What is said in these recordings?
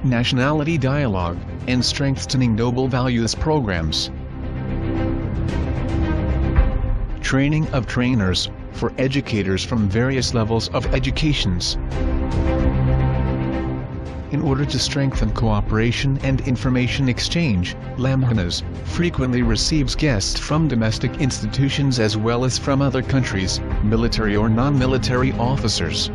nationality dialogue, and strengthening noble values programs. Training of trainers, for educators from various levels of educations. In order to strengthen cooperation and information exchange, Lemhannas frequently receives guests from domestic institutions as well as from other countries, military or non-military officers.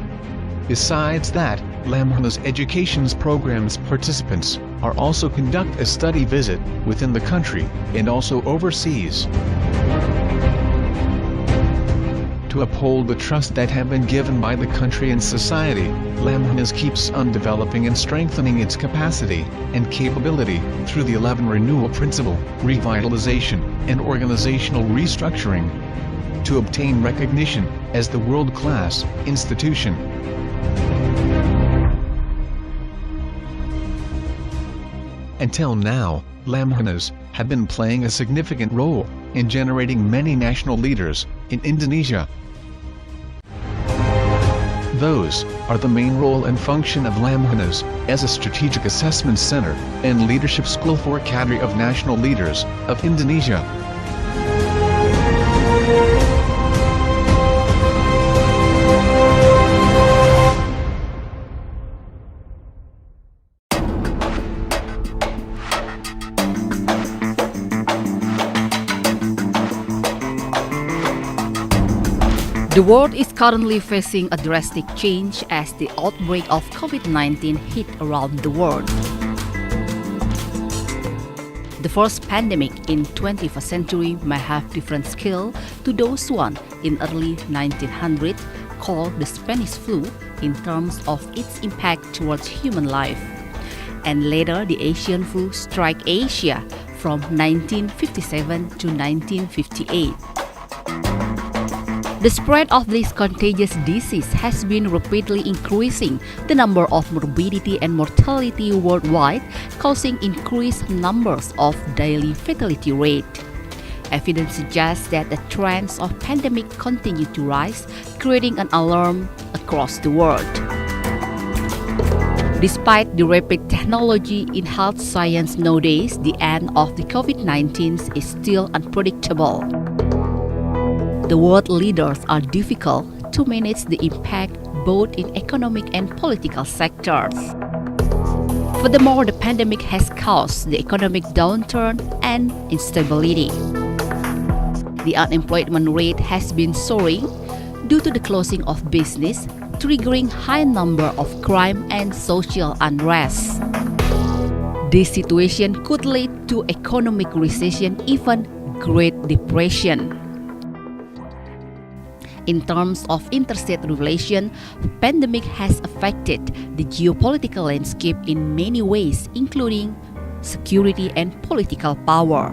Besides that, Lemhannas education's programs participants are also conduct a study visit within the country and also overseas. To uphold the trust that have been given by the country and society, Lemhannas keeps on developing and strengthening its capacity and capability through the 11 renewal principle, revitalization, and organizational restructuring to obtain recognition as the world-class institution. Until now, Lemhannas have been playing a significant role in generating many national leaders in Indonesia. Those are the main role and function of Lemhannas as a strategic assessment center and leadership school for cadre of national leaders of Indonesia. The world is currently facing a drastic change as the outbreak of COVID-19 hit around the world. The first pandemic in 21st century may have different scale to those one in early 1900 called the Spanish flu in terms of its impact towards human life. And later the Asian flu struck Asia from 1957 to 1958. The spread of this contagious disease has been rapidly increasing the number of morbidity and mortality worldwide, causing increased numbers of daily fatality rate. Evidence suggests that the trends of pandemic continue to rise, creating an alarm across the world. Despite the rapid technology in health science nowadays, the end of the COVID-19 is still unpredictable. The world leaders are difficult to manage the impact both in economic and political sectors. Furthermore, the pandemic has caused the economic downturn and instability. The unemployment rate has been soaring due to the closing of business, triggering high number of crime and social unrest. This situation could lead to economic recession, even Great Depression. In terms of interstate relation, the pandemic has affected the geopolitical landscape in many ways, including security and political power.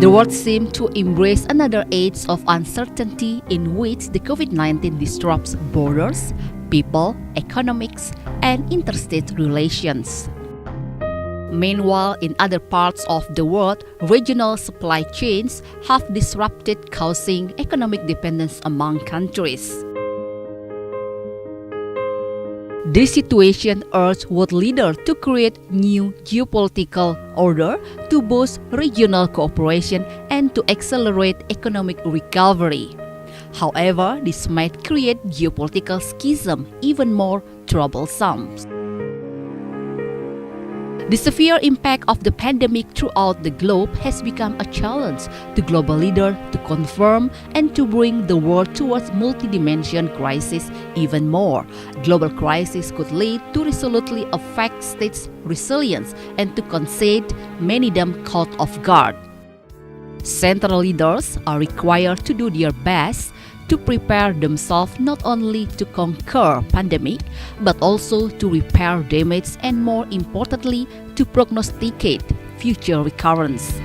The world seemed to embrace another age of uncertainty in which the COVID-19 disrupts borders, people, economics, and interstate relations. Meanwhile, in other parts of the world, regional supply chains have disrupted, causing economic dependence among countries. This situation urged world leaders to create new geopolitical order to boost regional cooperation and to accelerate economic recovery. However, this might create geopolitical schism even more troublesome. The severe impact of the pandemic throughout the globe has become a challenge to global leaders to confirm and to bring the world towards multidimensional crisis even more. Global crisis could lead to resolutely affect states' resilience and to concede many them caught off guard. Central leaders are required to do their best to prepare themselves not only to conquer pandemic, but also to repair damage and, more importantly, to prognosticate future recurrence.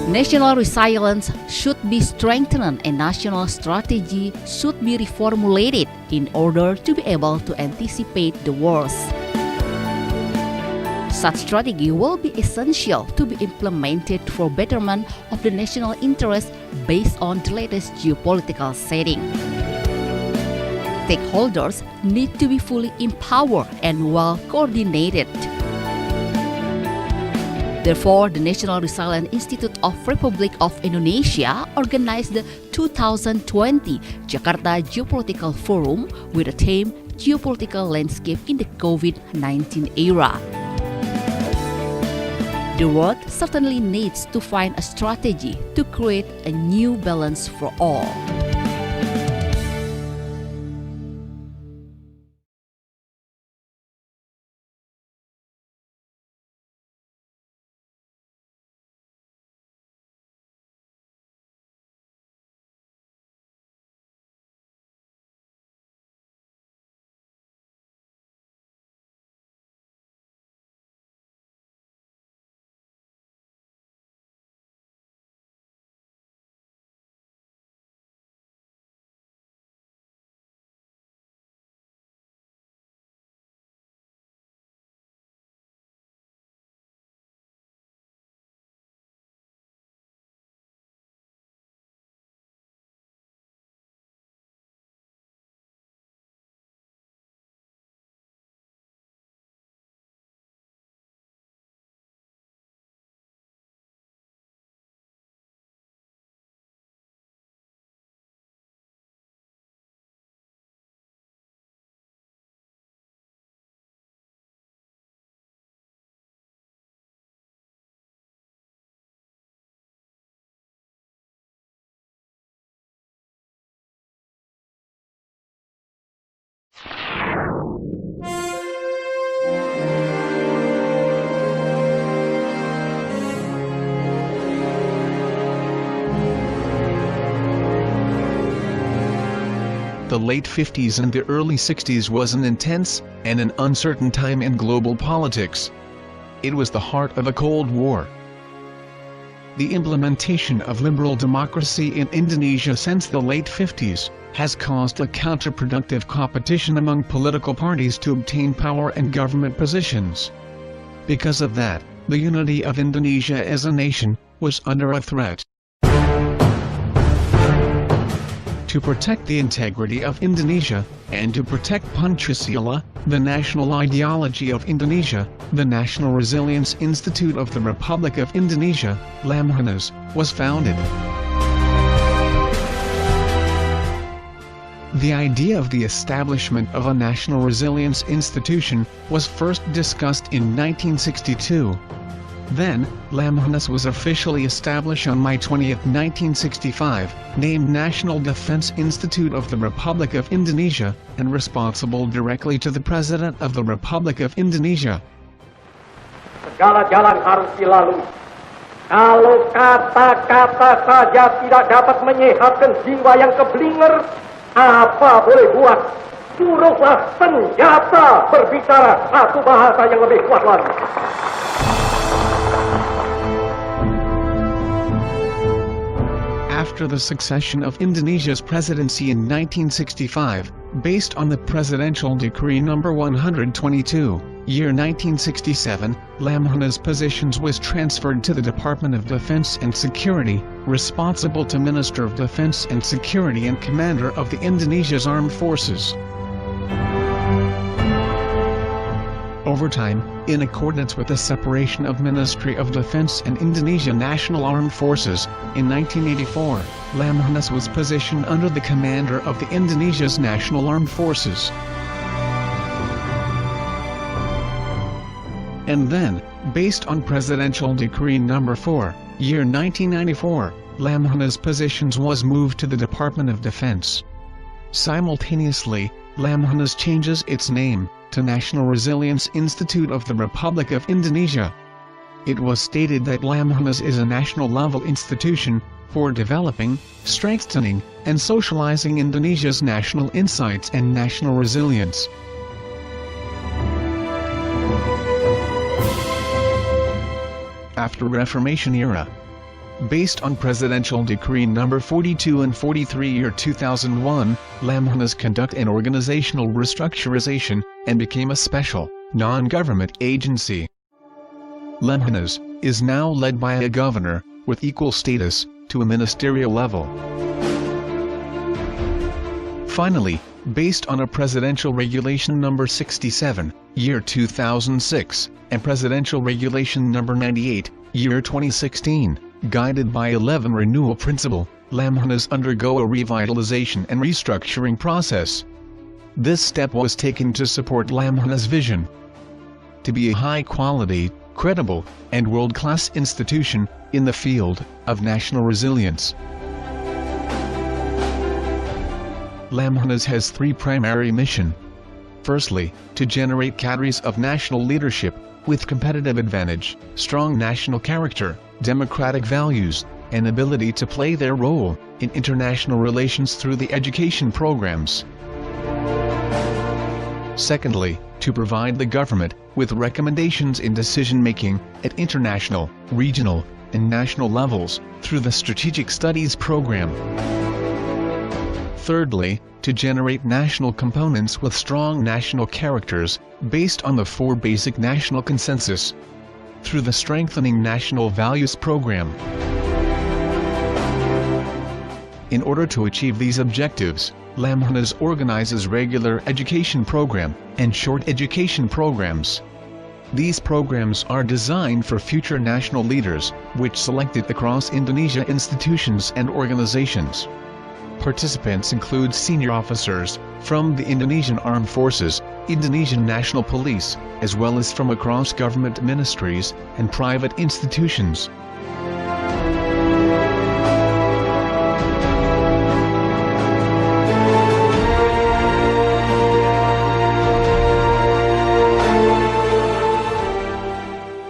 National resilience should be strengthened and national strategy should be reformulated in order to be able to anticipate the worst. Such strategy will be essential to be implemented for betterment of the national interest based on the latest geopolitical setting. stakeholders need to be fully empowered and well coordinated. Therefore, the National Resilience Institute of Republic of Indonesia organized the 2020 Jakarta Geopolitical Forum with the theme Geopolitical Landscape in the COVID-19 era. The world certainly needs to find a strategy to create a new balance for all. The late 50s and the early 60s was an intense and an uncertain time in global politics. It was the heart of a Cold War. The implementation of liberal democracy in Indonesia since the late 50s has caused a counterproductive competition among political parties to obtain power and government positions. Because of that, the unity of Indonesia as a nation was under a threat. To protect the integrity of Indonesia, and to protect Pancasila, the national ideology of Indonesia, the National Resilience Institute of the Republic of Indonesia, Lemhannas, was founded. The idea of the establishment of a National Resilience Institution was first discussed in 1962. Then, Lemhannas was officially established on May 20, 1965, named National Defense Institute of the Republic of Indonesia, and responsible directly to the President of the Republic of Indonesia. Segala jalan harus dilalui. Kalau kata-kata saja tidak dapat menyehatkan jiwa yang keblinger, apa boleh buat? Suruhlah senjata berbicara satu bahasa yang lebih kuat lagi. After the succession of Indonesia's presidency in 1965, based on the Presidential Decree No. 122, year 1967, Lemhannas' positions was transferred to the Department of Defense and Security, responsible to Minister of Defense and Security and Commander of the Indonesia's Armed Forces. Over time, in accordance with the separation of Ministry of Defense and Indonesia National Armed Forces, in 1984, Lemhannas was positioned under the commander of the Indonesia's National Armed Forces. And then, based on Presidential Decree No. 4, year 1994, Lemhannas' positions was moved to the Department of Defense. Simultaneously, Lemhannas changes its name to National Resilience Institute of the Republic of Indonesia. It was stated that Lemhannas is a national-level institution for developing, strengthening, and socializing Indonesia's national insights and national resilience. After Reformation era, based on Presidential Decree No. 42 and 43 year 2001, Lemhannas conduct an organizational restructurization and became a special, non-government agency. Lemhannas is now led by a governor, with equal status to a ministerial level. Finally, based on a Presidential Regulation No. 67, year 2006, and Presidential Regulation No. 98, year 2016, guided by 11 Renewal Principle, Lemhannas undergo a revitalization and restructuring process. This step was taken to support Lemhannas' vision to be a high-quality, credible, and world-class institution in the field of national resilience. Lemhannas has three primary missions. Firstly, to generate cadres of national leadership, with competitive advantage, strong national character, democratic values, and ability to play their role in international relations through the education programs. Secondly, to provide the government with recommendations in decision-making at international, regional, and national levels through the Strategic Studies program. Thirdly, to generate national components with strong national characters, based on the four basic national consensus, through the Strengthening National Values program. In order to achieve these objectives, Lemhannas organizes regular education program and short education programs. These programs are designed for future national leaders, which selected across Indonesia institutions and organizations. Participants include senior officers from the Indonesian Armed Forces, Indonesian National Police, as well as from across government ministries and private institutions.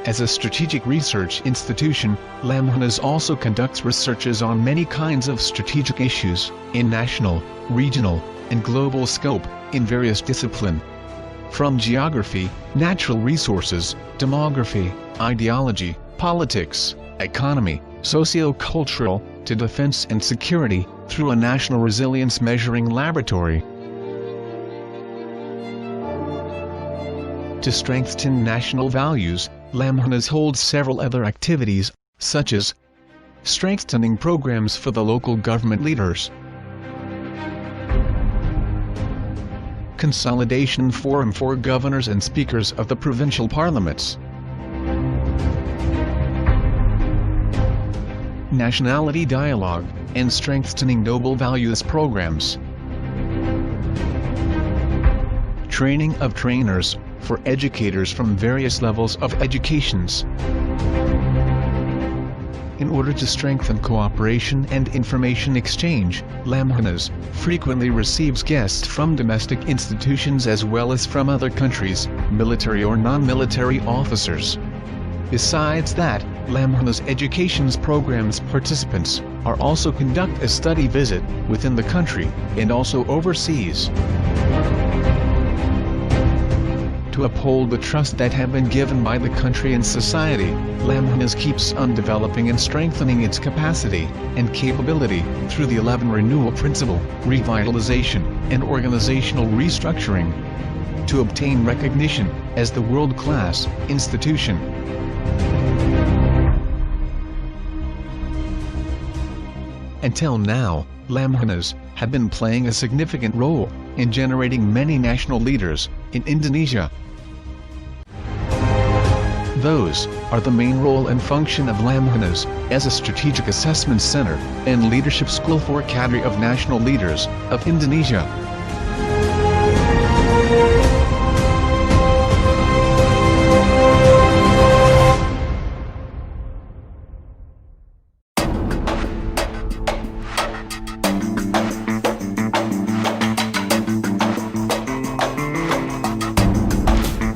As a strategic research institution, Lemhannas also conducts researches on many kinds of strategic issues, in national, regional, and global scope, in various disciplines. From geography, natural resources, demography, ideology, politics, economy, socio-cultural, to defense and security, through a national resilience measuring laboratory. To strengthen national values, Lemhannas holds several other activities, such as strengthening programs for the local government leaders, consolidation forum for governors and speakers of the provincial parliaments, nationality dialogue, and strengthening noble values programs, training of trainers, for educators from various levels of educations. In order to strengthen cooperation and information exchange, Lemhannas frequently receives guests from domestic institutions as well as from other countries, military or non-military officers. Besides that, Lemhannas education's programs participants are also conduct a study visit within the country and also overseas. To uphold the trust that have been given by the country and society, Lemhannas keeps on developing and strengthening its capacity and capability through the 11 Renewal Principle, revitalization, and organizational restructuring to obtain recognition as the world-class institution. Until now, Lemhannas have been playing a significant role in generating many national leaders in Indonesia. Those are the main role and function of Lemhannas as a strategic assessment center and leadership school for cadre of national leaders of Indonesia.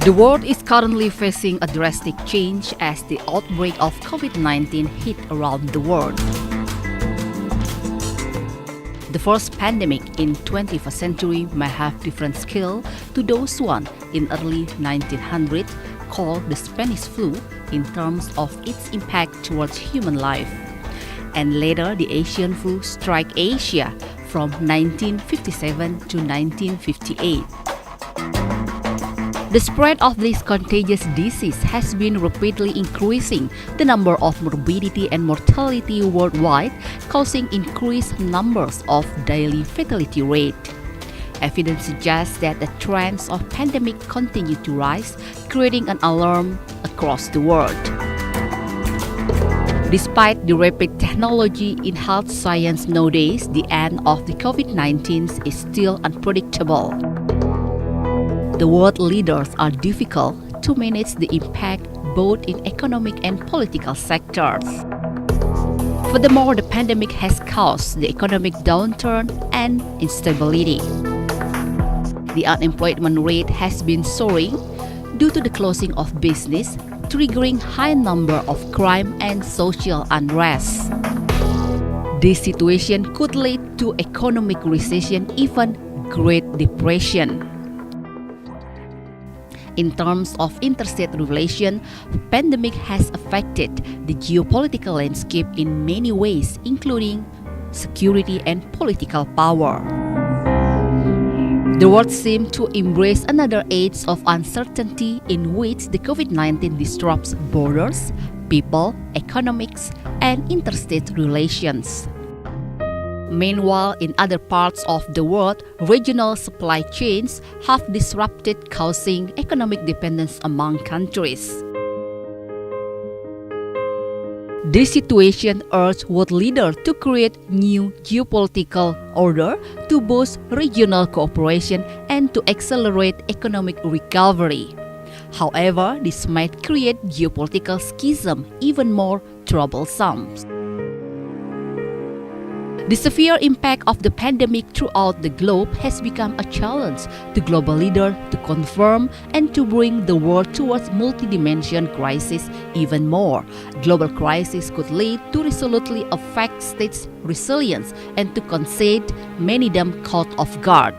The world is currently facing a drastic change as the outbreak of COVID-19 hit around the world. The first pandemic in 21st century may have different scale to those one in early 1900 called the Spanish flu in terms of its impact towards human life. And later the Asian flu struck Asia from 1957 to 1958. The spread of this contagious disease has been rapidly increasing the number of morbidity and mortality worldwide, causing increased numbers of daily fatality rate. evidence suggests that the trends of pandemic continue to rise, creating an alarm across the world. Despite the rapid technology in health science nowadays, the end of the COVID-19 is still unpredictable. The world leaders are difficult to manage the impact both in economic and political sectors. Furthermore, the pandemic has caused the economic downturn and instability. The unemployment rate has been soaring due to the closing of business, triggering high number of crime and social unrest. This situation could lead to economic recession, even Great Depression. In terms of interstate relation, the pandemic has affected the geopolitical landscape in many ways, including security and political power. The world seemed to embrace another age of uncertainty in which the COVID-19 disrupts borders, people, economics, and interstate relations. Meanwhile, in other parts of the world, regional supply chains have disrupted, causing economic dependence among countries. This situation urged world leaders to create new geopolitical order to boost regional cooperation and to accelerate economic recovery. However, this might create geopolitical schism even more troublesome. The severe impact of the pandemic throughout the globe has become a challenge to global leaders to confirm and to bring the world towards multidimensional crisis even more. Global crisis could lead to resolutely affect states' resilience and to concede many of them caught off guard.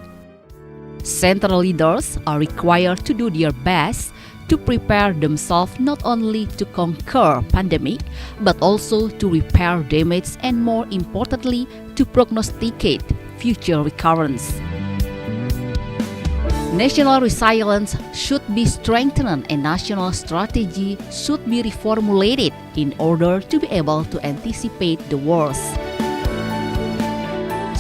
Central leaders are required to do their best to prepare themselves not only to conquer pandemic, but also to repair damage and, more importantly, to prognosticate future recurrence. National resilience should be strengthened and national strategy should be reformulated in order to be able to anticipate the worst.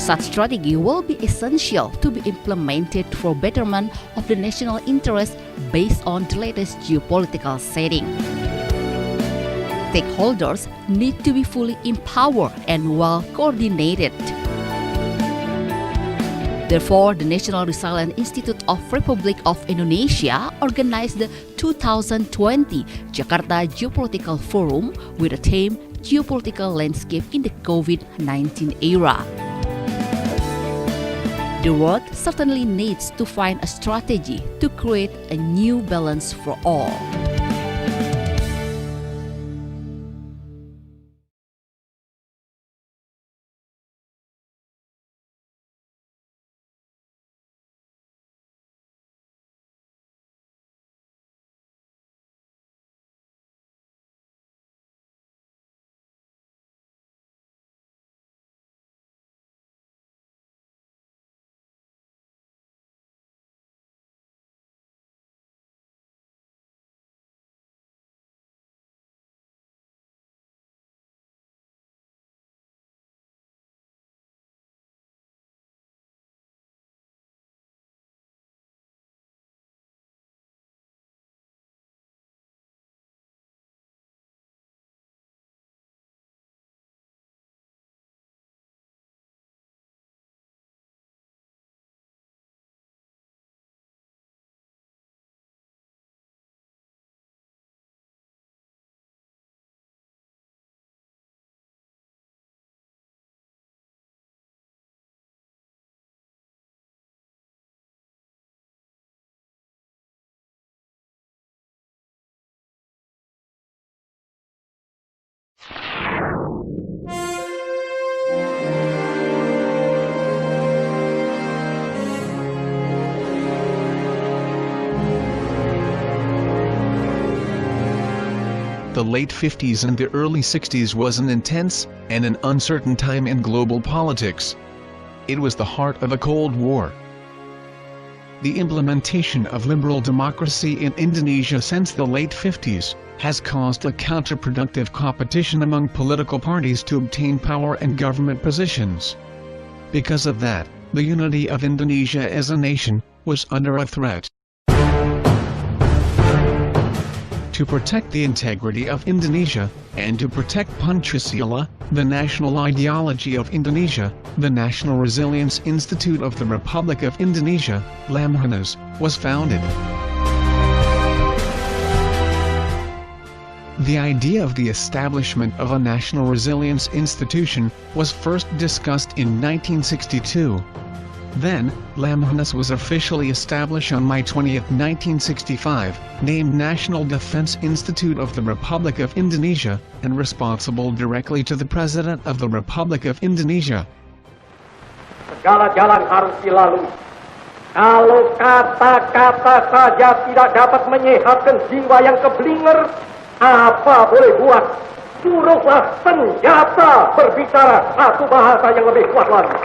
Such strategy will be essential to be implemented for betterment of the national interest based on the latest geopolitical setting. Stakeholders need to be fully empowered and well coordinated. Therefore, the National Resilience Institute of Republic of Indonesia organized the 2020 Jakarta Geopolitical Forum with the theme Geopolitical Landscape in the COVID-19 Era. The world certainly needs to find a strategy to create a new balance for all. The late 50s and the early 60s was an intense and an uncertain time in global politics. It was the heart of a Cold War. The implementation of liberal democracy in Indonesia since the late 50s has caused a counterproductive competition among political parties to obtain power and government positions. Because of that, the unity of Indonesia as a nation was under a threat. To protect the integrity of Indonesia, and to protect Pancasila, the national ideology of Indonesia, the National Resilience Institute of the Republic of Indonesia, Lemhannas, was founded. The idea of the establishment of a National Resilience Institution was first discussed in 1962. Then, Lemhannas was officially established on May 20, 1965, named National Defense Institute of the Republic of Indonesia, and responsible directly to the President of the Republic of Indonesia. Segala jalan harus dilalui. Kalau kata-kata saja tidak dapat menyehatkan jiwa yang keblinger, apa boleh buat? Suruhlah senjata berbicara satu bahasa yang lebih kuat lagi.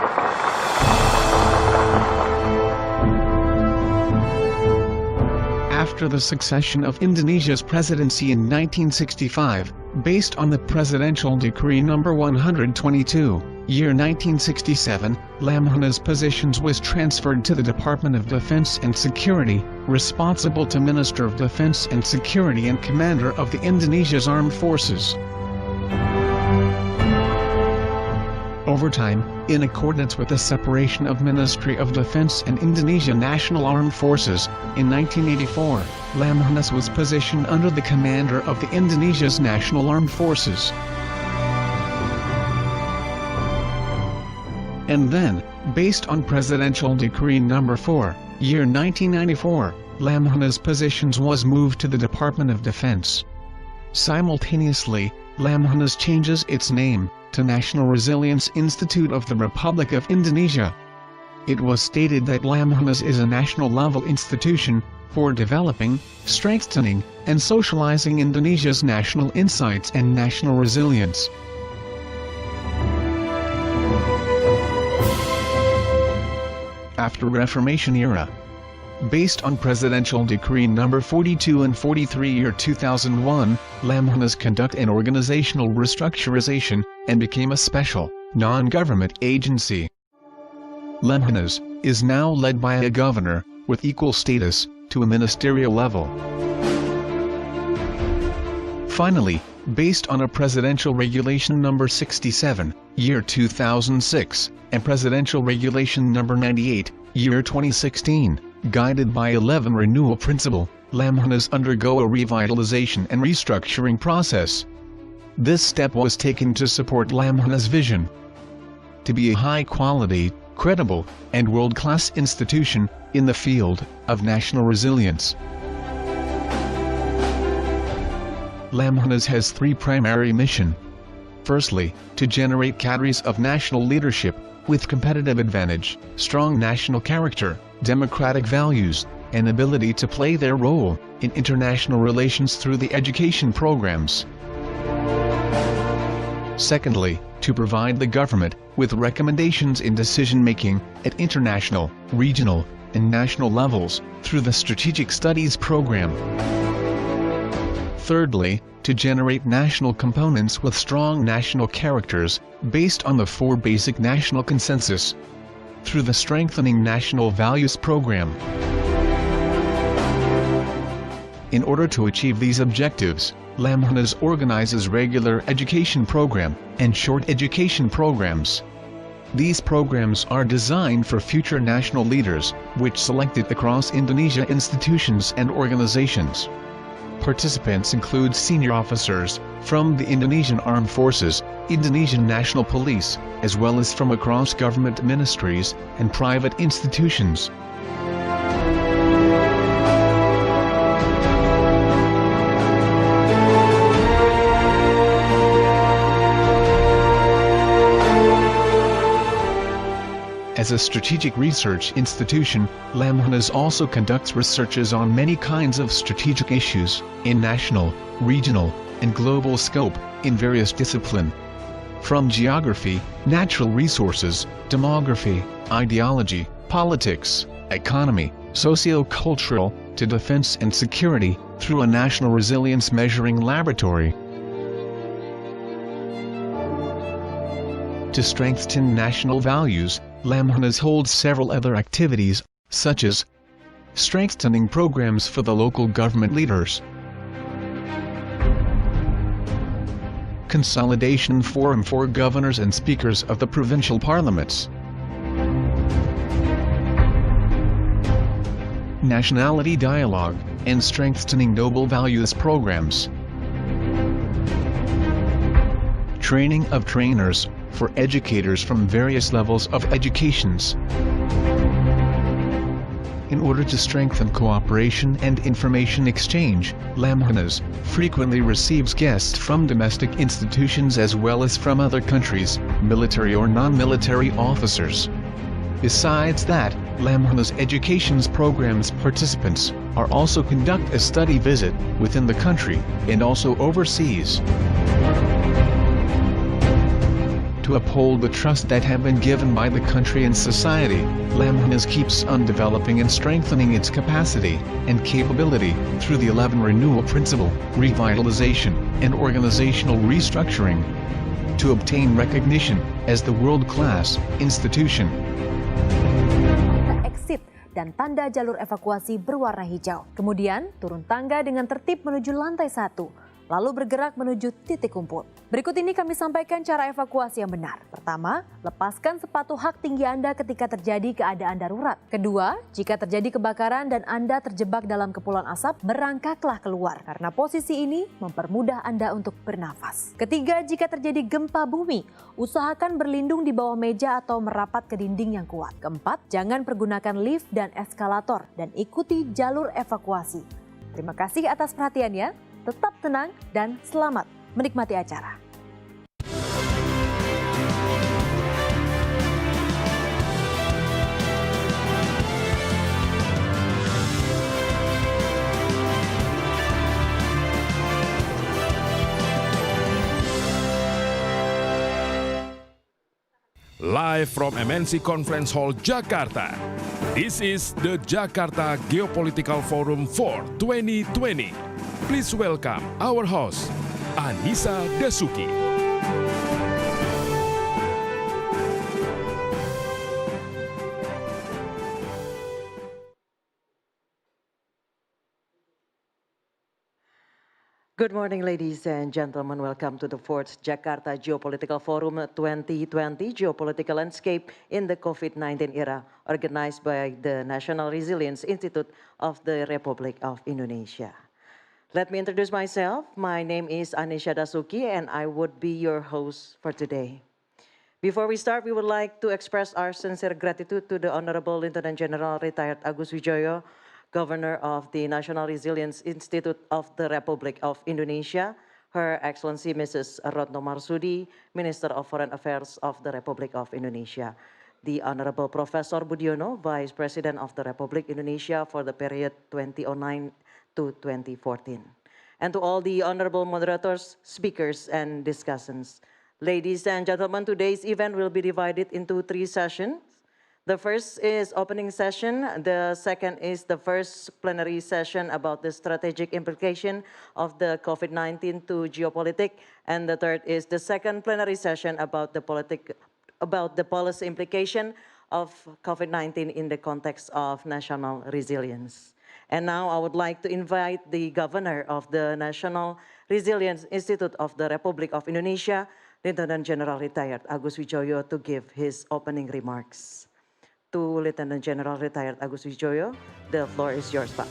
After the succession of Indonesia's presidency in 1965, based on the Presidential Decree No. 122, year 1967, Lemhannas' positions was transferred to the Department of Defense and Security, responsible to Minister of Defense and Security and Commander of the Indonesia's Armed Forces. Over time, in accordance with the separation of Ministry of Defense and Indonesia National Armed Forces, in 1984, Lemhannas was positioned under the commander of the Indonesia's National Armed Forces. And then, based on Presidential Decree No. 4, year 1994, Lemhannas' positions was moved to the Department of Defense. Simultaneously, Lemhannas changes its name to National Resilience Institute of the Republic of Indonesia. It was stated that Lemhannas is a national-level institution for developing, strengthening, and socializing Indonesia's national insights and national resilience. After Reformation era, based on Presidential Decree No. 42 and 43 year 2001, Lemhannas conduct an organizational restructurization, and became a special, non-government agency. Lemhannas is now led by a governor, with equal status to a ministerial level. Finally, based on a Presidential Regulation No. 67, year 2006, and Presidential Regulation No. 98, year 2016, guided by 11 renewal principle, Lemhannas undergo a revitalization and restructuring process. This step was taken to support Lemhannas' vision to be a high-quality, credible, and world-class institution in the field of national resilience. Lemhannas has three primary missions. Firstly, to generate cadres of national leadership with competitive advantage, strong national character, democratic values, and ability to play their role in international relations through the education programs. Secondly, to provide the government with recommendations in decision-making at international, regional, and national levels through the Strategic Studies program. Thirdly, to generate national components with strong national characters based on the four basic national consensus through the Strengthening National Values program. In order to achieve these objectives, Lemhannas organizes regular education program and short education programs. These programs are designed for future national leaders, which selected across Indonesia institutions and organizations. Participants include senior officers from the Indonesian Armed Forces, Indonesian National Police, as well as from across government ministries and private institutions. As a strategic research institution, Lemhannas also conducts researches on many kinds of strategic issues, in national, regional, and global scope, in various disciplines. From geography, natural resources, demography, ideology, politics, economy, socio-cultural, to defense and security, through a national resilience measuring laboratory. To strengthen national values, Lemhannas holds several other activities, such as strengthening programs for the local government leaders, consolidation forum for governors and speakers of the provincial parliaments, nationality dialogue, and strengthening noble values programs, training of trainers, for educators from various levels of educations. In order to strengthen cooperation and information exchange, Lemhannas frequently receives guests from domestic institutions as well as from other countries, military or non-military officers. Besides that, Lemhannas education's programs participants are also conduct a study visit within the country and also overseas. To uphold the trust that have been given by the country and society, Lemhannas keeps on developing and strengthening its capacity and capability through the 11 renewal principle, revitalization, and organizational restructuring to obtain recognition as the world-class institution. Exit dan tanda jalur evakuasi berwarna hijau. Kemudian turun tangga dengan tertib menuju lantai 1. Lalu bergerak menuju titik kumpul. Berikut ini kami sampaikan cara evakuasi yang benar. Pertama, lepaskan sepatu hak tinggi Anda ketika terjadi keadaan darurat. Kedua, jika terjadi kebakaran dan Anda terjebak dalam kepulan asap, merangkaklah keluar. Karena posisi ini mempermudah Anda untuk bernafas. Ketiga, jika terjadi gempa bumi, usahakan berlindung di bawah meja atau merapat ke dinding yang kuat. Keempat, jangan pergunakan lift dan eskalator dan ikuti jalur evakuasi. Terima kasih atas perhatiannya. Tetap tenang dan selamat menikmati acara. Live from MNC Conference Hall, Jakarta. This is the Jakarta Geopolitical Forum IV 2020. Please welcome our host, Anissa Dasuki. Good morning, ladies and gentlemen. Welcome to the 4th Jakarta Geopolitical Forum 2020 Geopolitical Landscape in the COVID-19 era, organized by the National Resilience Institute of the Republic of Indonesia. Let me introduce myself. My name is Anissa Dasuki, and I would be your host for today. Before we start, we would like to express our sincere gratitude to the Honorable Lieutenant General Retired Agus Wijoyo, Governor of the National Resilience Institute of the Republic of Indonesia, Her Excellency Mrs. Retno Marsudi, Minister of Foreign Affairs of the Republic of Indonesia, the Honorable Professor Budiono, Vice President of the Republic Indonesia for the period 2009 to 2014, and to all the honorable moderators, speakers, and discussants. Ladies and gentlemen, today's event will be divided into 3 sessions. The first is opening session. The second is the first plenary session about the strategic implication of the COVID-19 to geopolitics. And the third is the second plenary session about the policy implication of COVID-19 in the context of national resilience. And now I would like to invite the Governor of the National Resilience Institute of the Republic of Indonesia, Lieutenant General Retired Agus Wijoyo, to give his opening remarks. To Lieutenant General Retired Agus Wijoyo, the floor is yours, Pak.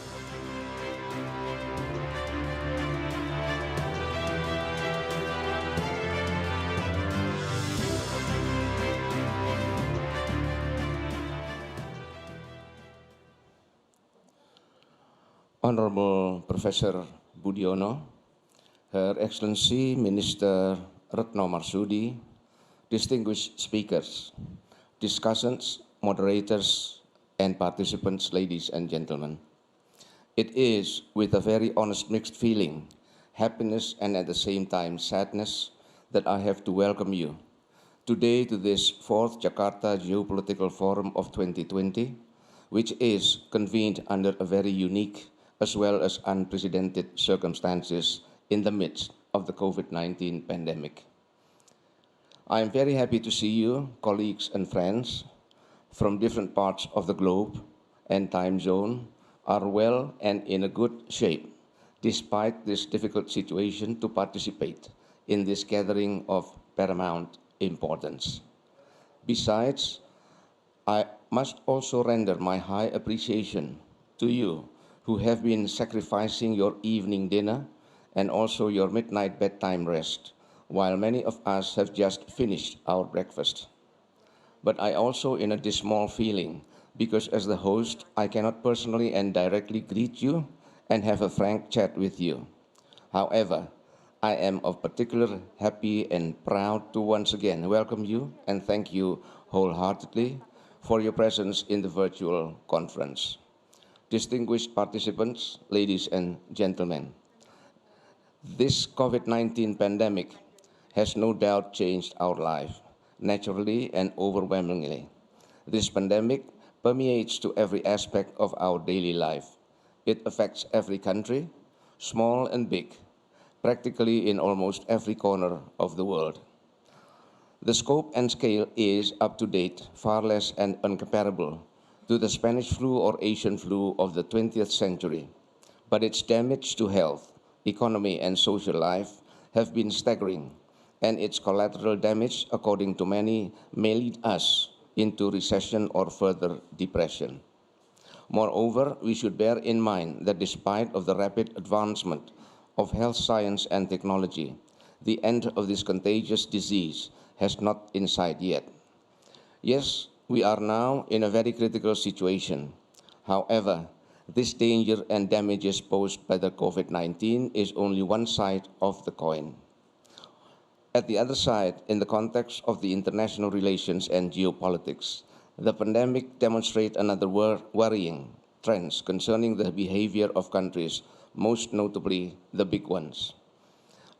Honorable Professor Budiono, Her Excellency Minister Retno Marsudi, distinguished speakers, discussants, moderators, and participants, ladies and gentlemen. It is with a very honest mixed feeling, happiness, and at the same time sadness that I have to welcome you today to this 4th Jakarta Geopolitical Forum of 2020, which is convened under a very unique as well as unprecedented circumstances in the midst of the COVID-19 pandemic. I am very happy to see you, colleagues and friends, from different parts of the globe and time zone are well and in a good shape, despite this difficult situation, to participate in this gathering of paramount importance. Besides, I must also render my high appreciation to you who have been sacrificing your evening dinner and also your midnight bedtime rest, while many of us have just finished our breakfast. But I also in a dismal feeling, because as the host, I cannot personally and directly greet you and have a frank chat with you. However, I am of particular happy and proud to once again welcome you and thank you wholeheartedly for your presence in the virtual conference. Distinguished participants, ladies and gentlemen, this COVID-19 pandemic has no doubt changed our life, naturally and overwhelmingly. This pandemic permeates to every aspect of our daily life. It affects every country, small and big, practically in almost every corner of the world. The scope and scale is up to date, far less and uncomparable to the Spanish flu or Asian flu of the 20th century, but its damage to health, economy, and social life have been staggering, and its collateral damage, according to many, may lead us into recession or further depression. Moreover, we should bear in mind that despite of the rapid advancement of health science and technology, the end of this contagious disease has not in sight yet. Yes, we are now in a very critical situation. However, this danger and damages posed by the COVID-19 is only one side of the coin. At the other side, in the context of the international relations and geopolitics, the pandemic demonstrates another worrying trends concerning the behavior of countries, most notably the big ones.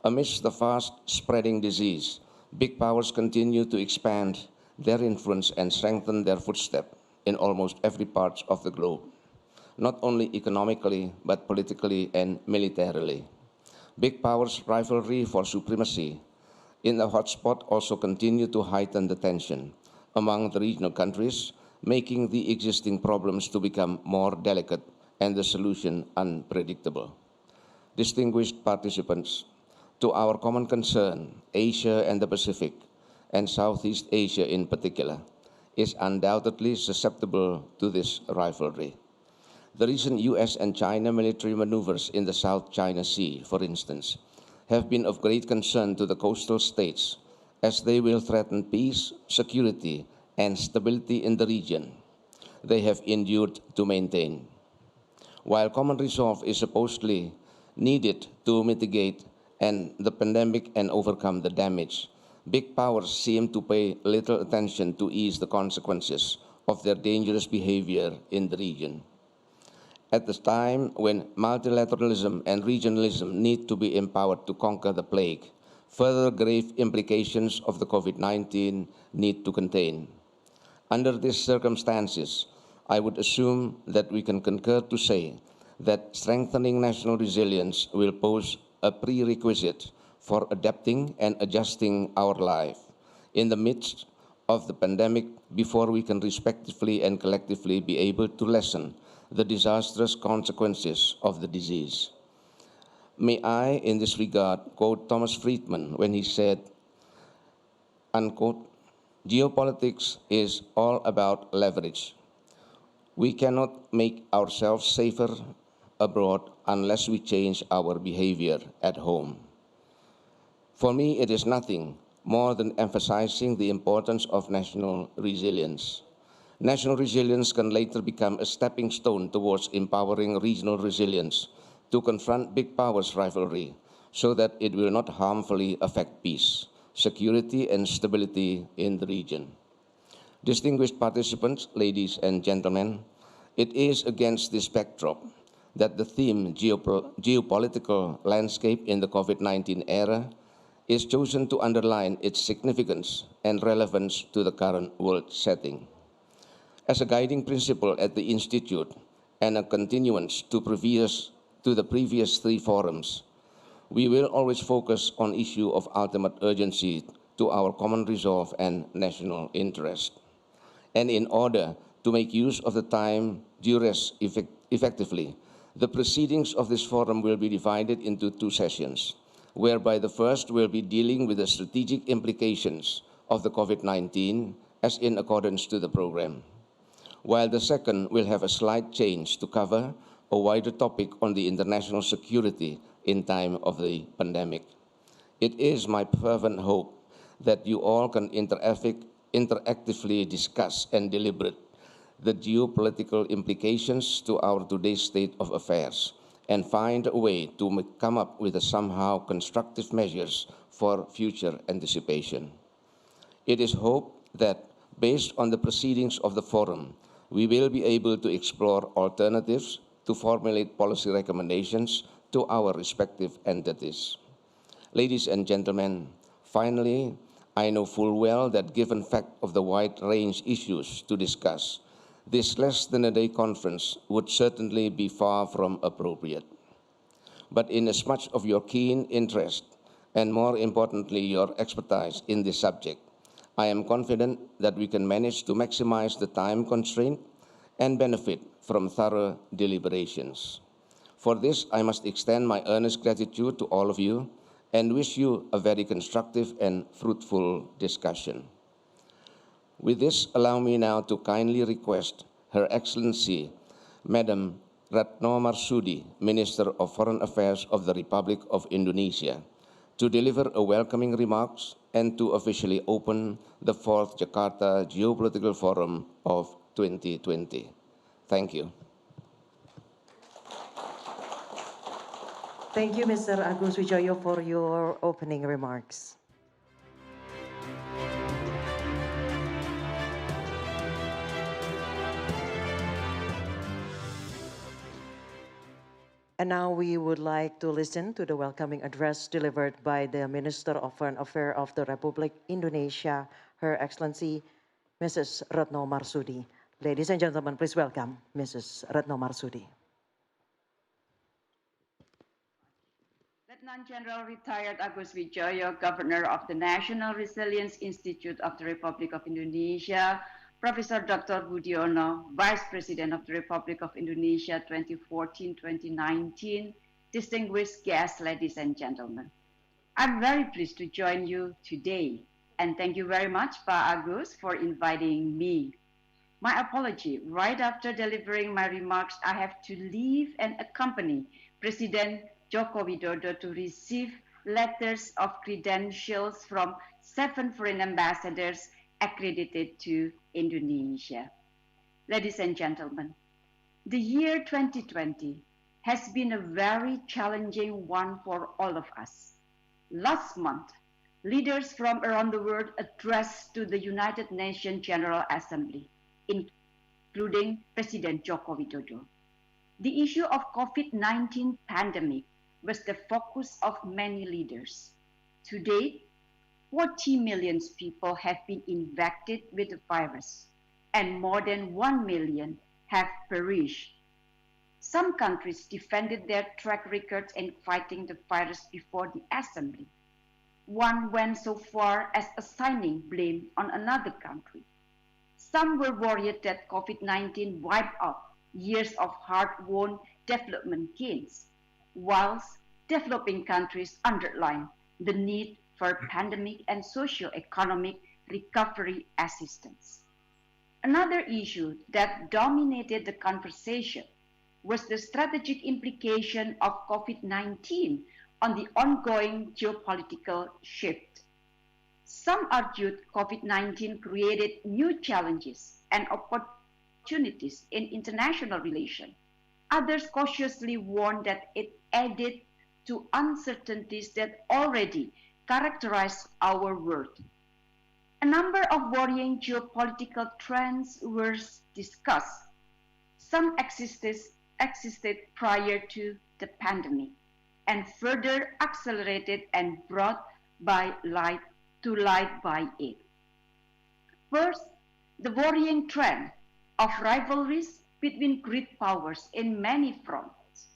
Amidst the fast-spreading disease, big powers continue to expand their influence and strengthen their footstep in almost every part of the globe, not only economically, but politically and militarily. Big powers' rivalry for supremacy in the hotspot also continue to heighten the tension among the regional countries, making the existing problems to become more delicate and the solution unpredictable. Distinguished participants, to our common concern, Asia and the Pacific, and Southeast Asia in particular, is undoubtedly susceptible to this rivalry. The recent US and China military maneuvers in the South China Sea, for instance, have been of great concern to the coastal states as they will threaten peace, security, and stability in the region they have endured to maintain. While common resolve is supposedly needed to mitigate the pandemic and overcome the damage, big powers seem to pay little attention to ease the consequences of their dangerous behavior in the region. At the time when multilateralism and regionalism need to be empowered to conquer the plague, further grave implications of the COVID-19 need to contain. Under these circumstances, I would assume that we can concur to say that strengthening national resilience will pose a prerequisite for adapting and adjusting our life in the midst of the pandemic before we can respectively and collectively be able to lessen the disastrous consequences of the disease. May I, in this regard, quote Thomas Friedman when he said, unquote, "Geopolitics is all about leverage. We cannot make ourselves safer abroad unless we change our behavior at home." For me, it is nothing more than emphasizing the importance of national resilience. National resilience can later become a stepping stone towards empowering regional resilience to confront big powers' rivalry so that it will not harmfully affect peace, security, and stability in the region. Distinguished participants, ladies and gentlemen, it is against this backdrop that the theme geopolitical landscape in the COVID-19 era is chosen to underline its significance and relevance to the current world setting. As a guiding principle at the Institute and a continuance to the previous three forums, we will always focus on issue of ultimate urgency to our common resolve and national interest. And in order to make use of the time duress effectively, the proceedings of this forum will be divided into two sessions, whereby the first will be dealing with the strategic implications of the COVID-19 as in accordance to the program, while the second will have a slight change to cover a wider topic on the international security in time of the pandemic. It is my fervent hope that you all can interactively discuss and deliberate the geopolitical implications to our today's state of affairs and find a way to come up with a somehow constructive measures for future anticipation. It is hoped that based on the proceedings of the forum, we will be able to explore alternatives to formulate policy recommendations to our respective entities. Ladies and gentlemen, finally, I know full well that given fact of the wide range issues to discuss, this less than a day conference would certainly be far from appropriate. But inasmuch of your keen interest and more importantly your expertise in this subject, I am confident that we can manage to maximize the time constraint and benefit from thorough deliberations. For this, I must extend my earnest gratitude to all of you and wish you a very constructive and fruitful discussion. With this, allow me now to kindly request Her Excellency, Madam Retno Marsudi, Minister of Foreign Affairs of the Republic of Indonesia, to deliver a welcoming remarks and to officially open the 4th Jakarta Geopolitical Forum of 2020. Thank you. Thank you, Mr. Agus Wijoyo, for your opening remarks. And now we would like to listen to the welcoming address delivered by the Minister of Foreign Affairs of the Republic Indonesia, Her Excellency Mrs. Retno Marsudi. Ladies and gentlemen, please welcome Mrs. Retno Marsudi. Lieutenant General Retired Agus Wijoyo, Governor of the National Resilience Institute of the Republic of Indonesia, Professor Dr. Budiono, Vice President of the Republic of Indonesia 2014-2019, distinguished guests, ladies and gentlemen. I'm very pleased to join you today, and thank you very much, Pa Agus, for inviting me. My apology, right after delivering my remarks, I have to leave and accompany President Joko Widodo to receive letters of credentials from 7 foreign ambassadors accredited to Indonesia. Ladies and gentlemen, the year 2020 has been a very challenging one for all of us. Last month, leaders from around the world addressed to the United Nations General Assembly, including President Joko Widodo. The issue of COVID-19 pandemic was the focus of many leaders. To date, 40 million people have been infected with the virus, and more than 1 million have perished. Some countries defended their track records in fighting the virus before the assembly. One went so far as assigning blame on another country. Some were worried that COVID-19 wiped out years of hard-won development gains, whilst developing countries underline the need for pandemic and socio-economic recovery assistance. Another issue that dominated the conversation was the strategic implication of COVID-19 on the ongoing geopolitical shift. Some argued COVID-19 created new challenges and opportunities in international relations. Others cautiously warned that it added to uncertainties that already characterize our world. A number of worrying geopolitical trends were discussed. Some existed prior to the pandemic and further accelerated and brought to light by it. First, the worrying trend of rivalries between great powers in many fronts.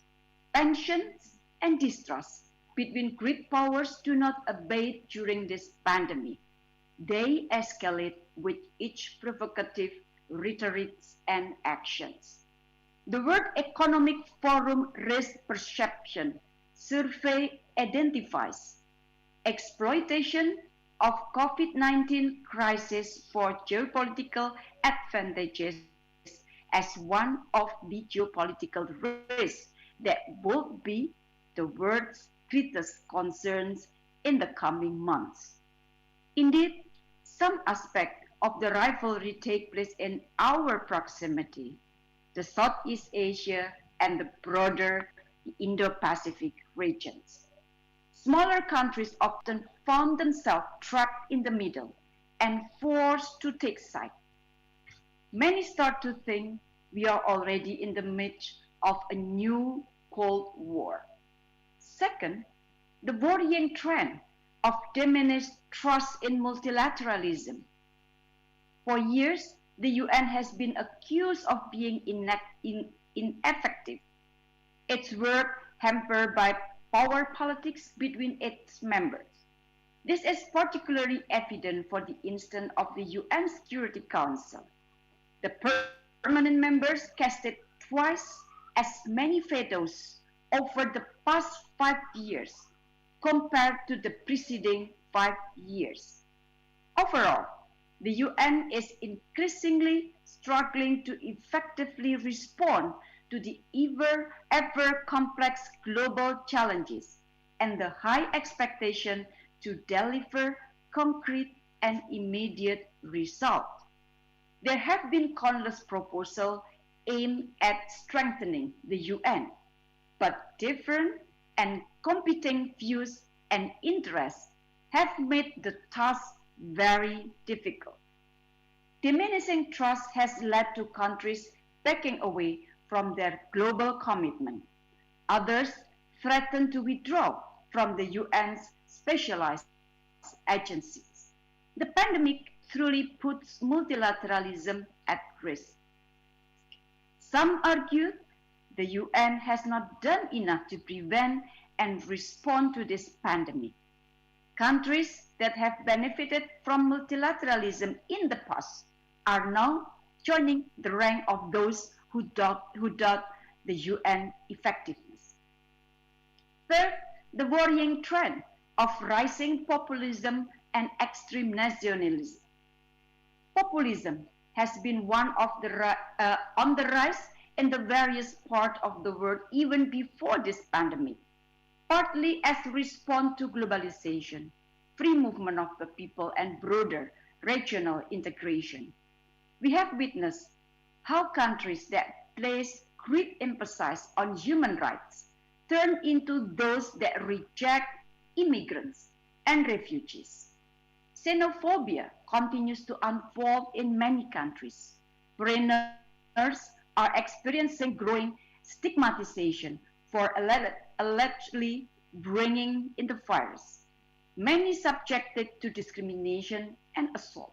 Tensions and distrust between great powers do not abate during this pandemic. They escalate with each provocative rhetorics, and actions. The World Economic Forum Risk Perception Survey identifies exploitation of COVID-19 crisis for geopolitical advantages as one of the geopolitical risks that will be the world's greatest concerns in the coming months. Indeed, some aspects of the rivalry take place in our proximity, the Southeast Asia and the broader Indo-Pacific regions. Smaller countries often found themselves trapped in the middle and forced to take sides. Many start to think we are already in the midst of a new Cold War. Second, the worrying trend of diminished trust in multilateralism. For years, the UN has been accused of being ineffective, its work hampered by power politics between its members. This is particularly evident for the instance of the UN Security Council. The permanent members casted twice as many vetoes over the past 5 years compared to the preceding 5 years. Overall, the UN is increasingly struggling to effectively respond to the ever complex global challenges and the high expectation to deliver concrete and immediate results. There have been countless proposals aimed at strengthening the UN, but different and competing views and interests have made the task very difficult. Diminishing trust has led to countries backing away from their global commitment. Others threaten to withdraw from the UN's specialized agencies. The pandemic truly puts multilateralism at risk. Some argue the UN has not done enough to prevent and respond to this pandemic. Countries that have benefited from multilateralism in the past are now joining the rank of those who doubt the UN effectiveness. Third, the worrying trend of rising populism and extreme nationalism. Populism has been on the rise in the various parts of the world even before this pandemic, partly as a response to globalization, free movement of the people, and broader regional integration. We have witnessed how countries that place great emphasis on human rights turn into those that reject immigrants and refugees. Xenophobia continues to unfold in many countries. Foreigners are experiencing growing stigmatization for allegedly bringing in the virus, many subjected to discrimination and assault.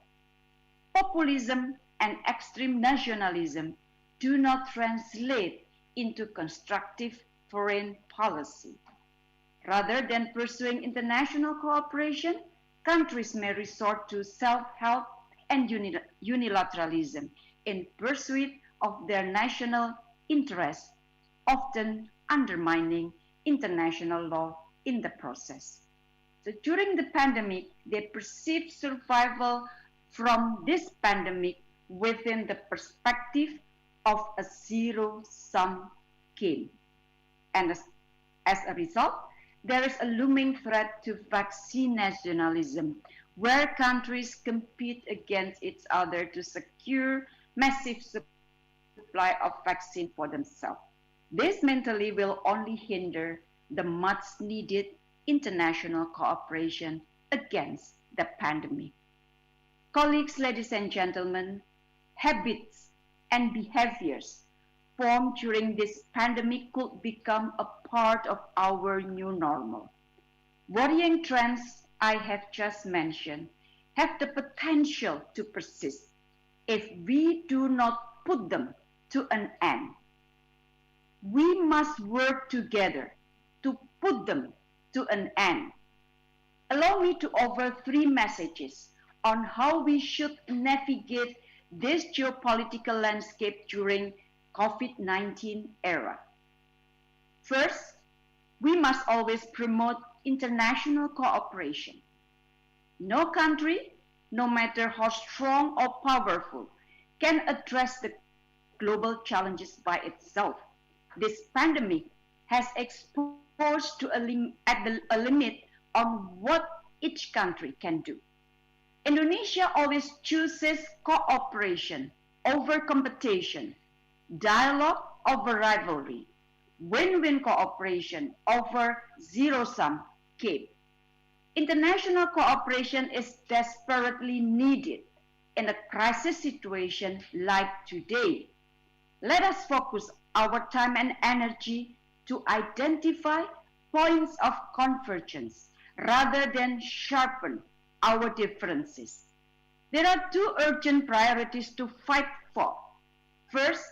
Populism and extreme nationalism do not translate into constructive foreign policy. Rather than pursuing international cooperation, countries may resort to self-help and unilateralism in pursuit of their national interests, often undermining international law in the process. So during the pandemic, they perceived survival from this pandemic within the perspective of a zero-sum game. And as a result, there is a looming threat to vaccine nationalism, where countries compete against each other to secure massive supply of vaccine for themselves. This mentally will only hinder the much-needed international cooperation against the pandemic. Colleagues, ladies and gentlemen, habits and behaviors formed during this pandemic could become a part of our new normal. Worrying trends I have just mentioned have the potential to persist if we do not put them to an end. We must work together to put them to an end. Allow me to offer 3 messages on how we should navigate this geopolitical landscape during COVID-19 era. First, we must always promote international cooperation. No country, no matter how strong or powerful, can address the global challenges by itself. This pandemic has exposed to a limit on what each country can do. Indonesia always chooses cooperation over competition, dialogue over rivalry, win-win cooperation over zero-sum game. International cooperation is desperately needed in a crisis situation like today. Let us focus our time and energy to identify points of convergence rather than sharpen our differences. There are two urgent priorities to fight for. First,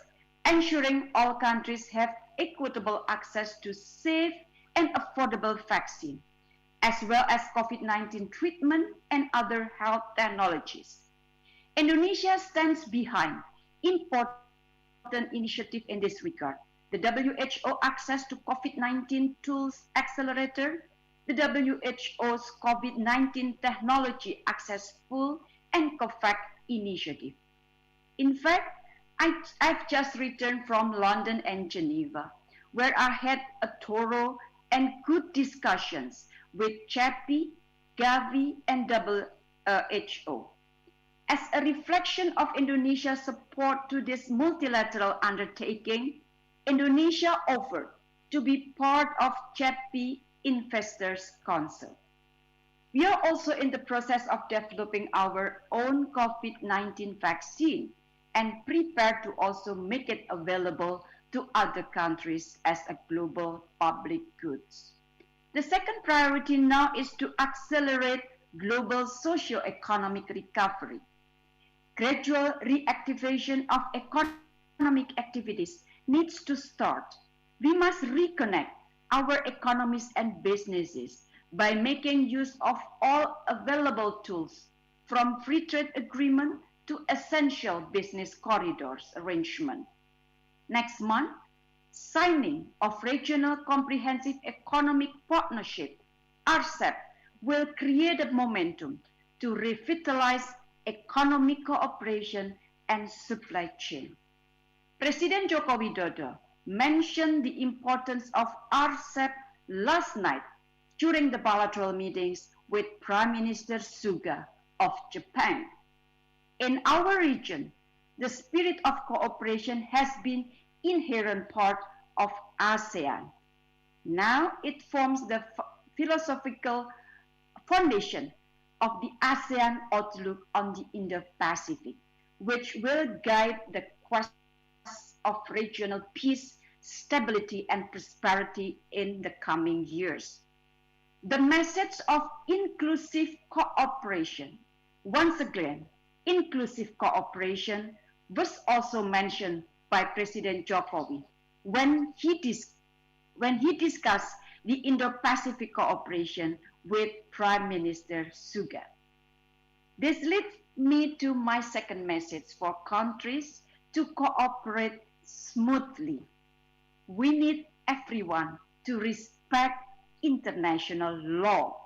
ensuring all countries have equitable access to safe and affordable vaccine, as well as COVID-19 treatment and other health technologies. Indonesia stands behind important initiative in this regard. The WHO Access to COVID-19 Tools Accelerator, the WHO's COVID-19 Technology Access Pool, and COVAX initiative. In fact, I've just returned from London and Geneva, where I had a thorough and good discussions with CEPI, Gavi, and WHO. As a reflection of Indonesia's support to this multilateral undertaking, Indonesia offered to be part of CEPI Investors Council. We are also in the process of developing our own COVID-19 vaccine and prepare to also make it available to other countries as a global public goods. The second priority now is to accelerate global socio-economic recovery. Gradual reactivation of economic activities needs to start. We must reconnect our economies and businesses by making use of all available tools, from free trade agreement to essential business corridors arrangement. Next month, signing of Regional Comprehensive Economic Partnership, RCEP, will create a momentum to revitalize economic cooperation and supply chain. President Joko Widodo mentioned the importance of RCEP last night during the bilateral meetings with Prime Minister Suga of Japan. In our region, the spirit of cooperation has been inherent part of ASEAN. Now it forms the philosophical foundation of the ASEAN outlook on the Indo-Pacific, which will guide the quest of regional peace, stability, and prosperity in the coming years. The message of inclusive cooperation, once again, inclusive cooperation was also mentioned by President Jokowi when he discussed the Indo-Pacific cooperation with Prime Minister Suga. This leads me to my second message for countries to cooperate smoothly. We need everyone to respect international law.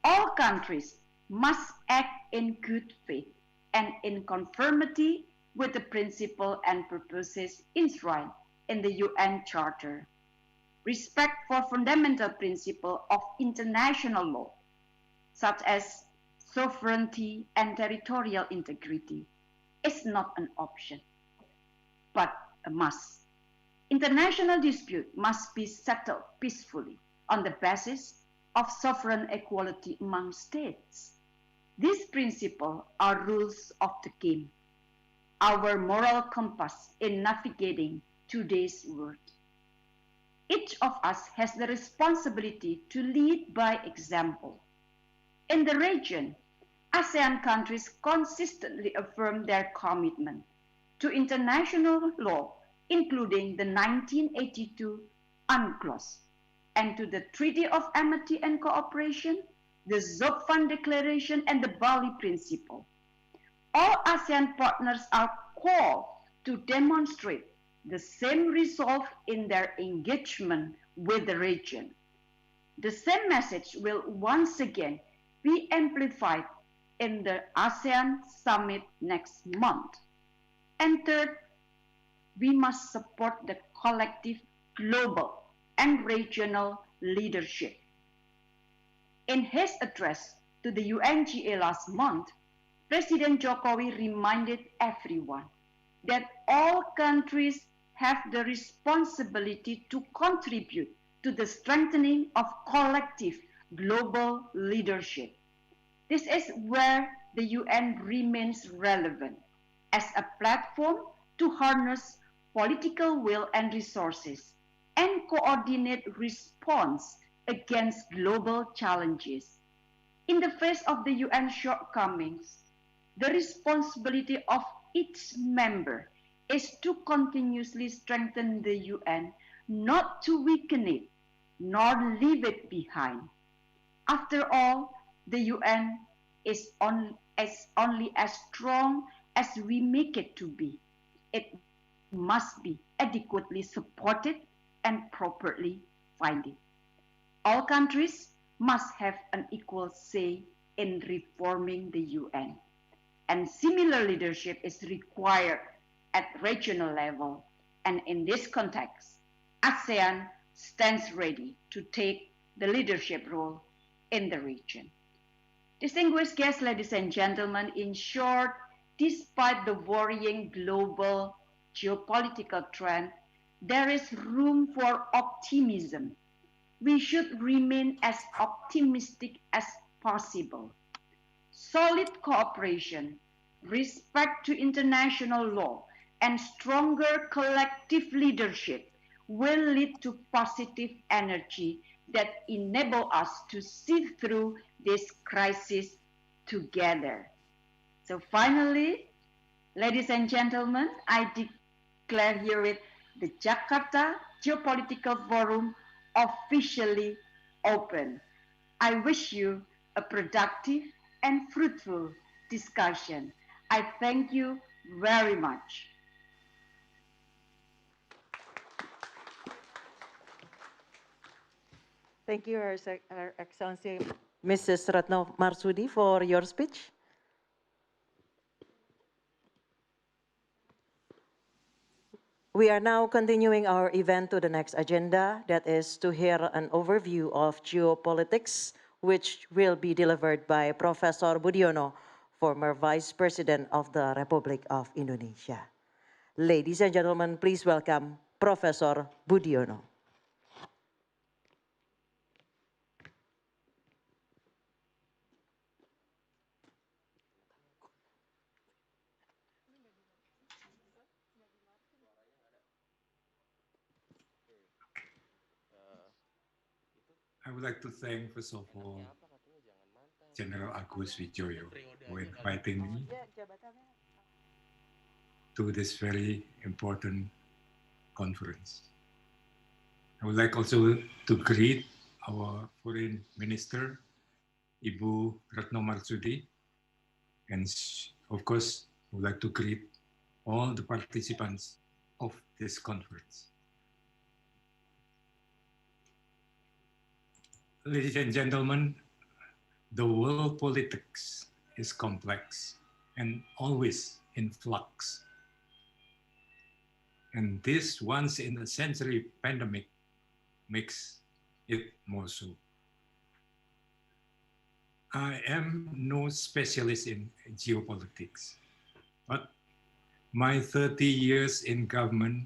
All countries must act in good faith and in conformity with the principle and purposes enshrined in the UN Charter. Respect for fundamental principles of international law, such as sovereignty and territorial integrity, is not an option, but a must. International dispute must be settled peacefully on the basis of sovereign equality among states. These principles are rules of the game, our moral compass in navigating today's world. Each of us has the responsibility to lead by example. In the region, ASEAN countries consistently affirm their commitment to international law, including the 1982 UNCLOS, and to the Treaty of Amity and Cooperation, the Zophan Declaration, and the Bali Principle. All ASEAN partners are called to demonstrate the same resolve in their engagement with the region. The same message will once again be amplified in the ASEAN summit next month. And third, we must support the collective global and regional leadership. In his address to the UNGA last month, President Jokowi reminded everyone that all countries have the responsibility to contribute to the strengthening of collective global leadership. This is where the UN remains relevant as a platform to harness political will and resources and coordinate response against global challenges. In the face of the UN shortcomings, the responsibility of each member is to continuously strengthen the UN, not to weaken it, nor leave it behind. After all, the UN is only as strong as we make it to be. It must be adequately supported and properly funded. All countries must have an equal say in reforming the UN. And similar leadership is required at regional level. And in this context, ASEAN stands ready to take the leadership role in the region. Distinguished guests, ladies and gentlemen, in short, despite the worrying global geopolitical trend, there is room for optimism. We should remain as optimistic as possible. Solid cooperation, respect to international law, and stronger collective leadership will lead to positive energy that enable us to see through this crisis together. So finally, ladies and gentlemen, I declare herewith the Jakarta Geopolitical Forum officially open. I wish you a productive and fruitful discussion. I thank you very much. Thank you, Her Excellency Mrs. Retno Marsudi, for your speech. We are now continuing our event to the next agenda, that is to hear an overview of geopolitics, which will be delivered by Professor Budiono, former Vice President of the Republic of Indonesia. Ladies and gentlemen, please welcome Professor Budiono. I would like to thank, first of all, General Agus Wijoyo for inviting me to this very important conference. I would like also to greet our Foreign Minister, Ibu Retno Marsudi, and of course, I would like to greet all the participants of this conference. Ladies and gentlemen, the world politics is complex and always in flux. And this once-in-a-century pandemic makes it more so. I am no specialist in geopolitics, but my 30 years in government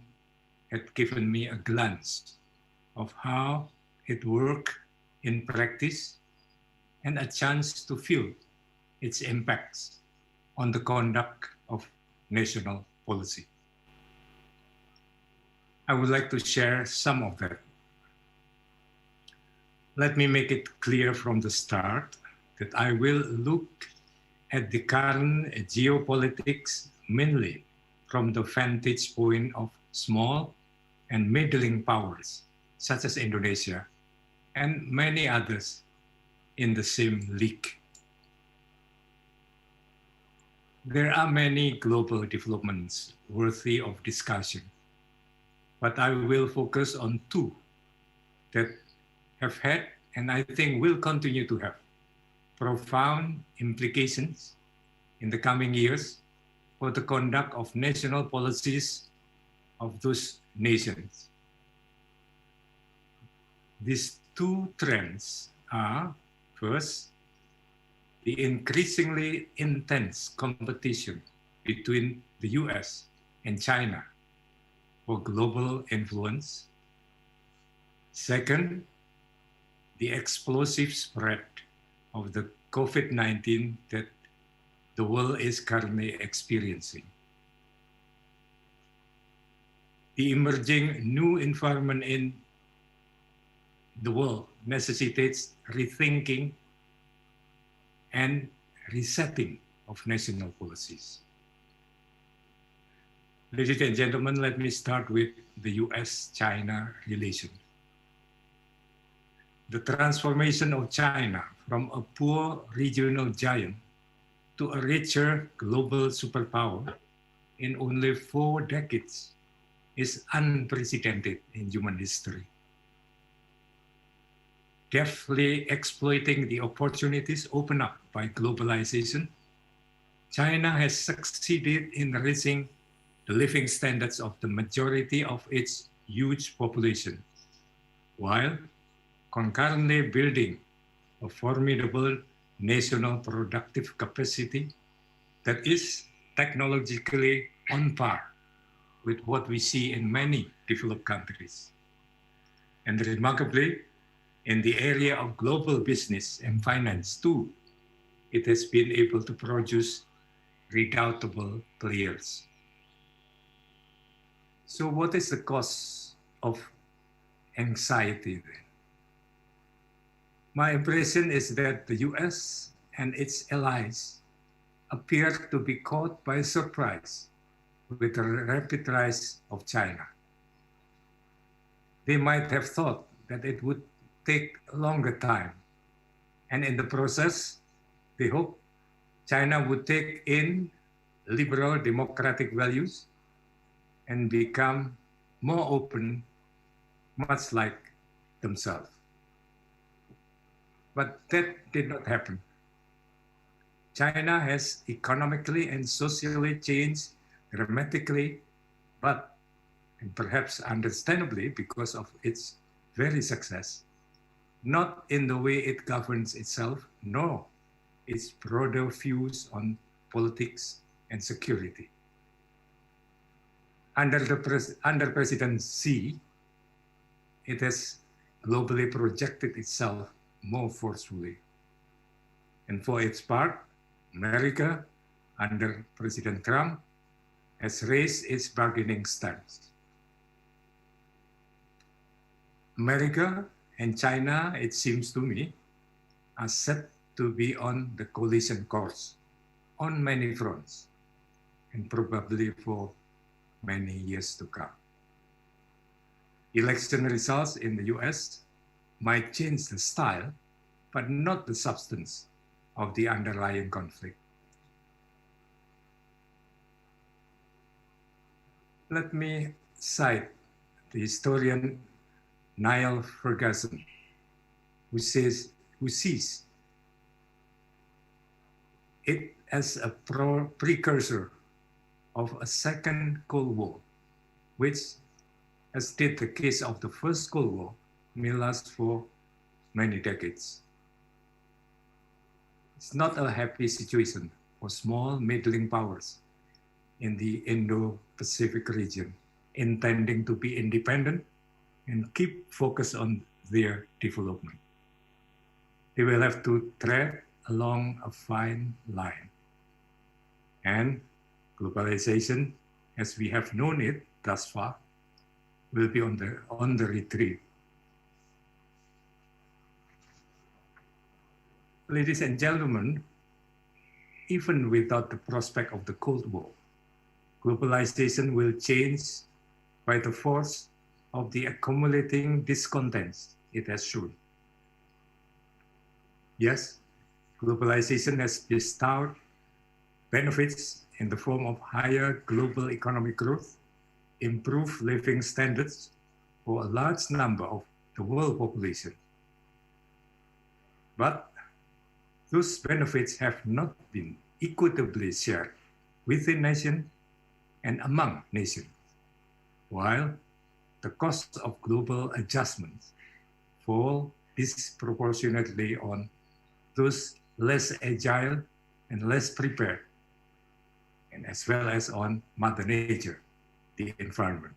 had given me a glance of how it works in practice and a chance to feel its impacts on the conduct of national policy. I would like to share some of that. Let me make it clear from the start that I will look at the current geopolitics mainly from the vantage point of small and middling powers, such as Indonesia and many others in the same league. There are many global developments worthy of discussion, but I will focus on two that have had, and I think will continue to have, profound implications in the coming years for the conduct of national policies of those nations. These two trends are, first, the increasingly intense competition between the US and China for global influence. Second, the explosive spread of the COVID-19 that the world is currently experiencing. The emerging new environment in the world necessitates rethinking and resetting of national policies. Ladies and gentlemen, let me start with the US-China relation. The transformation of China from a poor regional giant to a richer global superpower in only 4 decades is unprecedented in human history. Deftly exploiting the opportunities opened up by globalization, China has succeeded in raising the living standards of the majority of its huge population, while concurrently building a formidable national productive capacity that is technologically on par with what we see in many developed countries. And remarkably, in the area of global business and finance too, it has been able to produce redoubtable players. So what is the cause of anxiety then? My impression is that the US and its allies appear to be caught by surprise with the rapid rise of China. They might have thought that it would take a longer time, and in the process, they hope China would take in liberal democratic values and become more open, much like themselves. But that did not happen. China has economically and socially changed dramatically, but, and perhaps understandably because of its very success, not in the way it governs itself, nor its broader views on politics and security. Under President Xi, it has globally projected itself more forcefully. And for its part, America, under President Trump, has raised its bargaining stance. America and China, it seems to me, are set to be on the collision course on many fronts, and probably for many years to come. Election results in the US might change the style, but not the substance of the underlying conflict. Let me cite the historian Niall Ferguson, who sees it as a precursor of a second Cold War, which, as did the case of the first Cold War, may last for many decades. It's not a happy situation for small middling powers in the Indo-Pacific region, intending to be independent and keep focus on their development. They will have to tread along a fine line. And globalization, as we have known it thus far, will be on the retreat. Ladies and gentlemen, even without the prospect of the Cold War, globalization will change by the force of the accumulating discontents it has shown. Yes, globalization has bestowed benefits in the form of higher global economic growth, improved living standards for a large number of the world population. But those benefits have not been equitably shared within nations and among nations, while the costs of global adjustments fall disproportionately on those less agile and less prepared, and as well as on Mother Nature, the environment.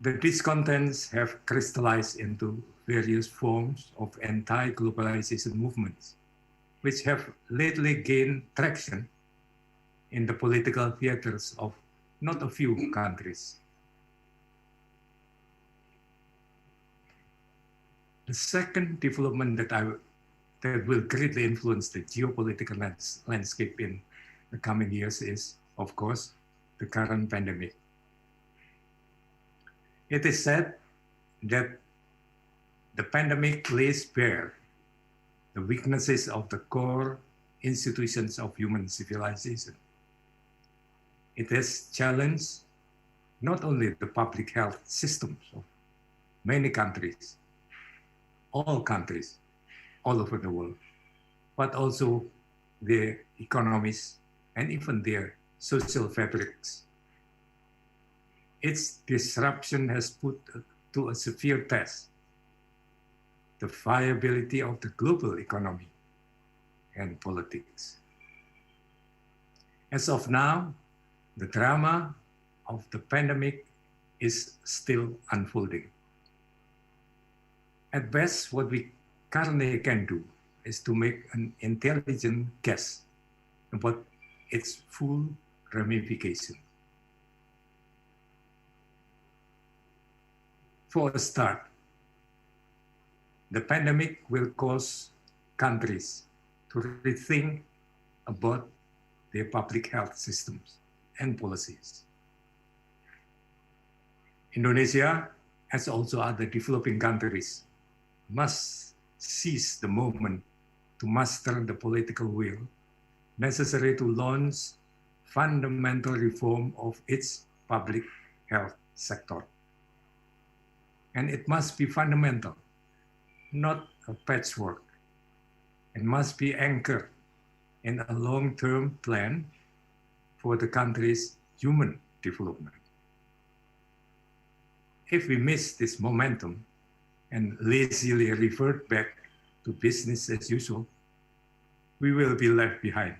The discontents have crystallized into various forms of anti-globalization movements, which have lately gained traction in the political theaters of not a few countries. The second development that will greatly influence the geopolitical landscape in the coming years is, of course, the current pandemic. It is said that the pandemic lays bare the weaknesses of the core institutions of human civilization. It has challenged not only the public health systems of many countries, all countries all over the world, but also their economies and even their social fabrics. Its disruption has put to a severe test the viability of the global economy and politics. As of now, the drama of the pandemic is still unfolding. At best, what we currently can do is to make an intelligent guess about its full ramifications. For a start, the pandemic will cause countries to rethink about their public health systems and policies. Indonesia, as also other developing countries, must seize the moment to muster the political will necessary to launch fundamental reform of its public health sector. And it must be fundamental, not a patchwork, and must be anchored in a long-term plan for the country's human development. If we miss this momentum and lazily revert back to business as usual, we will be left behind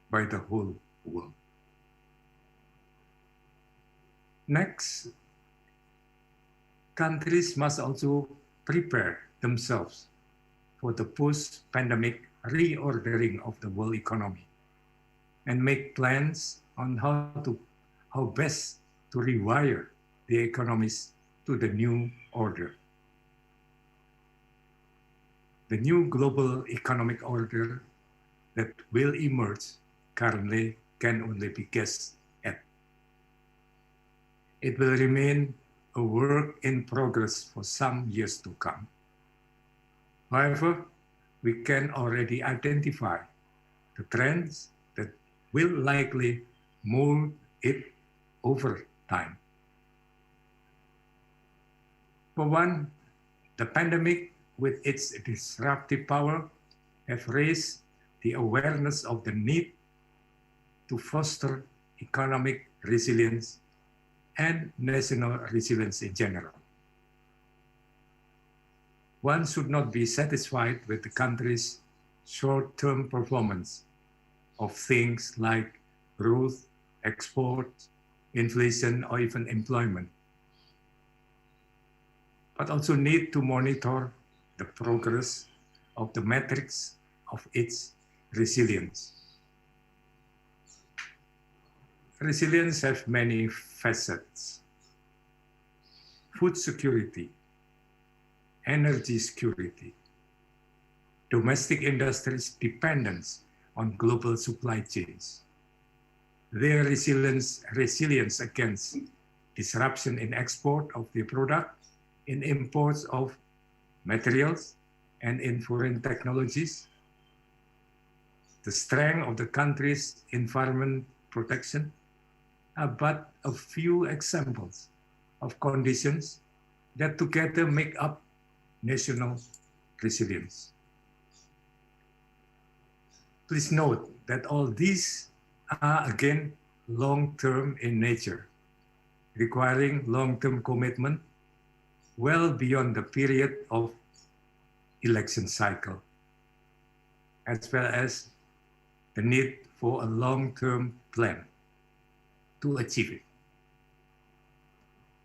by the whole world. Next, countries must also prepare themselves for the post-pandemic reordering of the world economy and make plans on how best to rewire the economies to the new order. The new global economic order that will emerge currently can only be guessed at. It will remain a work in progress for some years to come. However, we can already identify the trends that will likely mold it over time. For one, the pandemic with its disruptive power have raised the awareness of the need to foster economic resilience and national resilience in general. One should not be satisfied with the country's short-term performance of things like growth, export, inflation, or even employment, but also need to monitor the progress of the metrics of its resilience. Resilience has many facets: food security, energy security, domestic industries' dependence on global supply chains, their resilience against disruption in export of their product, in imports of materials, and in foreign technologies, the strength of the country's environment protection are but a few examples of conditions that together make up national resilience. Please note that all these are again long-term in nature, requiring long-term commitment well beyond the period of election cycle, as well as the need for a long-term plan to achieve it.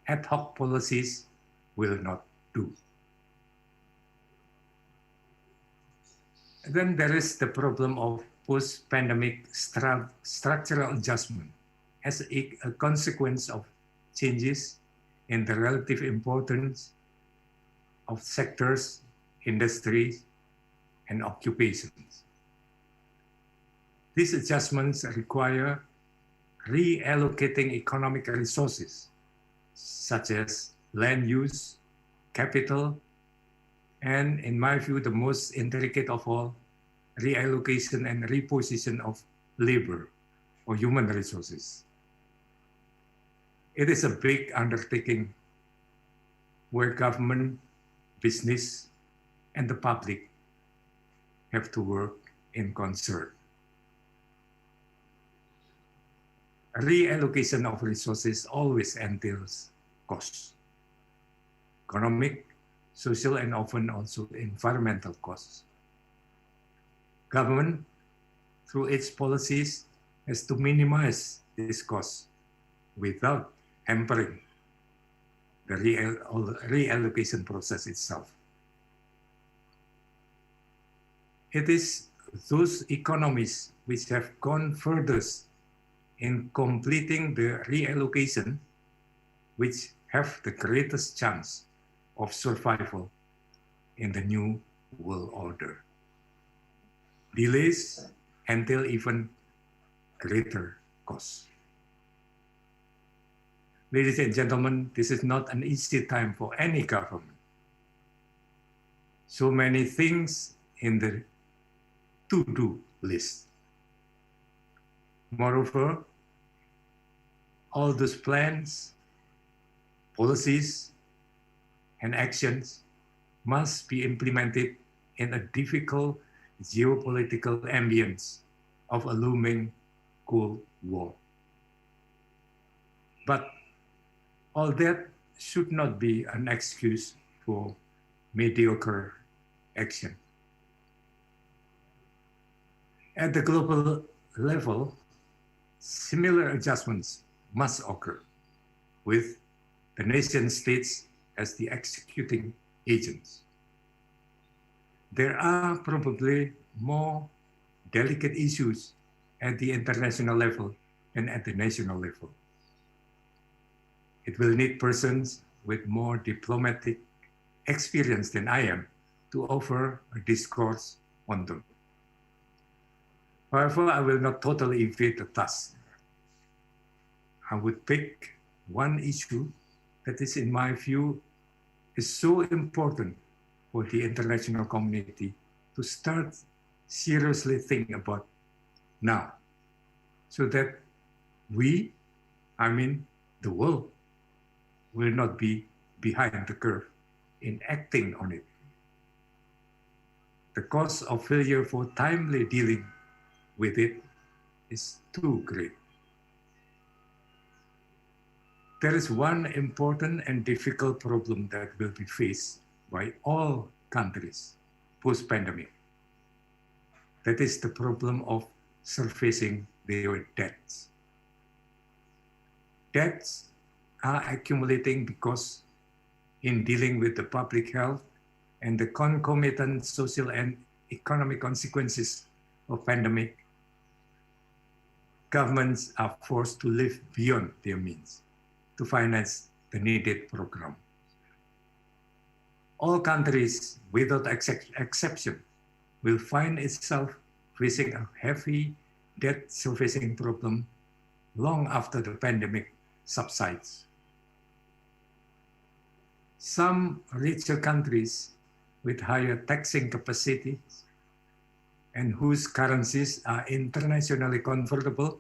Ad hoc policies will not do. Then there is the problem of post-pandemic structural adjustment as a consequence of changes in the relative importance of sectors, industries, and occupations. These adjustments require reallocating economic resources, such as land use, capital, and in my view, the most intricate of all, reallocation and reposition of labor or human resources. It is a big undertaking where government, business, and the public have to work in concert. Reallocation of resources always entails costs, economic, social, and often also environmental costs. Government, through its policies, has to minimize these costs without hampering the reallocation process itself. It is those economies which have gone furthest in completing the reallocation which have the greatest chance of survival in the new world order. Delays entail even greater costs. Ladies and gentlemen, this is not an easy time for any government. So many things in the to-do list. Moreover, all those plans, policies, and actions must be implemented in a difficult geopolitical ambience of a looming Cold War. But all that should not be an excuse for mediocre action. At the global level, similar adjustments must occur with the nation states as the executing agents. There are probably more delicate issues at the international level than at the national level. It will need persons with more diplomatic experience than I am to offer a discourse on them. However, I will not totally evade the task. I would pick one issue that is, in my view, is so important for the international community to start seriously thinking about now, so that we, I mean the world, will not be behind the curve in acting on it. The cost of failure for timely dealing with it is too great. There is one important and difficult problem that will be faced by all countries post-pandemic. That is the problem of servicing their debts. Debts are accumulating because in dealing with the public health and the concomitant social and economic consequences of pandemic, governments are forced to live beyond their means to finance the needed program. All countries, without exception, will find itself facing a heavy debt servicing problem long after the pandemic subsides. Some richer countries with higher taxing capacities and whose currencies are internationally convertible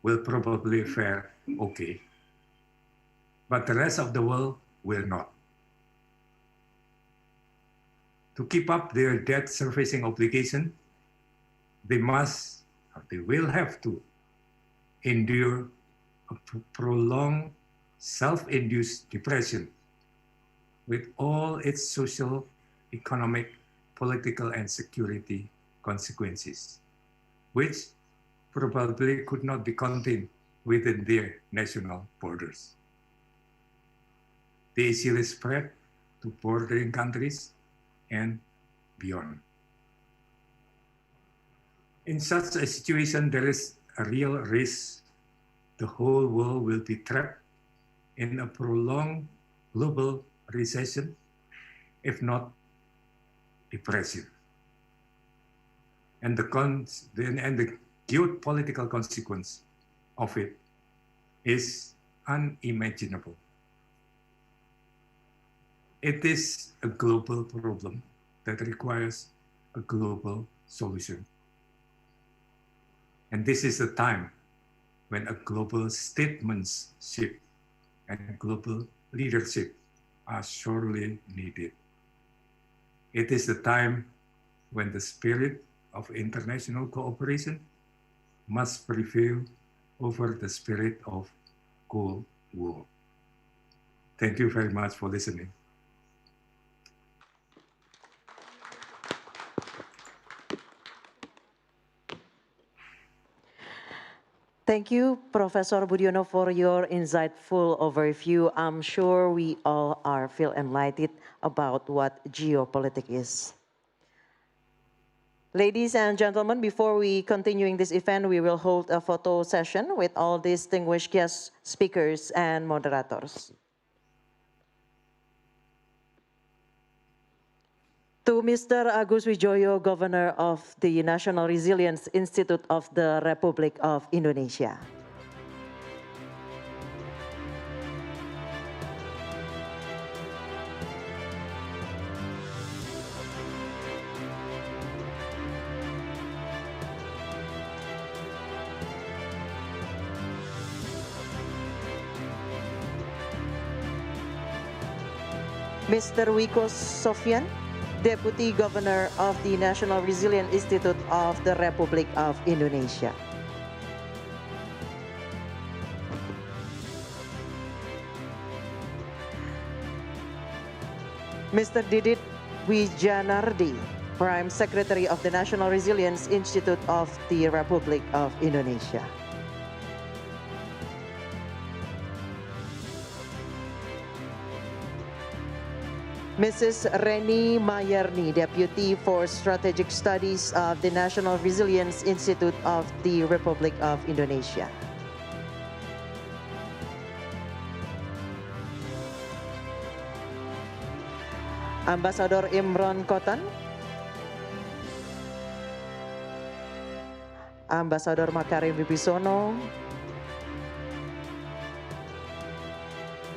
will probably fare okay, but the rest of the world will not. To keep up their debt servicing obligation, they will have to endure a prolonged self-induced depression with all its social, economic, political, and security consequences, which probably could not be contained within their national borders. They easily spread to bordering countries and beyond. In such a situation, there is a real risk the whole world will be trapped in a prolonged global recession, if not depression. And the geopolitical consequence of it is unimaginable. It is a global problem that requires a global solution. And this is the time when a global statesmanship and global leadership are sorely needed. It is the time when the spirit of international cooperation must prevail over the spirit of Cold War. Thank you very much for listening. Thank you, Professor Budiono, for your insightful overview. I'm sure we all feel enlightened about what geopolitics is. Ladies and gentlemen, before we continuing this event, we will hold a photo session with all distinguished guest speakers and moderators. To Mr. Agus Wijoyo, Governor of the National Resilience Institute of the Republic of Indonesia. Mr. Wiko Sofyan, Deputy Governor of the National Resilience Institute of the Republic of Indonesia. Mr. Didit Wijanardi, Prime Secretary of the National Resilience Institute of the Republic of Indonesia. Mrs. Reni Mayerni, Deputy for Strategic Studies of the National Resilience Institute of the Republic of Indonesia. Ambassador Imron Kotan, Ambassador Makarim Wibisono,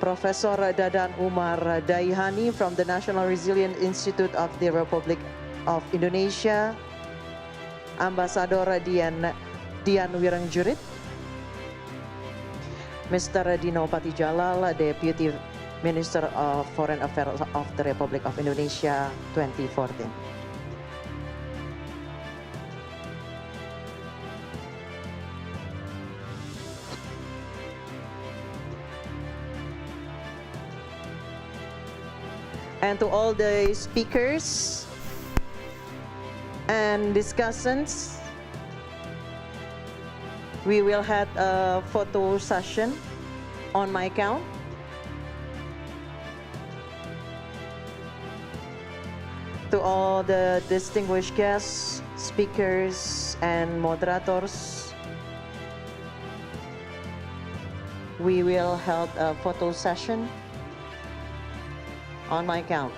Professor Dadan Umar Daihani from the National Resilience Institute of the Republic of Indonesia, Ambassador Dian Wirangjurit, Mr. Dino Patijalal, Deputy Minister of Foreign Affairs of the Republic of Indonesia 2014. And to all the speakers and discussants, we will have a photo session on my count. To all the distinguished guests, speakers, and moderators, we will have a photo session on my count.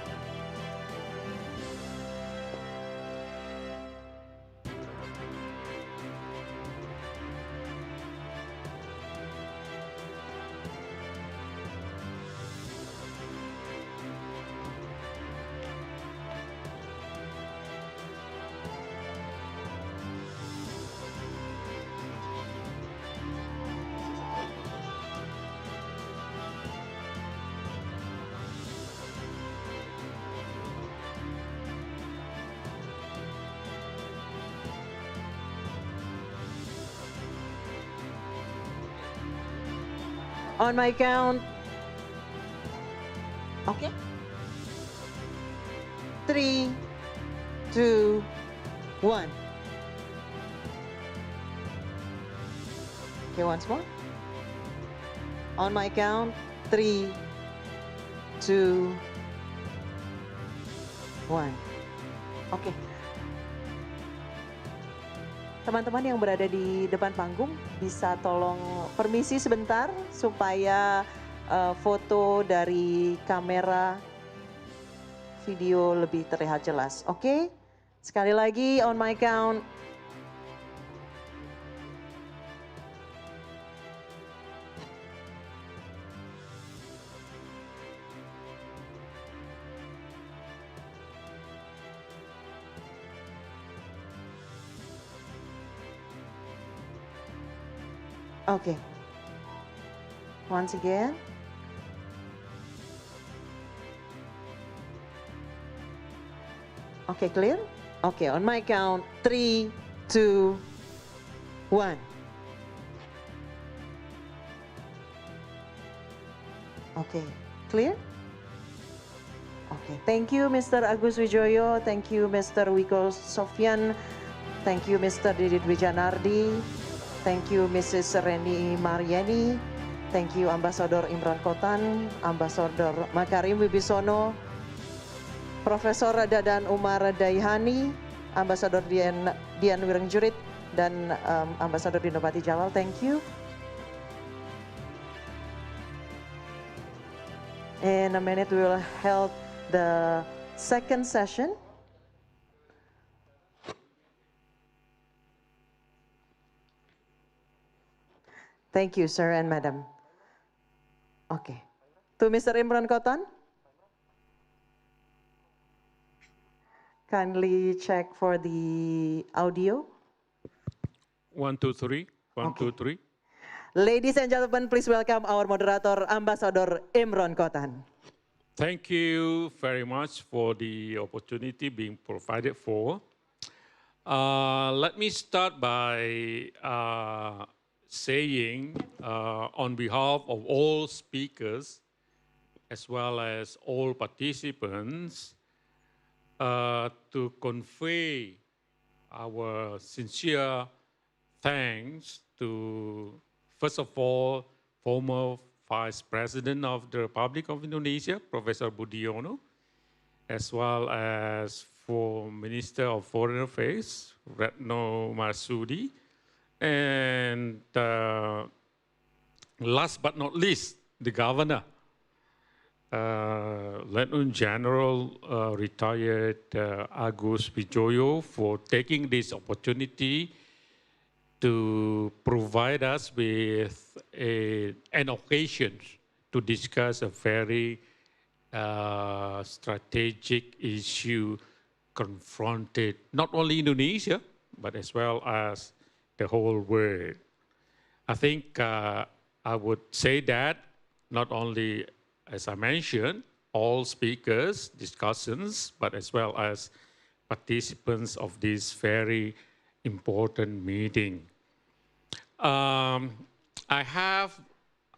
On my count. Okay. 3, 2, 1. Okay, once more. On my count, 3, 2, 1. Oke. Teman-teman yang berada di depan panggung bisa tolong permisi sebentar supaya foto dari kamera video lebih terlihat jelas. Oke? Sekali lagi on my count. Okay. Once again. Okay, clear? Okay, on my count, 3, 2, 1. Okay, clear? Okay, thank you Mr. Agus Wijoyo, thank you Mr. Wiko Sofyan, thank you Mr. Didit Wijanardi. Thank you Mrs. Reni Mariani, thank you Ambassador Imran Kotan, Ambassador Makarim Wibisono, Profesor Dadan Umar Daihani, Ambassador Dian Wirengjurit, dan Ambassador Dinopati Jalal, thank you. In a minute we will hold the second session. Thank you, sir and madam. Okay. To Mr. Imran Kotan. Kindly check for the audio. 1, 2, 3. 1, 2, 3. Ladies and gentlemen, please welcome our moderator, Ambassador Imran Kotan. Thank you very much for the opportunity being provided for. Let me start by saying on behalf of all speakers as well as all participants to convey our sincere thanks to, first of all, former Vice President of the Republic of Indonesia, Professor Budiono, as well as for Minister of Foreign Affairs, Retno Marsudi, and last but not least, the Governor, Lieutenant General retired Agus Wijoyo, for taking this opportunity to provide us with an occasion to discuss a very strategic issue confronted not only Indonesia, but as well as the whole world. I think I would say that not only, as I mentioned, all speakers, discussions, but as well as participants of this very important meeting. I have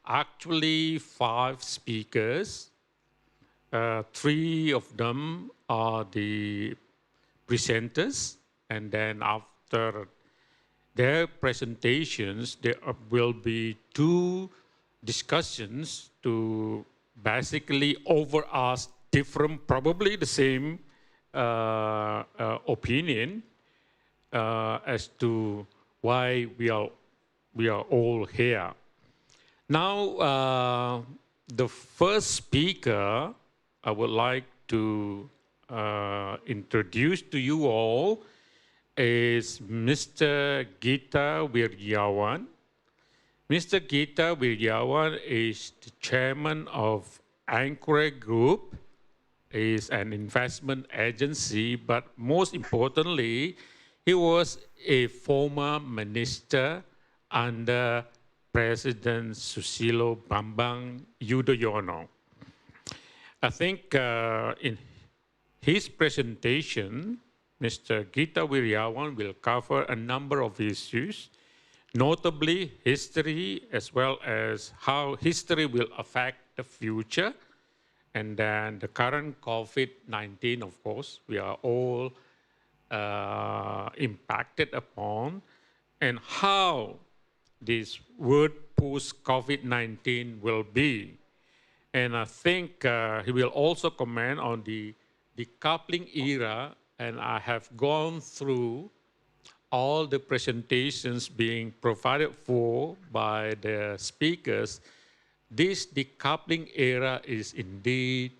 actually 5 speakers. 3 of them are the presenters, and then after their presentations, there will be 2 discussions to basically over-ask different, probably the same opinion as to why we are all here. Now, the first speaker I would like to introduce to you all is Mr. Gita Wirjawan. Mr. Gita Wirjawan is the chairman of Anchor Group, is an investment agency, but most importantly, he was a former minister under President Susilo Bambang Yudhoyono. I think in his presentation, Mr. Gita Wirjawan will cover a number of issues, notably history as well as how history will affect the future. And then the current COVID-19, of course, we are all impacted upon, and how this word post-COVID-19 will be. And I think he will also comment on the decoupling era, and I have gone through all the presentations being provided for by the speakers. This decoupling era is indeed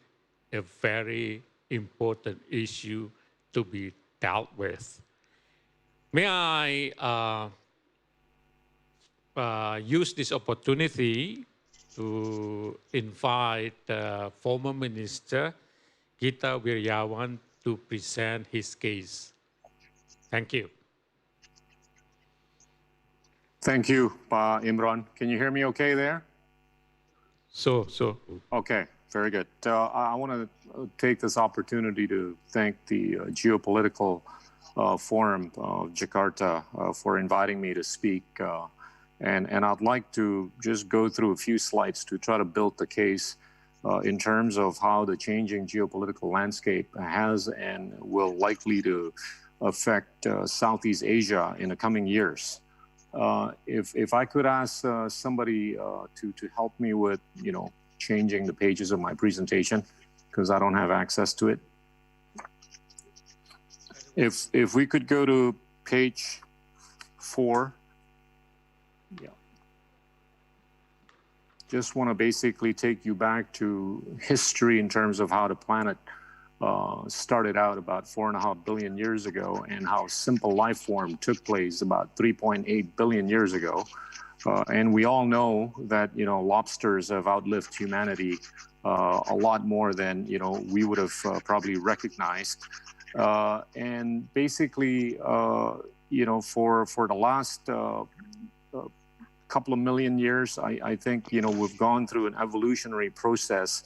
a very important issue to be dealt with. May I use this opportunity to invite former Minister Gita Wirjawan to present his case. Thank you. Thank you, Pa Imran. Can you hear me okay there? So. Okay, very good. I want to take this opportunity to thank the Geopolitical Forum of Jakarta for inviting me to speak. And I'd like to just go through a few slides to try to build the case in terms of how the changing geopolitical landscape has and will likely to affect Southeast Asia in the coming years. If I could ask somebody to help me with, changing the pages of my presentation, because I don't have access to it. If we could go to page 4. Yeah. Just want to basically take you back to history in terms of how the planet started out about 4.5 billion years ago, and how simple life form took place about 3.8 billion years ago. And we all know that, lobsters have outlived humanity a lot more than, we would have probably recognized. And basically, for the last couple of million years, I think, we've gone through an evolutionary process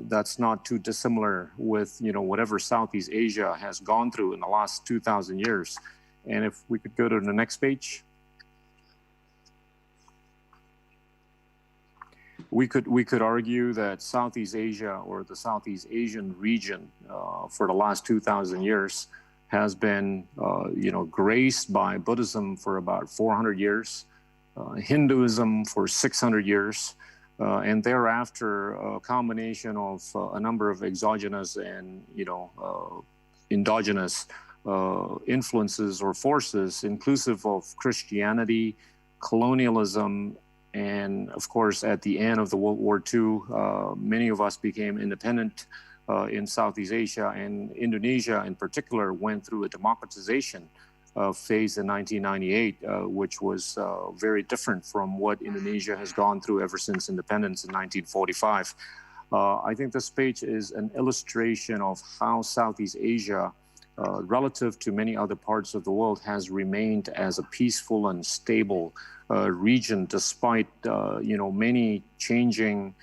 that's not too dissimilar with, whatever Southeast Asia has gone through in the last 2,000 years. And if we could go to the next page. We could argue that Southeast Asia, or the Southeast Asian region, for the last 2,000 years has been, graced by Buddhism for about 400 years, Hinduism for 600 years, and thereafter a combination of a number of exogenous and, endogenous influences or forces, inclusive of Christianity, colonialism, and of course, at the end of the World War II, many of us became independent in Southeast Asia, and Indonesia in particular went through a democratization phase in 1998, which was very different from what Indonesia has gone through ever since independence in 1945. I think this page is an illustration of how Southeast Asia, relative to many other parts of the world, has remained as a peaceful and stable region, despite many changing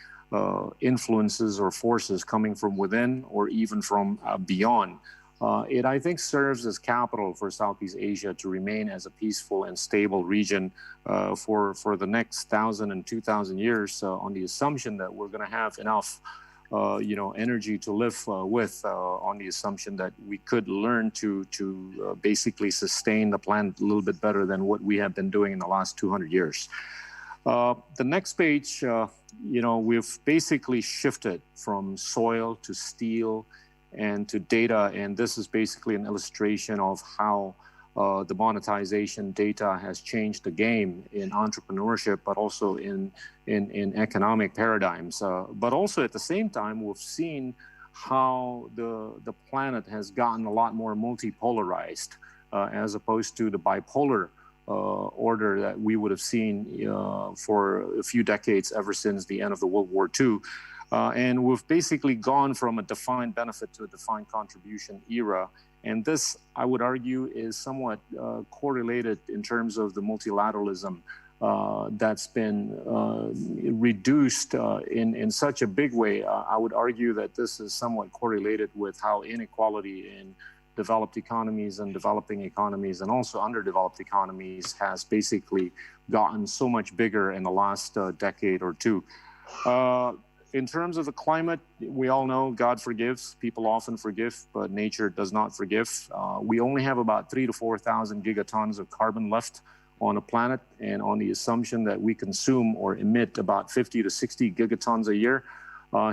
influences or forces coming from within or even from beyond. It, I think, serves as capital for Southeast Asia to remain as a peaceful and stable region for the next 1,000 and 2,000 years, on the assumption that we're going to have enough energy to live with, on the assumption that we could learn to basically sustain the planet a little bit better than what we have been doing in the last 200 years. The next page, we've basically shifted from soil to steel and to data, and this is basically an illustration of how the monetization data has changed the game in entrepreneurship, but also in economic paradigms. But also at the same time, we've seen how the planet has gotten a lot more multipolarized as opposed to the bipolar order that we would have seen for a few decades ever since the end of the World War II. And we've basically gone from a defined benefit to a defined contribution era. And this, I would argue, is somewhat correlated in terms of the multilateralism that's been reduced in such a big way. I would argue that this is somewhat correlated with how inequality developed economies and developing economies and also underdeveloped economies has basically gotten so much bigger in the last decade or two. In terms of the climate, we all know God forgives. People often forgive, but nature does not forgive. We only have about 3,000 to 4,000 gigatons of carbon left on the planet, and on the assumption that we consume or emit about 50 to 60 gigatons a year,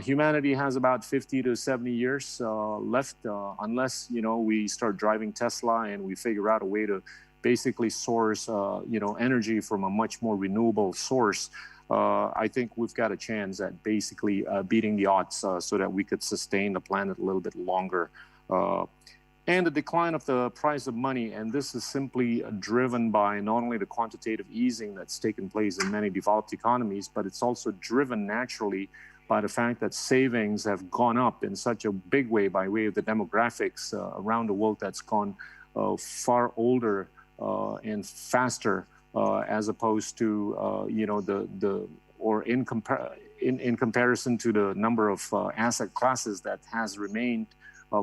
humanity has about 50 to 70 years left, unless we start driving Tesla and we figure out a way to basically source energy from a much more renewable source. I think we've got a chance at basically beating the odds so that we could sustain the planet a little bit longer. And the decline of the price of money, and this is simply driven by not only the quantitative easing that's taken place in many developed economies, but it's also driven naturally by the fact that savings have gone up in such a big way by way of the demographics around the world that's gone far older and faster as opposed to in comparison to the number of asset classes that has remained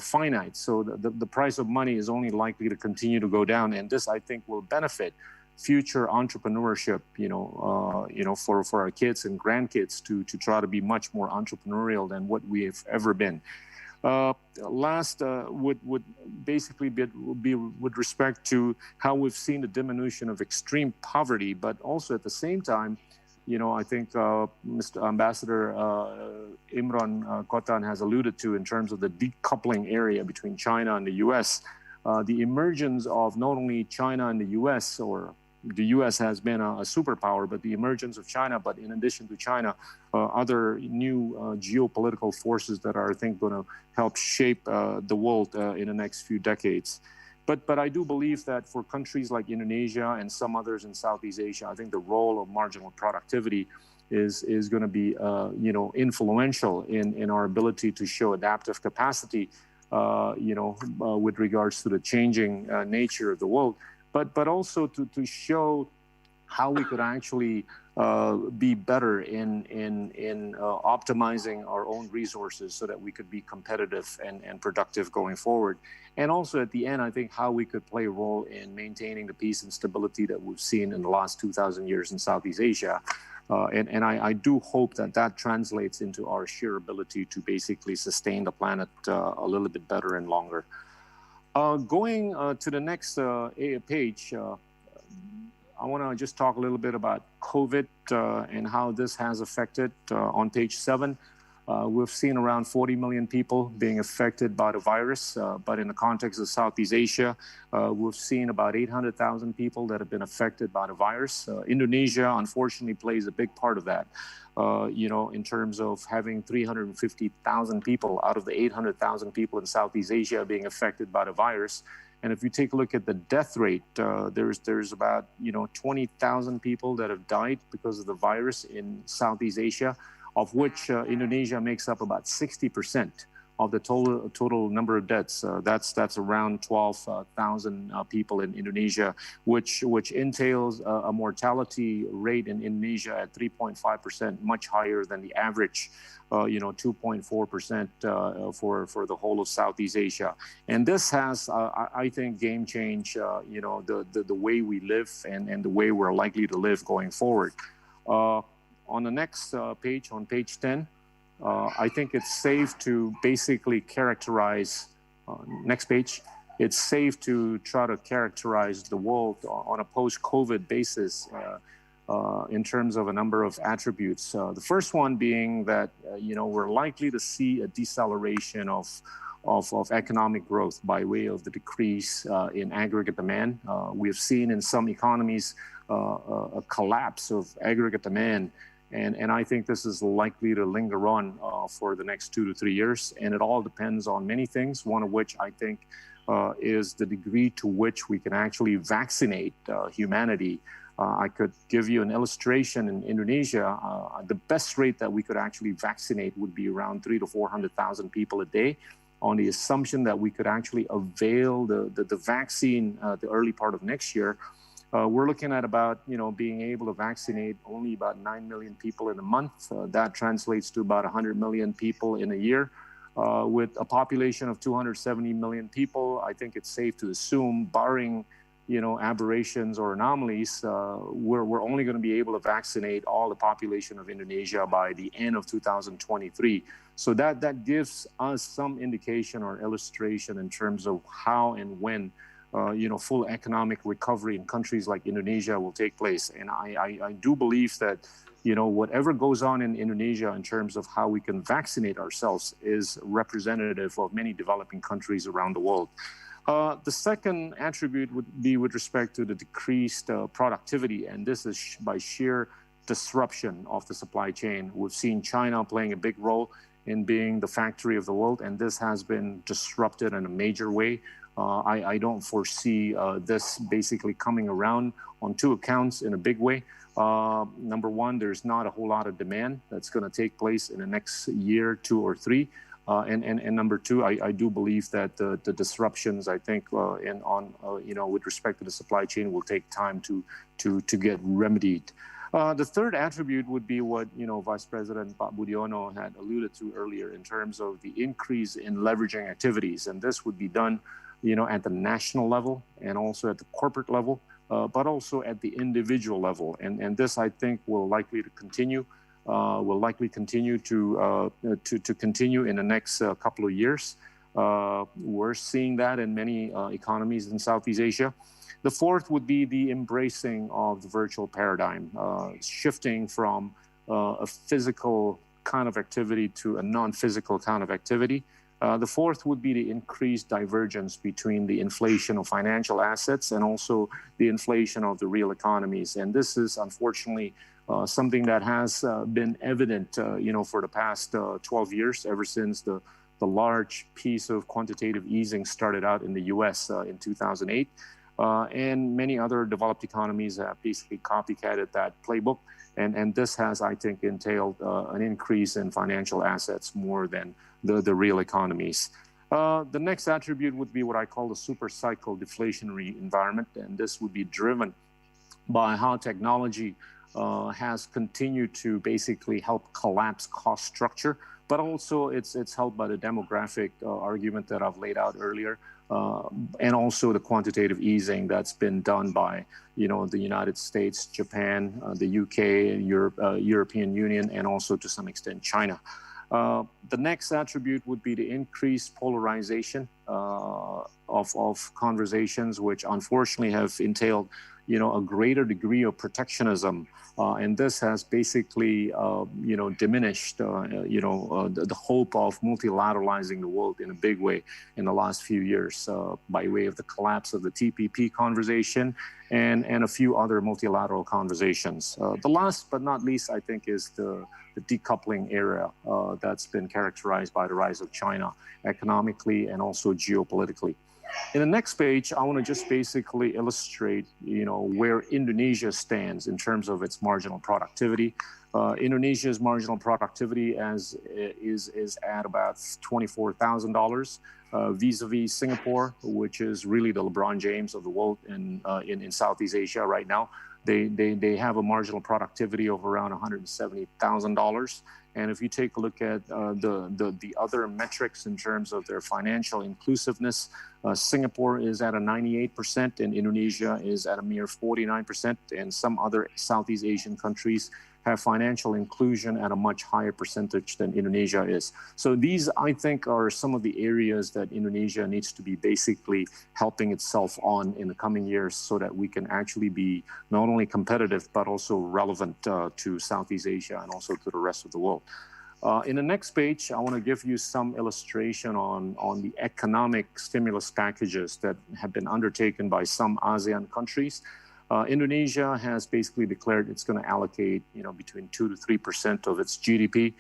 finite. So the price of money is only likely to continue to go down, and this, I think, will benefit future entrepreneurship, for our kids and grandkids to try to be much more entrepreneurial than what we have ever been. Last would basically be with respect to how we've seen the diminution of extreme poverty, but also at the same time, I think Mr. Ambassador Imran Kotan has alluded to in terms of the decoupling area between China and the U.S. The emergence of not only China and the U.S., or the U.S. has been a superpower, but the emergence of China, but in addition to China, other new geopolitical forces that are, I think, going to help shape the world in the next few decades. But I do believe that for countries like Indonesia and some others in Southeast Asia, I think the role of marginal productivity is going to be influential in our ability to show adaptive capacity, with regards to the changing nature of the world, but also to show how we could actually be better in optimizing our own resources so that we could be competitive and productive going forward. And also at the end, I think how we could play a role in maintaining the peace and stability that we've seen in the last 2,000 years in Southeast Asia. And I do hope that translates into our sheer ability to basically sustain the planet a little bit better and longer. Going to the next page, I want to just talk a little bit about COVID and how this has affected. On page 7, we've seen around 40 million people being affected by the virus, but in the context of Southeast Asia, we've seen about 800,000 people that have been affected by the virus. Indonesia, unfortunately, plays a big part of that, in terms of having 350,000 people out of the 800,000 people in Southeast Asia being affected by the virus. And if you take a look at the death rate, there's about 20,000 people that have died because of the virus in Southeast Asia, of which Indonesia makes up about 60% of the total number of deaths. That's around 12,000 people in Indonesia, which entails a mortality rate in Indonesia at 3.5%, much higher than the average, 2.4% for the whole of Southeast Asia. And this has, I think, game change, the way we live and the way we're likely to live going forward. On the next page, on page 10, I think it's safe to basically characterize, next page, it's safe to try to characterize the world on a post-COVID basis in terms of a number of attributes. The first one being that, we're likely to see a deceleration of economic growth by way of the decrease in aggregate demand. We have seen in some economies a collapse of aggregate demand. And I think this is likely to linger on for the next 2 to 3 years. And it all depends on many things, one of which I think is the degree to which we can actually vaccinate humanity. I could give you an illustration. In Indonesia, the best rate that we could actually vaccinate would be around 300,000 to 400,000 people a day, on the assumption that we could actually avail the vaccine the early part of next year. We're looking at about, being able to vaccinate only about 9 million people in a month. That translates to about 100 million people in a year. With a population of 270 million people, I think it's safe to assume, barring aberrations or anomalies, we're only going to be able to vaccinate all the population of Indonesia by the end of 2023. So that gives us some indication or illustration in terms of how and when full economic recovery in countries like Indonesia will take place. And I do believe that whatever goes on in Indonesia in terms of how we can vaccinate ourselves is representative of many developing countries around the world. The second attribute would be with respect to the decreased productivity, and this is by sheer disruption of the supply chain. We've seen China playing a big role in being the factory of the world, and this has been disrupted in a major way. I don't foresee this basically coming around on two accounts in a big way. Number one, there's not a whole lot of demand that's going to take place in the next year, 2 or 3. And number two, I do believe that the disruptions, I think, with respect to the supply chain will take time to get remedied. The third attribute would be what Vice President Pak Budiono had alluded to earlier in terms of the increase in leveraging activities, and this would be done at the national level and also at the corporate level, but also at the individual level. And this, I think, will likely continue to continue in the next couple of years. We're seeing that in many economies in Southeast Asia. The fourth would be the embracing of the virtual paradigm, shifting from a physical kind of activity to a non-physical kind of activity. The fourth would be the increased divergence between the inflation of financial assets and also the inflation of the real economies. And this is unfortunately something that has been evident, for the past 12 years, ever since the large piece of quantitative easing started out in the U.S. In 2008. And many other developed economies have basically copycatted that playbook. And this has, I think, entailed an increase in financial assets more than the real economies. The next attribute would be what I call the super cycle deflationary environment. And this would be driven by how technology has continued to basically help collapse cost structure, but also it's helped by the demographic argument that I've laid out earlier, and also the quantitative easing that's been done by the United States, Japan, the UK, European Union, and also to some extent China. The next attribute would be the increased polarization of conversations, which unfortunately have entailed a greater degree of protectionism. And this has basically, diminished, the hope of multilateralizing the world in a big way in the last few years by way of the collapse of the TPP conversation and a few other multilateral conversations. The last but not least, I think, is the decoupling era that's been characterized by the rise of China economically and also geopolitically. In the next page, I want to just basically illustrate, where Indonesia stands in terms of its marginal productivity. Indonesia's marginal productivity is at about $24,000 vis-a-vis Singapore, which is really the LeBron James of the world in Southeast Asia right now. They have a marginal productivity of around $170,000. And if you take a look at the other metrics in terms of their financial inclusiveness, Singapore is at a 98% and Indonesia is at a mere 49%, and some other Southeast Asian countries have financial inclusion at a much higher percentage than Indonesia is. So these, I think, are some of the areas that Indonesia needs to be basically helping itself on in the coming years so that we can actually be not only competitive, but also relevant to Southeast Asia and also to the rest of the world. In the next page, I want to give you some illustration on the economic stimulus packages that have been undertaken by some ASEAN countries. Indonesia has basically declared it's going to allocate, between 2 to 3% of its GDP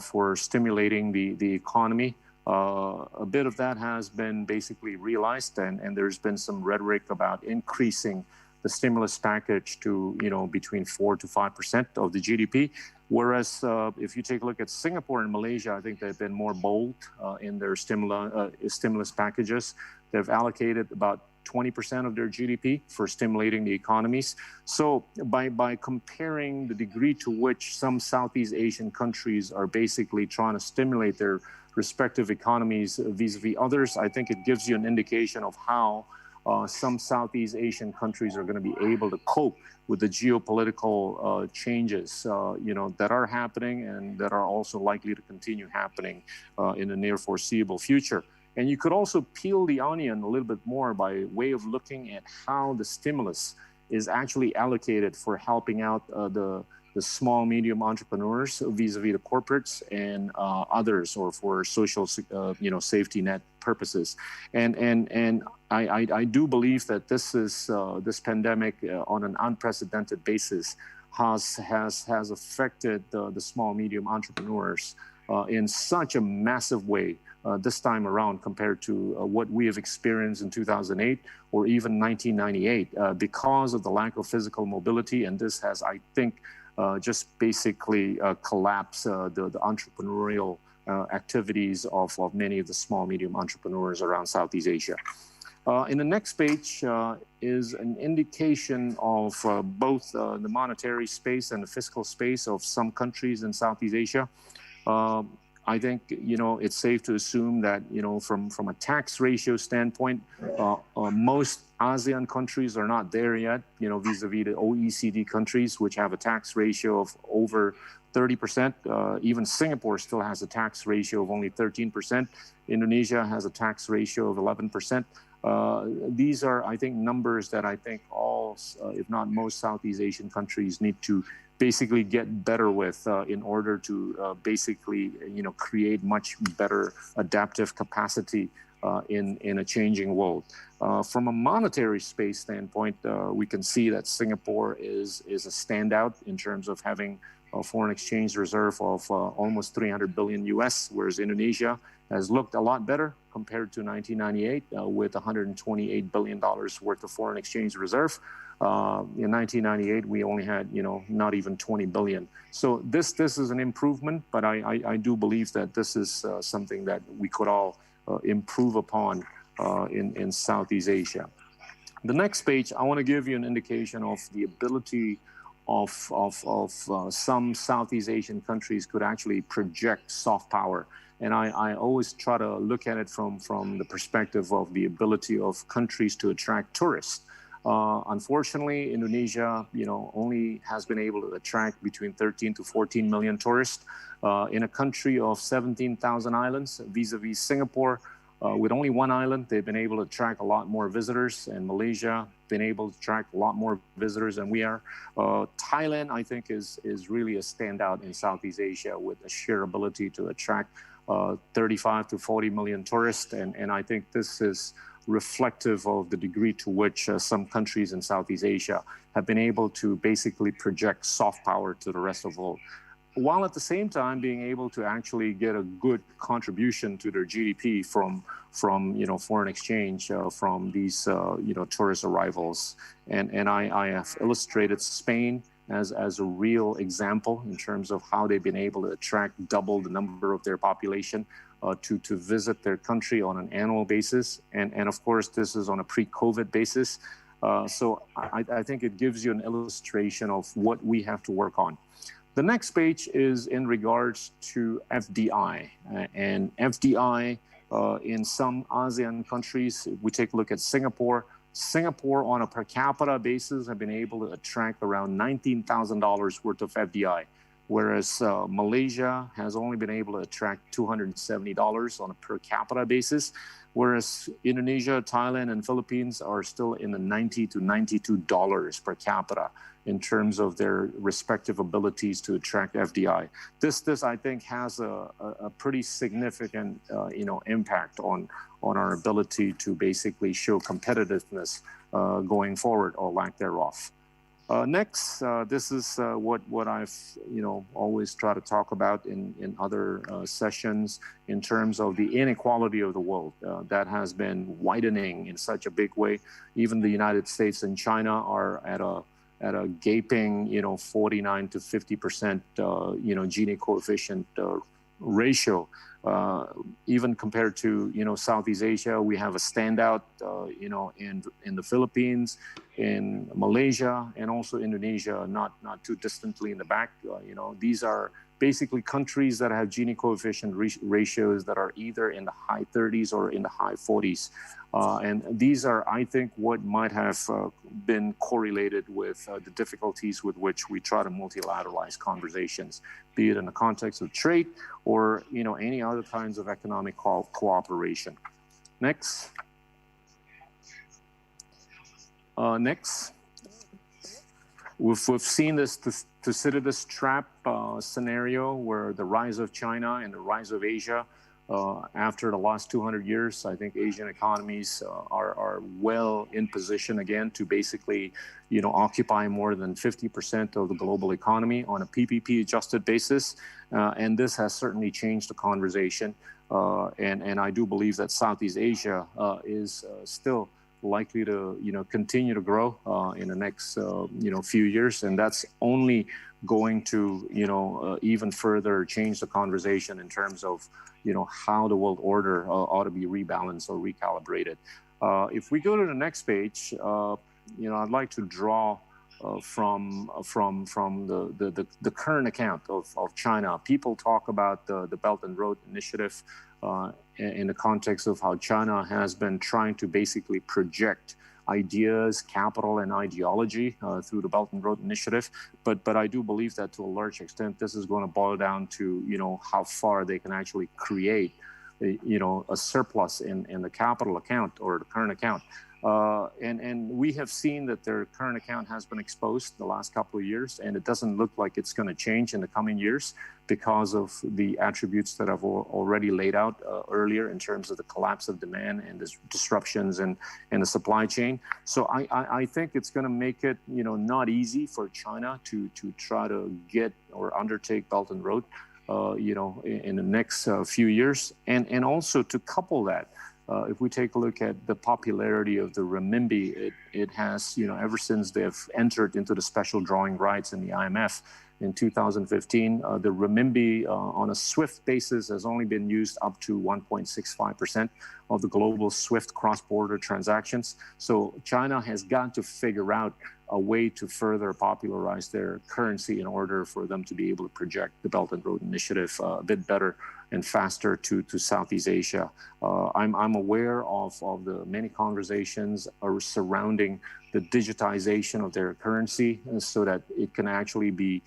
for stimulating the economy. A bit of that has been basically realized, and there's been some rhetoric about increasing the stimulus package to, between 4 to 5% of the GDP. Whereas if you take a look at Singapore and Malaysia, I think they've been more bold in their stimulus packages. They've allocated about 20% of their GDP for stimulating the economies. So by comparing the degree to which some Southeast Asian countries are basically trying to stimulate their respective economies vis-a-vis others, I think it gives you an indication of how some Southeast Asian countries are going to be able to cope with the geopolitical changes, that are happening and that are also likely to continue happening in the near foreseeable future. And you could also peel the onion a little bit more by way of looking at how the stimulus is actually allocated for helping out the small, medium entrepreneurs vis-a-vis the corporates and others, or for social, safety net purposes. And I do believe that this pandemic on an unprecedented basis has affected the small, medium entrepreneurs in such a massive way this time around compared to what we have experienced in 2008 or even 1998 because of the lack of physical mobility. And this has, I think, just basically collapsed the entrepreneurial activities of many of the small, medium entrepreneurs around Southeast Asia. In the next page is an indication of both the monetary space and the fiscal space of some countries in Southeast Asia. I think, it's safe to assume that, from a tax ratio standpoint, most ASEAN countries are not there yet, vis-a-vis the OECD countries, which have a tax ratio of over 30%. Even Singapore still has a tax ratio of only 13%. Indonesia has a tax ratio of 11%. These are, I think, numbers that I think all, if not most, Southeast Asian countries need to basically get better with in order to basically, create much better adaptive capacity in a changing world. From a monetary space standpoint, we can see that Singapore is a standout in terms of having a foreign exchange reserve of almost 300 billion US, whereas Indonesia has looked a lot better compared to 1998 with $128 billion worth of foreign exchange reserve. In 1998, we only had, not even 20 billion. So this is an improvement, but I do believe that this is something that we could all improve upon in Southeast Asia. The next page, I want to give you an indication of the ability of some Southeast Asian countries could actually project soft power. And I always try to look at it from the perspective of the ability of countries to attract tourists. Unfortunately, Indonesia, only has been able to attract between 13 to 14 million tourists in a country of 17,000 islands, vis-a-vis Singapore. With only one island, they've been able to attract a lot more visitors, and Malaysia been able to attract a lot more visitors than we are. Thailand, I think, is really a standout in Southeast Asia with a sheer ability to attract 35 to 40 million tourists, and I think this is reflective of the degree to which some countries in Southeast Asia have been able to basically project soft power to the rest of the world, while at the same time being able to actually get a good contribution to their GDP from foreign exchange from these tourist arrivals. And I have illustrated Spain as a real example in terms of how they've been able to attract double the number of their population to visit their country on an annual basis. And of course, this is on a pre-COVID basis. So I think it gives you an illustration of what we have to work on. The next page is in regards to FDI. And FDI in some ASEAN countries, if we take a look at Singapore, on a per capita basis have been able to attract around $19,000 worth of FDI, whereas Malaysia has only been able to attract $270 on a per capita basis, whereas Indonesia, Thailand, and Philippines are still in the $90 to $92 per capita in terms of their respective abilities to attract FDI. This I think has a pretty significant impact on our ability to basically show competitiveness going forward, or lack thereof. Next, this is what I've always try to talk about in other sessions in terms of the inequality of the world that has been widening in such a big way. Even the United States and China are at a gaping 49 to 50% Gini coefficient ratio. Even compared to Southeast Asia, we have a standout in the Philippines, in Malaysia, and also Indonesia, not too distantly in the back. These are basically countries that have Gini coefficient ratios that are either in the high 30s or in the high 40s. And these are, I think, what might have been correlated with the difficulties with which we try to multilateralize conversations, be it in the context of trade or any other kinds of economic cooperation. Next. Next. We've seen this Thucydides trap scenario where the rise of China and the rise of Asia. After the last 200 years, I think Asian economies are well in position again to basically, occupy more than 50% of the global economy on a PPP adjusted basis. And this has certainly changed the conversation. And I do believe that Southeast Asia is still likely to, continue to grow in the next, few years. And that's only going to, even further change the conversation in terms of, how the world order ought to be rebalanced or recalibrated. If we go to the next page, I'd like to draw from the current account of China. People talk about the Belt and Road Initiative in the context of how China has been trying to basically project ideas, capital, and ideology through the Belt and Road Initiative. But I do believe that to a large extent, this is going to boil down to, how far they can actually create, a surplus in the capital account or the current account. And we have seen that their current account has been exposed the last couple of years, and it doesn't look like it's going to change in the coming years because of the attributes that I've already laid out earlier in terms of the collapse of demand and the disruptions in the supply chain. So I think it's going to make it, not easy for China to try to get or undertake Belt and Road, in the next few years, and also to couple that. If we take a look at the popularity of the renminbi, it has, ever since they've entered into the special drawing rights in the IMF in 2015, the renminbi on a SWIFT basis has only been used up to 1.65% of the global SWIFT cross-border transactions. So China has got to figure out a way to further popularize their currency in order for them to be able to project the Belt and Road Initiative a bit better and faster to Southeast Asia. I'm aware of the many conversations surrounding the digitization of their currency so that it can actually be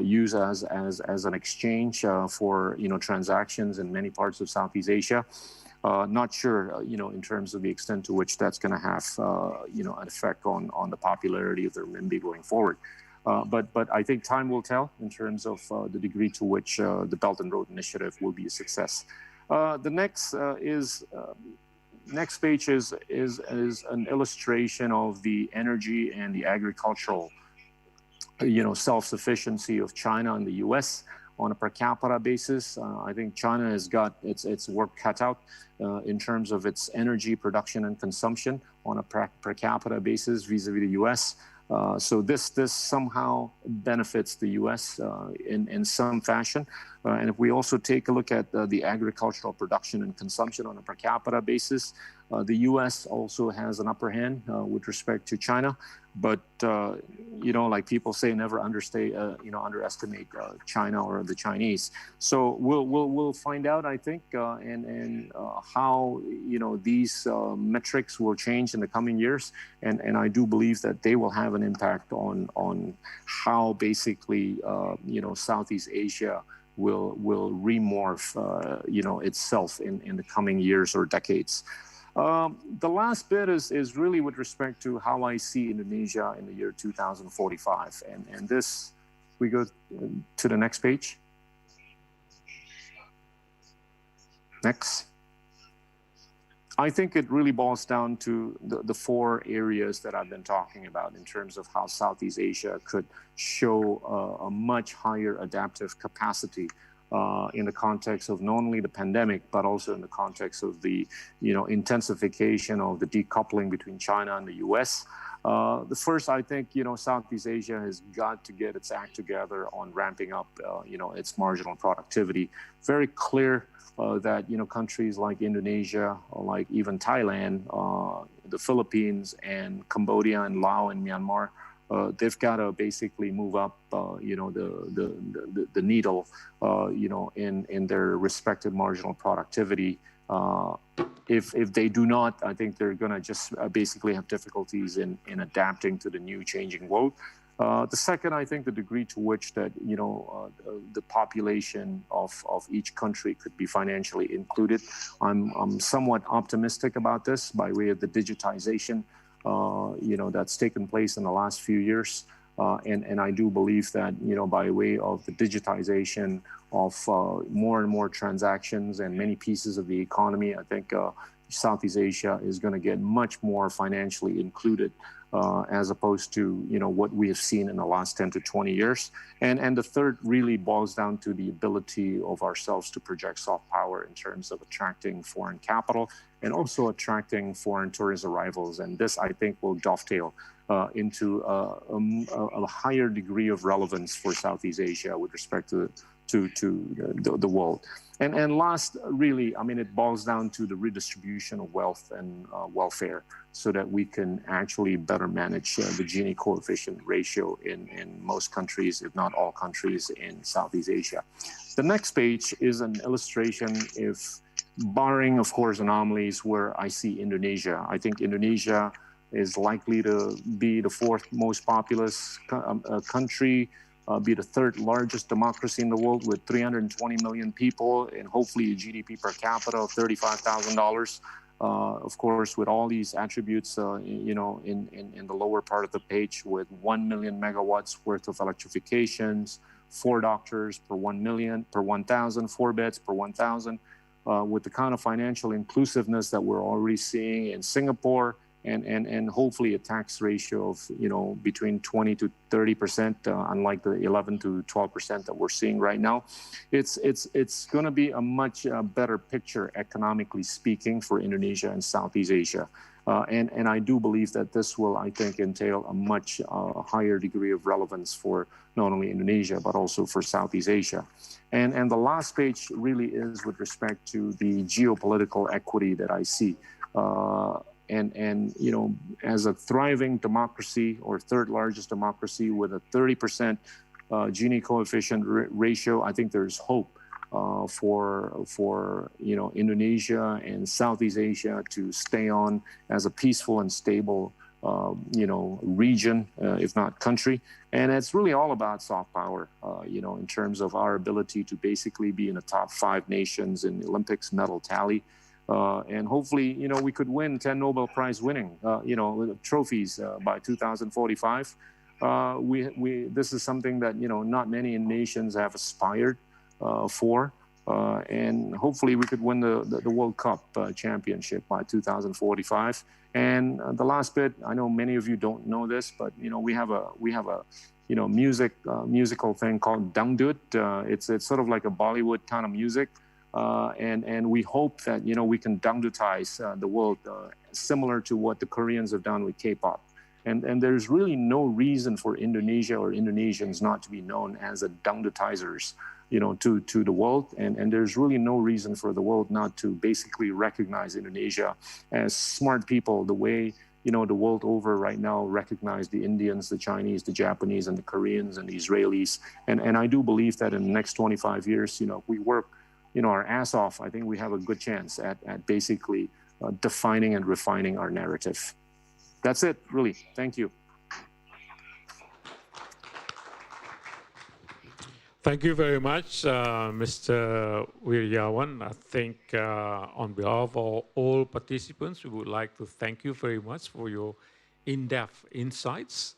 used as an exchange for transactions in many parts of Southeast Asia. Not sure, in terms of the extent to which that's going to have, an effect on the popularity of the renminbi going forward. But I think time will tell in terms of the degree to which the Belt and Road Initiative will be a success. The next page is an illustration of the energy and the agricultural, self-sufficiency of China and the U.S. on a per capita basis. I think China has got its work cut out in terms of its energy production and consumption on a per capita basis vis-a-vis the U.S. So this somehow benefits the U.S. in some fashion. And if we also take a look at the agricultural production and consumption on a per capita basis, the U.S. also has an upper hand with respect to China. But, like people say, never underestimate China or the Chinese. So we'll find out, I think, and how, these metrics will change in the coming years. And I do believe that they will have an impact on how basically, Southeast Asia will remorph, itself in the coming years or decades. The last bit is really with respect to how I see Indonesia in the year 2045. And this, we go to the next page. Next. I think it really boils down to the four areas that I've been talking about in terms of how Southeast Asia could show a much higher adaptive capacity in the context of not only the pandemic, but also in the context of the, intensification of the decoupling between China and the U.S. The first, I think, Southeast Asia has got to get its act together on ramping up, its marginal productivity. Very clear that, countries like Indonesia, or like even Thailand, the Philippines, and Cambodia, and Laos, and Myanmar they've got to basically move up, the needle, in their respective marginal productivity. If they do not, I think they're going to just basically have difficulties in adapting to the new changing world. The second, I think the degree to which that, the population of each country could be financially included. I'm somewhat optimistic about this by way of the digitization, that's taken place in the last few years. And I do believe that, by way of the digitization of more and more transactions and many pieces of the economy, I think Southeast Asia is going to get much more financially included as opposed to, what we have seen in the last 10 to 20 years. And the third really boils down to the ability of ourselves to project soft power in terms of attracting foreign capital and also attracting foreign tourist arrivals. And this, I think, will dovetail into a higher degree of relevance for Southeast Asia with respect to the world. And last, really, I mean, it boils down to the redistribution of wealth and welfare so that we can actually better manage the Gini coefficient ratio in most countries, if not all countries in Southeast Asia. The next page is an illustration, if barring, of course, anomalies where I see Indonesia. I think Indonesia is likely to be the fourth most populous country, be the third largest democracy in the world with 320 million people and hopefully a GDP per capita of $35,000. Of course, with all these attributes, in the lower part of the page with 1 million megawatts worth of electrifications, 4 doctors per 1 million, per 1,000, 4 beds per 1,000, with the kind of financial inclusiveness that we're already seeing in Singapore, and hopefully a tax ratio of, between 20 to 30%, unlike the 11 to 12% that we're seeing right now. It's going to be a much better picture, economically speaking, for Indonesia and Southeast Asia. And I do believe that this will, I think, entail a much higher degree of relevance for not only Indonesia, but also for Southeast Asia. And the last page really is with respect to the geopolitical equity that I see. And as a thriving democracy or third largest democracy with a 30% Gini coefficient ratio, I think there's hope for Indonesia and Southeast Asia to stay on as a peaceful and stable region, if not country. And it's really all about soft power, in terms of our ability to basically be in the top 5 nations in the Olympics medal tally. And hopefully, we could win 10 Nobel Prize winning, trophies by 2045. This is something that, not many nations have aspired for. And hopefully we could win the World Cup championship by 2045. And the last bit, I know many of you don't know this, but, we have a musical thing called dangdut. It's sort of like a Bollywood kind of music. And we hope that, we can dangdutize the world, similar to what the Koreans have done with K-pop. And there's really no reason for Indonesia or Indonesians not to be known as a dangdutizers, to the world. And there's really no reason for the world not to basically recognize Indonesia as smart people, the way, the world over right now recognize the Indians, the Chinese, the Japanese, and the Koreans, and the Israelis. And I do believe that in the next 25 years, we work our ass off, I think we have a good chance at basically defining and refining our narrative. That's it, really. Thank you. Thank you very much, Mr. Wiryawan. I think on behalf of all participants, we would like to thank you very much for your in-depth insights.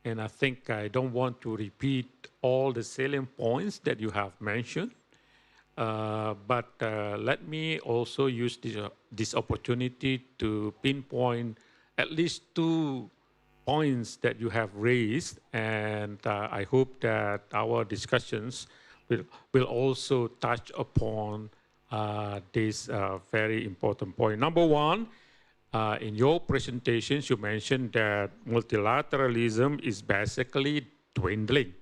And I think I don't want to repeat all the salient points that you have mentioned. But let me also use this opportunity to pinpoint at least 2 points that you have raised, and I hope that our discussions will also touch upon this very important point. Number one, in your presentations, you mentioned that multilateralism is basically dwindling.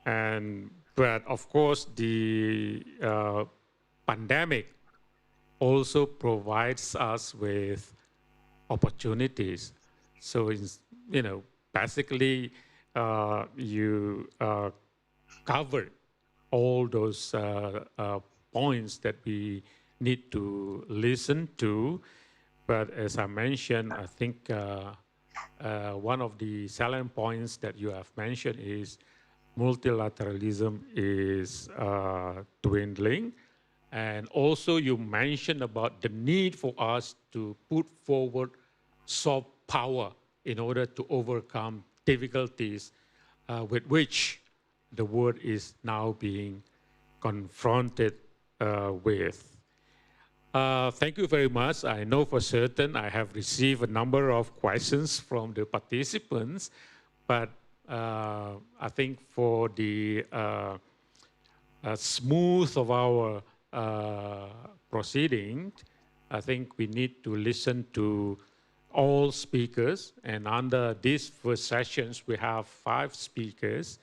But of course, the pandemic also provides us with opportunities. So, basically, you covered all those points that we need to listen to. But as I mentioned, I think one of the salient points that you have mentioned is multilateralism is dwindling. And also you mentioned about the need for us to put forward soft power in order to overcome difficulties with which the world is now being confronted with. Thank you very much. I know for certain I have received a number of questions from the participants, but I think for the smooth of our proceeding, I think we need to listen to all speakers. And under these first sessions, we have 5 speakers.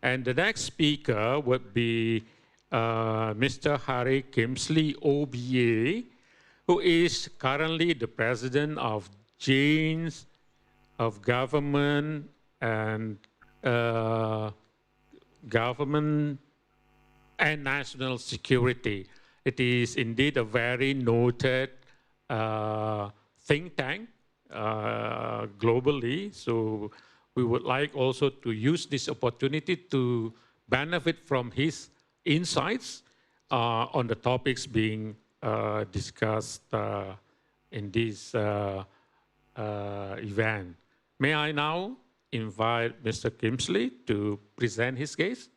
And the next speaker would be Mr. Harry Kingsley, OBA, who is currently the president of Janes of Government and National Security. It is indeed a very noted think tank globally. So we would like also to use this opportunity to benefit from his insights on the topics being discussed in this event. May I now invite Mr. Kingsley to present his case?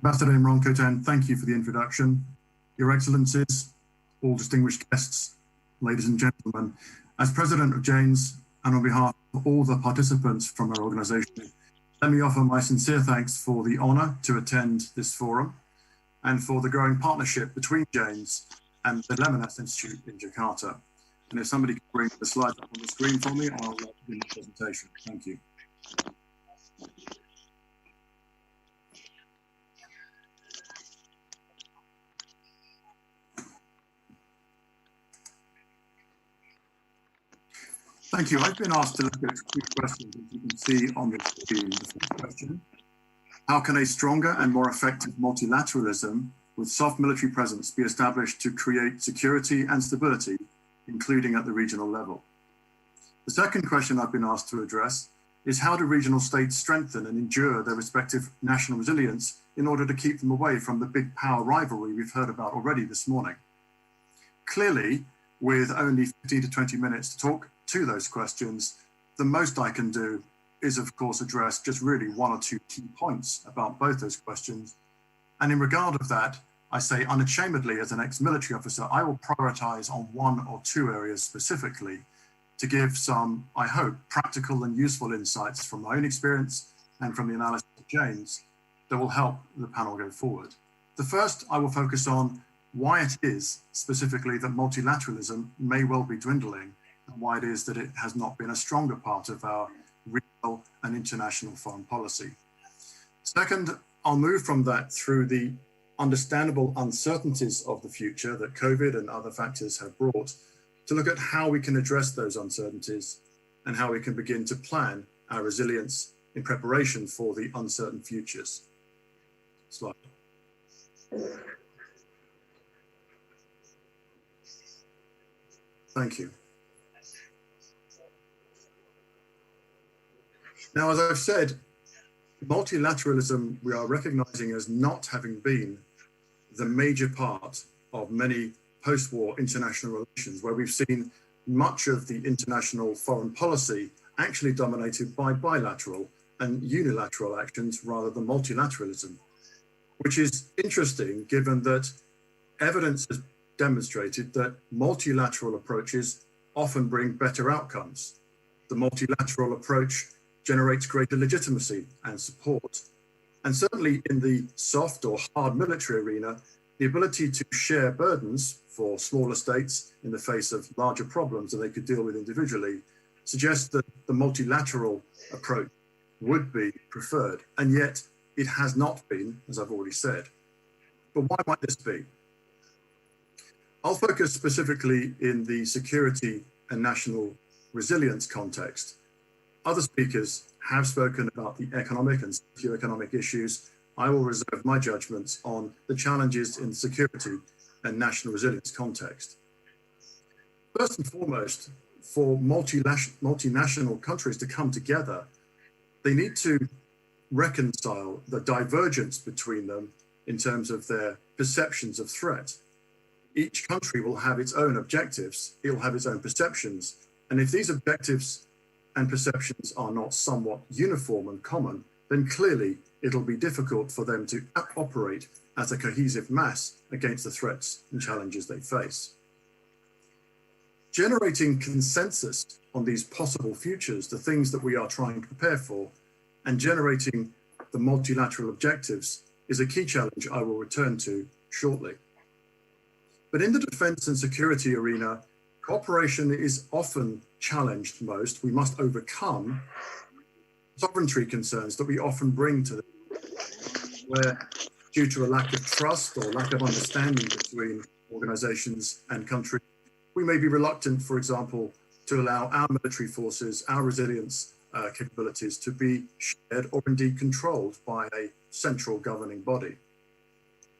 Ambassador Imran, thank you for the introduction. Your Excellencies, all distinguished guests, ladies and gentlemen, as President of Janes and on behalf of all the participants from our organization, let me offer my sincere thanks for the honor to attend this forum and for the growing partnership between Janes and the Lemhannas Institute in Jakarta. And if somebody could bring the slides up on the screen for me, I'll begin the presentation. Thank you. Thank you. I've been asked to look at 2 questions, as you can see on the screen. The first question: how can a stronger and more effective multilateralism with soft military presence be established to create security and stability, including at the regional level? The second question I've been asked to address is how do regional states strengthen and endure their respective national resilience in order to keep them away from the big power rivalry we've heard about already this morning? Clearly, with only 15 to 20 minutes to talk to those questions, the most I can do is, of course, address just really 1 or 2 key points about both those questions. And in regard of that, I say unashamedly, as an ex-military officer, I will prioritize on 1 or 2 areas specifically to give some, I hope, practical and useful insights from my own experience and from the analysis of Janes that will help the panel go forward. The first, I will focus on why it is specifically that multilateralism may well be dwindling and why it is that it has not been a stronger part of our regional and international foreign policy. Second, I'll move from that through the understandable uncertainties of the future that COVID and other factors have brought to look at how we can address those uncertainties and how we can begin to plan our resilience in preparation for the uncertain futures. Slide. Thank you. Now, as I've said, multilateralism we are recognizing as not having been the major part of many post-war international relations, where we've seen much of the international foreign policy actually dominated by bilateral and unilateral actions rather than multilateralism, which is interesting given that evidence has demonstrated that multilateral approaches often bring better outcomes. The multilateral approach generates greater legitimacy and support. And certainly in the soft or hard military arena, the ability to share burdens for smaller states in the face of larger problems that they could deal with individually suggests that the multilateral approach would be preferred. And yet it has not been, as I've already said. But why might this be? I'll focus specifically in the security and national resilience context Other speakers have spoken about the economic and socio-economic issues. I will reserve my judgments on the challenges in security and national resilience context. First and foremost, for multinational countries to come together, they need to reconcile the divergence between them in terms of their perceptions of threat. Each country will have its own objectives, it will have its own perceptions, and if these objectives and perceptions are not somewhat uniform and common, then clearly it'll be difficult for them to operate as a cohesive mass against the threats and challenges they face. Generating consensus on these possible futures, the things that we are trying to prepare for, and generating the multilateral objectives is a key challenge I will return to shortly. But in the defense and security arena, cooperation is often challenged most. We must overcome sovereignty concerns that we often bring to them, where due to a lack of trust or lack of understanding between organizations and countries, we may be reluctant, for example, to allow our military forces, our resilience capabilities to be shared or indeed controlled by a central governing body.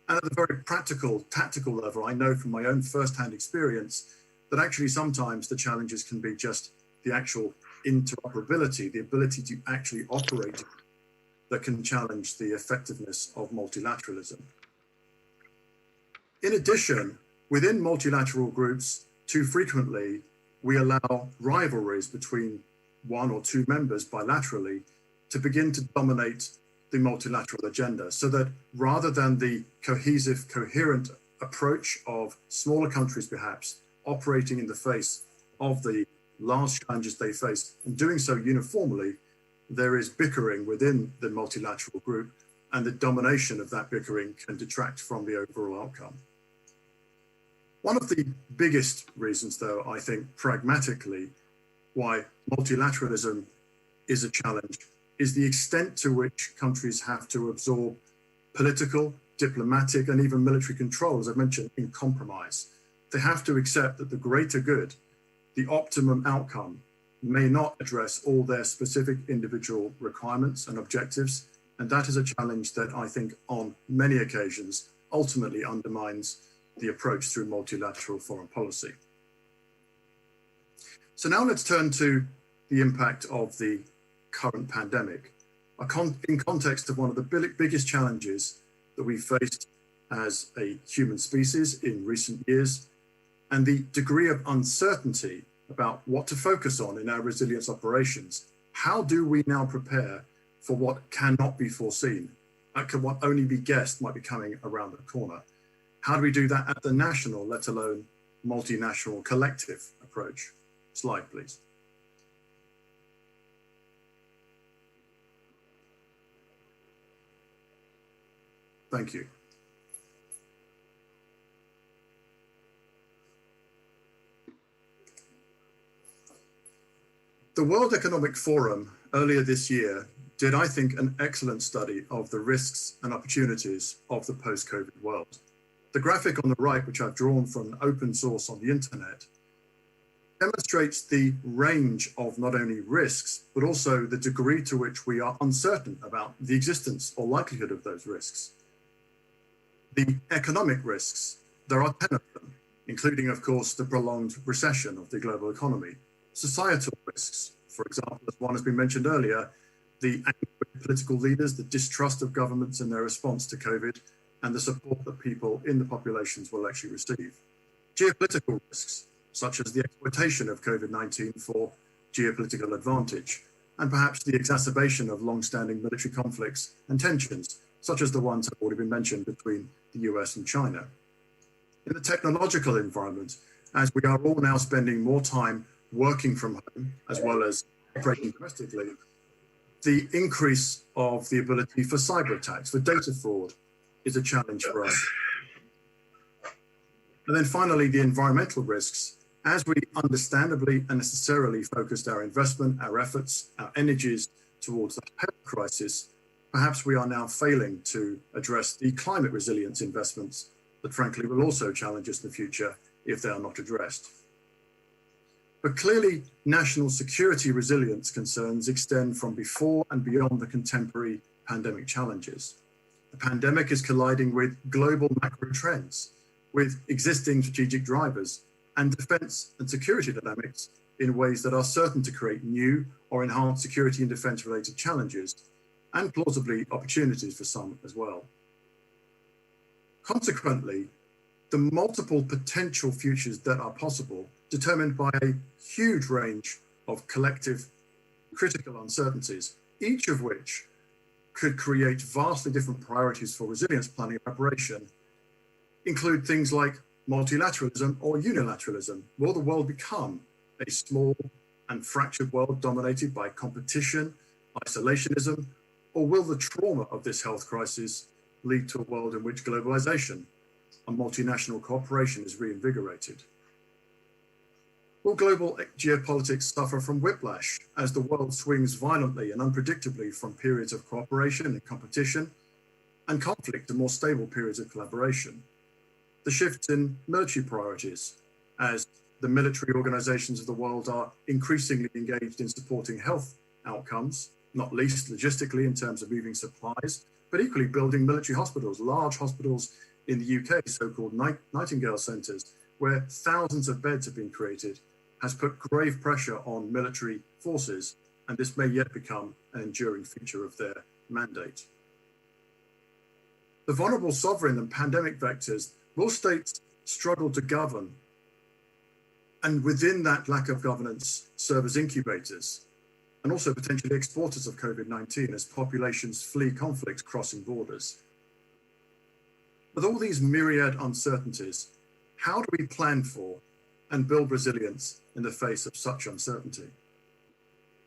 And at the very practical, tactical level, I know from my own first-hand experience that actually sometimes the challenges can be just the actual interoperability, the ability to actually operate, that can challenge the effectiveness of multilateralism. In addition, within multilateral groups, too frequently, we allow rivalries between one or two members bilaterally to begin to dominate the multilateral agenda, so that rather than the cohesive, coherent approach of smaller countries perhaps operating in the face of the large challenges they face and doing so uniformly, there is bickering within the multilateral group, and the domination of that bickering can detract from the overall outcome. One of the biggest reasons, though, I think pragmatically, why multilateralism is a challenge is the extent to which countries have to absorb political, diplomatic, and even military control, as I mentioned, in compromise. They have to accept that the greater good, the optimum outcome, may not address all their specific individual requirements and objectives, and that is a challenge that I think on many occasions ultimately undermines the approach through multilateral foreign policy. So now let's turn to the impact of the current pandemic, in context of one of the biggest challenges that we faced as a human species in recent years, and the degree of uncertainty about what to focus on in our resilience operations. How do we now prepare for what cannot be foreseen, what only be guessed might be coming around the corner? How do we do that at the national, let alone multinational collective approach? Slide, please. Thank you. The World Economic Forum earlier this year did, I think, an excellent study of the risks and opportunities of the post-COVID world. The graphic on the right, which I've drawn from an open source on the internet, demonstrates the range of not only risks, but also the degree to which we are uncertain about the existence or likelihood of those risks. The economic risks, there are 10 of them, including, of course, the prolonged recession of the global economy. Societal risks, for example, as one has been mentioned earlier, the anger of political leaders, the distrust of governments in their response to COVID, and the support that people in the populations will actually receive. Geopolitical risks, such as the exploitation of COVID-19 for geopolitical advantage, and perhaps the exacerbation of long-standing military conflicts and tensions, such as the ones that have already been mentioned between the US and China. In the technological environment, as we are all now spending more time working from home, as well as operating domestically, the increase of the ability for cyber attacks, for data fraud, is a challenge for us. And then finally, the environmental risks. As we understandably and necessarily focused our investment, our efforts, our energies towards the health crisis, perhaps we are now failing to address the climate resilience investments that frankly will also challenge us in the future if they are not addressed. But clearly, national security resilience concerns extend from before and beyond the contemporary pandemic challenges. The pandemic is colliding with global macro trends, with existing strategic drivers and defense and security dynamics in ways that are certain to create new or enhance security and defense related challenges, and plausibly opportunities for some as well. Consequently, the multiple potential futures that are possible, determined by a huge range of collective critical uncertainties, each of which could create vastly different priorities for resilience planning and preparation, include things like multilateralism or unilateralism. Will the world become a small and fractured world dominated by competition, isolationism, or will the trauma of this health crisis lead to a world in which globalization and multinational cooperation is reinvigorated? Will global geopolitics suffer from whiplash as the world swings violently and unpredictably from periods of cooperation and competition and conflict to more stable periods of collaboration? The shifts in military priorities as the military organizations of the world are increasingly engaged in supporting health outcomes, not least logistically in terms of moving supplies, but equally building military hospitals, large hospitals in the UK, so-called Nightingale centres, where thousands of beds have been created, has put grave pressure on military forces, and this may yet become an enduring feature of their mandate. The vulnerable sovereign and pandemic vectors will states struggle to govern, and within that lack of governance serve as incubators, and also potentially exporters of COVID-19 as populations flee conflicts crossing borders. With all these myriad uncertainties, how do we plan for and build resilience in the face of such uncertainty?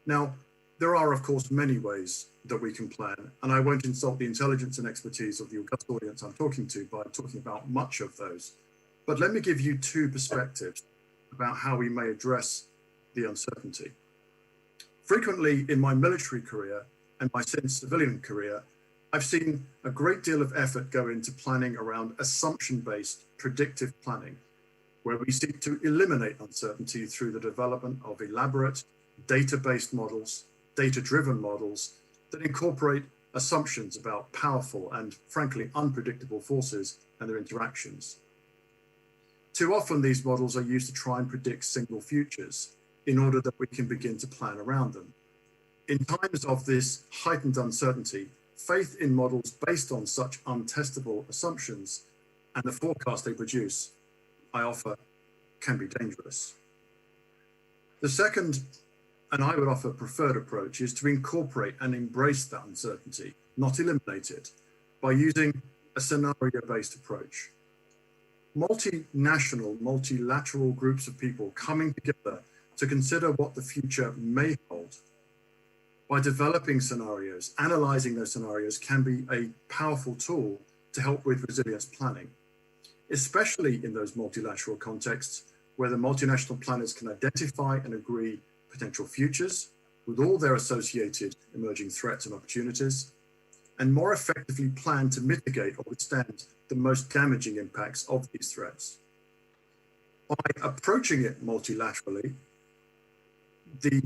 Now, there are, of course, many ways that we can plan, and I won't insult the intelligence and expertise of the august audience I'm talking to by talking about much of those. But let me give you two perspectives about how we may address the uncertainty. Frequently in my military career and my since civilian career, I've seen a great deal of effort go into planning around assumption-based predictive planning, where we seek to eliminate uncertainty through the development of elaborate data-based models, data-driven models that incorporate assumptions about powerful and frankly unpredictable forces and their interactions. Too often these models are used to try and predict single futures in order that we can begin to plan around them. In times of this heightened uncertainty, faith in models based on such untestable assumptions and the forecast they produce, I offer, can be dangerous. The second, and I would offer preferred approach, is to incorporate and embrace that uncertainty, not eliminate it, by using a scenario-based approach. Multinational, multilateral groups of people coming together to consider what the future may hold by developing scenarios, analyzing those scenarios can be a powerful tool to help with resilience planning, especially in those multilateral contexts where the multinational planners can identify and agree potential futures with all their associated emerging threats and opportunities, and more effectively plan to mitigate or withstand the most damaging impacts of these threats. By approaching it multilaterally, the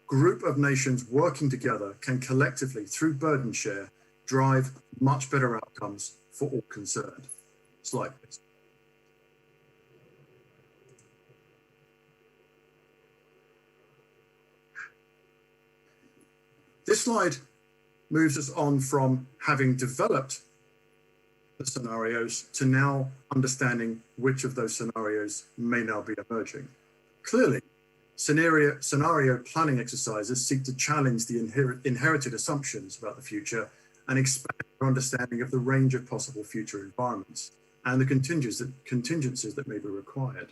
group of nations working together can collectively, through burden share, drive much better outcomes for all concerned. Slide, please. This slide moves us on from having developed the scenarios to now understanding which of those scenarios may now be emerging. Clearly, scenario planning exercises seek to challenge the inherited assumptions about the future and expand our understanding of the range of possible future environments and the contingencies that may be required.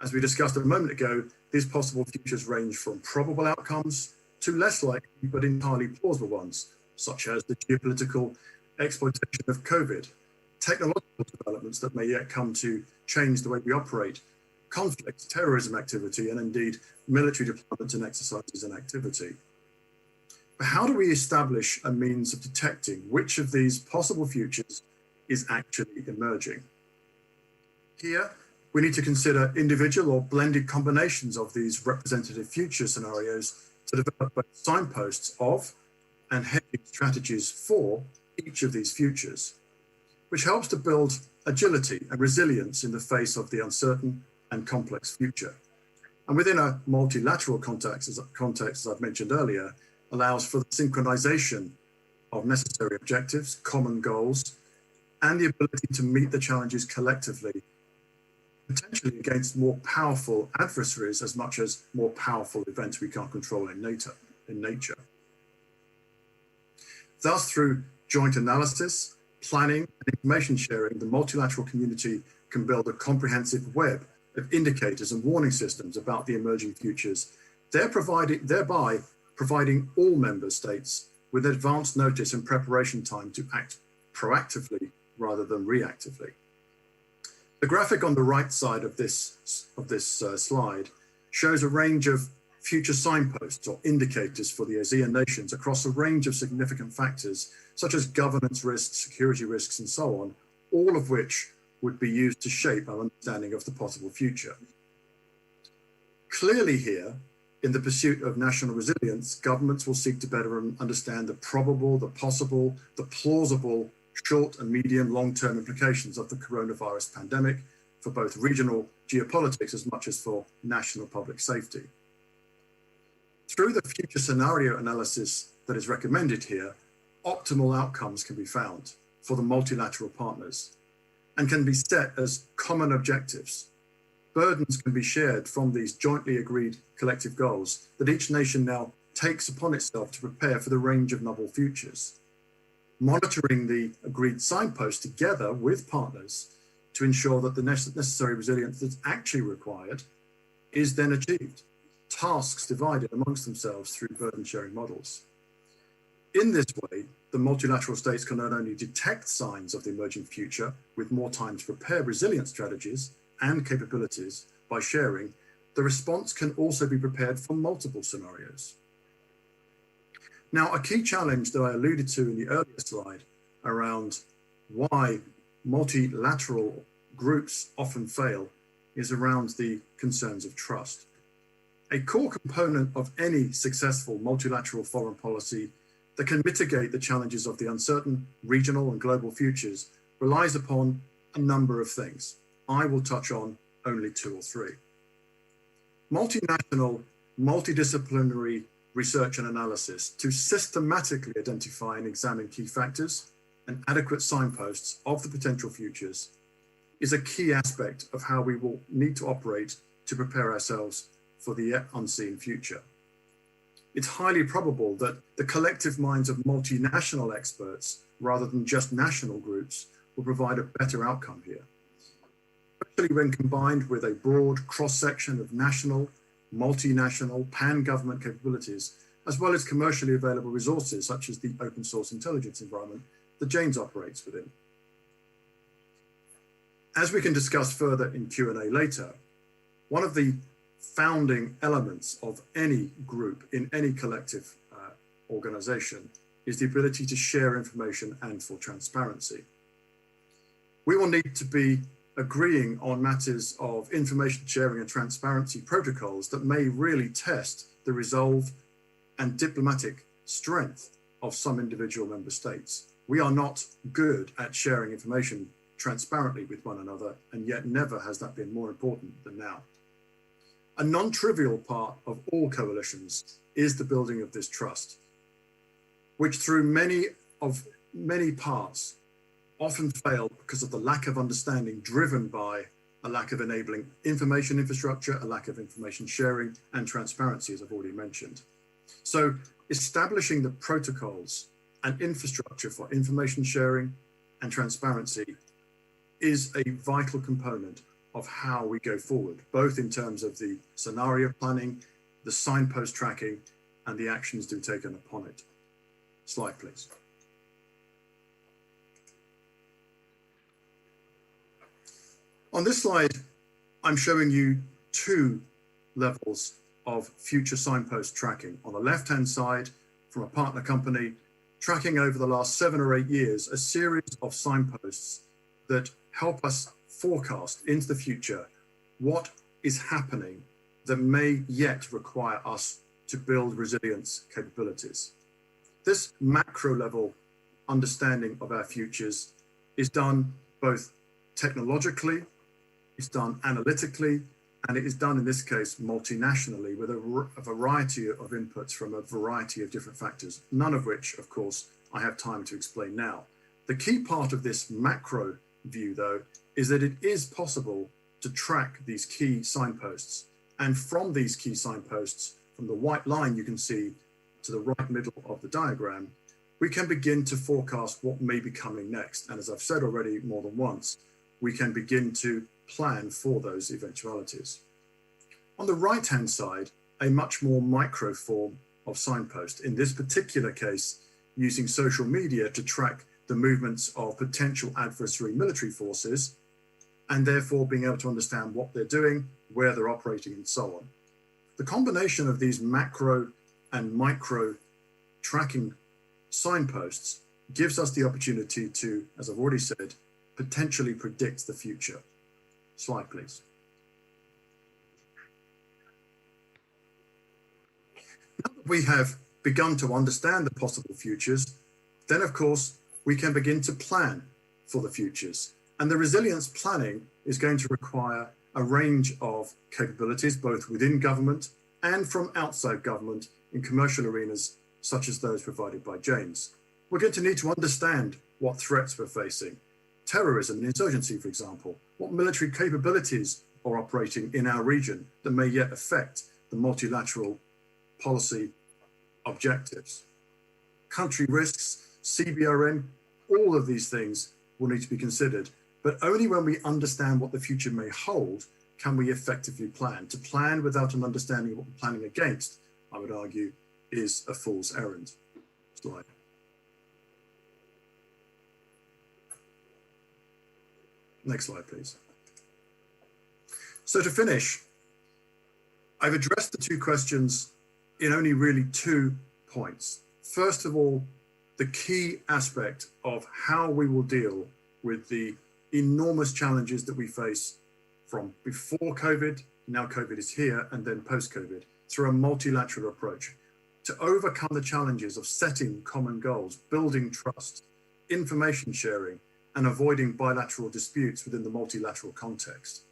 As we discussed a moment ago, these possible futures range from probable outcomes to less likely but entirely plausible ones, such as the geopolitical exploitation of COVID, technological developments that may yet come to change the way we operate, conflict, terrorism activity, and indeed military deployments and exercises and activity. But how do we establish a means of detecting which of these possible futures is actually emerging? Here, We need to consider individual or blended combinations of these representative future scenarios to develop both signposts of and hedging strategies for each of these futures, which helps to build agility and resilience in the face of the uncertain and complex future. And within a multilateral context, as I've mentioned earlier, allows for the synchronization of necessary objectives, common goals, and the ability to meet the challenges collectively, potentially against more powerful adversaries as much as more powerful events we can't control in nature. Thus, through joint analysis, planning, and information sharing, the multilateral community can build a comprehensive web of indicators and warning systems about the emerging futures, thereby providing all member states with advance notice and preparation time to act proactively rather than reactively. The graphic on the right side of this slide shows a range of future signposts or indicators for the ASEAN nations across a range of significant factors, such as governance risks, security risks, and so on, all of which would be used to shape our understanding of the possible future. Clearly here, in the pursuit of national resilience, governments will seek to better understand the probable, the possible, the plausible, short and medium long-term implications of the coronavirus pandemic for both regional geopolitics as much as for national public safety. Through the future scenario analysis that is recommended here, optimal outcomes can be found for the multilateral partners and can be set as common objectives. Burdens can be shared from these jointly agreed collective goals that each nation now takes upon itself to prepare for the range of novel futures. Monitoring the agreed signposts together with partners to ensure that the necessary resilience that's actually required is then achieved. Tasks divided amongst themselves through burden sharing models. In this way, the multilateral states can not only detect signs of the emerging future with more time to prepare resilience strategies and capabilities by sharing, the response can also be prepared for multiple scenarios. Now, a key challenge that I alluded to in the earlier slide around why multilateral groups often fail is around the concerns of trust. A core component of any successful multilateral foreign policy that can mitigate the challenges of the uncertain regional and global futures relies upon a number of things. I will touch on only two or three. Multinational, multidisciplinary research and analysis to systematically identify and examine key factors and adequate signposts of the potential futures is a key aspect of how we will need to operate to prepare ourselves for the yet unseen future. It's highly probable that the collective minds of multinational experts, rather than just national groups, will provide a better outcome here, especially when combined with a broad cross-section of national, multinational, pan-government capabilities, as well as commercially available resources such as the open source intelligence environment that James operates within. As we can discuss further in Q&A later, one of the founding elements of any group in any collective organization is the ability to share information and for transparency. We will need to be agreeing on matters of information sharing and transparency protocols that may really test the resolve and diplomatic strength of some individual member states. We are not good at sharing information transparently with one another, and yet never has that been more important than now. A non-trivial part of all coalitions is the building of this trust, which through many parts often fail because of the lack of understanding driven by a lack of enabling information infrastructure, a lack of information sharing and transparency, as I've already mentioned. So establishing the protocols and infrastructure for information sharing and transparency is a vital component of how we go forward, both in terms of the scenario planning, the signpost tracking, and the actions to be taken upon it. Slide, please. On this slide, I'm showing you two levels of future signpost tracking. On the left-hand side, from a partner company, tracking over the last 7 or 8 years, a series of signposts that help us forecast into the future what is happening that may yet require us to build resilience capabilities. This macro level understanding of our futures is done both technologically, it's done analytically, and it is done in this case multinationally with a variety of inputs from a variety of different factors, none of which, of course, I have time to explain now. The key part of this macro view, though, is that it is possible to track these key signposts. And from these key signposts, from the white line you can see to the right middle of the diagram, we can begin to forecast what may be coming next. And as I've said already more than once, we can begin to plan for those eventualities. On the right-hand side, a much more micro form of signpost, in this particular case, using social media to track the movements of potential adversary military forces, and therefore being able to understand what they're doing, where they're operating, and so on. The combination of these macro and micro tracking signposts gives us the opportunity to, as I've already said, potentially predict the future. Slide, please. Now that we have begun to understand the possible futures, then of course we can begin to plan for the futures. And the resilience planning is going to require a range of capabilities, both within government and from outside government in commercial arenas, such as those provided by James. We're going to need to understand what threats we're facing. Terrorism and insurgency, for example, what military capabilities are operating in our region that may yet affect the multilateral policy objectives. Country risks, CBRN, all of these things will need to be considered, but only when we understand what the future may hold can we effectively plan. To plan without an understanding of what we're planning against, I would argue, is a fool's errand. Slide. Next slide, please. So to finish, I've addressed the two questions in only really 2 points. First of all, the key aspect of how we will deal with the enormous challenges that we face from before COVID, now COVID is here, and then post-COVID, through a multilateral approach to overcome the challenges of setting common goals, building trust, information sharing, and avoiding bilateral disputes within the multilateral context.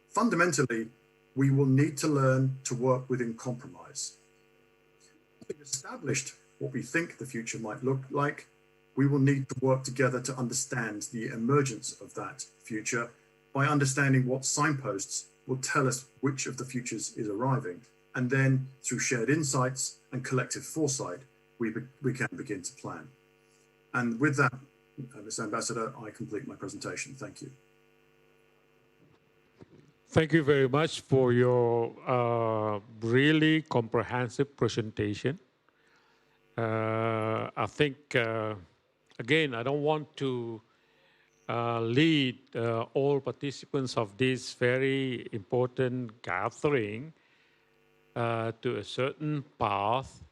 Fundamentally, we will need to learn to work within compromise. Having established what we think the future might look like, we will need to work together to understand the emergence of that future by understanding what signposts will tell us which of the futures is arriving. And then through shared insights and collective foresight, we can begin to plan. And with that, Mr. Ambassador, I complete my presentation. Thank you. Thank you very much for your really comprehensive presentation. I think, again, I don't want to lead all participants of this very important gathering to a certain path.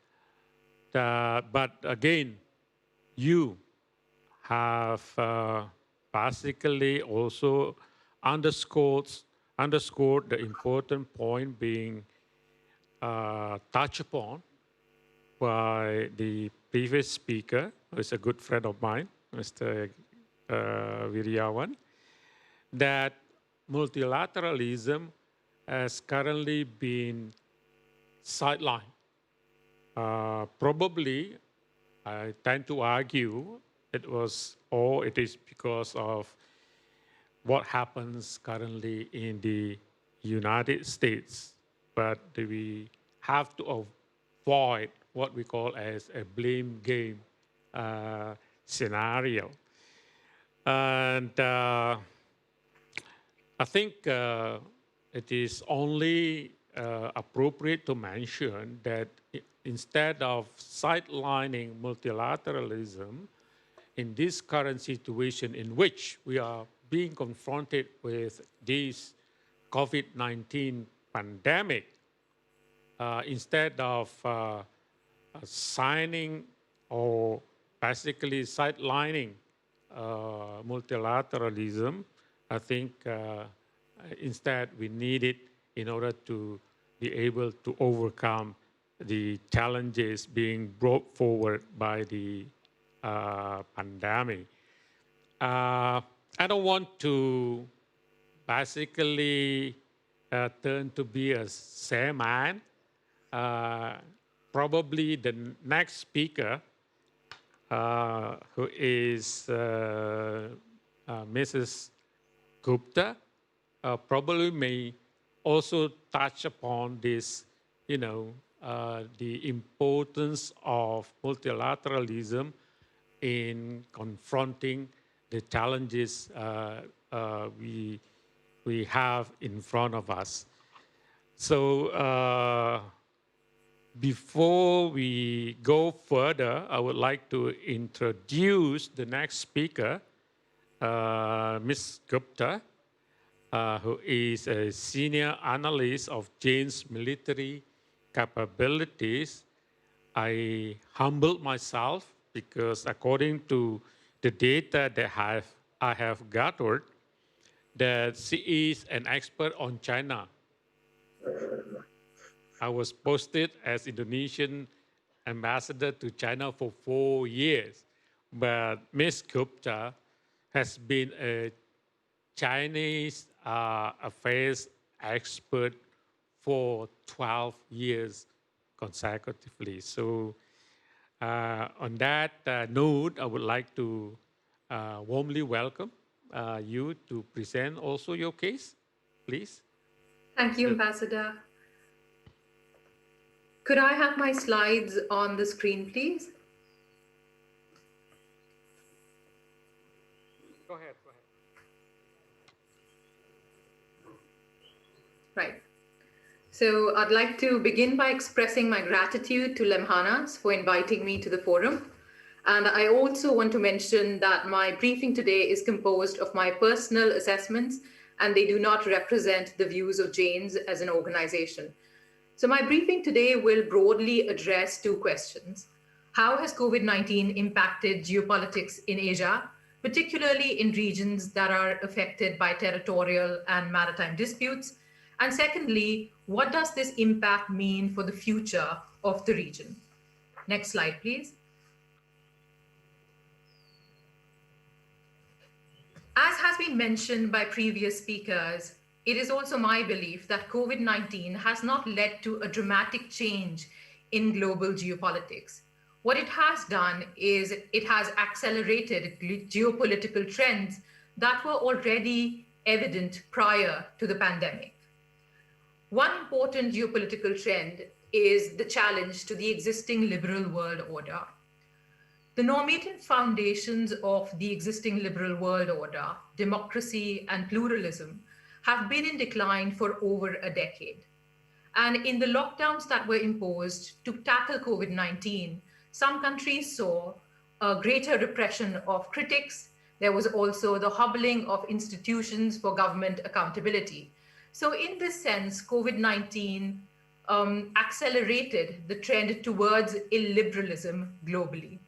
But again, you have basically also underscored the important point being touched upon by the previous speaker, who is a good friend of mine, Mr. Wiryawan, that multilateralism has currently been sidelined. Probably, I tend to argue it is because of what happens currently in the United States. But we have to avoid what we call as a blame game scenario. And I think it is only appropriate to mention that instead of sidelining multilateralism in this current situation in which we are being confronted with this COVID-19 pandemic, instead of signing or basically sidelining multilateralism, I think Instead, we need it in order to be able to overcome the challenges being brought forward by the pandemic. I don't want to basically turn to be a shaman. Probably the next speaker, who is Mrs. Gupta, probably may also touch upon this, the importance of multilateralism in confronting the challenges we have in front of us. So before we go further, I would like to introduce the next speaker, Ms. Gupta, who is a senior analyst of Jane's military capabilities. I humbled myself because according to the data that I have gathered, that she is an expert on China. I was posted as Indonesian ambassador to China for 4 years, but Ms. Gupta has been a Chinese affairs expert for 12 years consecutively. So on that note, I would like to warmly welcome you to present also your case, please. Thank you, Ambassador. Could I have my slides on the screen, please? Go ahead. Right. So I'd like to begin by expressing my gratitude to Lemhannas for inviting me to the forum. And I also want to mention that my briefing today is composed of my personal assessments, and they do not represent the views of Jane's as an organization. So my briefing today will broadly address 2 questions. How has COVID-19 impacted geopolitics in Asia, particularly in regions that are affected by territorial and maritime disputes? And secondly, what does this impact mean for the future of the region? Next slide, please. As has been mentioned by previous speakers, it is also my belief that COVID-19 has not led to a dramatic change in global geopolitics. What it has done is it has accelerated geopolitical trends that were already evident prior to the pandemic. One important geopolitical trend is the challenge to the existing liberal world order. The normative foundations of the existing liberal world order, democracy and pluralism, have been in decline for over a decade. And in the lockdowns that were imposed to tackle COVID-19, some countries saw a greater repression of critics. There was also the hobbling of institutions for government accountability. So in this sense, COVID-19 accelerated the trend towards illiberalism globally.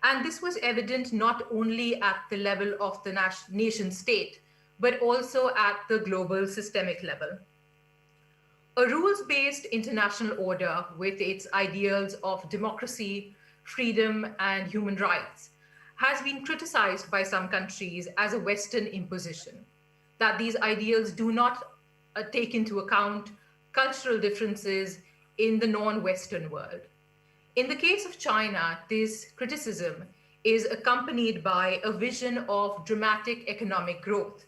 And this was evident not only at the level of the nation state, but also at the global systemic level. A rules-based international order with its ideals of democracy, freedom, and human rights has been criticized by some countries as a Western imposition, that these ideals do not take into account cultural differences in the non-Western world. In the case of China, this criticism is accompanied by a vision of dramatic economic growth,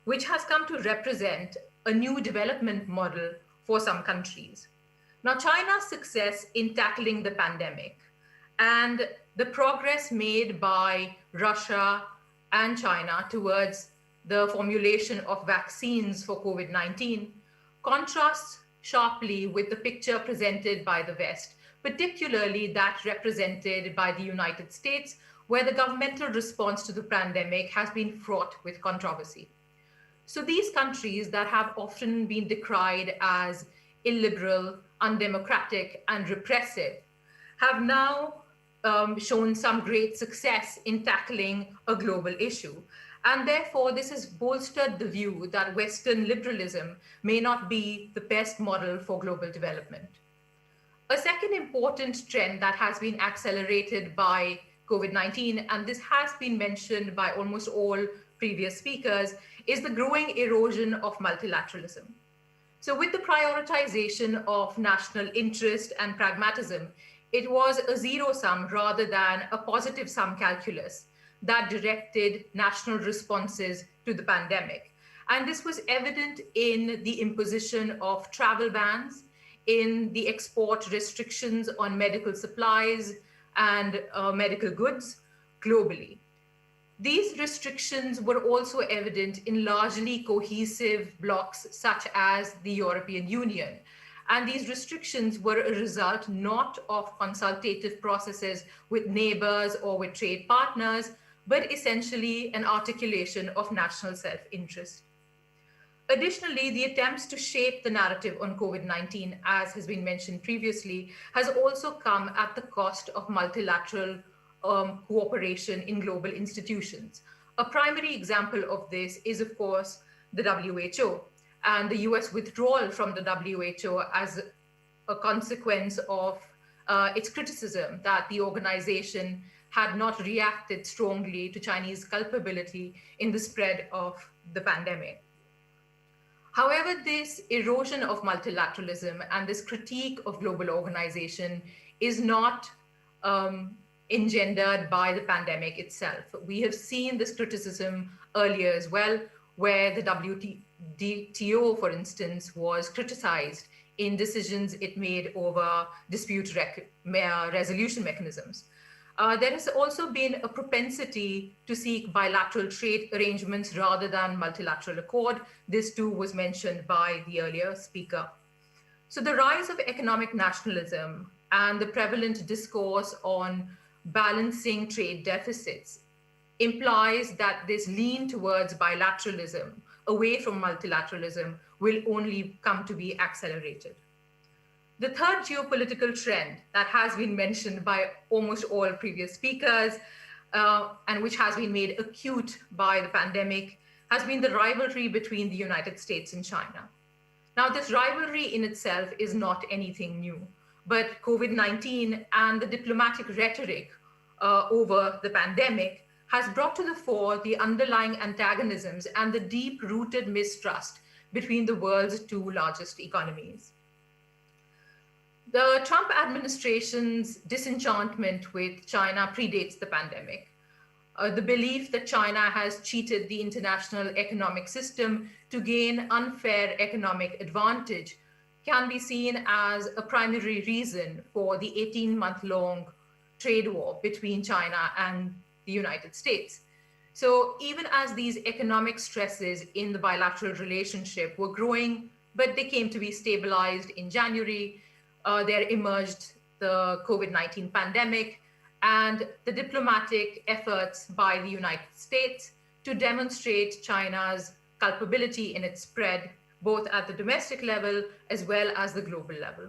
which has come to represent a new development model for some countries. Now, China's success in tackling the pandemic and the progress made by Russia and China towards the formulation of vaccines for COVID-19 contrasts sharply with the picture presented by the West, particularly that represented by the United States, where the governmental response to the pandemic has been fraught with controversy. So these countries that have often been decried as illiberal, undemocratic, and repressive have now shown some great success in tackling a global issue. And therefore, this has bolstered the view that Western liberalism may not be the best model for global development. A second important trend that has been accelerated by COVID-19, and this has been mentioned by almost all previous speakers, is the growing erosion of multilateralism. So with the prioritization of national interest and pragmatism, it was a zero-sum rather than a positive-sum calculus that directed national responses to the pandemic. And this was evident in the imposition of travel bans, in the export restrictions on medical supplies and medical goods globally. These restrictions were also evident in largely cohesive blocs such as the European Union. And these restrictions were a result not of consultative processes with neighbors or with trade partners, but essentially an articulation of national self-interest. Additionally, the attempts to shape the narrative on COVID-19, as has been mentioned previously, has also come at the cost of multilateral cooperation in global institutions. A primary example of this is, of course, the WHO and the US withdrawal from the WHO as a consequence of its criticism that the organization had not reacted strongly to Chinese culpability in the spread of the pandemic. However, this erosion of multilateralism and this critique of global organization is not engendered by the pandemic itself. We have seen this criticism earlier as well, where the WTO, for instance, was criticized in decisions it made over dispute resolution mechanisms. There has also been a propensity to seek bilateral trade arrangements rather than multilateral accord. This too was mentioned by the earlier speaker. So the rise of economic nationalism and the prevalent discourse on balancing trade deficits implies that this lean towards bilateralism away from multilateralism will only come to be accelerated. The third geopolitical trend that has been mentioned by almost all previous speakers and which has been made acute by the pandemic has been the rivalry between the United States and China. Now, this rivalry in itself is not anything new, but COVID-19 and the diplomatic rhetoric over the pandemic has brought to the fore the underlying antagonisms and the deep-rooted mistrust between the world's two largest economies. The Trump administration's disenchantment with China predates the pandemic. The belief that China has cheated the international economic system to gain unfair economic advantage can be seen as a primary reason for the 18-month-long trade war between China and the United States. So even as these economic stresses in the bilateral relationship were growing, but they came to be stabilized in January, there emerged the COVID-19 pandemic and the diplomatic efforts by the United States to demonstrate China's culpability in its spread, both at the domestic level as well as the global level.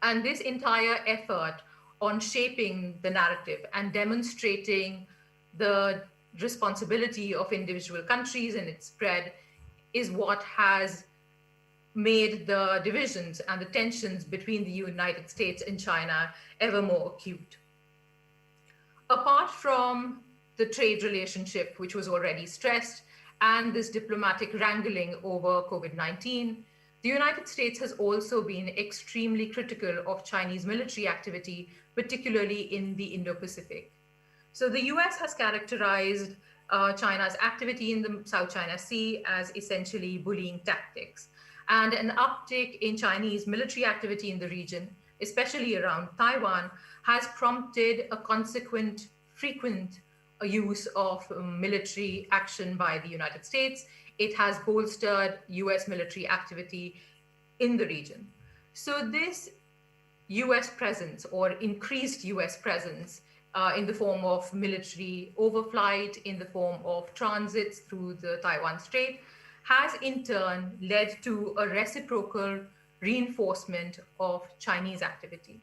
And this entire effort on shaping the narrative and demonstrating the responsibility of individual countries in its spread is what has made the divisions and the tensions between the United States and China ever more acute. Apart from the trade relationship, which was already stressed, and this diplomatic wrangling over COVID-19, the United States has also been extremely critical of Chinese military activity, particularly in the Indo-Pacific. So the US has characterized China's activity in the South China Sea as essentially bullying tactics. And an uptick in Chinese military activity in the region, especially around Taiwan, has prompted a consequent frequent use of military action by the United States. It has bolstered US military activity in the region. So this US presence or increased US presence in the form of military overflight, in the form of transits through the Taiwan Strait, has in turn led to a reciprocal reinforcement of Chinese activity.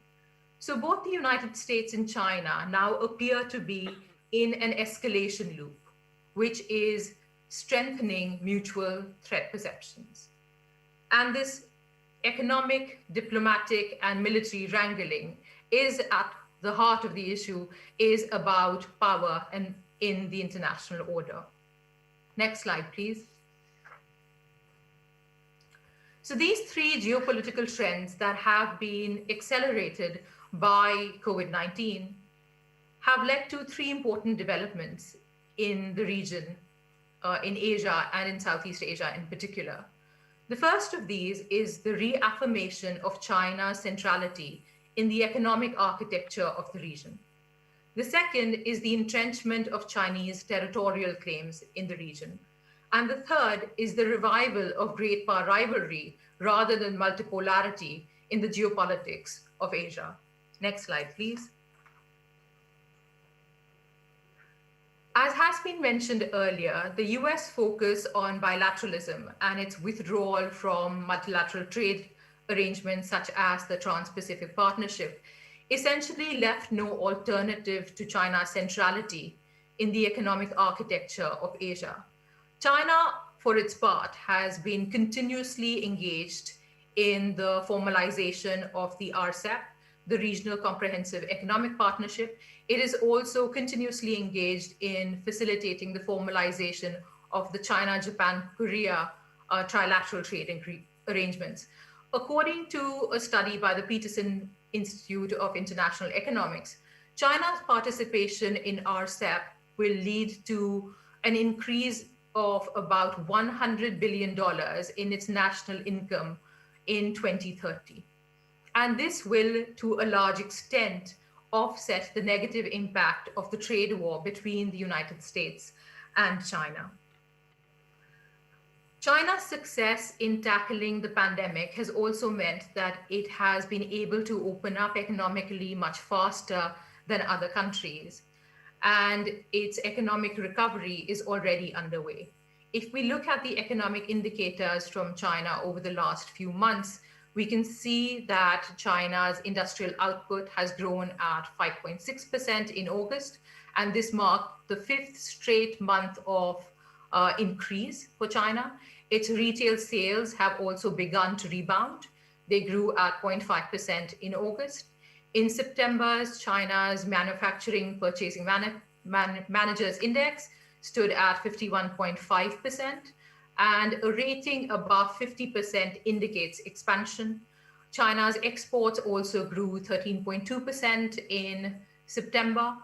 So both the United States and China now appear to be in an escalation loop. which is strengthening mutual threat perceptions. And this economic, diplomatic, and military wrangling is at the heart of the issue, is about power and in the international order. Next slide, please. So these three geopolitical trends that have been accelerated by COVID-19 have led to three important developments in the region, in Asia and in Southeast Asia in particular. The first of these is the reaffirmation of China's centrality in the economic architecture of the region. The second is the entrenchment of Chinese territorial claims in the region. And the third is the revival of great power rivalry rather than multipolarity in the geopolitics of Asia. Next slide, please. As has been mentioned earlier, the US focus on bilateralism and its withdrawal from multilateral trade arrangements such as the Trans-Pacific Partnership essentially left no alternative to China's centrality in the economic architecture of Asia. China, for its part, has been continuously engaged in the formalization of the RCEP, the Regional Comprehensive Economic Partnership. It is also continuously engaged in facilitating the formalization of the China, Japan, Korea trilateral trade arrangements. According to a study by the Peterson Institute of International Economics, China's participation in RCEP will lead to an increase of about $100 billion in its national income in 2030. And this will, to a large extent, offset the negative impact of the trade war between the United States and China. China's success in tackling the pandemic has also meant that it has been able to open up economically much faster than other countries, and its economic recovery is already underway. If we look at the economic indicators from China over the last few months, we can see that China's industrial output has grown at 5.6% in August, and this marked the fifth straight month of increase for China. Its retail sales have also begun to rebound. They grew at 0.5% in August. In September, China's manufacturing purchasing managers index stood at 51.5%, and a rating above 50% indicates expansion. China's exports also grew 13.2% in September.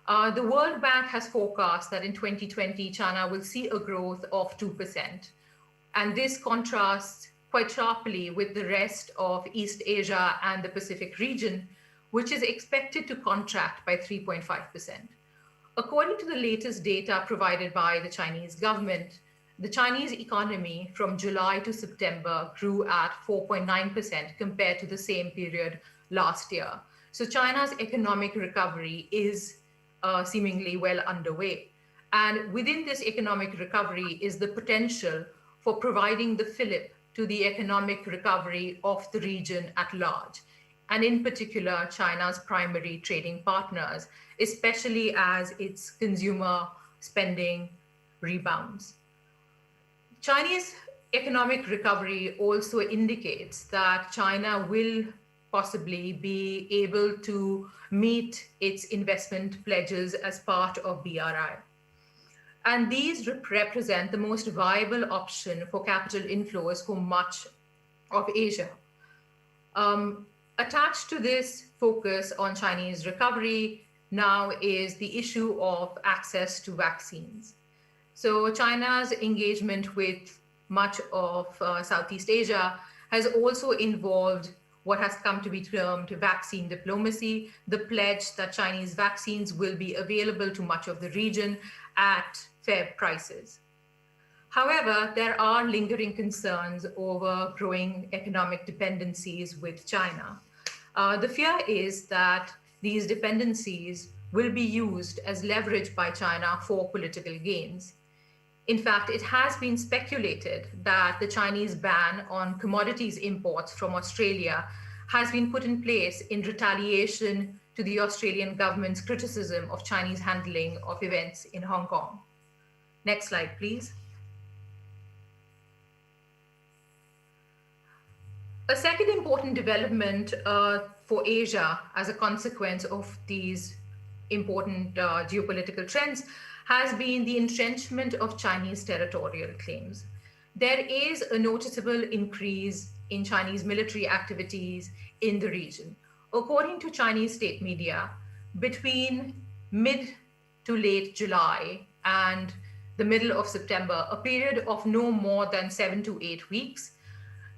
The World Bank has forecast that in 2020, China will see a growth of 2%. And this contrasts quite sharply with the rest of East Asia and the Pacific region, which is expected to contract by 3.5%. According to the latest data provided by the Chinese government, the Chinese economy from July to September grew at 4.9% compared to the same period last year. So China's economic recovery is seemingly well underway. And within this economic recovery is the potential for providing the fillip to the economic recovery of the region at large, and in particular, China's primary trading partners, especially as its consumer spending rebounds. Chinese economic recovery also indicates that China will possibly be able to meet its investment pledges as part of BRI. And these represent the most viable option for capital inflows for much of Asia. Attached to this focus on Chinese recovery now is the issue of access to vaccines. So China's engagement with much of Southeast Asia has also involved what has come to be termed vaccine diplomacy, the pledge that Chinese vaccines will be available to much of the region at fair prices. However, there are lingering concerns over growing economic dependencies with China. The fear is that these dependencies will be used as leverage by China for political gains. In fact, it has been speculated that the Chinese ban on commodities imports from Australia has been put in place in retaliation to the Australian government's criticism of Chinese handling of events in Hong Kong. Next slide, please. A second important development for Asia as a consequence of these important geopolitical trends has been the entrenchment of Chinese territorial claims. There is a noticeable increase in Chinese military activities in the region. According to Chinese state media, between mid to late July and the middle of September, a period of no more than 7 to 8 weeks,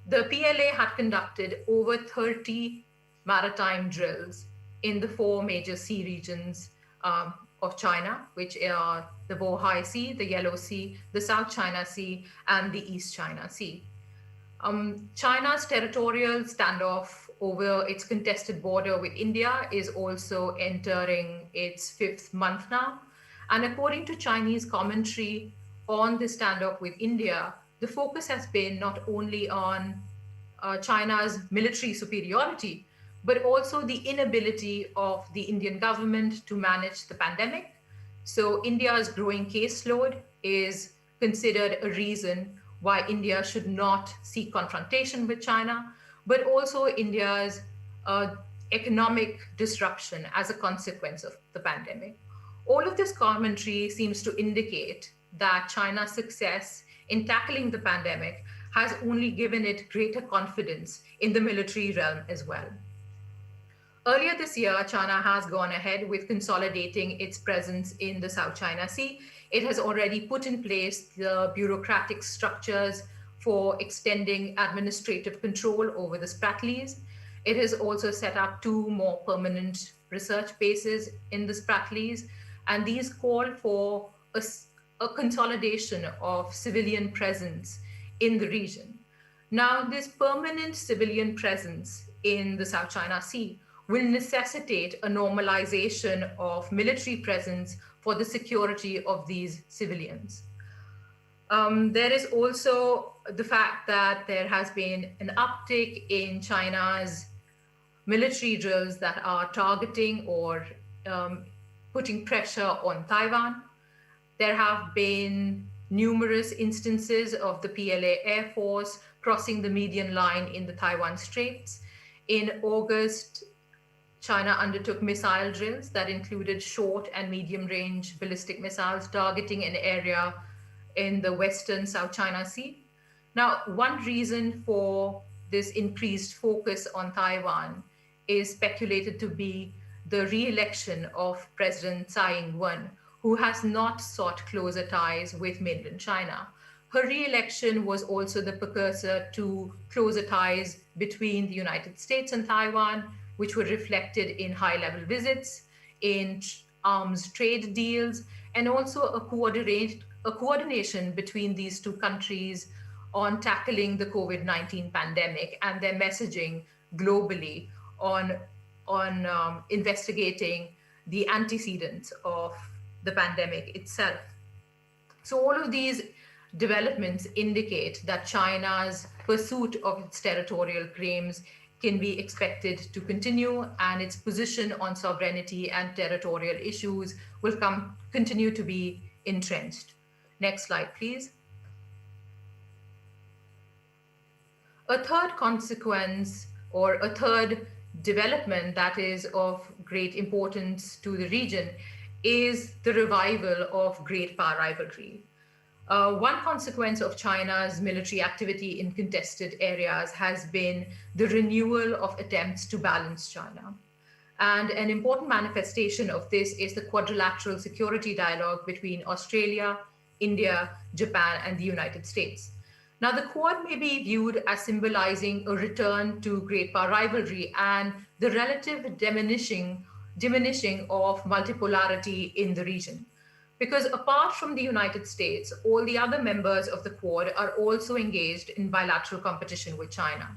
the PLA had conducted over 30 maritime drills in the 4 major sea regions of China, which are the Bohai Sea, the Yellow Sea, the South China Sea, and the East China Sea. China's territorial standoff over its contested border with India is also entering its 5th month now. And according to Chinese commentary on the standoff with India, the focus has been not only on China's military superiority, but also the inability of the Indian government to manage the pandemic. So India's growing caseload is considered a reason why India should not seek confrontation with China, but also India's economic disruption as a consequence of the pandemic. All of this commentary seems to indicate that China's success in tackling the pandemic has only given it greater confidence in the military realm as well. Earlier this year, China has gone ahead with consolidating its presence in the South China Sea. It has already put in place the bureaucratic structures for extending administrative control over the Spratlys. It has also set up 2 more permanent research bases in the Spratlys, and these call for a consolidation of civilian presence in the region. Now, this permanent civilian presence in the South China Sea will necessitate a normalization of military presence for the security of these civilians. There is also the fact that there has been an uptick in China's military drills that are targeting or putting pressure on Taiwan. There have been numerous instances of the PLA Air Force crossing the median line in the Taiwan Straits. In August, China undertook missile drills that included short and medium-range ballistic missiles targeting an area in the western South China Sea. Now, one reason for this increased focus on Taiwan is speculated to be the re-election of President Tsai Ing-wen, who has not sought closer ties with mainland China. Her re-election was also the precursor to closer ties between the United States and Taiwan, which were reflected in high-level visits, in arms trade deals, and also a coordination between these 2 countries on tackling the COVID-19 pandemic and their messaging globally on investigating the antecedents of the pandemic itself. So all of these developments indicate that China's pursuit of its territorial claims can be expected to continue, and its position on sovereignty and territorial issues will continue to be entrenched. Next slide, please. A third consequence or a third development that is of great importance to the region is the revival of great power rivalry. One consequence of China's military activity in contested areas has been the renewal of attempts to balance China. And an important manifestation of this is the quadrilateral security dialogue between Australia, India, Japan, and the United States. Now, the Quad may be viewed as symbolizing a return to great power rivalry and the relative diminishing of multipolarity in the region. Because apart from the United States, all the other members of the Quad are also engaged in bilateral competition with China.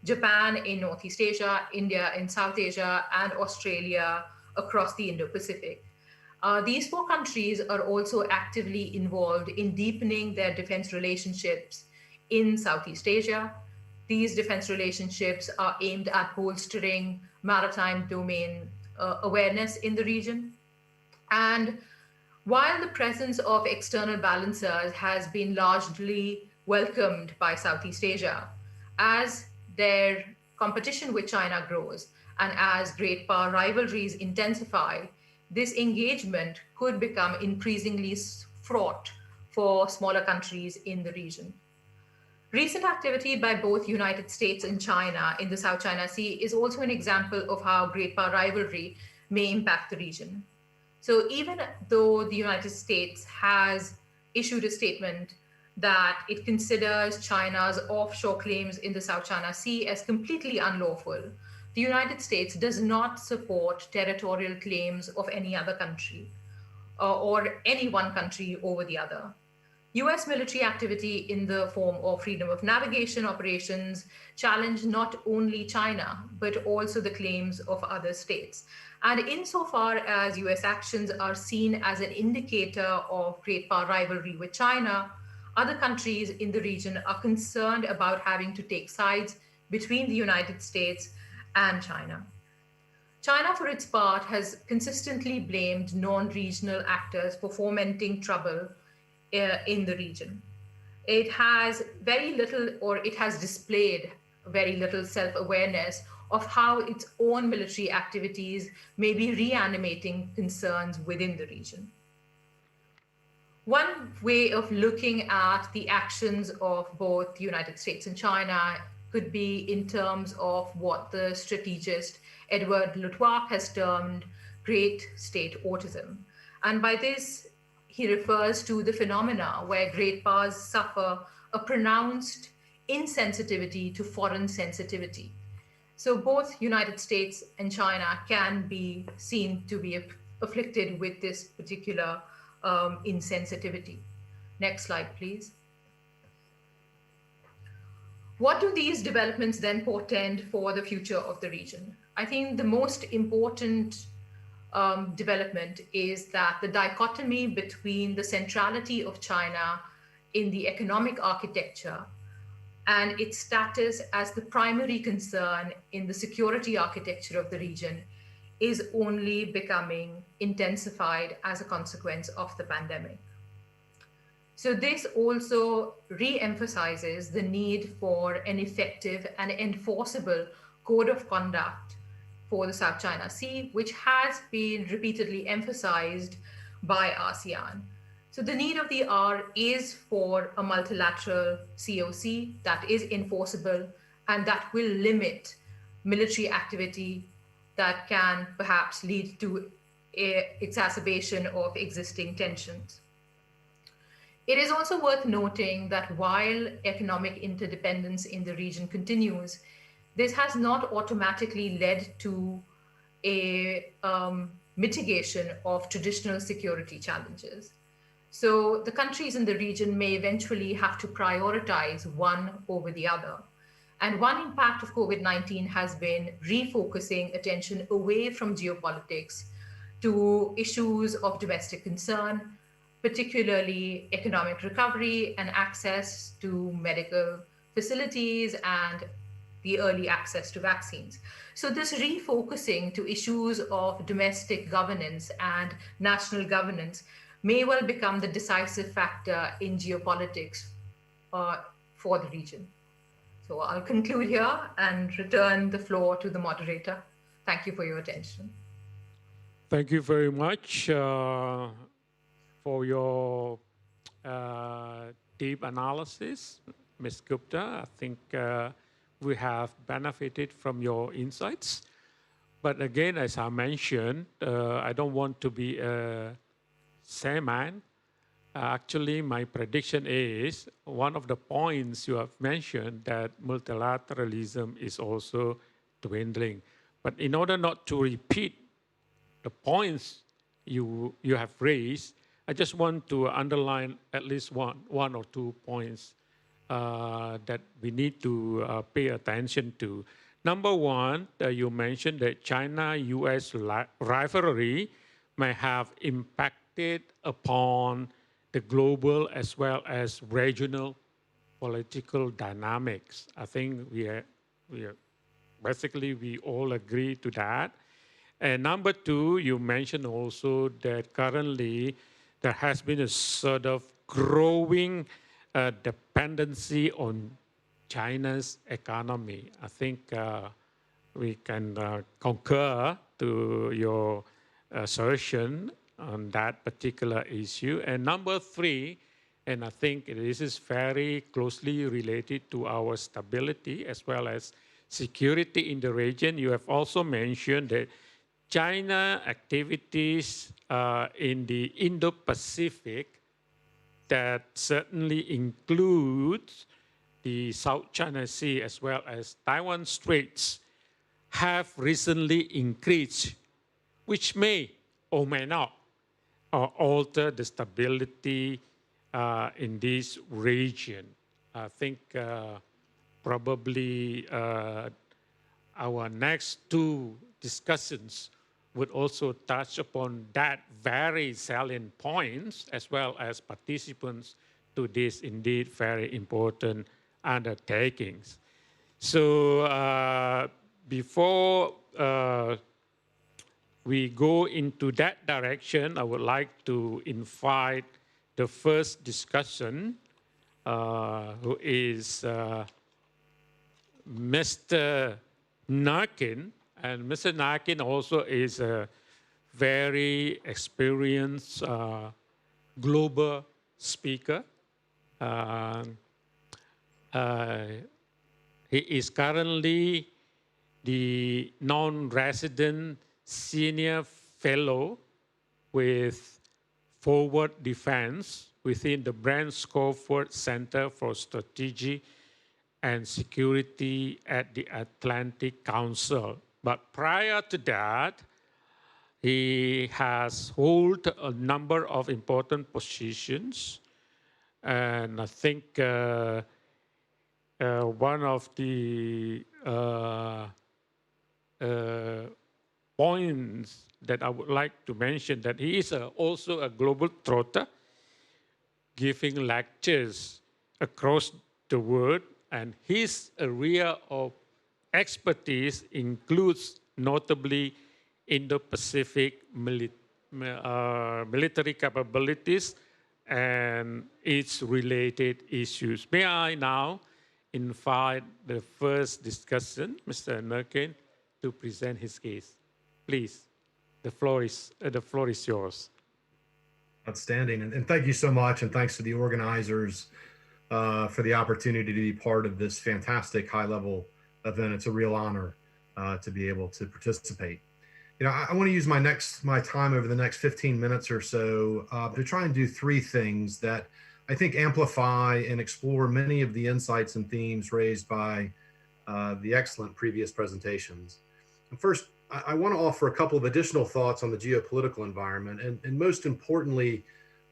Japan in Northeast Asia, India in South Asia, and Australia across the Indo-Pacific. These 4 countries are also actively involved in deepening their defense relationships in Southeast Asia. These defense relationships are aimed at bolstering maritime domain awareness in the region. And While the presence of external balancers has been largely welcomed by Southeast Asia, as their competition with China grows and as great power rivalries intensify, this engagement could become increasingly fraught for smaller countries in the region. Recent activity by both United States and China in the South China Sea is also an example of how great power rivalry may impact the region. So even though the United States has issued a statement that it considers China's offshore claims in the South China Sea as completely unlawful, the United States does not support territorial claims of any other country or any one country over the other. US military activity in the form of freedom of navigation operations challenge not only China, but also the claims of other states. And insofar as US actions are seen as an indicator of great power rivalry with China, other countries in the region are concerned about having to take sides between the United States and China. China, for its part, has consistently blamed non-regional actors for fomenting trouble in the region. It has very little, or it has displayed very little self-awareness of how its own military activities may be reanimating concerns within the region. One way of looking at the actions of both the United States and China could be in terms of what the strategist Edward Luttwak has termed great state autism. And by this, he refers to the phenomena where great powers suffer a pronounced insensitivity to foreign sensitivity. So both United States and China can be seen to be afflicted with this particular insensitivity. Next slide, please. What do these developments then portend for the future of the region? I think the most important development is that the dichotomy between the centrality of China in the economic architecture and its status as the primary concern in the security architecture of the region is only becoming intensified as a consequence of the pandemic. So this also re-emphasizes the need for an effective and enforceable code of conduct for the South China Sea, which has been repeatedly emphasized by ASEAN. So the need of the hour is for a multilateral COC that is enforceable and that will limit military activity that can perhaps lead to an exacerbation of existing tensions. It is also worth noting that while economic interdependence in the region continues, this has not automatically led to a mitigation of traditional security challenges. So the countries in the region may eventually have to prioritize one over the other. And one impact of COVID-19 has been refocusing attention away from geopolitics to issues of domestic concern, particularly economic recovery and access to medical facilities and the early access to vaccines. So this refocusing to issues of domestic governance and national governance may well become the decisive factor in geopolitics for the region. So I'll conclude here and return the floor to the moderator. Thank you for your attention. Thank you very much for your deep analysis, Ms. Gupta. I think we have benefited from your insights. But again, as I mentioned, I don't want to be a seaman. Actually, my prediction is one of the points you have mentioned that multilateralism is also dwindling. But in order not to repeat the points you have raised, I just want to underline at least one or 2 points that we need to pay attention to. Number one, you mentioned that China-US rivalry may have impacted upon the global as well as regional political dynamics. I think we all agree to that. And number two, you mentioned also that currently there has been a sort of growing dependency on China's economy. I think we can concur to your assertion on that particular issue. And number three, and I think this is very closely related to our stability as well as security in the region. You have also mentioned that China activities in the Indo-Pacific that certainly includes the South China Sea as well as Taiwan Straits have recently increased, which may or may not alter the stability in this region. I think probably our next two discussions would also touch upon that very salient points as well as participants to this indeed very important undertakings. So before we go into that direction, I would like to invite the first discussion, who is Mr. Narkin. And Mr. Narkin also is a very experienced global speaker. He is currently the non-resident senior fellow with Forward Defense within the Brand Scofield Center for Strategy and Security at the Atlantic Council. But prior to that, he has held a number of important positions. And I think one of the points that I would like to mention that he is also a global trotter, giving lectures across the world, and his area of expertise includes notably Indo-Pacific military capabilities and its related issues. May I now invite the first discussant, Mr. Narkin, to present his case. Please, the floor is yours. Outstanding, and thank you so much, and thanks to the organizers for the opportunity to be part of this fantastic high-level event. It's a real honor to be able to participate. You know, I want to use my time over the next 15 minutes or so to try and do three things that I think amplify and explore many of the insights and themes raised by the excellent previous presentations. And first, I want to offer a couple of additional thoughts on the geopolitical environment, and most importantly,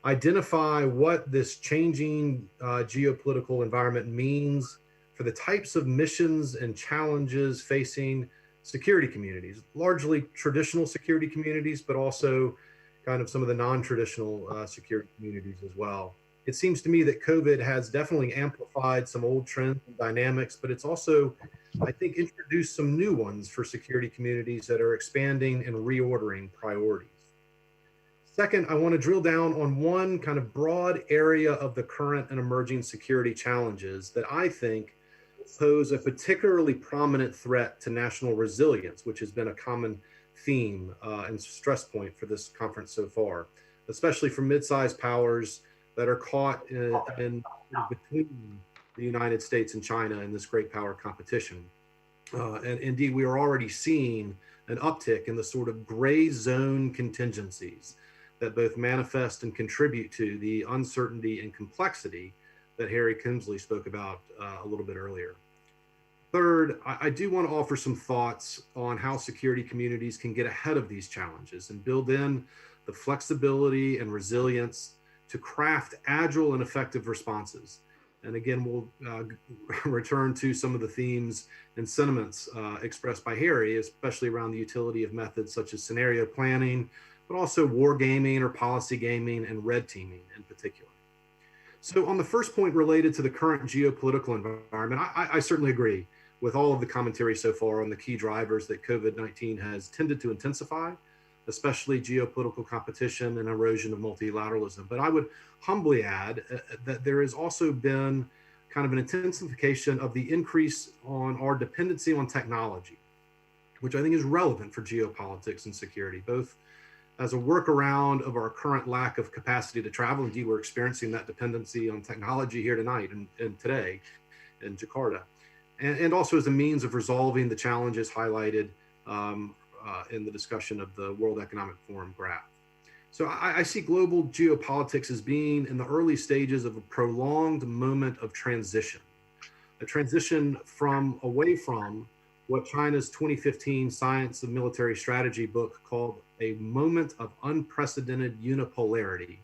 identify what this changing geopolitical environment means for the types of missions and challenges facing security communities, largely traditional security communities, but also kind of some of the non-traditional security communities as well. It seems to me that COVID has definitely amplified some old trends and dynamics, but it's also, I think, introduced some new ones for security communities that are expanding and reordering priorities. Second, I want to drill down on one kind of broad area of the current and emerging security challenges that I think pose a particularly prominent threat to national resilience, which has been a common theme and stress point for this conference so far, especially for mid-sized powers that are caught in between the United States and China in this great power competition. And indeed, we are already seeing an uptick in the sort of gray zone contingencies that both manifest and contribute to the uncertainty and complexity that Harry Kemsley spoke about a little bit earlier. Third, I do want to offer some thoughts on how security communities can get ahead of these challenges and build in the flexibility and resilience to craft agile and effective responses. And again, we'll return to some of the themes and sentiments expressed by Harry, especially around the utility of methods such as scenario planning, but also war gaming or policy gaming and red teaming in particular. So on the first point related to the current geopolitical environment, I certainly agree with all of the commentary so far on the key drivers that COVID-19 has tended to intensify, especially geopolitical competition and erosion of multilateralism. But I would humbly add that there has also been kind of an intensification of the increase on our dependency on technology, which I think is relevant for geopolitics and security, both as a workaround of our current lack of capacity to travel. Indeed, we're experiencing that dependency on technology here tonight and today in Jakarta, and also as a means of resolving the challenges highlighted in the discussion of the World Economic Forum graph. So I see global geopolitics as being in the early stages of a prolonged moment of transition, a transition away from what China's 2015 Science of Military Strategy book called a moment of unprecedented unipolarity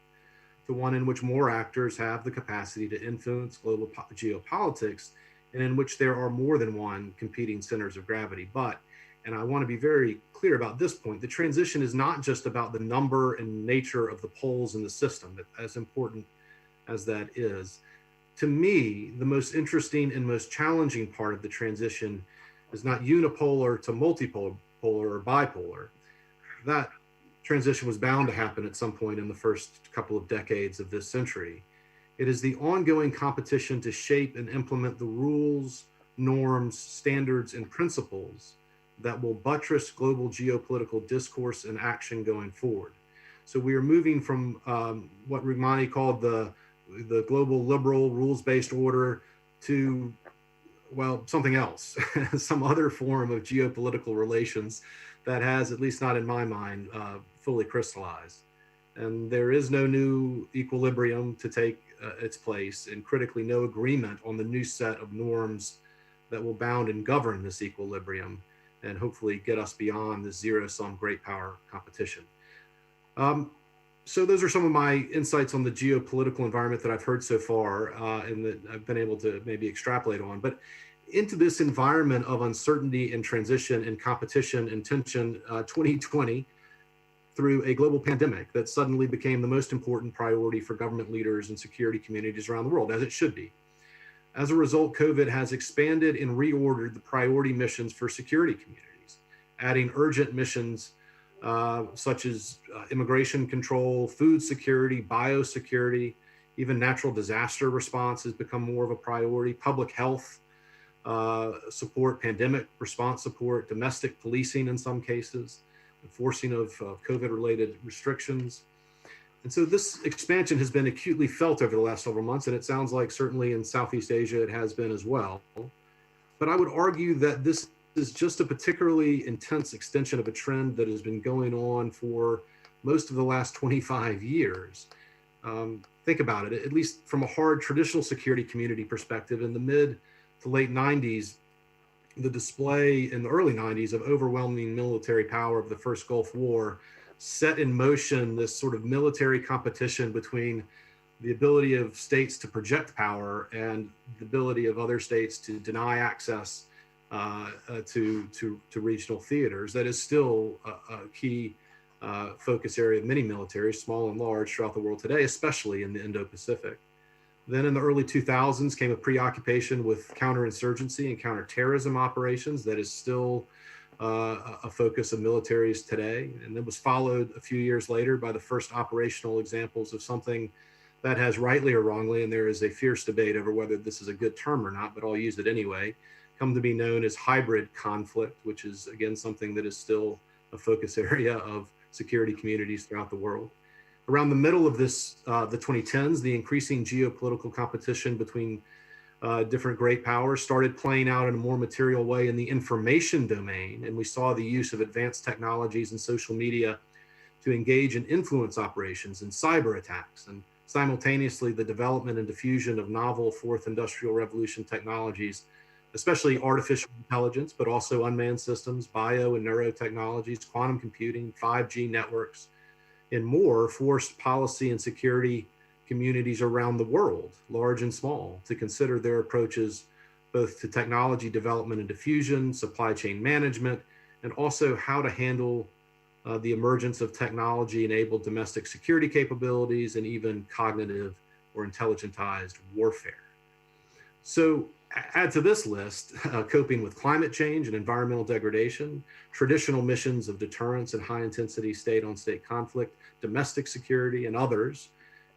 to one in which more actors have the capacity to influence global geopolitics and in which there are more than one competing centers of gravity. But, and I want to be very clear about this point, the transition is not just about the number and nature of the poles in the system, as important as that is. To me, the most interesting and most challenging part of the transition is not unipolar to multipolar or bipolar. That transition was bound to happen at some point in the first couple of decades of this century. It is the ongoing competition to shape and implement the rules, norms, standards, and principles that will buttress global geopolitical discourse and action going forward. So we are moving from what Rumani called the global liberal rules-based order to, well, something else, some other form of geopolitical relations that has, at least not in my mind, fully crystallized. And there is no new equilibrium to take its place, and critically no agreement on the new set of norms that will bound and govern this equilibrium and hopefully get us beyond this zero-sum great power competition. So those are some of my insights on the geopolitical environment that I've heard so far and that I've been able to maybe extrapolate on. But into this environment of uncertainty and transition and competition and tension, 2020 through a global pandemic that suddenly became the most important priority for government leaders and security communities around the world, as it should be. As a result, COVID has expanded and reordered the priority missions for security communities, adding urgent missions such as immigration control, food security, biosecurity, even natural disaster response has become more of a priority, public health support, pandemic response support, domestic policing in some cases, enforcing of COVID-related restrictions. And so this expansion has been acutely felt over the last several months, and it sounds like certainly in Southeast Asia it has been as well. But I would argue that this is just a particularly intense extension of a trend that has been going on for most of the last 25 years. Think about it, at least from a hard traditional security community perspective, in the mid to late 90s, the display in the early 90s of overwhelming military power of the first Gulf War set in motion this sort of military competition between the ability of states to project power and the ability of other states to deny access to regional theaters. That is still a key focus area of many militaries, small and large, throughout the world today, especially in the Indo-Pacific. Then in the early 2000s came a preoccupation with counterinsurgency and counterterrorism operations that is still a focus of militaries today. And it was followed a few years later by the first operational examples of something that has, rightly or wrongly, and there is a fierce debate over whether this is a good term or not, but I'll use it anyway, come to be known as hybrid conflict, which is, again, something that is still a focus area of security communities throughout the world. Around the middle of this, the 2010s, the increasing geopolitical competition between different great powers started playing out in a more material way in the information domain, and we saw the use of advanced technologies and social media to engage in influence operations and cyber attacks, and simultaneously the development and diffusion of novel fourth industrial revolution technologies, especially artificial intelligence, but also unmanned systems, bio and neurotechnologies, quantum computing, 5G networks, and more, forced policy and security communities around the world, large and small, to consider their approaches both to technology development and diffusion, supply chain management, and also how to handle the emergence of technology-enabled domestic security capabilities and even cognitive or intelligentized warfare. So Add to this list coping with climate change and environmental degradation, traditional missions of deterrence and high-intensity state-on-state conflict, domestic security, and others.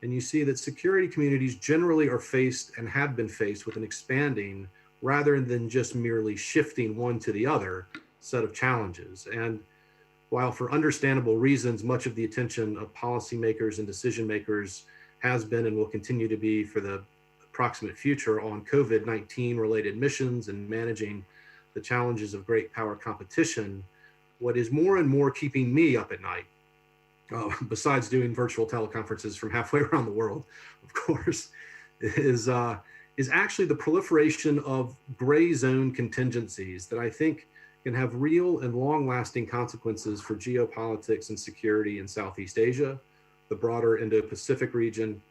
And you see that security communities generally are faced and have been faced with an expanding, rather than just merely shifting one to the other, set of challenges. And while for understandable reasons, much of the attention of policymakers and decision makers has been and will continue to be for the approximate future on COVID-19 related missions and managing the challenges of great power competition, what is more and more keeping me up at night, besides doing virtual teleconferences from halfway around the world, of course, is actually the proliferation of gray zone contingencies that I think can have real and long-lasting consequences for geopolitics and security in Southeast Asia, the broader Indo-Pacific region,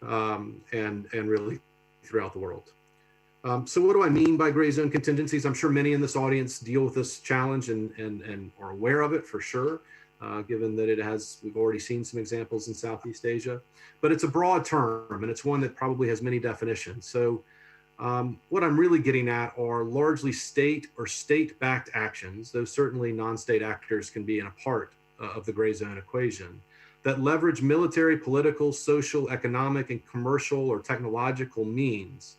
and really throughout the world. So what do I mean by gray zone contingencies? I'm sure many in this audience deal with this challenge and are aware of it for sure, given that we've already seen some examples in Southeast Asia, but it's a broad term and it's one that probably has many definitions. So what I'm really getting at are largely state or state-backed actions, though certainly non-state actors can be in a part of the gray zone equation, that leverage military, political, social, economic, and commercial or technological means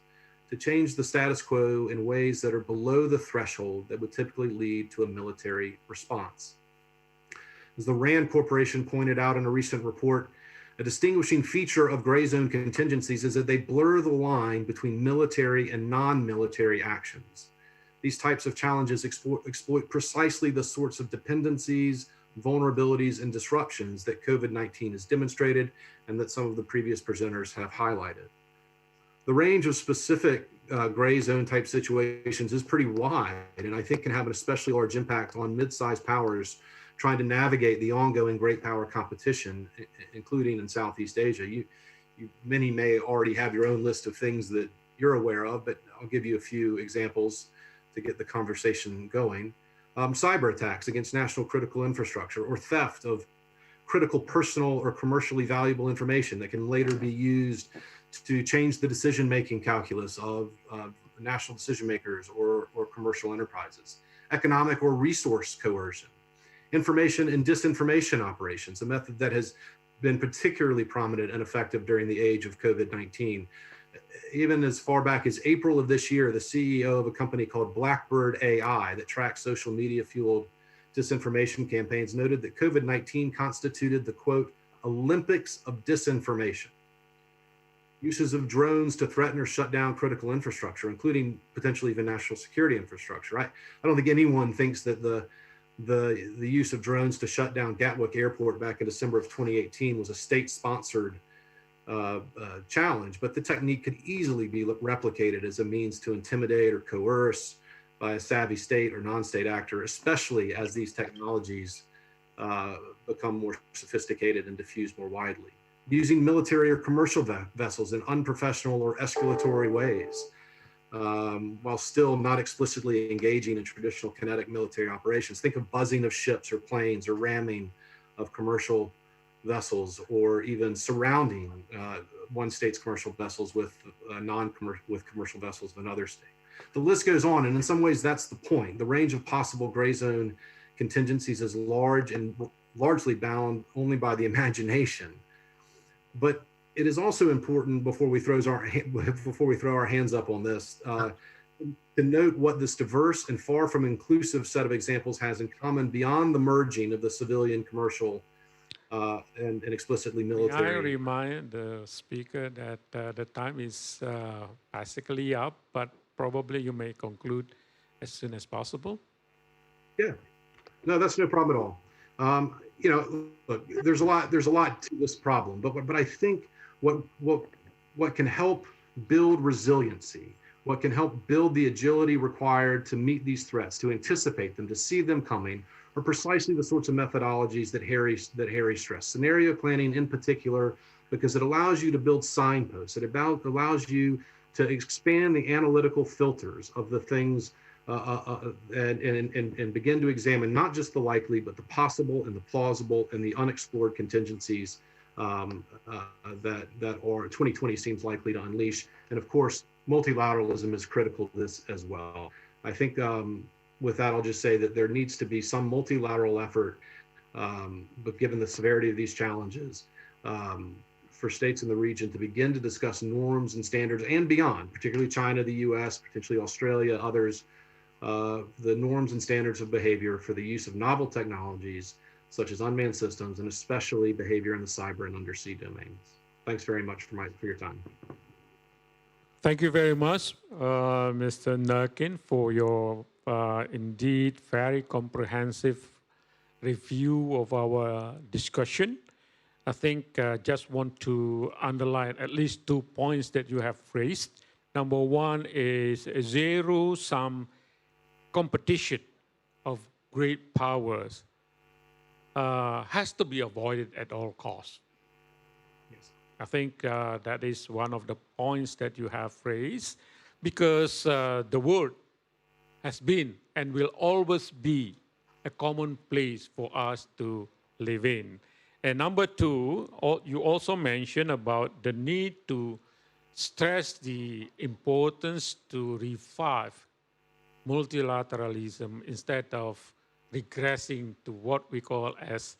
to change the status quo in ways that are below the threshold that would typically lead to a military response. As the RAND Corporation pointed out in a recent report, a distinguishing feature of gray zone contingencies is that they blur the line between military and non-military actions. These types of challenges exploit precisely the sorts of dependencies, vulnerabilities, and disruptions that COVID-19 has demonstrated and that some of the previous presenters have highlighted. The range of specific gray zone type situations is pretty wide, and I think can have an especially large impact on mid-sized powers trying to navigate the ongoing great power competition, including in Southeast Asia. Many may already have your own list of things that you're aware of, but I'll give you a few examples to get the conversation going. Cyber attacks against national critical infrastructure, or theft of critical personal or commercially valuable information that can later be used to change the decision-making calculus of national decision makers or commercial enterprises. Economic or resource coercion. Information and disinformation operations, a method that has been particularly prominent and effective during the age of COVID-19. Even as far back as April of this year, the CEO of a company called Blackbird AI that tracks social media fueled disinformation campaigns noted that COVID-19 constituted the quote, Olympics of disinformation. Uses of drones to threaten or shut down critical infrastructure, including potentially even national security infrastructure. I don't think anyone thinks that the use of drones to shut down Gatwick Airport back in December of 2018 was a state-sponsored challenge, but the technique could easily be replicated as a means to intimidate or coerce by a savvy state or non-state actor, especially as these technologies become more sophisticated and diffused more widely. Using military or commercial vessels in unprofessional or escalatory ways, while still not explicitly engaging in traditional kinetic military operations. Think of buzzing of ships or planes or ramming of commercial vessels, or even surrounding one state's commercial vessels with commercial vessels of another state. The list goes on, and in some ways that's the point. The range of possible gray zone contingencies is large and largely bound only by the imagination. But it is also important before we throw our hands up on this to note what this diverse and far from inclusive set of examples has in common beyond the merging of the civilian, commercial, and explicitly military. I remind the speaker that the time is basically up, but probably you may conclude as soon as possible. Yeah, no, that's no problem at all. Look, there's a lot to this problem, but I think what can help build resiliency, what can help build the agility required to meet these threats, to anticipate them, to see them coming, are precisely the sorts of methodologies that Harry stressed. Scenario planning in particular, because it allows you to build signposts. It allows you to expand the analytical filters of the things and begin to examine not just the likely, but the possible and the plausible and the unexplored contingencies that 2020 seems likely to unleash. And of course, multilateralism is critical to this as well. I think with that, I'll just say that there needs to be some multilateral effort, but given the severity of these challenges, for states in the region to begin to discuss norms and standards and beyond, particularly China, the US, potentially Australia, others, the norms and standards of behavior for the use of novel technologies, such as unmanned systems, and especially behavior in the cyber and undersea domains. Thanks very much for your time. Thank you very much, Mr. Nurkin, for your indeed very comprehensive review of our discussion. I think just want to underline at least 2 points that you have raised. Number one is zero-sum competition of great powers has to be avoided at all costs. Yes. I think that is one of the points that you have raised, because the world has been and will always be a common place for us to live in. And number two, you also mentioned about the need to stress the importance to revive multilateralism instead of regressing to what we call as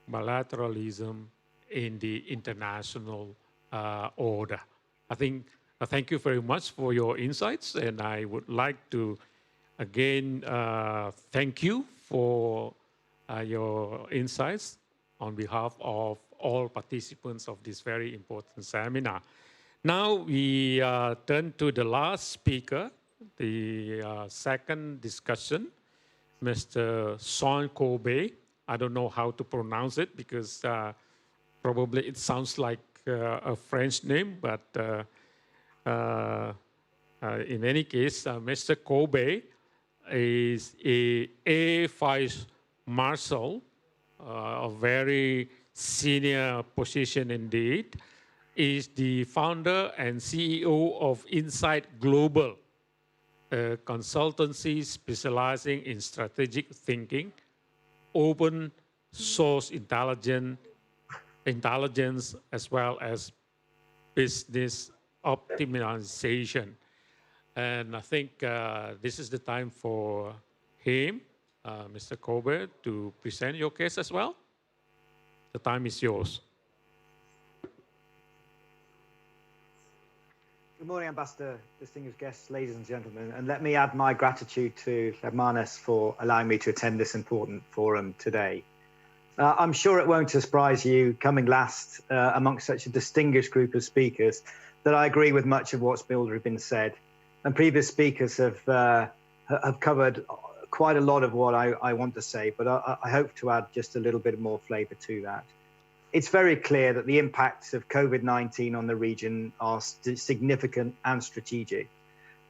bilateralism in the international order. I think thank you very much for your insights, and I would like to again thank you for your insights on behalf of all participants of this very important seminar. Now we turn to the last speaker, the second discussion, Mr. Son Kobe. I don't know how to pronounce it because probably it sounds like a French name, but in any case, Mr. Kobe is a Air Vice Marshal, a very senior position indeed, is the founder and CEO of Insight Global, a consultancy specializing in strategic thinking, open source intelligence, as well as business optimization. And I think this is the time for him, Mr. Kobe, to present your case as well. The time is yours. Good morning, Ambassador, distinguished guests, ladies and gentlemen, and let me add my gratitude to Lemhannas for allowing me to attend this important forum today. I'm sure it won't surprise you, coming last amongst such a distinguished group of speakers, that I agree with much of what's already been said. And previous speakers have covered quite a lot of what I want to say, but I hope to add just a little bit more flavor to that. It's very clear that the impacts of COVID-19 on the region are significant and strategic,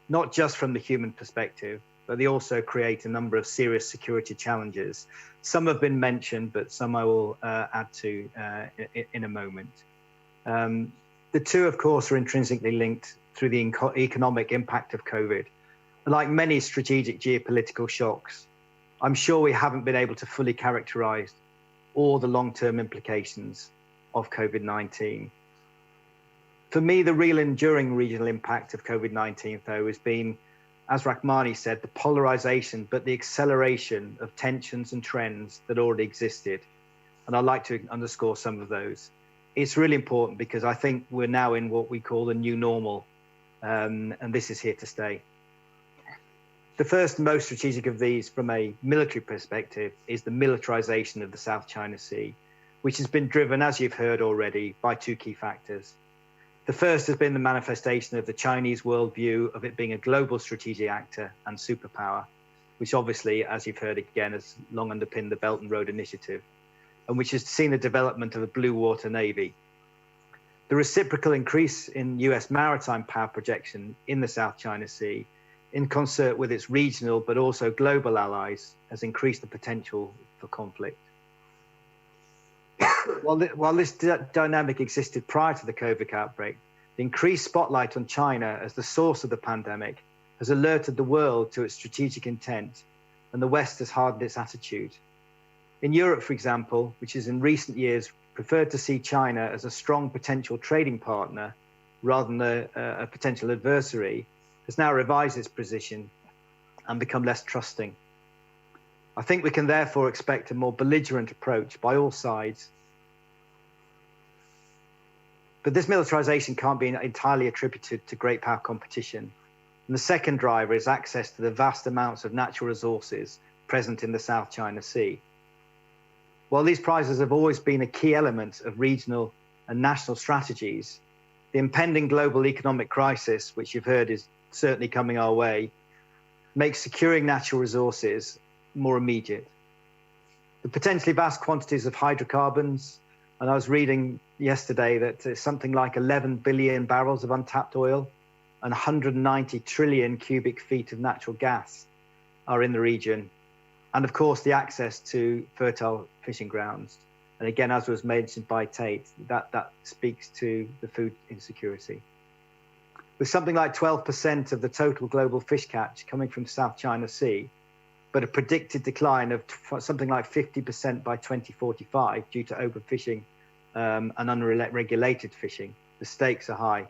not just from the human perspective, but they also create a number of serious security challenges. Some have been mentioned, but some I will add to in a moment. The two, of course, are intrinsically linked through the economic impact of COVID. Like many strategic geopolitical shocks, I'm sure we haven't been able to fully characterize all the long-term implications of COVID-19. For me, the real enduring regional impact of COVID-19, though, has been, as Rahmani said, the polarization, but the acceleration of tensions and trends that already existed. And I'd like to underscore some of those. It's really important because I think we're now in what we call the new normal, and this is here to stay. The first and most strategic of these from a military perspective is the militarization of the South China Sea, which has been driven, as you've heard already, by two key factors. The first has been the manifestation of the Chinese worldview of it being a global strategic actor and superpower, which obviously, as you've heard again, has long underpinned the Belt and Road Initiative, and which has seen the development of a blue water navy. The reciprocal increase in US maritime power projection in the South China Sea, in concert with its regional but also global allies, has increased the potential for conflict. While this dynamic existed prior to the COVID outbreak, the increased spotlight on China as the source of the pandemic has alerted the world to its strategic intent, and the West has hardened its attitude. In Europe, for example, which has in recent years preferred to see China as a strong potential trading partner rather than a potential adversary, has now revised its position and become less trusting. I think we can therefore expect a more belligerent approach by all sides. But this militarization can't be entirely attributed to great power competition. And the second driver is access to the vast amounts of natural resources present in the South China Sea. While these prizes have always been a key element of regional and national strategies, the impending global economic crisis, which you've heard is certainly coming our way, makes securing natural resources more immediate. The potentially vast quantities of hydrocarbons, and I was reading yesterday that something like 11 billion barrels of untapped oil and 190 trillion cubic feet of natural gas are in the region. And of course, the access to fertile fishing grounds. And again, as was mentioned by Tate, that speaks to the food insecurity. With something like 12% of the total global fish catch coming from the South China Sea, but a predicted decline of something like 50% by 2045 due to overfishing and unregulated fishing, the stakes are high.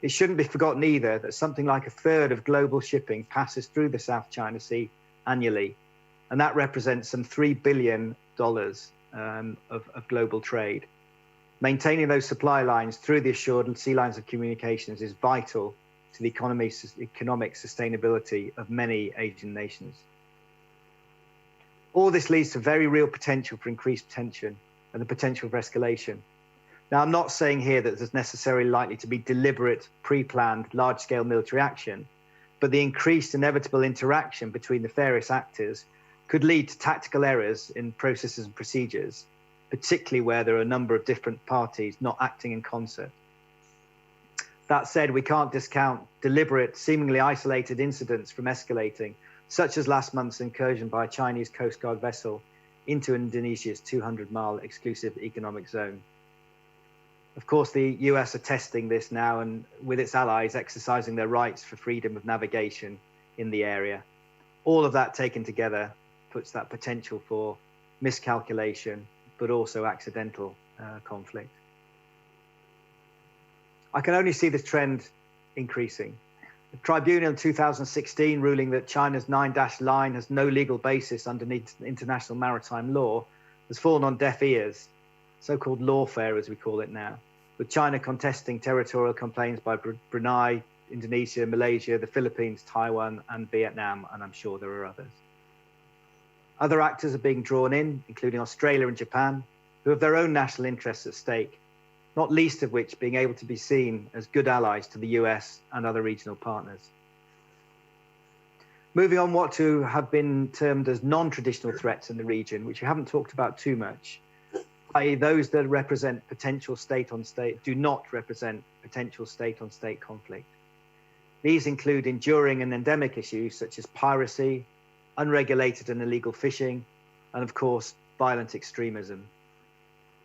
It shouldn't be forgotten either that something like a third of global shipping passes through the South China Sea annually, and that represents some $3 billion of global trade. Maintaining those supply lines through the assured sea lines of communications is vital to the economic sustainability of many Asian nations. All this leads to very real potential for increased tension and the potential for escalation. Now, I'm not saying here that there's necessarily likely to be deliberate, pre-planned, large-scale military action, but the increased inevitable interaction between the various actors could lead to tactical errors in processes and procedures, particularly where there are a number of different parties not acting in concert. That said, we can't discount deliberate, seemingly isolated incidents from escalating, such as last month's incursion by a Chinese Coast Guard vessel into Indonesia's 200-mile exclusive economic zone. Of course, the US are testing this now, and with its allies exercising their rights for freedom of navigation in the area. All of that taken together puts that potential for miscalculation, but also accidental conflict. I can only see this trend increasing. The tribunal in 2016 ruling that China's 9-dash line has no legal basis underneath international maritime law has fallen on deaf ears, so-called lawfare as we call it now, with China contesting territorial complaints by Brunei, Indonesia, Malaysia, the Philippines, Taiwan, and Vietnam, and I'm sure there are others. Other actors are being drawn in, including Australia and Japan, who have their own national interests at stake, not least of which being able to be seen as good allies to the US and other regional partners. Moving on, what to have been termed as non-traditional threats in the region, which we haven't talked about too much, i.e. those that represent potential state-on-state, do not represent potential state-on-state conflict. These include enduring and endemic issues such as piracy, unregulated and illegal fishing, and of course, violent extremism.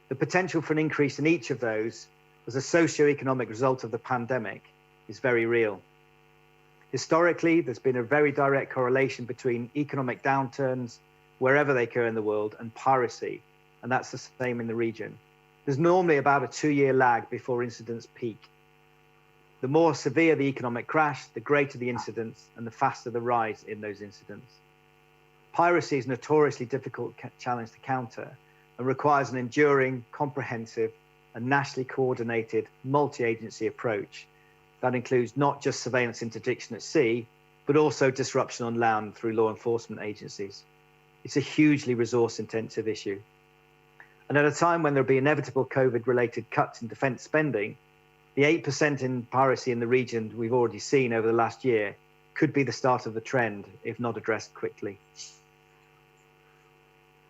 The potential for an increase in each of those as a socio-economic result of the pandemic is very real. Historically, there's been a very direct correlation between economic downturns, wherever they occur in the world, and piracy, and that's the same in the region. There's normally about a 2-year lag before incidents peak. The more severe the economic crash, the greater the incidents and the faster the rise in those incidents. Piracy is a notoriously difficult challenge to counter and requires an enduring, comprehensive, and nationally coordinated multi-agency approach that includes not just surveillance interdiction at sea, but also disruption on land through law enforcement agencies. It's a hugely resource-intensive issue. And at a time when there'll be inevitable COVID-related cuts in defense spending, the 8% in piracy in the region we've already seen over the last year could be the start of the trend if not addressed quickly.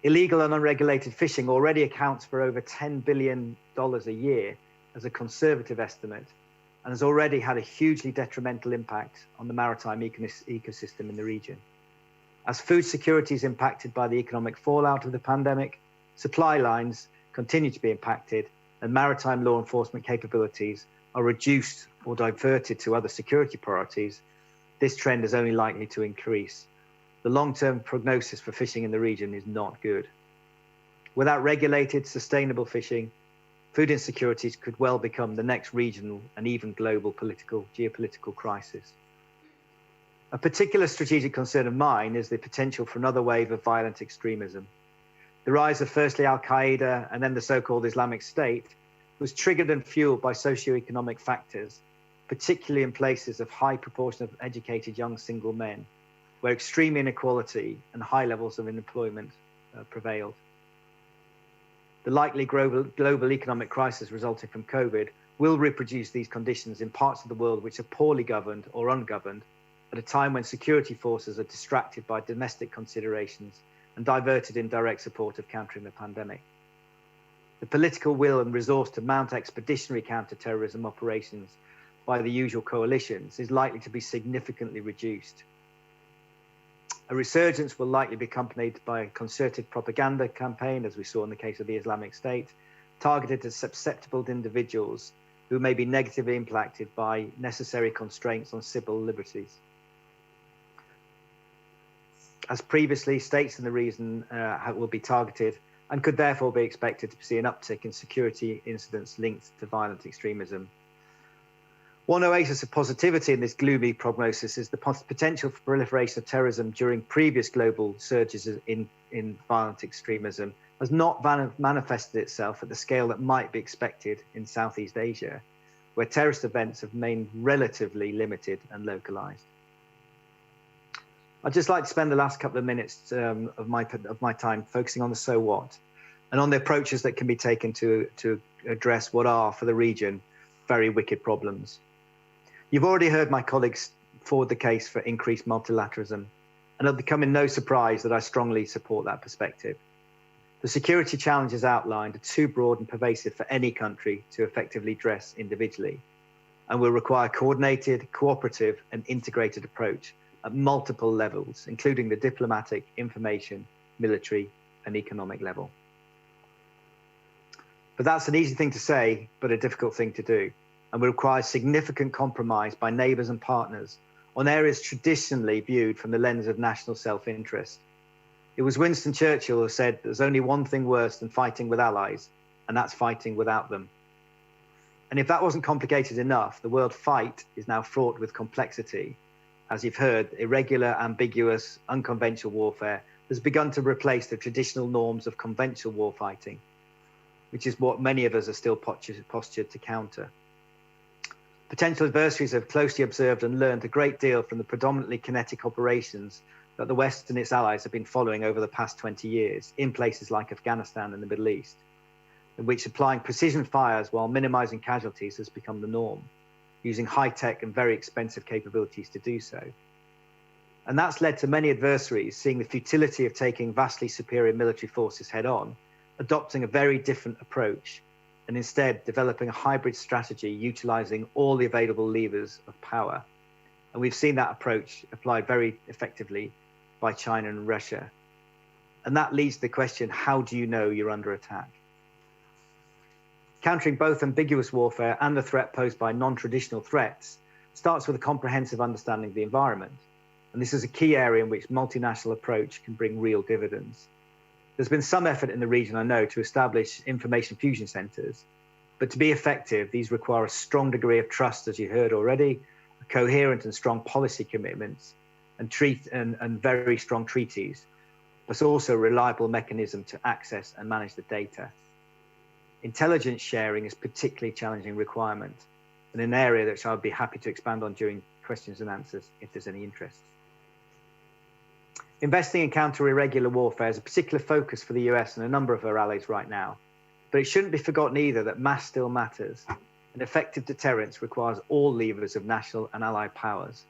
Illegal and unregulated fishing already accounts for over $10 billion a year as a conservative estimate, and has already had a hugely detrimental impact on the maritime ecosystem in the region. As food security is impacted by the economic fallout of the pandemic, supply lines continue to be impacted, and maritime law enforcement capabilities are reduced or diverted to other security priorities. This trend is only likely to increase. The long-term prognosis for fishing in the region is not good. Without regulated, sustainable fishing, food insecurities could well become the next regional and even global geopolitical crisis. A particular strategic concern of mine is the potential for another wave of violent extremism. The rise of firstly Al-Qaeda and then the so-called Islamic State was triggered and fueled by socioeconomic factors, particularly in places of high proportion of educated young single men, where extreme inequality and high levels of unemployment prevailed. The likely global economic crisis resulting from COVID will reproduce these conditions in parts of the world which are poorly governed or ungoverned, at a time when security forces are distracted by domestic considerations and diverted in direct support of countering the pandemic. The political will and resource to mount expeditionary counter-terrorism operations by the usual coalitions is likely to be significantly reduced. A resurgence will likely be accompanied by a concerted propaganda campaign, as we saw in the case of the Islamic State, targeted at susceptible individuals who may be negatively impacted by necessary constraints on civil liberties. As previously, states in the region will be targeted and could therefore be expected to see an uptick in security incidents linked to violent extremism. One oasis of positivity in this gloomy prognosis is the potential for proliferation of terrorism during previous global surges in violent extremism has not manifested itself at the scale that might be expected in Southeast Asia, where terrorist events have remained relatively limited and localized. I'd just like to spend the last couple of minutes of my time focusing on the so what and on the approaches that can be taken to address what are, for the region, very wicked problems. You've already heard my colleagues forward the case for increased multilateralism, and it'll become in no surprise that I strongly support that perspective. The security challenges outlined are too broad and pervasive for any country to effectively address individually, and will require a coordinated, cooperative, and integrated approach at multiple levels, including the diplomatic, information, military, and economic level. But that's an easy thing to say, but a difficult thing to do, and will require significant compromise by neighbours and partners on areas traditionally viewed from the lens of national self-interest. It was Winston Churchill who said there's only one thing worse than fighting with allies, and that's fighting without them. And if that wasn't complicated enough, the word fight is now fraught with complexity. As you've heard, irregular, ambiguous, unconventional warfare has begun to replace the traditional norms of conventional warfighting, which is what many of us are still postured to counter. Potential adversaries have closely observed and learned a great deal from the predominantly kinetic operations that the West and its allies have been following over the past 20 years in places like Afghanistan and the Middle East, in which applying precision fires while minimizing casualties has become the norm, using high-tech and very expensive capabilities to do so. And that's led to many adversaries seeing the futility of taking vastly superior military forces head-on, adopting a very different approach, and instead developing a hybrid strategy utilizing all the available levers of power. And we've seen that approach applied very effectively by China and Russia. And that leads to the question, how do you know you're under attack? Countering both ambiguous warfare and the threat posed by non-traditional threats starts with a comprehensive understanding of the environment. And this is a key area in which multinational approach can bring real dividends. There's been some effort in the region, I know, to establish information fusion centers, but to be effective, these require a strong degree of trust, as you heard already, coherent and strong policy commitments, and very strong treaties, but also a reliable mechanism to access and manage the data. Intelligence sharing is a particularly challenging requirement, and an area that I'll be happy to expand on during questions and answers if there's any interest. Investing in counter-irregular warfare is a particular focus for the US and a number of our allies right now, but it shouldn't be forgotten either that mass still matters, and effective deterrence requires all levers of national and allied powers,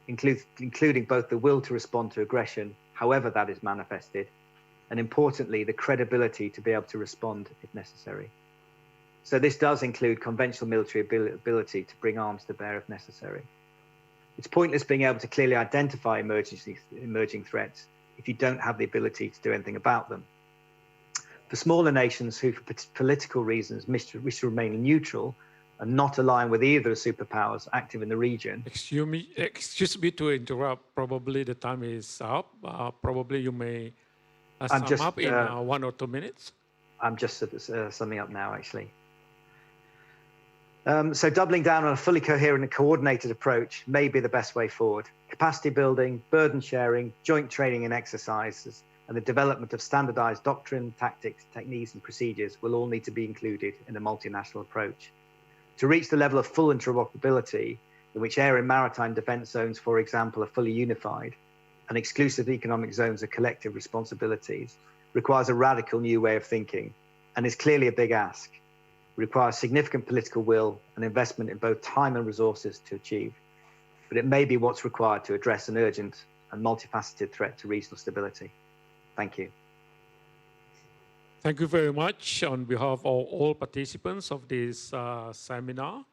including both the will to respond to aggression, however that is manifested, and importantly, the credibility to be able to respond if necessary. So this does include conventional military ability to bring arms to bear if necessary. It's pointless being able to clearly identify emerging threats if you don't have the ability to do anything about them. For smaller nations who, for political reasons, wish to remain neutral and not align with either of the superpowers active in the region. Excuse me to interrupt. Probably the time is up. Probably you may sum up in 1 or 2 minutes. I'm just summing up now, actually. So doubling down on a fully coherent and coordinated approach may be the best way forward. Capacity building, burden sharing, joint training and exercises, and the development of standardized doctrine, tactics, techniques, and procedures will all need to be included in a multinational approach. To reach the level of full interoperability, in which air and maritime defense zones, for example, are fully unified, and exclusive economic zones are collective responsibilities, requires a radical new way of thinking, and is clearly a big ask. It requires significant political will and investment in both time and resources to achieve. But it may be what's required to address an urgent and multifaceted threat to regional stability. Thank you. Thank you very much on behalf of all participants of this seminar.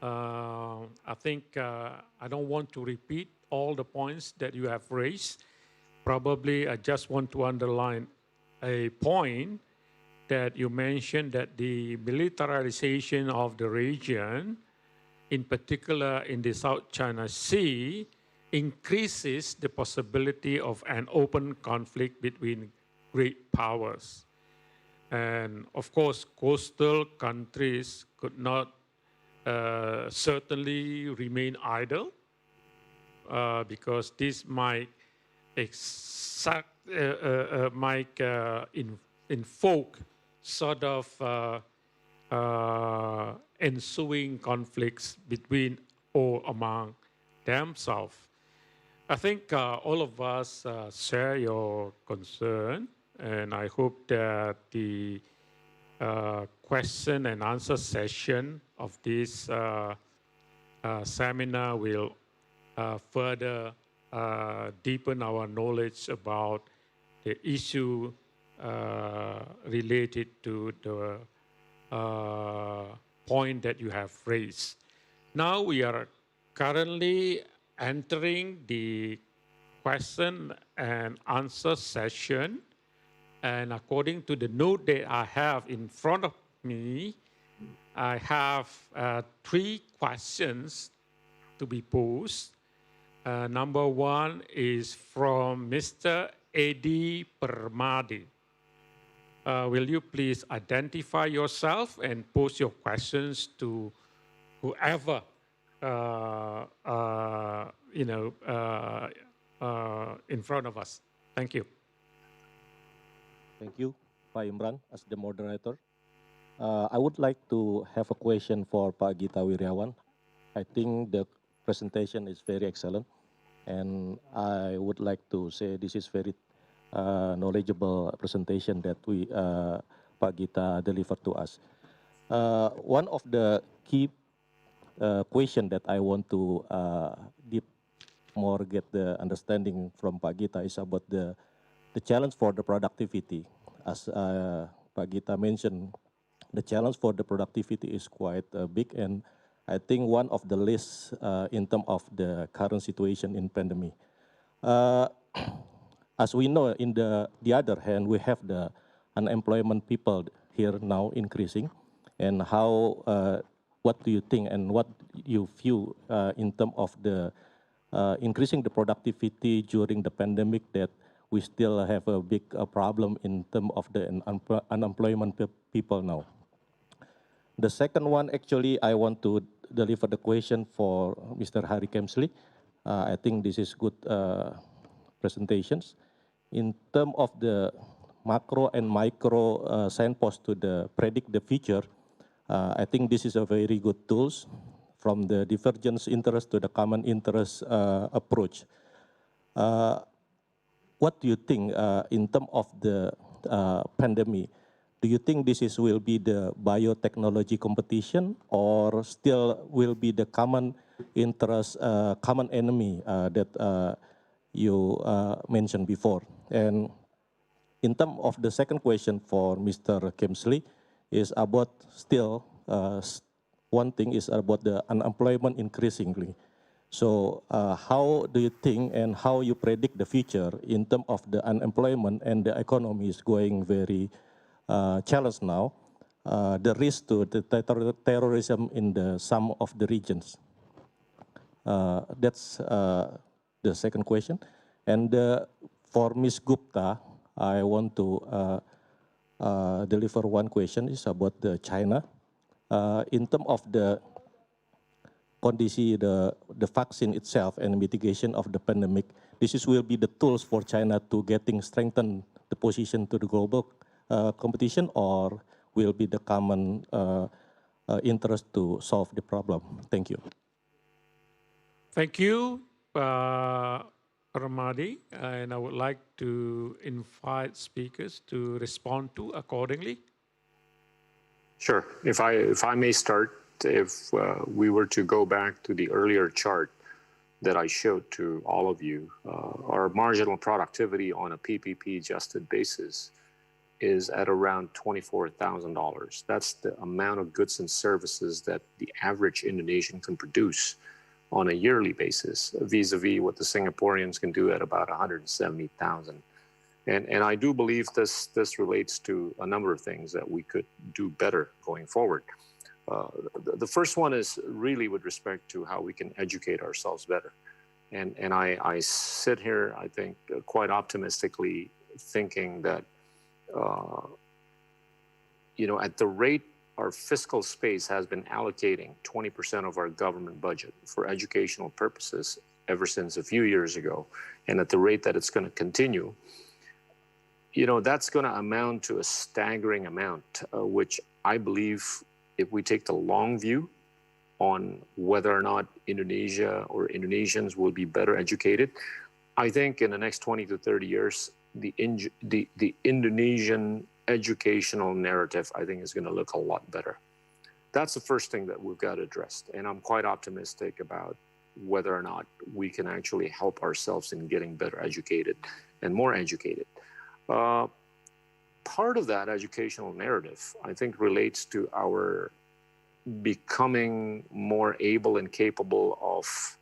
I think I don't want to repeat all the points that you have raised. Probably I just want to underline a point that you mentioned, that the militarization of the region, in particular in the South China Sea, increases the possibility of an open conflict between great powers. And of course, coastal countries could not certainly remain idle because this might invoke sort of ensuing conflicts between or among themselves. I think all of us share your concern, and I hope that the question and answer session of this seminar will further deepen our knowledge about the issue related to the point that you have raised. Now we are currently entering the question and answer session. And according to the note that I have in front of me, I have 3 questions to be posed. Number 1 is from Mr. Edi Permadi. Will you please identify yourself and pose your questions to whoever in front of us? Thank you. Thank you, Pak Imran, as the moderator. I would like to have a question for Pak Gita Wirjawan. I think the presentation is very excellent, and I would like to say this is very knowledgeable presentation that Pak Gita delivered to us. One of the key question that I want to deep more get the understanding from Pak Gita is about the challenge for the productivity. As Pak Gita mentioned, the challenge for the productivity is quite big, and I think one of the least in terms of the current situation in pandemic. As we know, in the other hand, we have the unemployment people here now increasing, and how, what do you think and what you view in terms of the increasing the productivity during the pandemic, that we still have a big problem in terms of the unemployment people now. The second one, actually, I want to deliver the question for Mr. Hari Kemsley. I think this is good presentations. In terms of the macro and micro signpost to predict the future, I think this is a very good tools, from the divergence interest to the common interest approach. What do you think in terms of the pandemic? Do you think this will be the biotechnology competition, or still will be the common interest, common enemy that you mentioned before? And in terms of the second question for Mr. Kemsley is about still, one thing is about the unemployment increasingly. So how do you think and how you predict the future in terms of the unemployment, and the economy is going very challenged now, the risk to the terrorism in some of the regions? That's the second question. And for Ms. Gupta, I want to deliver one question, is about the China. In terms of the condition, the vaccine itself and mitigation of the pandemic, will be the tools for China to strengthen the position to the global competition, or will be the common interest to solve the problem? Thank you. Thank you, Ramadi, and I would like to invite speakers to respond to accordingly. Sure. If I may start, if we were to go back to the earlier chart that I showed to all of you, our marginal productivity on a PPP adjusted basis is at around $24,000. That's the amount of goods and services that the average Indonesian can produce on a yearly basis, vis-a-vis what the Singaporeans can do at about 170,000. And I do believe this relates to a number of things that we could do better going forward. The first one is really with respect to how we can educate ourselves better. And I sit here, I think, quite optimistically thinking that, at the rate our fiscal space has been allocating 20% of our government budget for educational purposes ever since a few years ago, and at the rate that it's going to continue, that's going to amount to a staggering amount, which I believe, if we take the long view on whether or not Indonesia or Indonesians will be better educated, I think in the next 20 to 30 years, the Indonesian educational narrative, I think, is going to look a lot better. That's the first thing that we've got addressed. And I'm quite optimistic about whether or not we can actually help ourselves in getting better educated and more educated. Part of that educational narrative, I think, relates to our becoming more able and capable of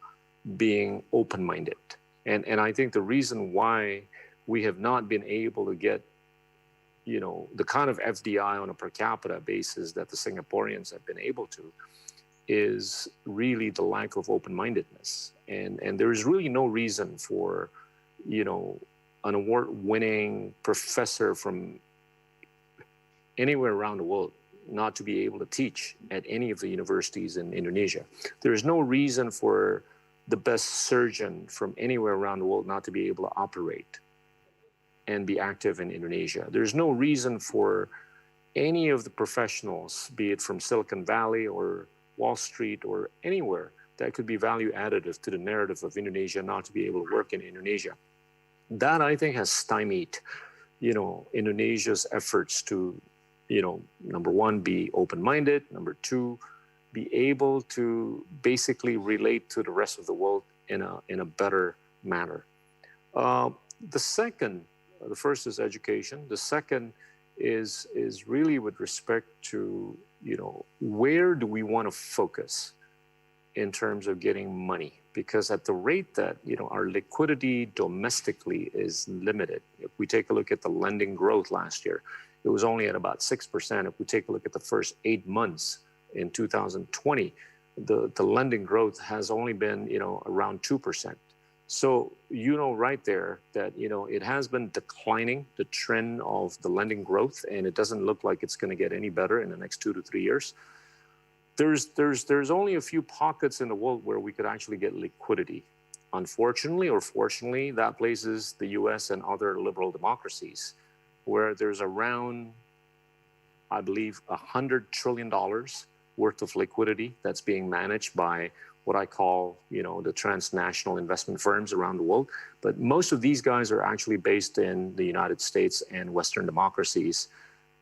being open-minded. And I think the reason why we have not been able to get the kind of FDI on a per capita basis that the Singaporeans have been able to is really the lack of open-mindedness. And there is really no reason for, an award-winning professor from anywhere around the world not to be able to teach at any of the universities in Indonesia. There is no reason for the best surgeon from anywhere around the world not to be able to operate and be active in Indonesia. There's no reason for any of the professionals, be it from Silicon Valley or Wall Street or anywhere, that could be value additive to the narrative of Indonesia not to be able to work in Indonesia. That, I think, has stymied, Indonesia's efforts to, number one, be open-minded, number two, be able to basically relate to the rest of the world in a better manner. The first is education. The second is really with respect to, where do we want to focus in terms of getting money? Because at the rate that, our liquidity domestically is limited, if we take a look at the lending growth last year, it was only at about 6%. If we take a look at the first 8 months in 2020, the lending growth has only been, around 2%. So, right there that, it has been declining, the trend of the lending growth, and it doesn't look like it's going to get any better in the next 2 to 3 years. There's only a few pockets in the world where we could actually get liquidity. Unfortunately or fortunately, that places the US and other liberal democracies, where there's around, I believe, $100 trillion worth of liquidity that's being managed by what I call, the transnational investment firms around the world. But most of these guys are actually based in the United States and Western democracies,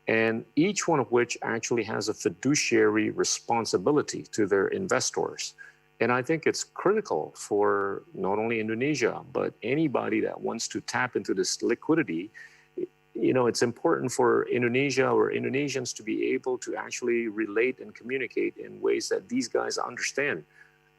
and each one of which actually has a fiduciary responsibility to their investors. And I think it's critical for not only Indonesia, but anybody that wants to tap into this liquidity. It's important for Indonesia or Indonesians to be able to actually relate and communicate in ways that these guys understand.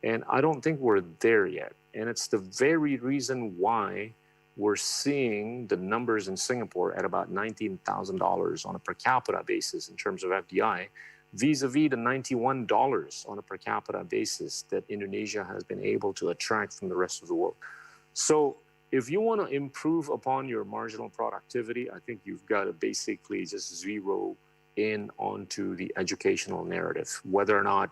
And I don't think we're there yet. And it's the very reason why we're seeing the numbers in Singapore at about $19,000 on a per capita basis in terms of FDI, vis-a-vis the $91 on a per capita basis that Indonesia has been able to attract from the rest of the world. So if you want to improve upon your marginal productivity, I think you've got to basically just zero in onto the educational narrative, whether or not,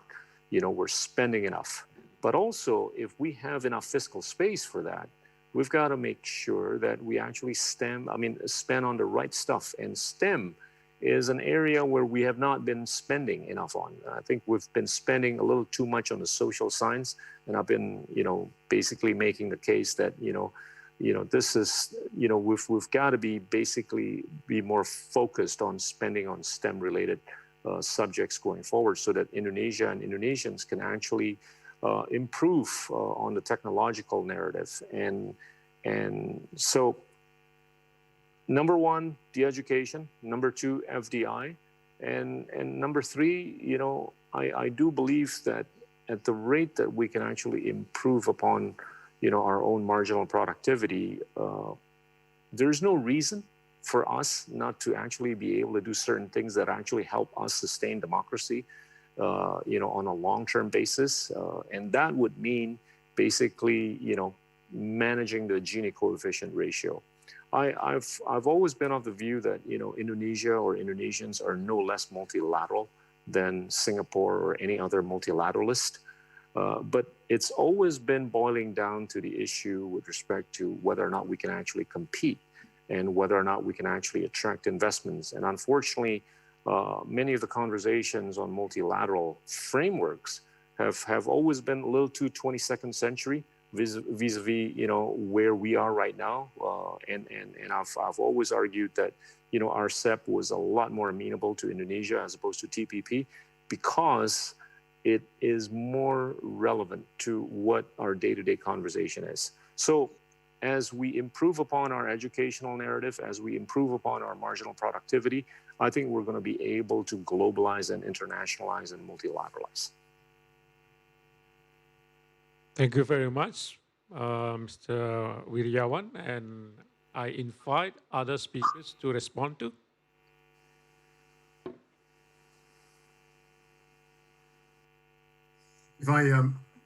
we're spending enough. But also, if we have enough fiscal space for that, we've got to make sure that we actually spend on the right stuff. And STEM is an area where we have not been spending enough on. I think we've been spending a little too much on the social science, and I've been, basically making the case that, this is, we've got to be more focused on spending on STEM-related subjects going forward, so that Indonesia and Indonesians can actually improve on the technological narrative. And so, number one, the education. Number two, FDI. And number three, I do believe that at the rate that we can actually improve upon, our own marginal productivity, there's no reason for us not to actually be able to do certain things that actually help us sustain democracy, on a long-term basis. And that would mean basically, managing the Gini coefficient ratio. I've always been of the view that, Indonesia or Indonesians are no less multilateral than Singapore or any other multilateralist. But it's always been boiling down to the issue with respect to whether or not we can actually compete and whether or not we can actually attract investments. And unfortunately, many of the conversations on multilateral frameworks have always been a little too 22nd century vis-a-vis, where we are right now. And I've always argued that, our CEP was a lot more amenable to Indonesia as opposed to TPP, because it is more relevant to what our day-to-day conversation is. So as we improve upon our educational narrative, as we improve upon our marginal productivity, I think we're going to be able to globalize and internationalize and multilateralize. Thank you very much, Mr. Wiryawan, and I invite other speakers to respond to. If I,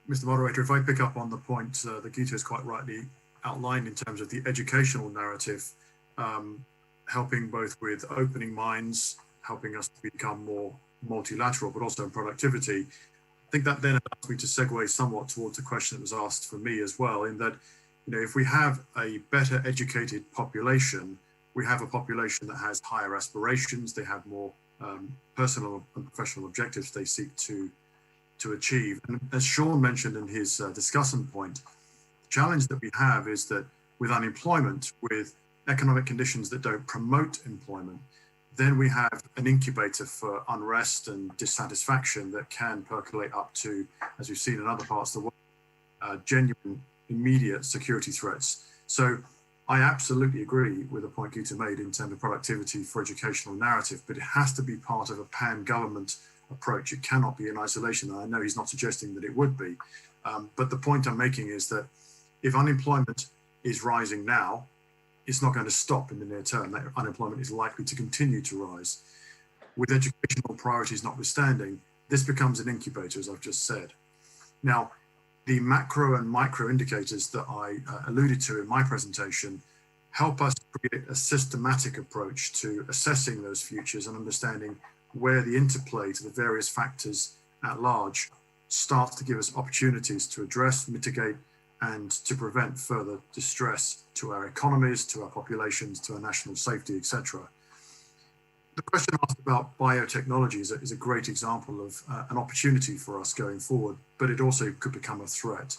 Mr. Moderator, if I pick up on the point that Gita has quite rightly outlined in terms of the educational narrative, helping both with opening minds, helping us to become more multilateral, but also in productivity. I think that then allows me to segue somewhat towards the question that was asked for me as well, in that, if we have a better educated population, we have a population that has higher aspirations, they have more personal and professional objectives they seek to achieve. And as Sean mentioned in his discussion point, the challenge that we have is that with unemployment, with economic conditions that don't promote employment, then we have an incubator for unrest and dissatisfaction that can percolate up to, as we've seen in other parts of the world, genuine immediate security threats. So I absolutely agree with the point Gita made in terms of productivity for educational narrative, but it has to be part of a pan-government approach. It cannot be in isolation. And I know he's not suggesting that it would be, but the point I'm making is that if unemployment is rising now, it's not going to stop in the near term. That unemployment is likely to continue to rise. With educational priorities notwithstanding, this becomes an incubator, as I've just said. Now, the macro and micro indicators that I alluded to in my presentation help us create a systematic approach to assessing those futures and understanding where the interplay to the various factors at large starts to give us opportunities to address, mitigate, and to prevent further distress to our economies, to our populations, to our national safety, etc. The question asked about biotechnology is a great example of an opportunity for us going forward, but it also could become a threat.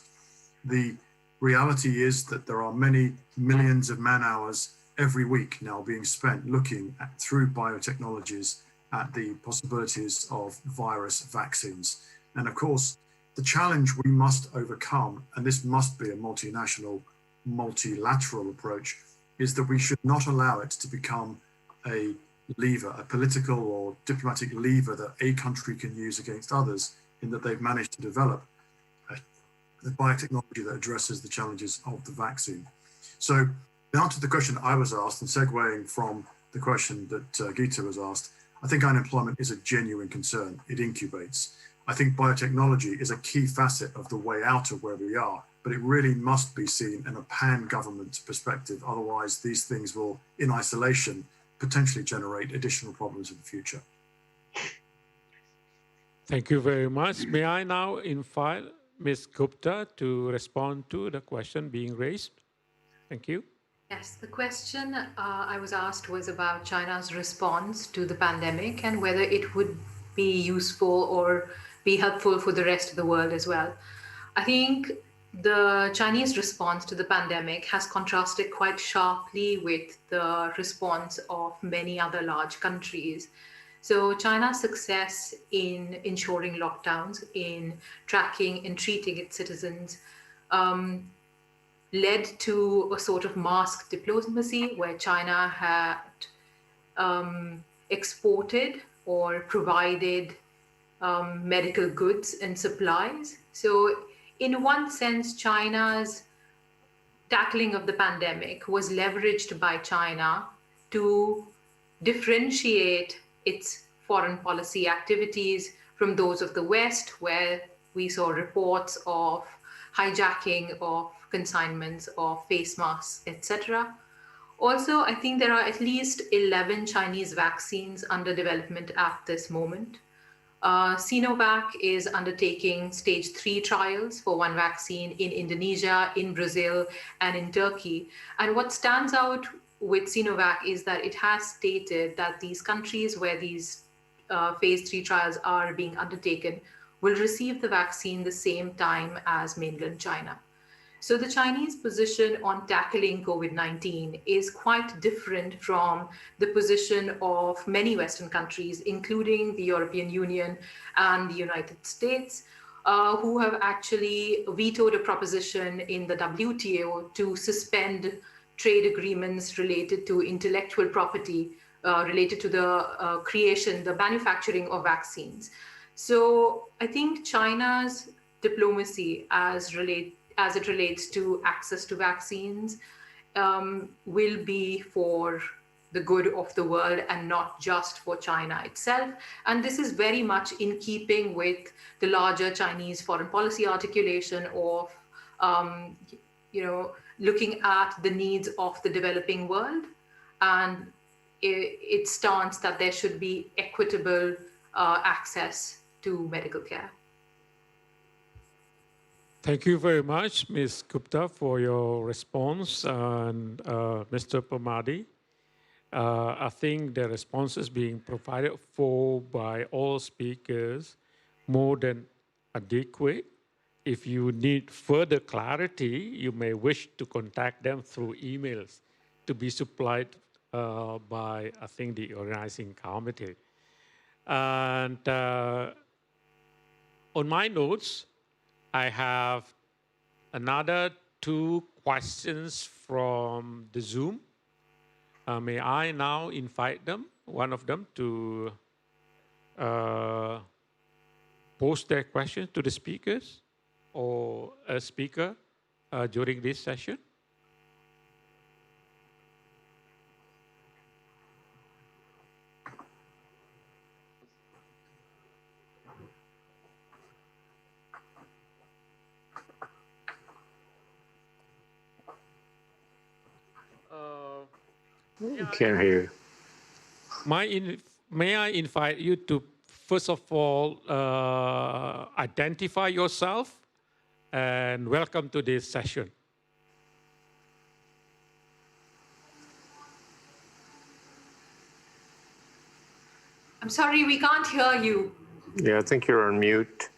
The reality is that there are many millions of man-hours every week now being spent looking at, through biotechnologies, at the possibilities of virus vaccines. And of course, the challenge we must overcome, and this must be a multinational, multilateral approach, is that we should not allow it to become a lever, a political or diplomatic lever that a country can use against others, in that they've managed to develop the biotechnology that addresses the challenges of the vaccine. So the answer to the question I was asked, and segueing from the question that Gita was asked, I think unemployment is a genuine concern. It incubates. I think biotechnology is a key facet of the way out of where we are, but it really must be seen in a pan-government perspective. Otherwise, these things will, in isolation, potentially generate additional problems in the future. Thank you very much. May I now invite Ms. Gupta to respond to the question being raised? Thank you. Yes, the question I was asked was about China's response to the pandemic and whether it would be useful or be helpful for the rest of the world as well. I think the Chinese response to the pandemic has contrasted quite sharply with the response of many other large countries. So China's success in ensuring lockdowns, in tracking and treating its citizens, led to a sort of mask diplomacy where China had exported or provided medical goods and supplies. So in one sense, China's tackling of the pandemic was leveraged by China to differentiate its foreign policy activities from those of the West, where we saw reports of hijacking of consignments of face masks, etc. Also, I think there are at least 11 Chinese vaccines under development at this moment. Sinovac is undertaking stage 3 trials for one vaccine in Indonesia, in Brazil, and in Turkey. And what stands out with Sinovac is that it has stated that these countries where these phase 3 trials are being undertaken will receive the vaccine the same time as mainland China. So the Chinese position on tackling COVID-19 is quite different from the position of many Western countries, including the European Union and the United States, who have actually vetoed a proposition in the WTO to suspend trade agreements related to intellectual property, related to the creation, the manufacturing of vaccines. So I think China's diplomacy as it relates to access to vaccines will be for the good of the world and not just for China itself. And this is very much in keeping with the larger Chinese foreign policy articulation of, looking at the needs of the developing world and its stance that there should be equitable access to medical care. Thank you very much, Ms. Gupta, for your response, and Mr. Permadi. I think the responses being provided for by all speakers more than adequate. If you need further clarity, you may wish to contact them through emails to be supplied by, I think, the organizing committee. And on my notes, I have another 2 questions from the Zoom. May I now invite them, one of them, to post their questions to the speakers or a speaker during this session? Can't hear you. May I invite you to, first of all, identify yourself and welcome to this session. I'm sorry, we can't hear you. Yeah, I think you're on mute.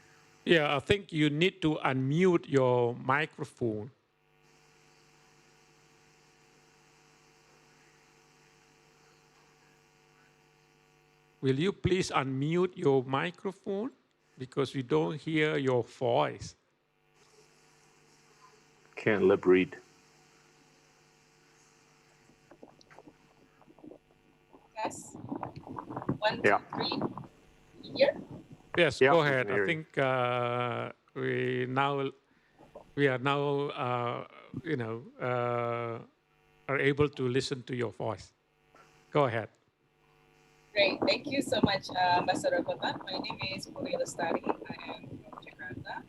Yeah, I think you need to unmute your microphone. Will you please unmute your microphone because we don't hear your voice? Can't lip read. Yes. 1, 2, 3. Here? Yes, yeah, go ahead. I you. think we are now are able to listen to your voice. Go ahead. Great. Thank you so much, Ambassador Kotan. My name is Puri Lestari. I am from Jakarta.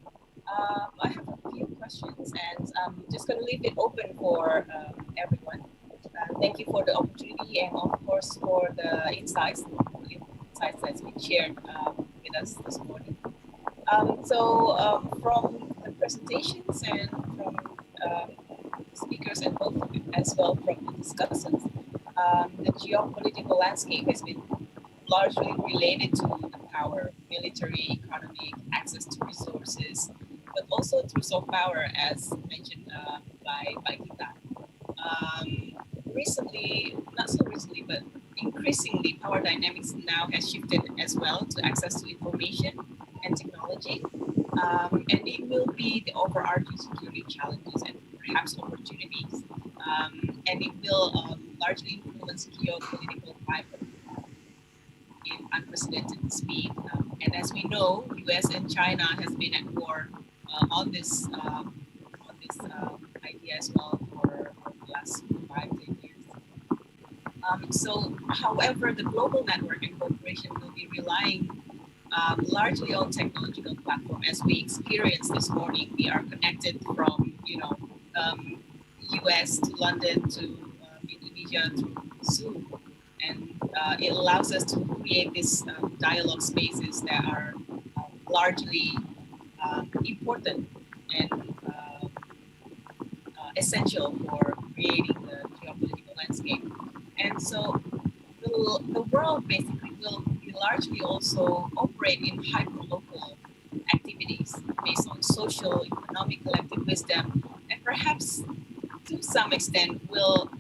I have a few questions, and I'm just going to leave it open for everyone. Thank you for the opportunity and, of course, for the insights that's been shared with us this morning. From the presentations and from speakers and both as well from the discussants, the geopolitical landscape has been largely related to the power, military, economic, access to resources, but also through soft power, as mentioned by Gita. Recently, not so recently, but increasingly, power dynamics now has shifted as well to access to information and technology, and it will be the overarching security challenges and perhaps opportunities, and it will largely influence geopolitical climate in unprecedented speed. And as we know, US and China has been at war on this idea as well for the last 5-10 years. However, the global network and cooperation will be relying largely on technological platform. As we experienced this morning, we are connected from US to London to Indonesia through Zoom, and it allows us to create these dialogue spaces that are largely important and essential for creating the geopolitical landscape. And so the world basically will be largely also operate in hyper-local activities based on social, economic, collective wisdom, and perhaps to some extent will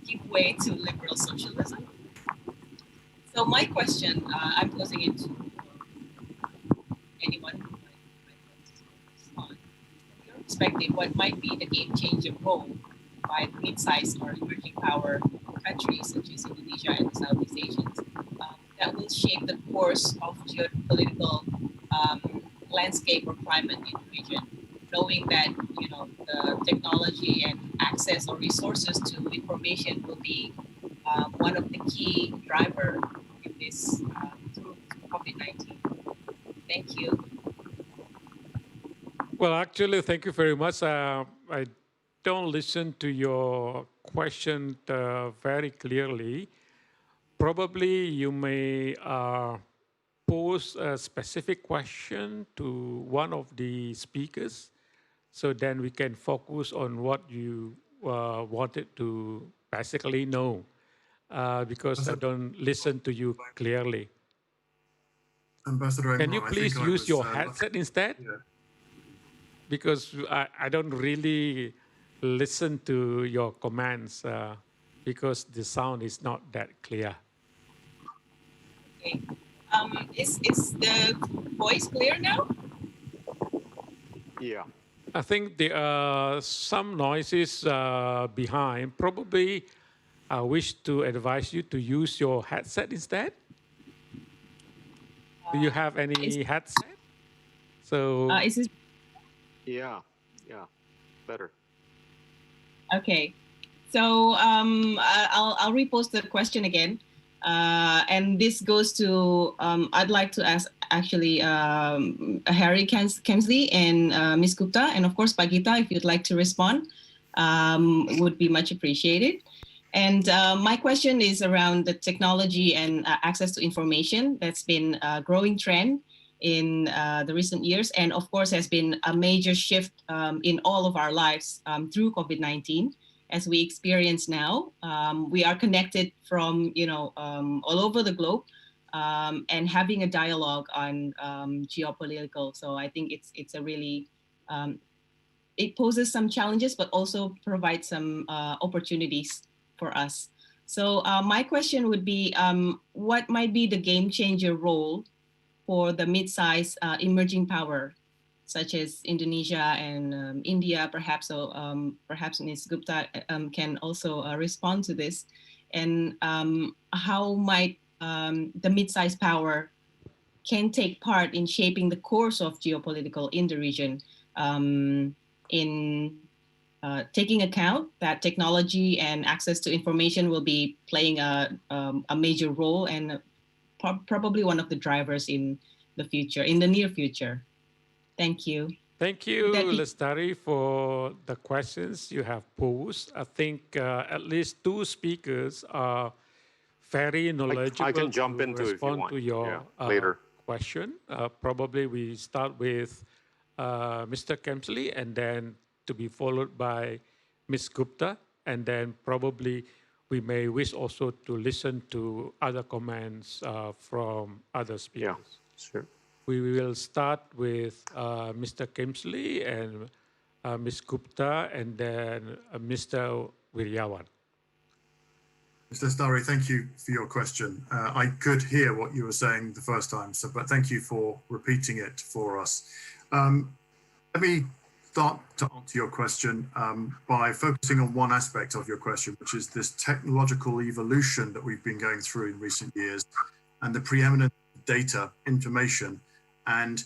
give way to liberal socialism. So my question, I'm posing it to anyone who might want to respond. From your perspective, what might be the game-changer role by mid-sized or emerging power countries such as Indonesia and the Southeast Asians that will shape the course of geopolitical landscape or climate in the region, knowing that the technology and access or resources to information will be one of the key driver in this through COVID-19. Thank you. Well, actually, thank you very much. I don't listen to your question very clearly. Probably you may pose a specific question to one of the speakers, so then we can focus on what you wanted to basically know, because I don't listen to you clearly. Ambassador Can you Emro, please use your headset instead? Yeah. Because I don't really listen to your commands because the sound is not that clear. Okay. Is the voice clear now? Yeah. I think there are some noises behind. Probably I wish to advise you to use your headset instead. Do you have any headset? So Is this Yeah. Better. okay? So I'll repost the question again, and this goes to I'd like to ask actually Harry Kemsley and Ms. Gupta, and of course Pagita, if you'd like to respond, would be much appreciated. And my question is around the technology and access to information that's been a growing trend in the recent years, and of course has been a major shift in all of our lives through COVID-19. As we experience now, we are connected from all over the globe and having a dialogue on geopolitical. So I think it's a really it poses some challenges, but also provides some opportunities for us. So my question would be, what might be the game changer role for the mid-sized emerging power, such as Indonesia and India, perhaps? So perhaps Ms. Gupta can also respond to this. And how might the mid-sized power can take part in shaping the course of geopolitical in the region, in taking account that technology and access to information will be playing a major role and probably one of the drivers in the future, in the near future. Thank you. Thank you, Lestari, for the questions you have posed. I think at least two speakers are very knowledgeable I can jump to into it if you respond want. to your later. question. Probably we start with Mr. Kemsley, and then to be followed by Ms. Gupta, and then probably we may wish also to listen to other comments from other speakers. Yeah, sure. We will start with Mr. Kemsley and Ms. Gupta, and then Mr. Wiryawan. Mr. Stari, thank you for your question. I could hear what you were saying the first time, but thank you for repeating it for us. Let me start to answer your question by focusing on one aspect of your question, which is this technological evolution that we've been going through in recent years and the preeminent data, information, and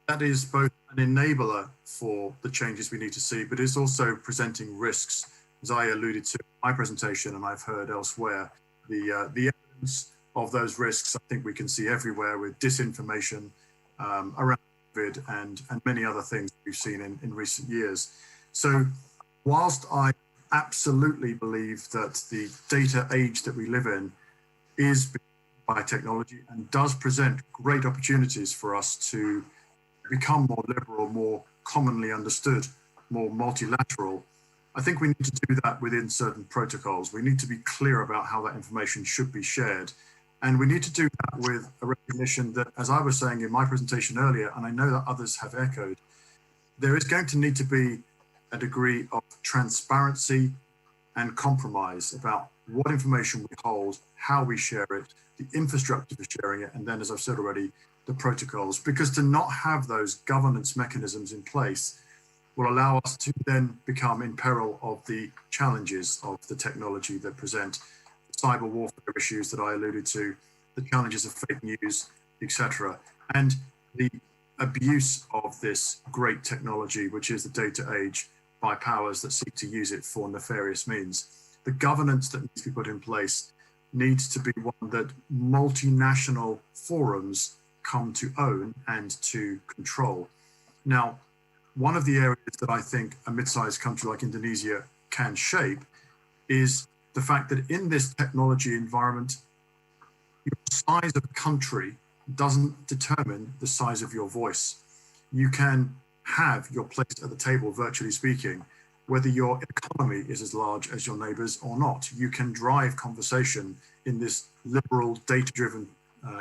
that is both an enabler for the changes we need to see, but it's also presenting risks, as I alluded to in my presentation and I've heard elsewhere. The evidence of those risks, I think we can see everywhere with disinformation around COVID and many other things we've seen in recent years. So whilst I absolutely believe that the data age that we live in is by technology and does present great opportunities for us to become more liberal, more commonly understood, more multilateral, I think we need to do that within certain protocols. We need to be clear about how that information should be shared. And we need to do that with a recognition that, as I was saying in my presentation earlier, and I know that others have echoed, there is going to need to be a degree of transparency and compromise about what information we hold, how we share it, the infrastructure for sharing it, and then, as I've said already, the protocols. Because to not have those governance mechanisms in place will allow us to then become in peril of the challenges of the technology that present cyber warfare issues that I alluded to, the challenges of fake news, etc., and the abuse of this great technology, which is the data age, by powers that seek to use it for nefarious means. The governance that needs to be put in place needs to be one that multinational forums come to own and to control. Now, one of the areas that I think a mid-sized country like Indonesia can shape is the fact that in this technology environment, your size of country doesn't determine the size of your voice. You can have your place at the table, virtually speaking, whether your economy is as large as your neighbors or not. You can drive conversation in this liberal, data-driven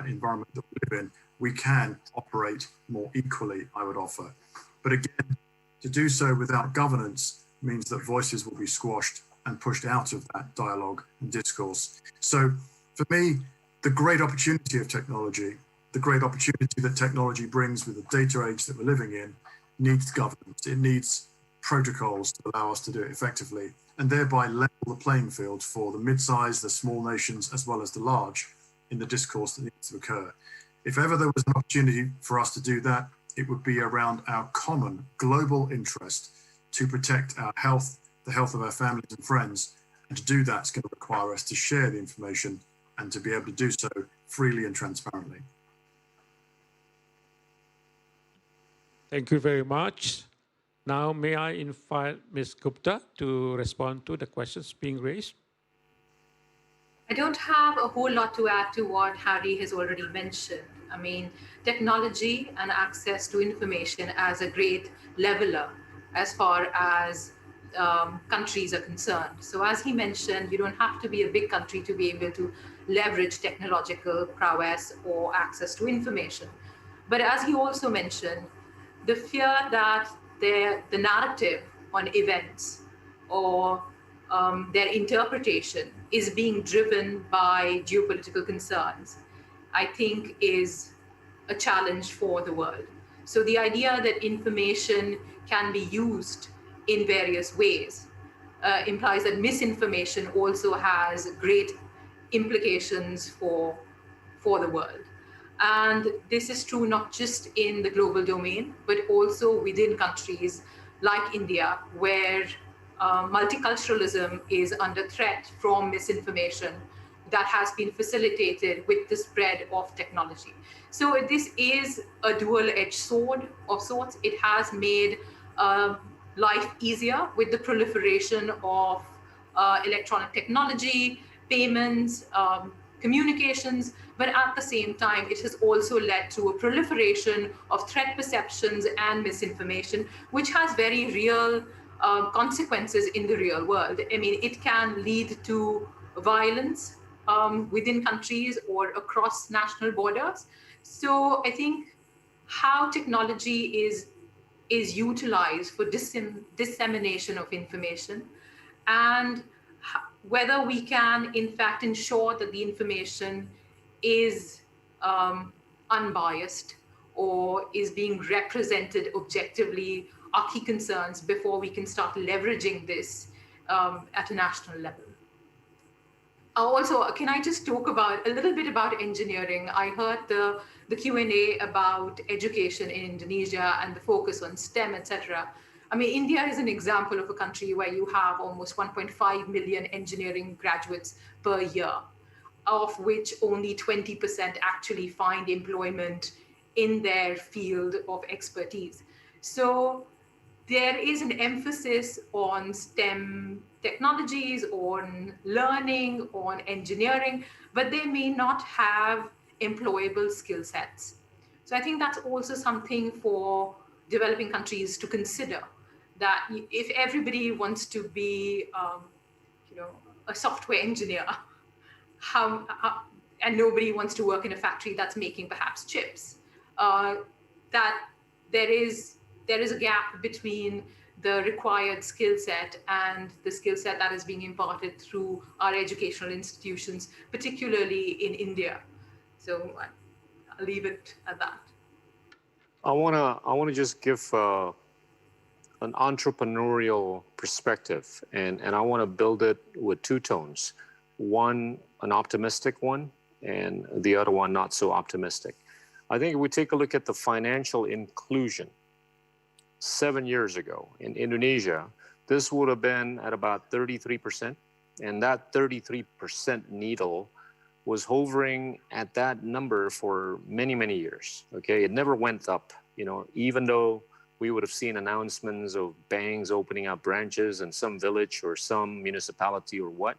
environment that we live in. We can operate more equally, I would offer. But again, to do so without governance means that voices will be squashed and pushed out of that dialogue and discourse. So for me, the great opportunity of technology, the great opportunity that technology brings with the data age that we're living in, needs governance. It needs protocols to allow us to do it effectively and thereby level the playing field for the mid-sized, the small nations, as well as the large in the discourse that needs to occur. If ever there was an opportunity for us to do that, it would be around our common global interest to protect our health, the health of our families and friends. And to do that is going to require us to share the information and to be able to do so freely and transparently. Thank you very much. Now, may I invite Ms. Gupta to respond to the questions being raised? I don't have a whole lot to add to what Harry has already mentioned. I mean, technology and access to information as a great leveler as far as countries are concerned. So as he mentioned, you don't have to be a big country to be able to leverage technological prowess or access to information. But as he also mentioned, the fear that the narrative on events or their interpretation is being driven by geopolitical concerns, I think is a challenge for the world. So the idea that information can be used in various ways implies that misinformation also has great implications for the world. And this is true not just in the global domain, but also within countries like India, where multiculturalism is under threat from misinformation that has been facilitated with the spread of technology. So this is a dual-edged sword of sorts. It has made life easier with the proliferation of electronic technology, payments, communications, but at the same time, it has also led to a proliferation of threat perceptions and misinformation, which has very real consequences in the real world. I mean, it can lead to violence within countries or across national borders. So I think how technology is utilized for dissemination of information, and whether we can in fact ensure that the information is unbiased or is being represented objectively are key concerns before we can start leveraging this at a national level. Also, can I just talk about a little bit about engineering? I heard the Q&A about education in Indonesia and the focus on STEM, etc. I mean, India is an example of a country where you have almost 1.5 million engineering graduates per year, of which only 20% actually find employment in their field of expertise. So there is an emphasis on STEM technologies, on learning, on engineering, but they may not have employable skill sets. So I think that's also something for developing countries to consider, that if everybody wants to be, a software engineer, and nobody wants to work in a factory that's making perhaps chips, that there is a gap between the required skill set and the skill set that is being imparted through our educational institutions, particularly in India. So I'll leave it at that. I wanna just give an entrepreneurial perspective, and I want to build it with two tones. One, an optimistic one, and the other one not so optimistic. I think if we take a look at the financial inclusion 7 years ago in Indonesia, this would have been at about 33%, and that 33% needle was hovering at that number for many, many years. Okay, it never went up, even though we would have seen announcements of banks opening up branches in some village or some municipality or what.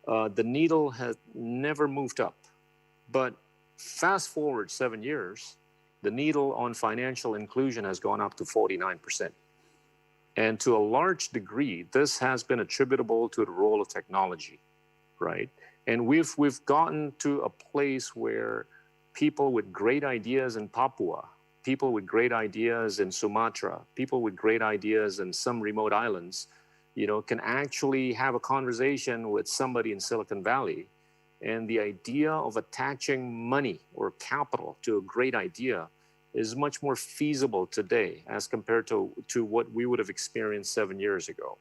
The needle has never moved up. But fast forward 7 years, the needle on financial inclusion has gone up to 49%. And to a large degree, this has been attributable to the role of technology, right? And we've gotten to a place where people with great ideas in Papua, people with great ideas in Sumatra, people with great ideas in some remote islands, can actually have a conversation with somebody in Silicon Valley. And the idea of attaching money or capital to a great idea is much more feasible today as compared to what we would have experienced 7 years ago.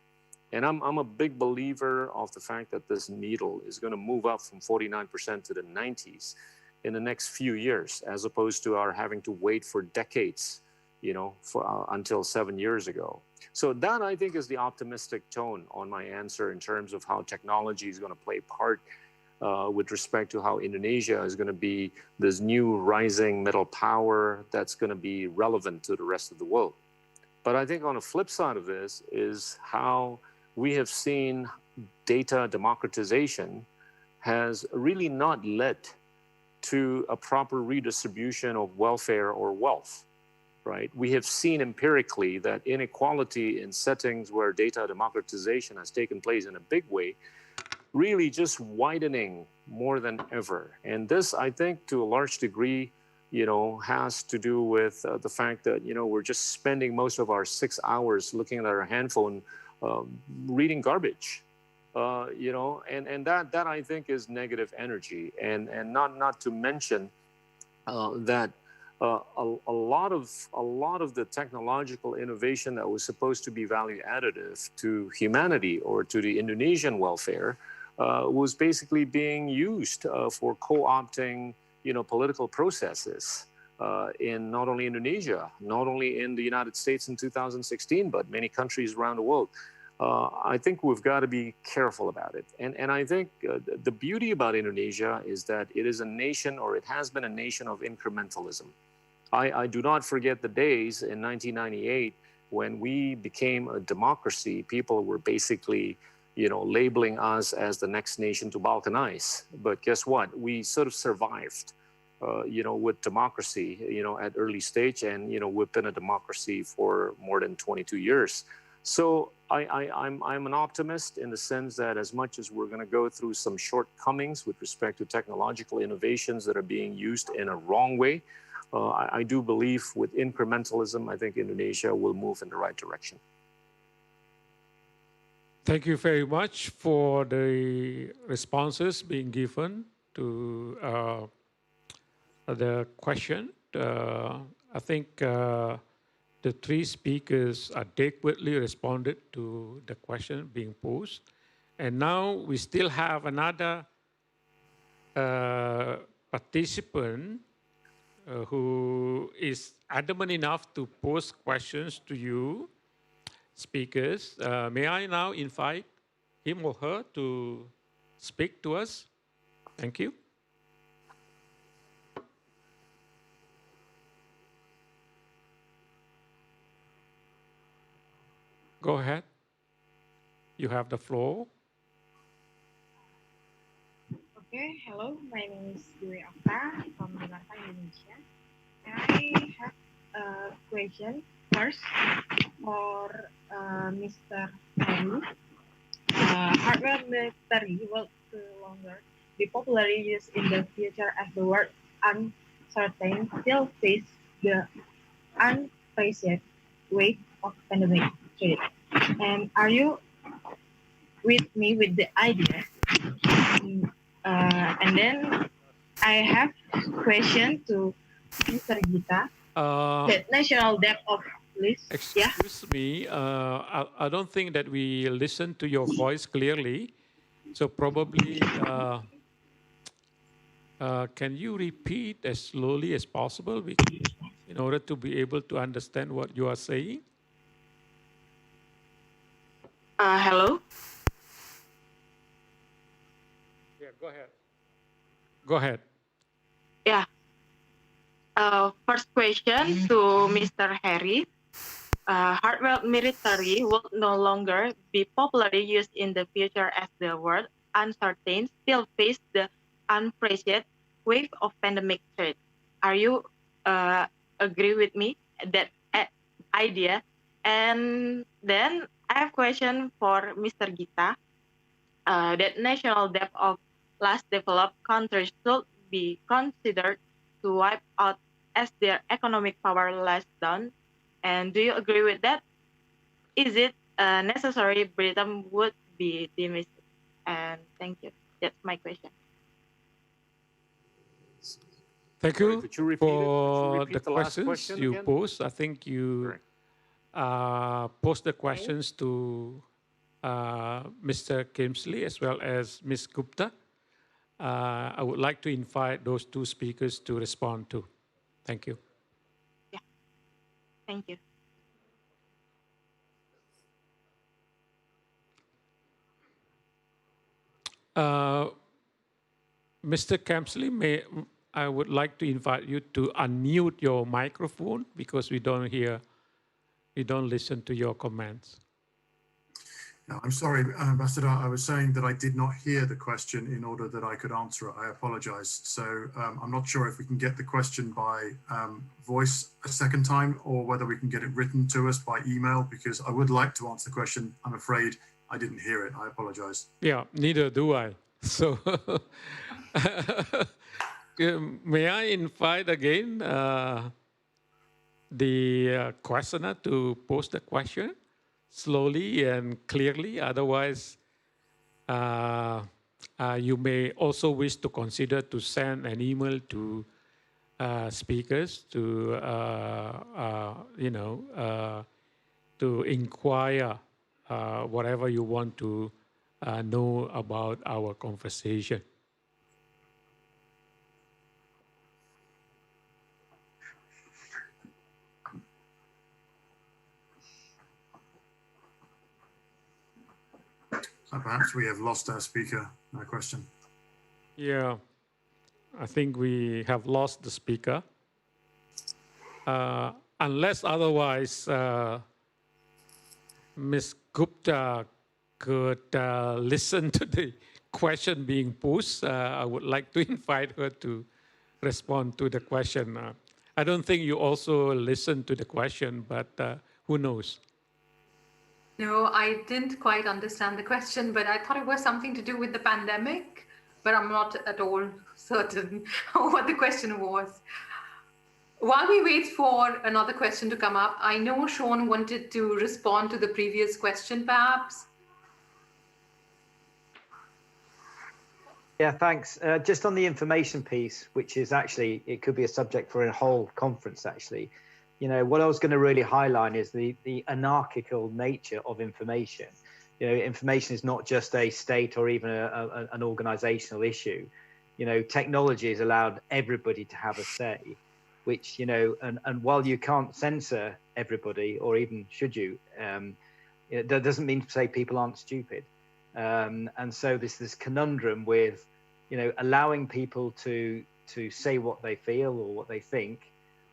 And I'm a big believer of the fact that this needle is going to move up from 49% to the 90s in the next few years, as opposed to our having to wait for decades, until 7 years ago. So that, I think, is the optimistic tone on my answer in terms of how technology is going to play a part with respect to how Indonesia is going to be this new rising middle power that's going to be relevant to the rest of the world. But I think on the flip side of this is how we have seen data democratization has really not led to a proper redistribution of welfare or wealth, right? We have seen empirically that inequality in settings where data democratization has taken place in a big way really just widening more than ever. And this, I think, to a large degree, has to do with the fact that, we're just spending most of our 6 hours looking at our handphone, reading garbage, and that I think is negative energy. And not to mention that a lot of the technological innovation that was supposed to be value additive to humanity or to the Indonesian welfare was basically being used for co-opting, political processes in not only Indonesia, not only in the United States in 2016, but many countries around the world. I think we've got to be careful about it. And I think the beauty about Indonesia is that it is a nation, or it has been a nation, of incrementalism. I do not forget the days in 1998 when we became a democracy. People were basically, labeling us as the next nation to balkanize. But guess what? We sort of survived, with democracy, at early stage, and we've been a democracy for more than 22 years. So I'm an optimist in the sense that as much as we're going to go through some shortcomings with respect to technological innovations that are being used in a wrong way, I do believe with incrementalism, I think Indonesia will move in the right direction. Thank you very much for the responses being given to the question. I think the three speakers adequately responded to the question being posed. And now we still have another participant who is adamant enough to pose questions to you, speakers. May I now invite him or her to speak to us? Thank you. Go ahead. You have the floor. Okay, hello. My name is Dwi Okta from Jakarta, Indonesia. I have a question first for Mr. Rabu. Hardware military will no longer be popularly used in the future as the world uncertain still face the unprecedented wave of pandemic threat. And are you with me with the idea? And then I have question to Mr. Gita. The national debt of list. Excuse me, I don't think that we listened to your voice clearly. So probably, can you repeat as slowly as possible in order to be able to understand what you are saying? Hello? Yeah, go ahead. Go ahead. Yeah. First question to Mr. Harry. Hardware military will no longer be popularly used in the future as the world uncertain still face the unprecedented wave of pandemic threat. Are you agree with me that idea? And then I have question for Mr. Gita. That national debt of less developed countries should be considered to wipe out as their economic power lies down. And do you agree with that? Is it necessary Britain would be dismissed? And thank you. That's my question. Thank you for the questions you again? posed. I think you posed the questions to Mr. Kemsley as well as Ms. Gupta. I would like to invite those two speakers to respond to. Thank you. Yeah. Thank you. Mr. Kemsley, I would like to invite you to unmute your microphone because we don't listen to your comments. No, I'm sorry, Ambassador. I was saying that I did not hear the question in order that I could answer it. I apologize. So I'm not sure if we can get the question by voice a second time or whether we can get it written to us by email, because I would like to answer the question. I'm afraid I didn't hear it. I apologize. Yeah, neither do I. So may I invite again the questioner to pose the question slowly and clearly. Otherwise, you may also wish to consider to send an email to speakers to, to inquire whatever you want to know about our conversation. Perhaps we have lost our speaker. No question. Yeah, I think we have lost the speaker. Unless otherwise, Ms. Gupta could listen to the question being posed, I would like to invite her to respond to the question. I don't think you also listened to the question, but who knows? No, I didn't quite understand the question, but I thought it was something to do with the pandemic, but I'm not at all certain what the question was. While we wait for another question to come up, I know Sean wanted to respond to the previous question, perhaps. Yeah, thanks. Just on the information piece, which is actually, it could be a subject for a whole conference, actually. You know, what I was going to really highlight is the anarchical nature of information. You know, information is not just a state or even an organizational issue. You know, technology has allowed everybody to have a say, which, you know, and while you can't censor everybody, or even should you, that doesn't mean to say people aren't stupid. And so this conundrum with, you know, allowing people to say what they feel or what they think,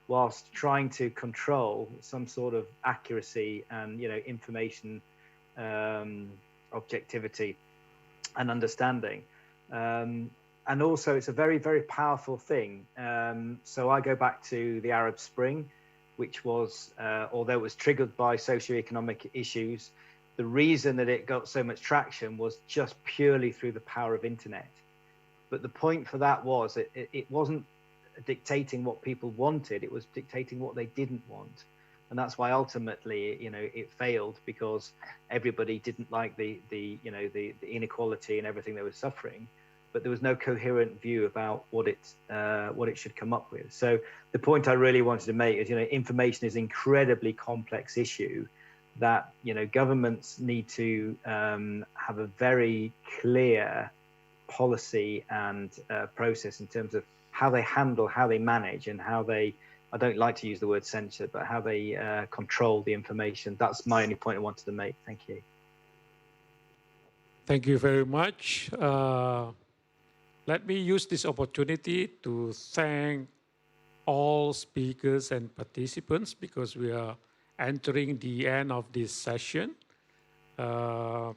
whilst trying to control some sort of accuracy and, you know, information objectivity and understanding. And also it's a very, very powerful thing. So I go back to the Arab Spring, which was, although it was triggered by socioeconomic issues, the reason that it got so much traction was just purely through the power of internet. But the point for that was it wasn't dictating what people wanted, it was dictating what they didn't want. And that's why ultimately, you know, it failed, because everybody didn't like the inequality and everything they were suffering, but there was no coherent view about what it should come up with. So the point I really wanted to make is, you know, information is an incredibly complex issue that, you know, governments need to have a very clear policy and process in terms of how they handle, how they manage, and how they, I don't like to use the word censor, but how they control the information. That's my only point I wanted to make. Thank you. Thank you very much. Let me use this opportunity to thank all speakers and participants, because we are entering the end of this session. I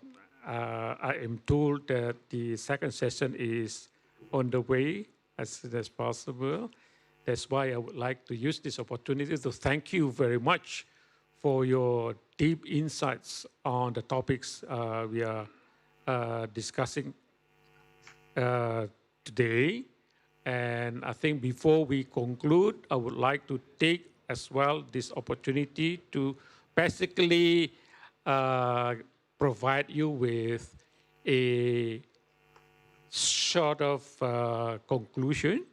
am told that the second session is on the way as soon as possible. That's why I would like to use this opportunity to thank you very much for your deep insights on the topics we are discussing today. And I think before we conclude, I would like to take as well this opportunity to basically provide you with a sort of conclusion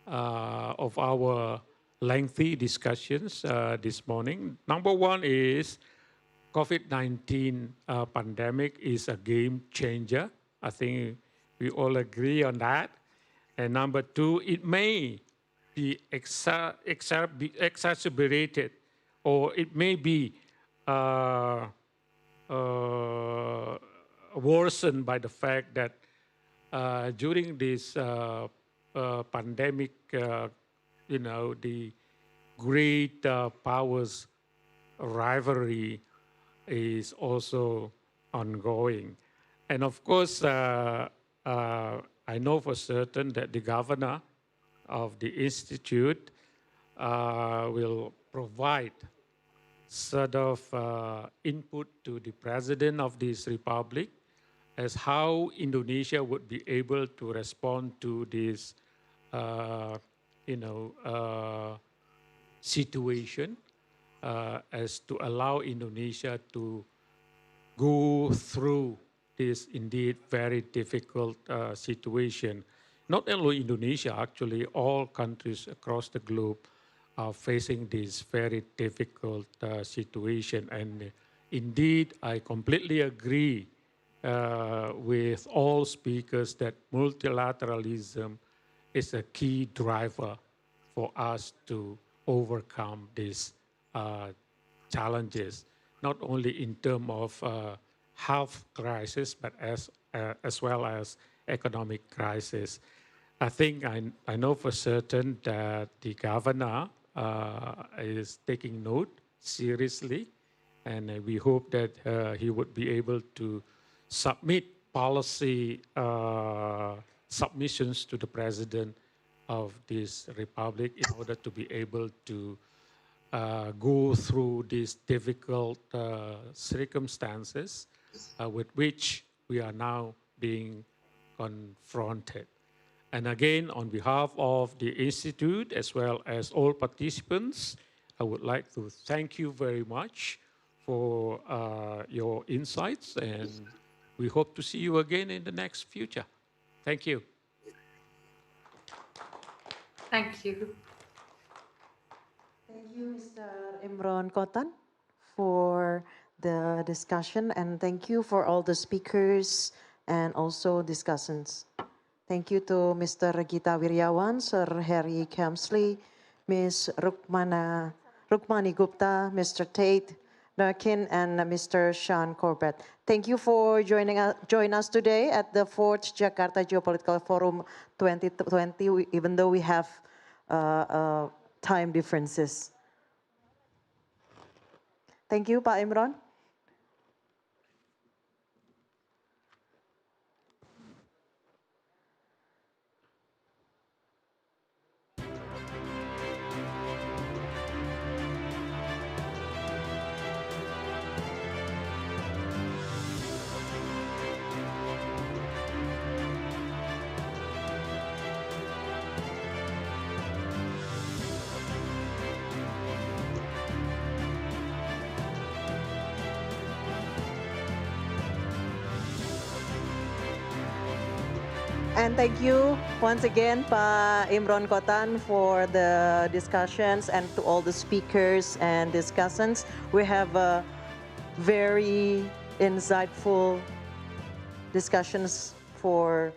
of our lengthy discussions this morning. Number one is COVID-19 pandemic is a game changer. I think we all agree on that. And number two, it may be exacerbated, or it may be worsened by the fact that during this pandemic, you know, the great powers rivalry is also ongoing. And of course, I know for certain that the governor of the institute will provide sort of input to the president of this republic as how Indonesia would be able to respond to this, situation as to allow Indonesia to go through this indeed very difficult situation. Not only Indonesia, actually, all countries across the globe are facing this very difficult situation. And indeed, I completely agree with all speakers that multilateralism is a key driver for us to overcome these challenges, not only in terms of health crisis, but as well as economic crisis. I think I know for certain that the governor is taking note seriously, and we hope that he would be able to submit policy submissions to the President of this Republic in order to be able to go through these difficult circumstances with which we are now being confronted. And again, on behalf of the Institute, as well as all participants, I would like to thank you very much for your insights, and we hope to see you again in the next future. Thank you. Thank you. Thank you, Mr. Imran Kotan, for the discussion, and thank you for all the speakers and also discussants. Thank you to Mr. Gita Wiryawan, Sir Harry Kemsley, Ms. Rukmani Gupta, Mr. Tate Narkin, and Mr. Sean Corbett. Thank you for joining us today at the 4th Jakarta Geopolitical Forum 2020, even though we have time differences. Thank you, Pak Imran. And thank you once again, Pak Imran Kotan, for the discussions, and to all the speakers and discussants. We have a very insightful discussions for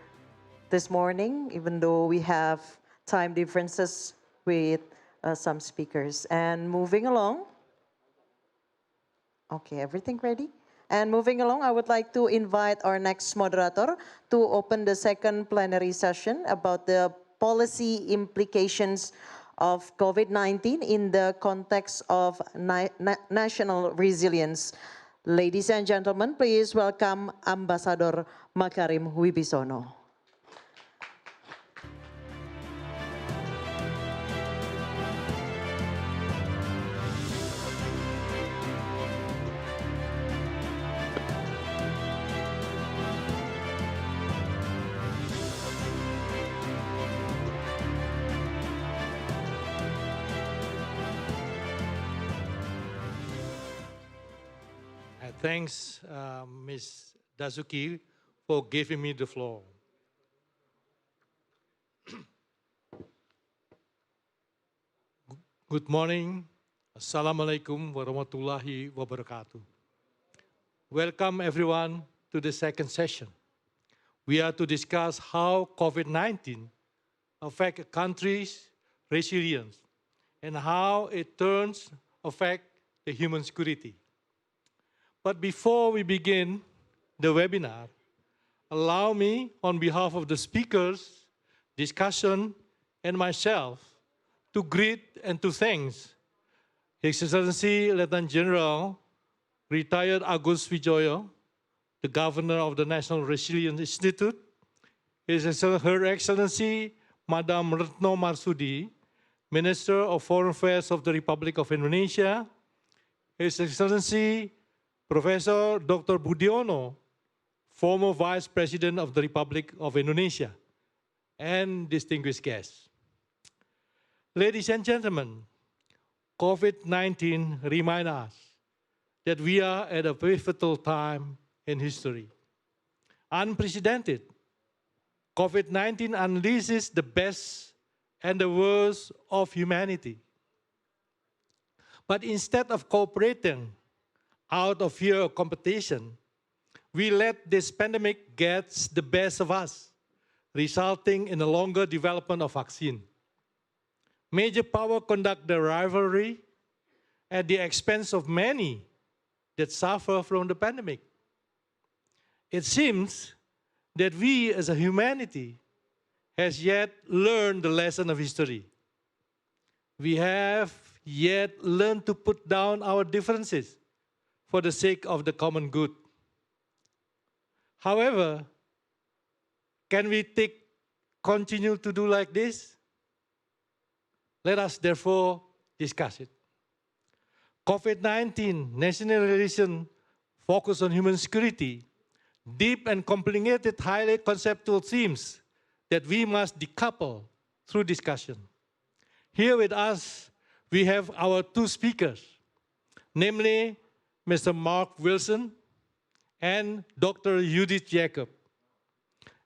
this morning, even though we have time differences with some speakers. And moving along, okay, everything ready? And moving along, I would like to invite our next moderator to open the second plenary session about the policy implications of COVID-19 in the context of national resilience. Ladies and gentlemen, please welcome Ambassador Makarim Wibisono. Thanks, Ms. Dazuki, for giving me the floor. Good morning. Assalamualaikum warahmatullahi wabarakatuh. Welcome, everyone, to the second session. We are to discuss how COVID-19 affects a country's resilience and how it turns affect the human security. But before we begin the webinar, allow me, on behalf of the speakers, discussion, and myself, to greet and to thank His Excellency Lieutenant General, retired Agus Wijoyo, the Governor of the National Resilience Institute, Her Excellency Madam Retno Marsudi, Minister of Foreign Affairs of the Republic of Indonesia, His Excellency Professor Dr. Budiono, former Vice President of the Republic of Indonesia, and distinguished guests. Ladies and gentlemen, COVID-19 reminds us that we are at a pivotal time in history. Unprecedented, COVID-19 unleashes the best and the worst of humanity. But instead of cooperating out of fear of competition, we let this pandemic get the best of us, resulting in a longer development of vaccine. Major power conduct the rivalry at the expense of many that suffer from the pandemic. It seems that we as a humanity has yet learned the lesson of history. We have yet learned to put down our differences for the sake of the common good. However, can we continue to do like this? Let us therefore discuss it. COVID-19 national relation focus on human security, deep and complicated, highly conceptual themes that we must decouple through discussion. Here with us, we have our two speakers, namely Mr. Mark Wilson and Dr. Judith Jacob.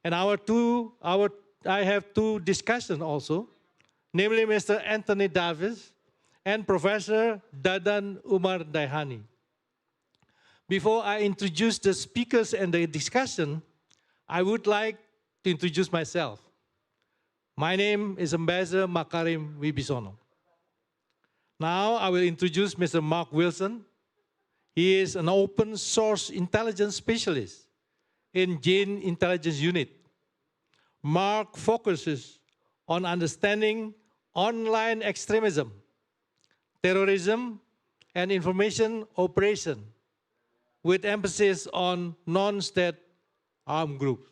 And I have two discussants also, namely Mr. Anthony Davis and Professor Dadan Umar Daihani. Before I introduce the speakers and the discussion, I would like to introduce myself. My name is Ambassador Makarim Wibisono. Now I will introduce Mr. Mark Wilson. He is an open source intelligence specialist in Gene Intelligence Unit. Mark focuses on understanding online extremism, terrorism, and information operation, with emphasis on non-state armed groups.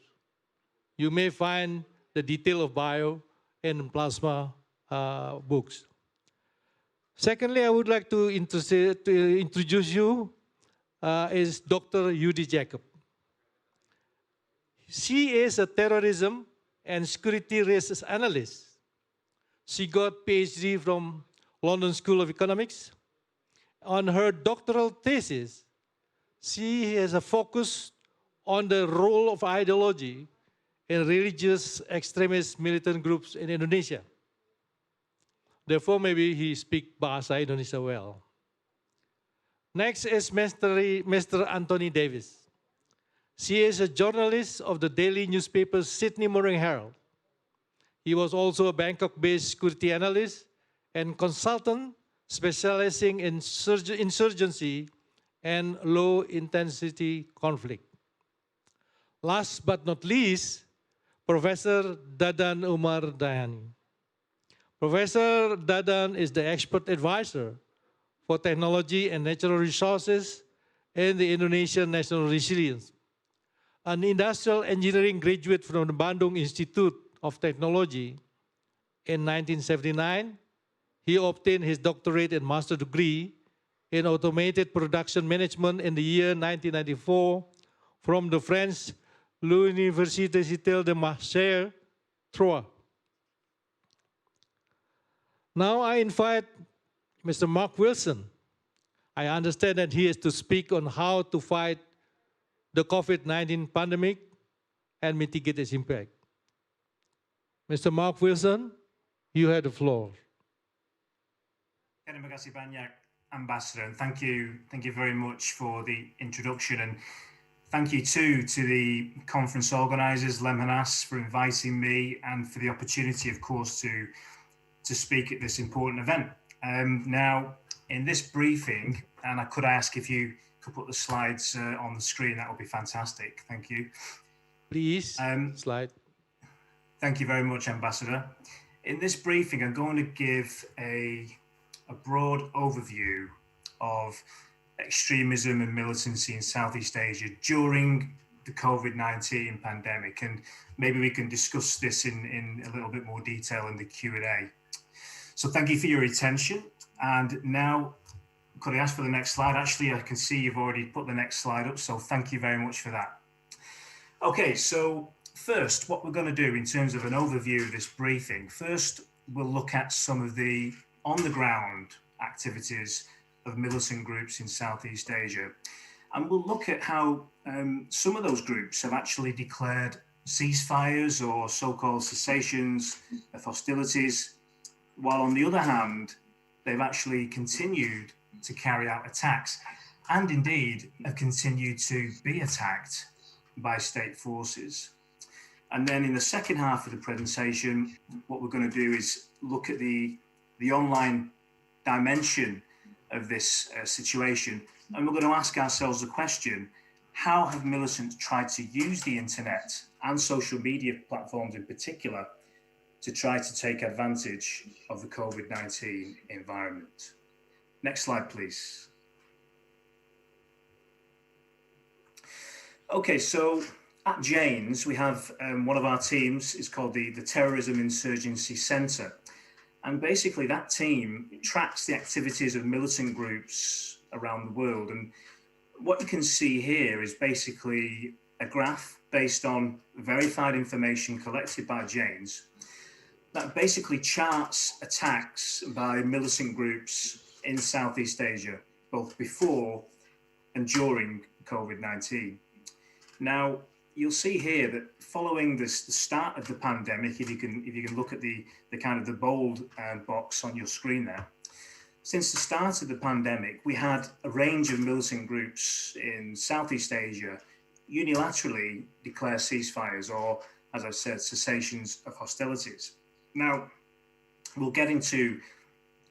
You may find the detail of bio in Plasma books. Secondly, I would like to introduce you is Dr. Judith Jacob. She is a terrorism and security risks analyst. She got PhD from London School of Economics. On her doctoral thesis, she has a focus on the role of ideology in religious extremist militant groups in Indonesia. Therefore, maybe he speaks Bahasa Indonesia well. Next is Mr. Anthony Davis. She is a journalist of the daily newspaper Sydney Morning Herald. He was also a Bangkok-based security analyst and consultant specializing in insurgency and low-intensity conflict. Last but not least, Professor Dadan Umar Daihani. Professor Dadan is the expert advisor for technology and natural resources in the Indonesian National Resilience. An industrial engineering graduate from the Bandung Institute of Technology in 1979, he obtained his doctorate and master's degree in automated production management in the year 1994 from the French L'Université de Marseille, Troyes. Now I invite Mr. Mark Wilson. I understand that he is to speak on how to fight the COVID-19 pandemic and mitigate its impact. Mr. Mark Wilson, you have the floor. Terima kasih banyak, Ambassador, and thank you very much for the introduction, and thank you too to the conference organisers, Lemhannas, for inviting me and for the opportunity, of course, to speak at this important event. Now, in this briefing, and could I ask if you could put the slides on the screen, that would be fantastic. Thank you. Please, slide. Thank you very much, Ambassador. In this briefing, I'm going to give a broad overview of extremism and militancy in Southeast Asia during the COVID-19 pandemic, and maybe we can discuss this in a little bit more detail in the Q&A. So thank you for your attention, and now could I ask for the next slide? Actually, I can see you've already put the next slide up, so thank you very much for that. Okay, so first, what we're going to do in terms of an overview of this briefing, first we'll look at some of the on-the-ground activities of militant groups in Southeast Asia, and we'll look at how some of those groups have actually declared ceasefires or so-called cessations of hostilities, while on the other hand, they've actually continued to carry out attacks and indeed have continued to be attacked by state forces. And then in the second half of the presentation, what we're going to do is look at the online dimension of this situation, and we're going to ask ourselves the question, how have militants tried to use the internet and social media platforms in particular to try to take advantage of the COVID-19 environment? Next slide, please. Okay, so at Janes, we have one of our teams is called the Terrorism Insurgency Centre. And basically that team tracks the activities of militant groups around the world. And what you can see here is basically a graph based on verified information collected by Janes that basically charts attacks by militant groups in Southeast Asia, both before and during COVID-19. Now, you'll see here that following the start of the pandemic, if you can look at the kind of the bold box on your screen there, since the start of the pandemic, we had a range of militant groups in Southeast Asia unilaterally declare ceasefires or, as I said, cessations of hostilities. Now, we'll get into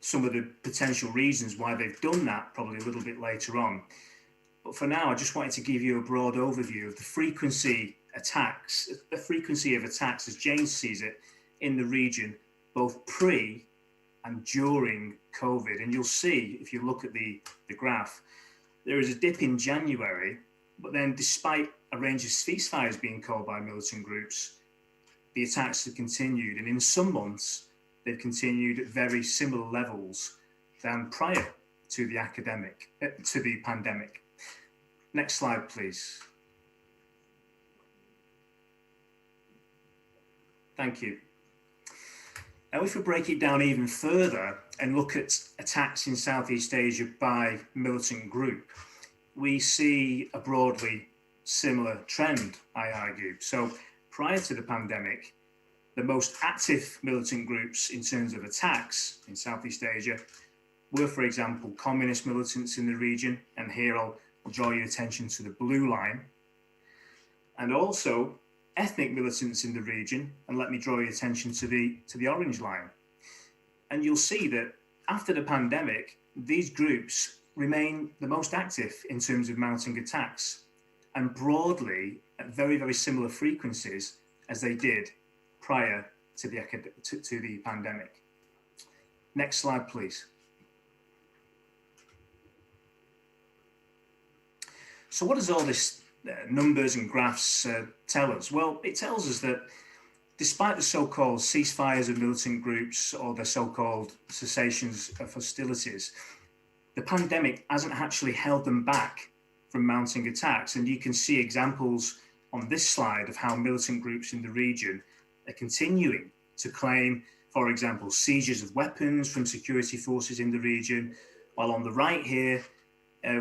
some of the potential reasons why they've done that probably a little bit later on. But for now, I just wanted to give you a broad overview of the frequency of attacks as James sees it in the region, both pre and during COVID. And you'll see, if you look at the graph, there is a dip in January, but then despite a range of ceasefires being called by militant groups, the attacks have continued. And in some months, they've continued at very similar levels than prior to the pandemic. Next slide, please. Thank you. Now, if we break it down even further and look at attacks in Southeast Asia by militant group, we see a broadly similar trend, I argue. So prior to the pandemic, the most active militant groups in terms of attacks in Southeast Asia were, for example, communist militants in the region, and here I'll draw your attention to the blue line, and also ethnic militants in the region, and let me draw your attention to the orange line. And you'll see that after the pandemic, these groups remain the most active in terms of mounting attacks, and broadly at very, very similar frequencies as they did prior to the pandemic. Next slide, please. So what does all this numbers and graphs tell us? Well, it tells us that despite the so-called ceasefires of militant groups or the so-called cessations of hostilities, the pandemic hasn't actually held them back from mounting attacks. And you can see examples on this slide of how militant groups in the region are continuing to claim, for example, seizures of weapons from security forces in the region, while on the right here,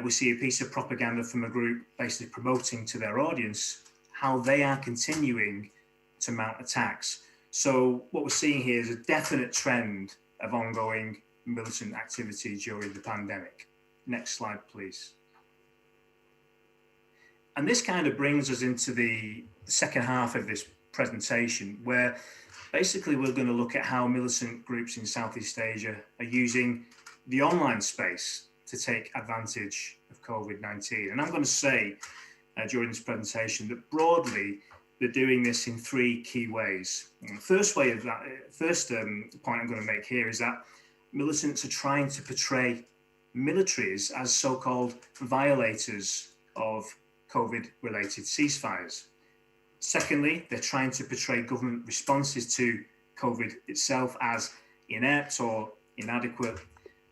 we see a piece of propaganda from a group basically promoting to their audience how they are continuing to mount attacks. So what we're seeing here is a definite trend of ongoing militant activity during the pandemic. Next slide, please. And this kind of brings us into the second half of this presentation, where basically we're going to look at how militant groups in Southeast Asia are using the online space to take advantage of COVID-19. And I'm going to say during this presentation that broadly they're doing this in three key ways. And the first point I'm going to make here is that militants are trying to portray militaries as so-called violators of COVID-related ceasefires. Secondly, they're trying to portray government responses to COVID itself as inept or inadequate.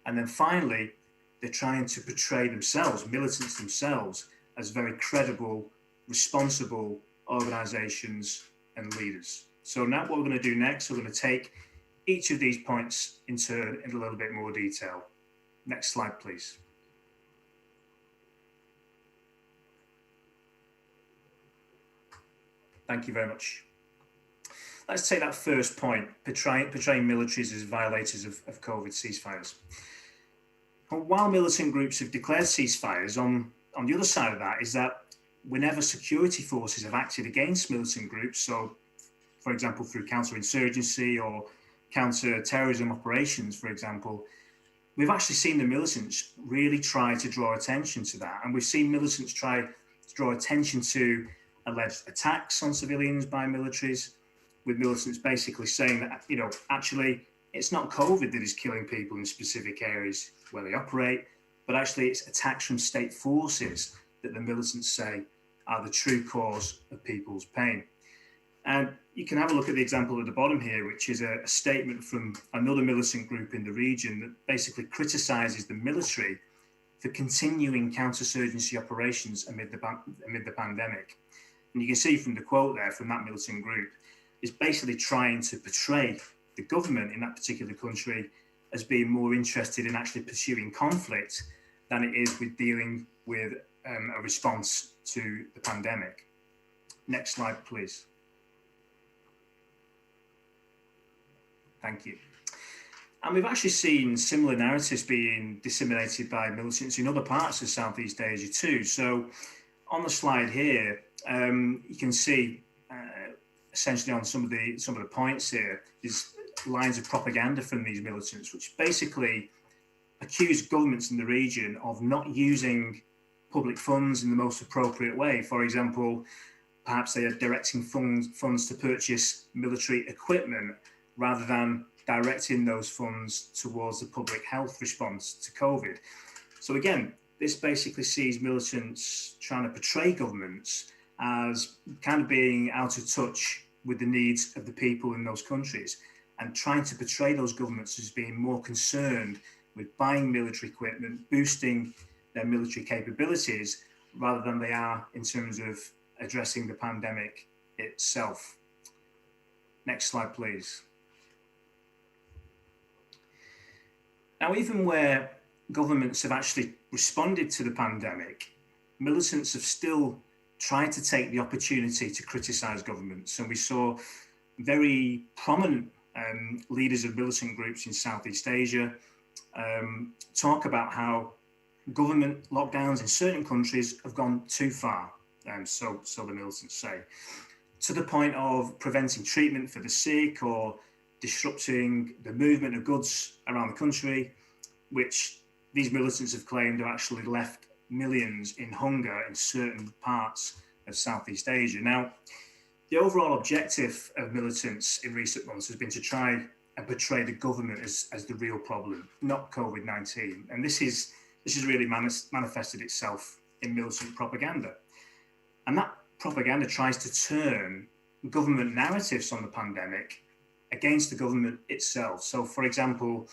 And then finally, they're trying to portray themselves, militants themselves, as very credible, responsible organizations and leaders. So now what we're going to do next, we're going to take each of these points in turn in a little bit more detail. Next slide, please. Thank you very much. Let's take that first point, portraying militaries as violators of COVID ceasefires. And while militant groups have declared ceasefires, on the other side of that is that whenever security forces have acted against militant groups, so for example through counterinsurgency or counter-terrorism operations, for example, we've actually seen the militants really try to draw attention to that. And we've seen militants try to draw attention to alleged attacks on civilians by militaries, with militants basically saying that, you know, actually it's not COVID that is killing people in specific areas where they operate, but actually it's attacks from state forces that the militants say are the true cause of people's pain. And you can have a look at the example at the bottom here, which is a statement from another militant group in the region that basically criticizes the military for continuing counterinsurgency operations amid the pandemic. And you can see from the quote there from that militant group, is basically trying to portray the government in that particular country as being more interested in actually pursuing conflict than it is with dealing with a response to the pandemic. Next slide, please. Thank you. And we've actually seen similar narratives being disseminated by militants in other parts of Southeast Asia too. So on the slide here, you can see essentially on some of the points here is lines of propaganda from these militants, which basically accuse governments in the region of not using public funds in the most appropriate way. For example, perhaps they are directing funds to purchase military equipment rather than directing those funds towards the public health response to COVID. So again, this basically sees militants trying to portray governments as kind of being out of touch with the needs of the people in those countries and trying to portray those governments as being more concerned with buying military equipment, boosting their military capabilities, rather than they are in terms of addressing the pandemic itself. Next slide, please. Now, even where governments have actually responded to the pandemic, militants have still tried to take the opportunity to criticize governments. And we saw very prominent leaders of militant groups in Southeast Asia talk about how government lockdowns in certain countries have gone too far, so the militants say, to the point of preventing treatment for the sick or disrupting the movement of goods around the country, which these militants have claimed have actually left millions in hunger in certain parts of Southeast Asia. Now, the overall objective of militants in recent months has been to try and portray the government as the real problem, not COVID-19. And this has really manifested itself in militant propaganda. And that propaganda tries to turn government narratives on the pandemic against the government itself. So, for example,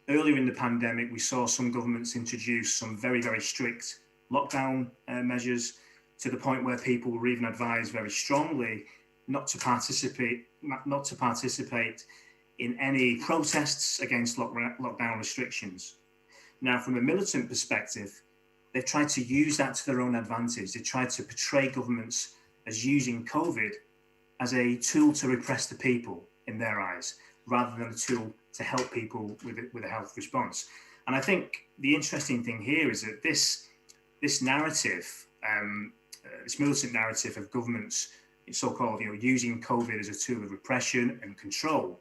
earlier in the pandemic, we saw some governments introduce some very, very strict lockdown measures, to the point where people were even advised very strongly not to participate in any protests against lockdown restrictions. Now, from a militant perspective, they've tried to use that to their own advantage. They tried to portray governments as using COVID as a tool to repress the people in their eyes, rather than a tool to help people with a health response. And I think the interesting thing here is that this narrative, this militant narrative of governments, so-called, using COVID as a tool of repression and control,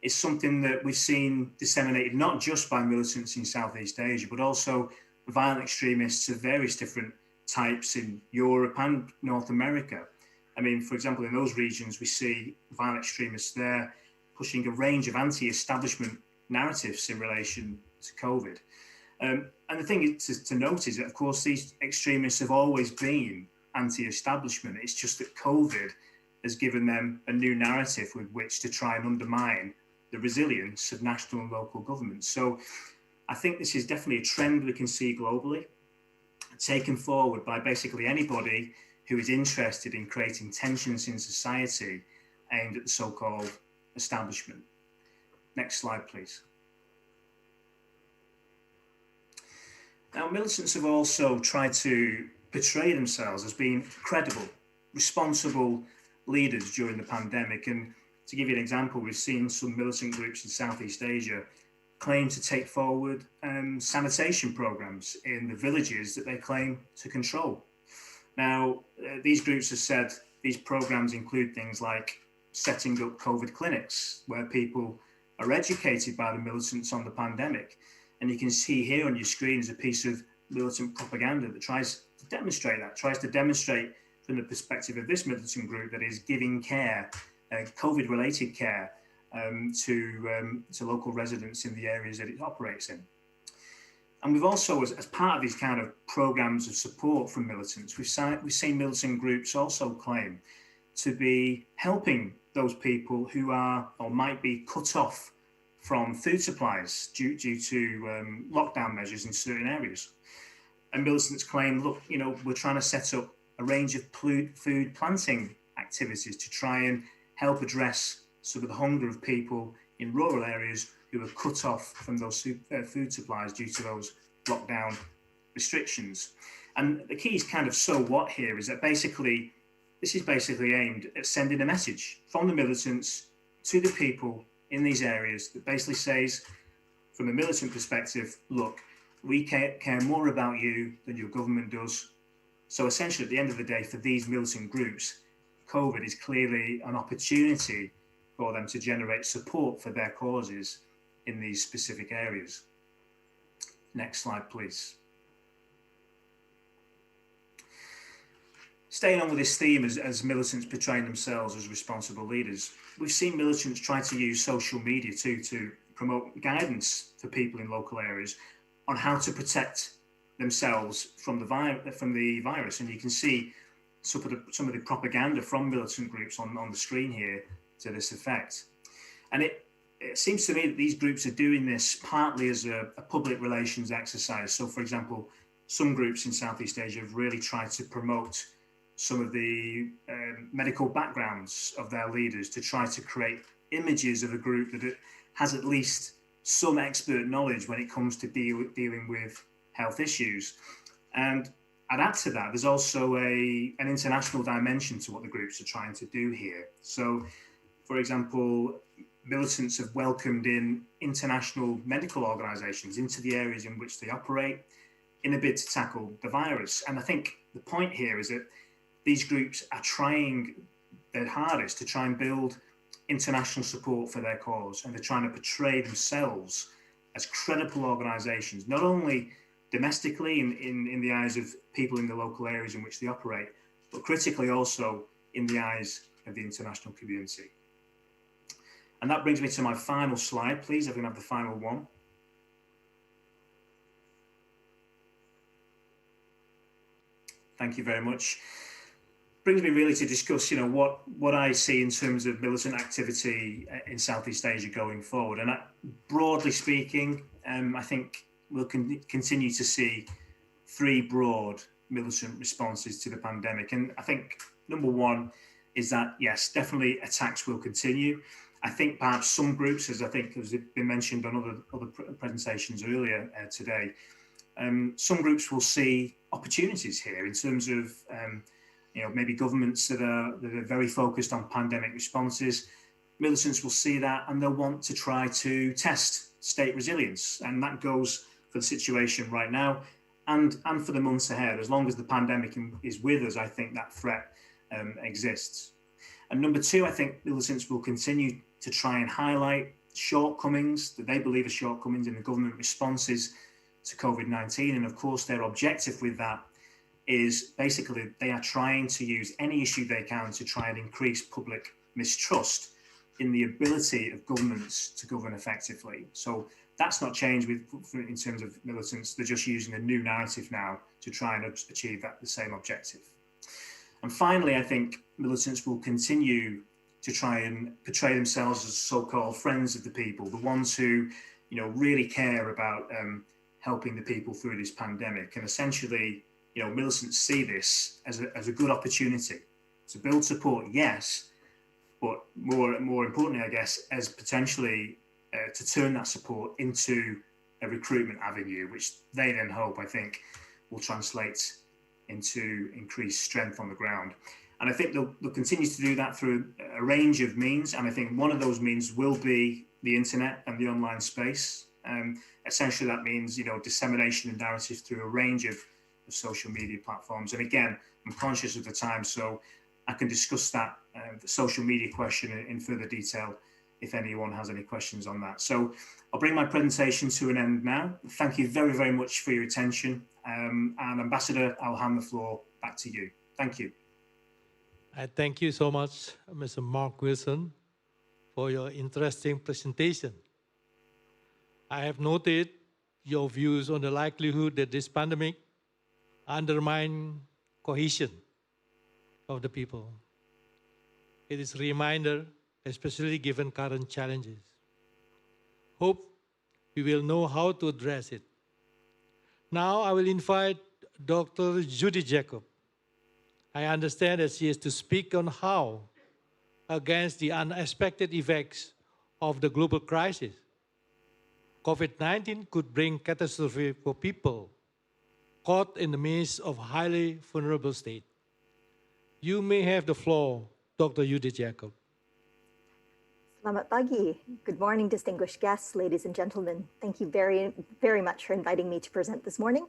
is something that we've seen disseminated not just by militants in Southeast Asia, but also violent extremists of various different types in Europe and North America. I mean, for example, in those regions, we see violent extremists there pushing a range of anti-establishment narratives in relation to COVID. And the thing to note is that, of course, these extremists have always been anti-establishment. It's just that COVID has given them a new narrative with which to try and undermine the resilience of national and local governments. So I think this is definitely a trend we can see globally, taken forward by basically anybody who is interested in creating tensions in society aimed at the so-called establishment. Next slide, please. Now, militants have also tried to portray themselves as being credible, responsible leaders during the pandemic. And to give you an example, we've seen some militant groups in Southeast Asia claim to take forward sanitation programs in the villages that they claim to control. Now, these groups have said these programs include things like setting up COVID clinics where people are educated by the militants on the pandemic. And you can see here on your screen is a piece of militant propaganda that tries to demonstrate that, tries to demonstrate from the perspective of this militant group that is giving care, COVID-related care, to local residents in the areas that it operates in. And we've also, as part of these kind of programs of support from militants, we've seen militant groups also claim to be helping those people who are or might be cut off from food supplies due to lockdown measures in certain areas. And militants claim, look, we're trying to set up a range of food planting activities to try and help address some of the hunger of people in rural areas who are cut off from those food supplies due to those lockdown restrictions. And the key is kind of so what here is that basically, this is basically aimed at sending a message from the militants to the people in these areas that basically says, from a militant perspective, look, we care more about you than your government does. So essentially, at the end of the day, for these militant groups, COVID is clearly an opportunity for them to generate support for their causes in these specific areas. Next slide, please. Staying on with this theme as militants portraying themselves as responsible leaders, we've seen militants try to use social media too to promote guidance for people in local areas on how to protect themselves from the virus. And you can see some of the propaganda from militant groups on the screen here to this effect. And it seems to me that these groups are doing this partly as a public relations exercise. So, for example, some groups in Southeast Asia have really tried to promote some of the medical backgrounds of their leaders to try to create images of a group that has at least some expert knowledge when it comes to dealing with health issues. And I'd add to that, there's also an international dimension to what the groups are trying to do here. So, for example, militants have welcomed in international medical organizations into the areas in which they operate in a bid to tackle the virus. And I think the point here is that these groups are trying their hardest to try and build international support for their cause, and they're trying to portray themselves as credible organizations, not only domestically in the eyes of people in the local areas in which they operate, but critically also in the eyes of the international community. And that brings me to my final slide, please. If I can have the final one. Thank you very much. Brings me really to discuss, what I see in terms of militant activity in Southeast Asia going forward. And broadly speaking, I think we'll continue to see three broad militant responses to the pandemic. And I think number one is that, yes, definitely attacks will continue. I think perhaps some groups, as I think has been mentioned on other presentations earlier today, some groups will see opportunities here in terms of maybe governments that are very focused on pandemic responses. Militants will see that and they'll want to try to test state resilience, and that goes for the situation right now and for the months ahead. As long as the pandemic is with us, I think that threat exists. And number two, I think militants will continue to try and highlight shortcomings that they believe are shortcomings in the government responses to COVID-19. And of course, their objective with that is basically they are trying to use any issue they can to try and increase public mistrust in the ability of governments to govern effectively. So that's not changed in terms of militants. They're just using a new narrative now to try and achieve the same objective. And finally, I think militants will continue to try and portray themselves as so-called friends of the people, the ones who, really care about helping the people through this pandemic. And essentially, militants see this as a good opportunity to build support, yes, but more importantly, I guess, as potentially to turn that support into a recruitment avenue, which they then hope, I think, will translate into increased strength on the ground. And I think they'll continue to do that through a range of means. And I think one of those means will be the internet and the online space. Essentially, that means, dissemination of narratives through a range of social media platforms. And again, I'm conscious of the time, so I can discuss that, the social media question in further detail if anyone has any questions on that. So I'll bring my presentation to an end now. Thank you very, very much for your attention. And Ambassador, I'll hand the floor back to you. Thank you. Thank you so much, Mr. Mark Wilson, for your interesting presentation. I have noted your views on the likelihood that this pandemic undermine cohesion of the people. It is a reminder, especially given current challenges. Hope we will know how to address it. Now I will invite Dr. Judy Jacob. I understand that she is to speak on how, against the unexpected effects of the global crisis, COVID-19 could bring catastrophe for people caught in the midst of highly vulnerable state. You may have the floor, Dr. Judy Jacob. Selamat pagi. Good morning, distinguished guests, ladies and gentlemen. Thank you very, very much for inviting me to present this morning.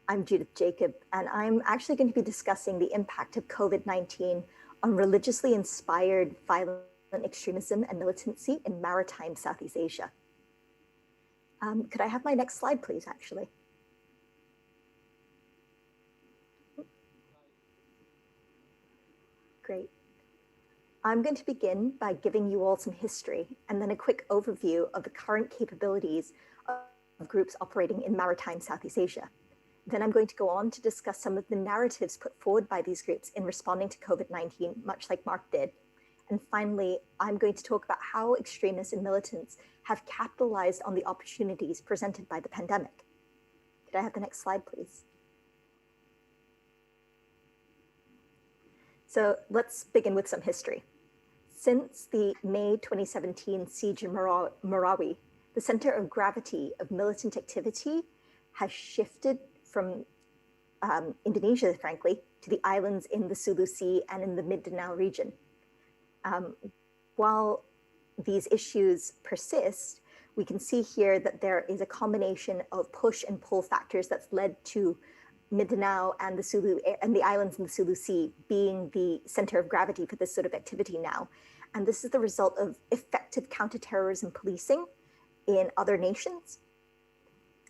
I'm Judith Jacob, and I'm actually going to be discussing the impact of COVID-19 on religiously inspired violent extremism and militancy in maritime Southeast Asia. Could I have my next slide, please, actually? Great. I'm going to begin by giving you all some history and then a quick overview of the current capabilities of groups operating in maritime Southeast Asia. Then I'm going to go on to discuss some of the narratives put forward by these groups in responding to COVID-19, much like Mark did. And finally, I'm going to talk about how extremists and militants have capitalized on the opportunities presented by the pandemic. Could I have the next slide, please? So let's begin with some history. Since the May 2017 siege in Marawi, the center of gravity of militant activity has shifted from Indonesia, frankly, to the islands in the Sulu Sea and in the Mindanao region. While these issues persist, we can see here that there is a combination of push and pull factors that's led to Mindanao and the islands in the Sulu Sea being the center of gravity for this sort of activity now. And this is the result of effective counterterrorism policing in other nations,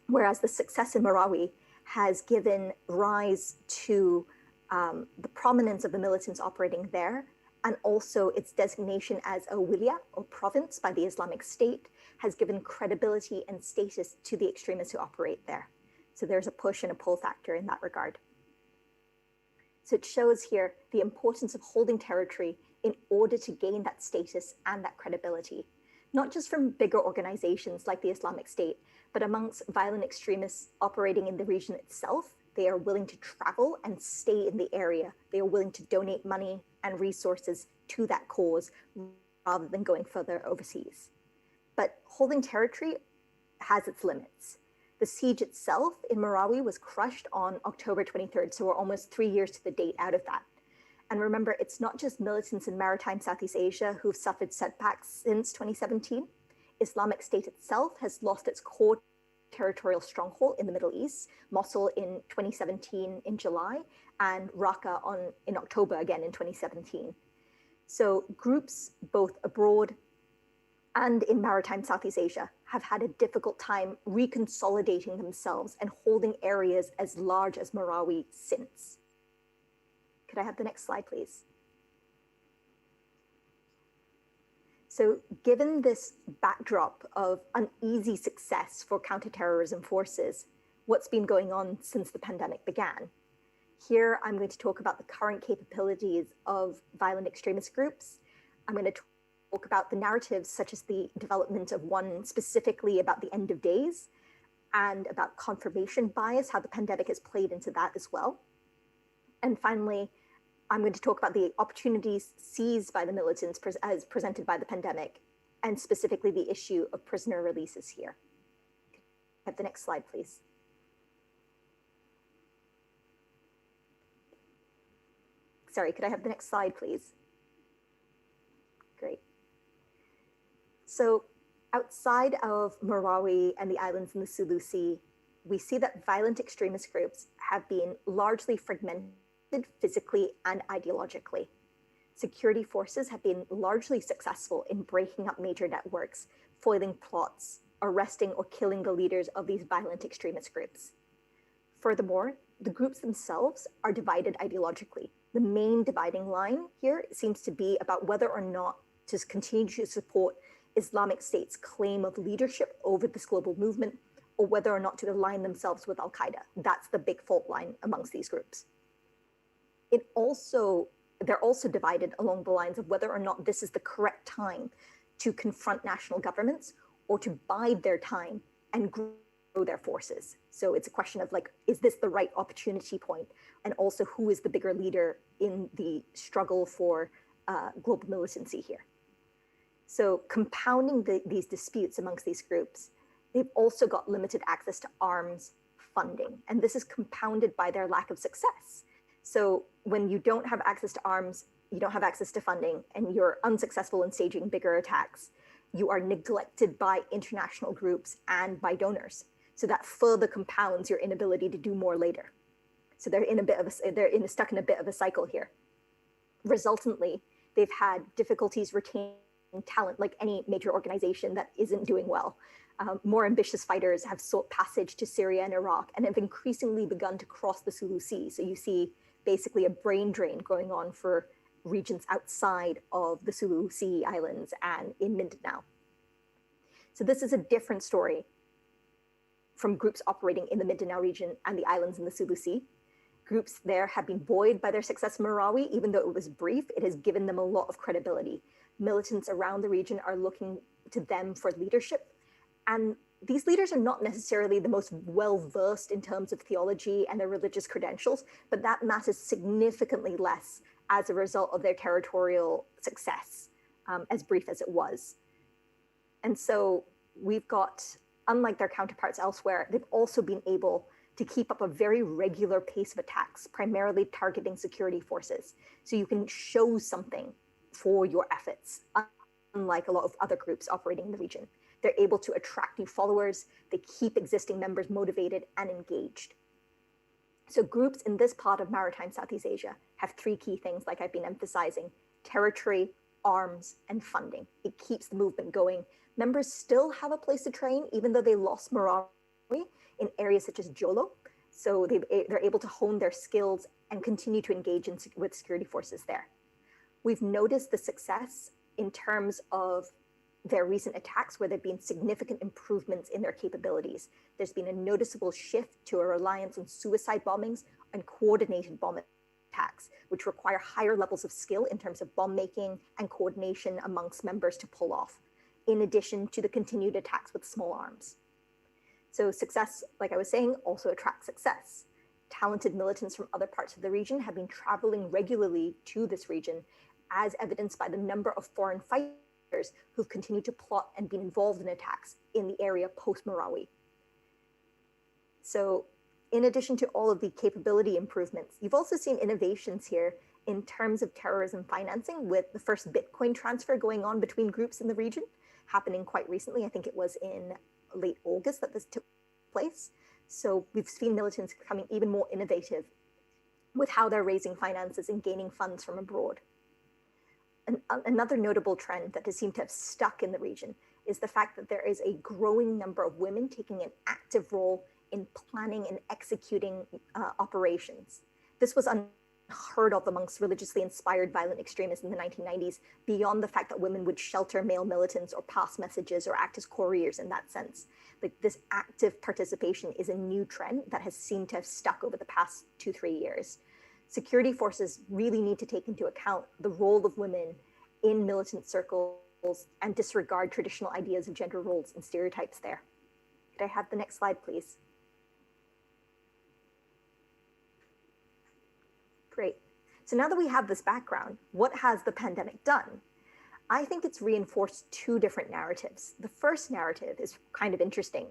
whereas the success in Marawi has given rise to the prominence of the militants operating there, and also its designation as a wilayah or province by the Islamic State has given credibility and status to the extremists who operate there. So there's a push and a pull factor in that regard. So it shows here the importance of holding territory in order to gain that status and that credibility, not just from bigger organizations like the Islamic State, but amongst violent extremists operating in the region itself. They are willing to travel and stay in the area. They are willing to donate money and resources to that cause rather than going further overseas. But holding territory has its limits. The siege itself in Marawi was crushed on October 23rd, so we're almost 3 years to the date out of that. And remember, it's not just militants in maritime Southeast Asia who've suffered setbacks since 2017. Islamic State itself has lost its core territorial stronghold in the Middle East, Mosul in 2017 in July, and Raqqa in October again in 2017. So groups both abroad and in maritime Southeast Asia have had a difficult time reconsolidating themselves and holding areas as large as Marawi since. Could I have the next slide, please? So given this backdrop of uneasy success for counterterrorism forces, what's been going on since the pandemic began? Here, I'm going to talk about the current capabilities of violent extremist groups. I'm going to talk about the narratives, such as the development of one specifically about the end of days and about confirmation bias, how the pandemic has played into that as well. And finally, I'm going to talk about the opportunities seized by the militants as presented by the pandemic, and specifically the issue of prisoner releases here. Have the next slide, please. Sorry, could I have the next slide, please? Great. So outside of Marawi and the islands in the Sulu Sea, we see that violent extremist groups have been largely fragmented physically and ideologically. Security forces have been largely successful in breaking up major networks, foiling plots, arresting or killing the leaders of these violent extremist groups. Furthermore, the groups themselves are divided ideologically. The main dividing line here seems to be about whether or not to continue to support Islamic State's claim of leadership over this global movement, or whether or not to align themselves with Al-Qaeda. That's the big fault line amongst these groups. They're also divided along the lines of whether or not this is the correct time to confront national governments or to bide their time and grow their forces. So it's a question of like, is this the right opportunity point? And also, who is the bigger leader in the struggle for global militancy here? So compounding these disputes amongst these groups, they've also got limited access to arms funding. And this is compounded by their lack of success. So when you don't have access to arms, you don't have access to funding, and you're unsuccessful in staging bigger attacks, you are neglected by international groups and by donors. So that further compounds your inability to do more later. So they're stuck in a bit of a cycle here. Resultantly, they've had difficulties retaining talent, like any major organization that isn't doing well. More ambitious fighters have sought passage to Syria and Iraq and have increasingly begun to cross the Sulu Sea. So you see basically a brain drain going on for regions outside of the Sulu Sea islands and in Mindanao. So this is a different story from groups operating in the Mindanao region and the islands in the Sulu Sea. Groups there have been buoyed by their success in Marawi. Even though it was brief, it has given them a lot of credibility. Militants around the region are looking to them for leadership. And these leaders are not necessarily the most well-versed in terms of theology and their religious credentials, but that matters significantly less as a result of their territorial success, as brief as it was. And so we've got, unlike their counterparts elsewhere, they've also been able to keep up a very regular pace of attacks, primarily targeting security forces. So you can show something for your efforts, unlike a lot of other groups operating in the region. They're able to attract new followers. They keep existing members motivated and engaged. So groups in this part of maritime Southeast Asia have three key things, like I've been emphasizing: territory, arms, and funding. It keeps the movement going. Members still have a place to train, even though they lost Marawi in areas such as Jolo. So they're able to hone their skills and continue to engage with security forces there. We've noticed the success in terms of their recent attacks, where there have been significant improvements in their capabilities. There's been a noticeable shift to a reliance on suicide bombings and coordinated bomb attacks, which require higher levels of skill in terms of bomb making and coordination amongst members to pull off, in addition to the continued attacks with small arms. So success, like I was saying, also attracts success. Talented militants from other parts of the region have been traveling regularly to this region, as evidenced by the number of foreign fighters who've continued to plot and been involved in attacks in the area post-Marawi. So in addition to all of the capability improvements, you've also seen innovations here in terms of terrorism financing, with the first Bitcoin transfer going on between groups in the region, happening quite recently. I think it was in late August that this took place. So we've seen militants becoming even more innovative with how they're raising finances and gaining funds from abroad. Another notable trend that has seemed to have stuck in the region is the fact that there is a growing number of women taking an active role in planning and executing operations. This was unheard of amongst religiously inspired violent extremists in the 1990s, beyond the fact that women would shelter male militants or pass messages or act as couriers in that sense. Like, this active participation is a new trend that has seemed to have stuck over the past 2-3 years. Security forces really need to take into account the role of women in militant circles and disregard traditional ideas of gender roles and stereotypes there. Could I have the next slide, please? Great. So now that we have this background, what has the pandemic done? I think it's reinforced two different narratives. The first narrative is kind of interesting.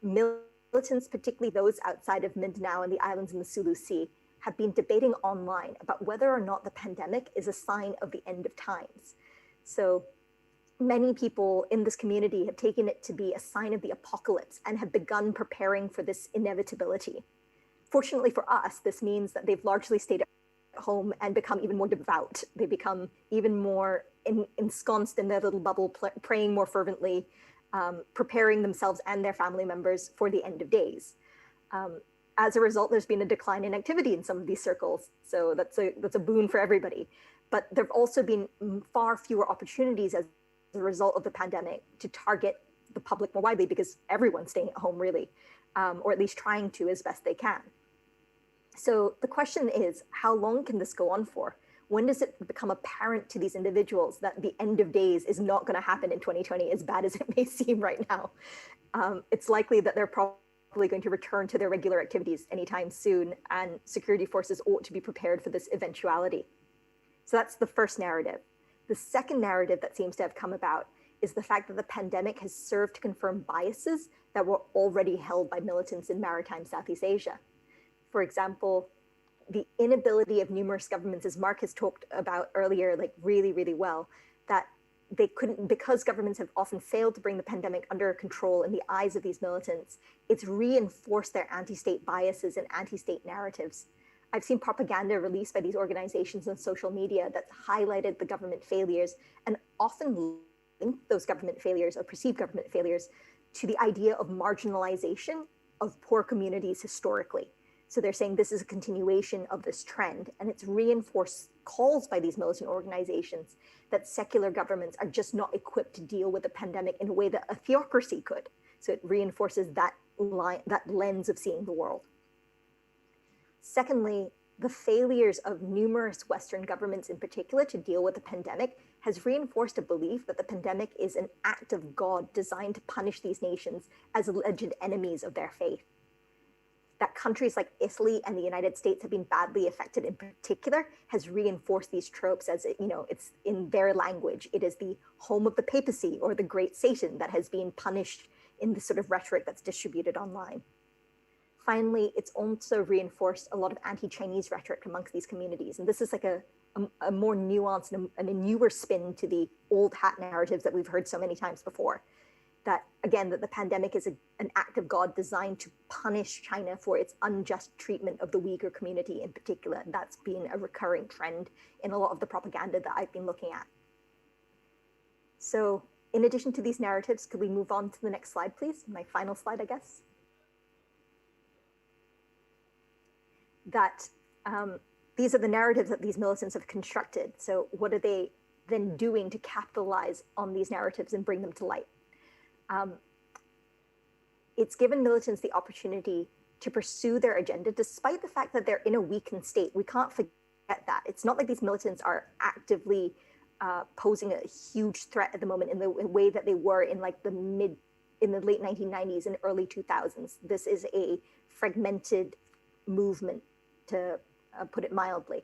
Militants, particularly those outside of Mindanao and the islands in the Sulu Sea, have been debating online about whether or not the pandemic is a sign of the end of times. So many people in this community have taken it to be a sign of the apocalypse and have begun preparing for this inevitability. Fortunately for us, this means that they've largely stayed at home and become even more devout. They become even more ensconced in their little bubble, praying more fervently, preparing themselves and their family members for the end of days. As a result, there's been a decline in activity in some of these circles. So that's a boon for everybody. But there have also been far fewer opportunities as a result of the pandemic to target the public more widely, because everyone's staying at home really, or at least trying to as best they can. So the question is, how long can this go on for? When does it become apparent to these individuals that the end of days is not going to happen in 2020, as bad as it may seem right now? It's likely that they're probably going to return to their regular activities anytime soon, and security forces ought to be prepared for this eventuality. So that's the first narrative. The second narrative that seems to have come about is the fact that the pandemic has served to confirm biases that were already held by militants in maritime Southeast Asia. For example, the inability of numerous governments, as Mark has talked about earlier, like really, really well, that they couldn't, because governments have often failed to bring the pandemic under control in the eyes of these militants, it's reinforced their anti-state biases and anti-state narratives. I've seen propaganda released by these organizations on social media that highlighted the government failures and often linked those government failures or perceived government failures to the idea of marginalization of poor communities historically. So they're saying this is a continuation of this trend, and it's reinforced calls by these militant organizations that secular governments are just not equipped to deal with the pandemic in a way that a theocracy could. So it reinforces that lens of seeing the world. Secondly, the failures of numerous Western governments in particular to deal with the pandemic has reinforced a belief that the pandemic is an act of God designed to punish these nations as alleged enemies of their faith. That countries like Italy and the United States have been badly affected in particular has reinforced these tropes as, it's in their language. It is the home of the papacy or the great Satan that has been punished in the sort of rhetoric that's distributed online. Finally, it's also reinforced a lot of anti-Chinese rhetoric amongst these communities. And this is like a more nuanced and a newer spin to the old hat narratives that we've heard so many times before. That, again, that the pandemic is an act of God designed to punish China for its unjust treatment of the Uyghur community in particular. And that's been a recurring trend in a lot of the propaganda that I've been looking at. So in addition to these narratives, could we move on to the next slide, please? My final slide, I guess. That these are the narratives that these militants have constructed. So what are they then doing to capitalize on these narratives and bring them to light? It's given militants the opportunity to pursue their agenda, despite the fact that they're in a weakened state. We can't forget that. It's not like these militants are actively posing a huge threat at the moment in the way that they were in like in the late 1990s and early 2000s. This is a fragmented movement, to put it mildly.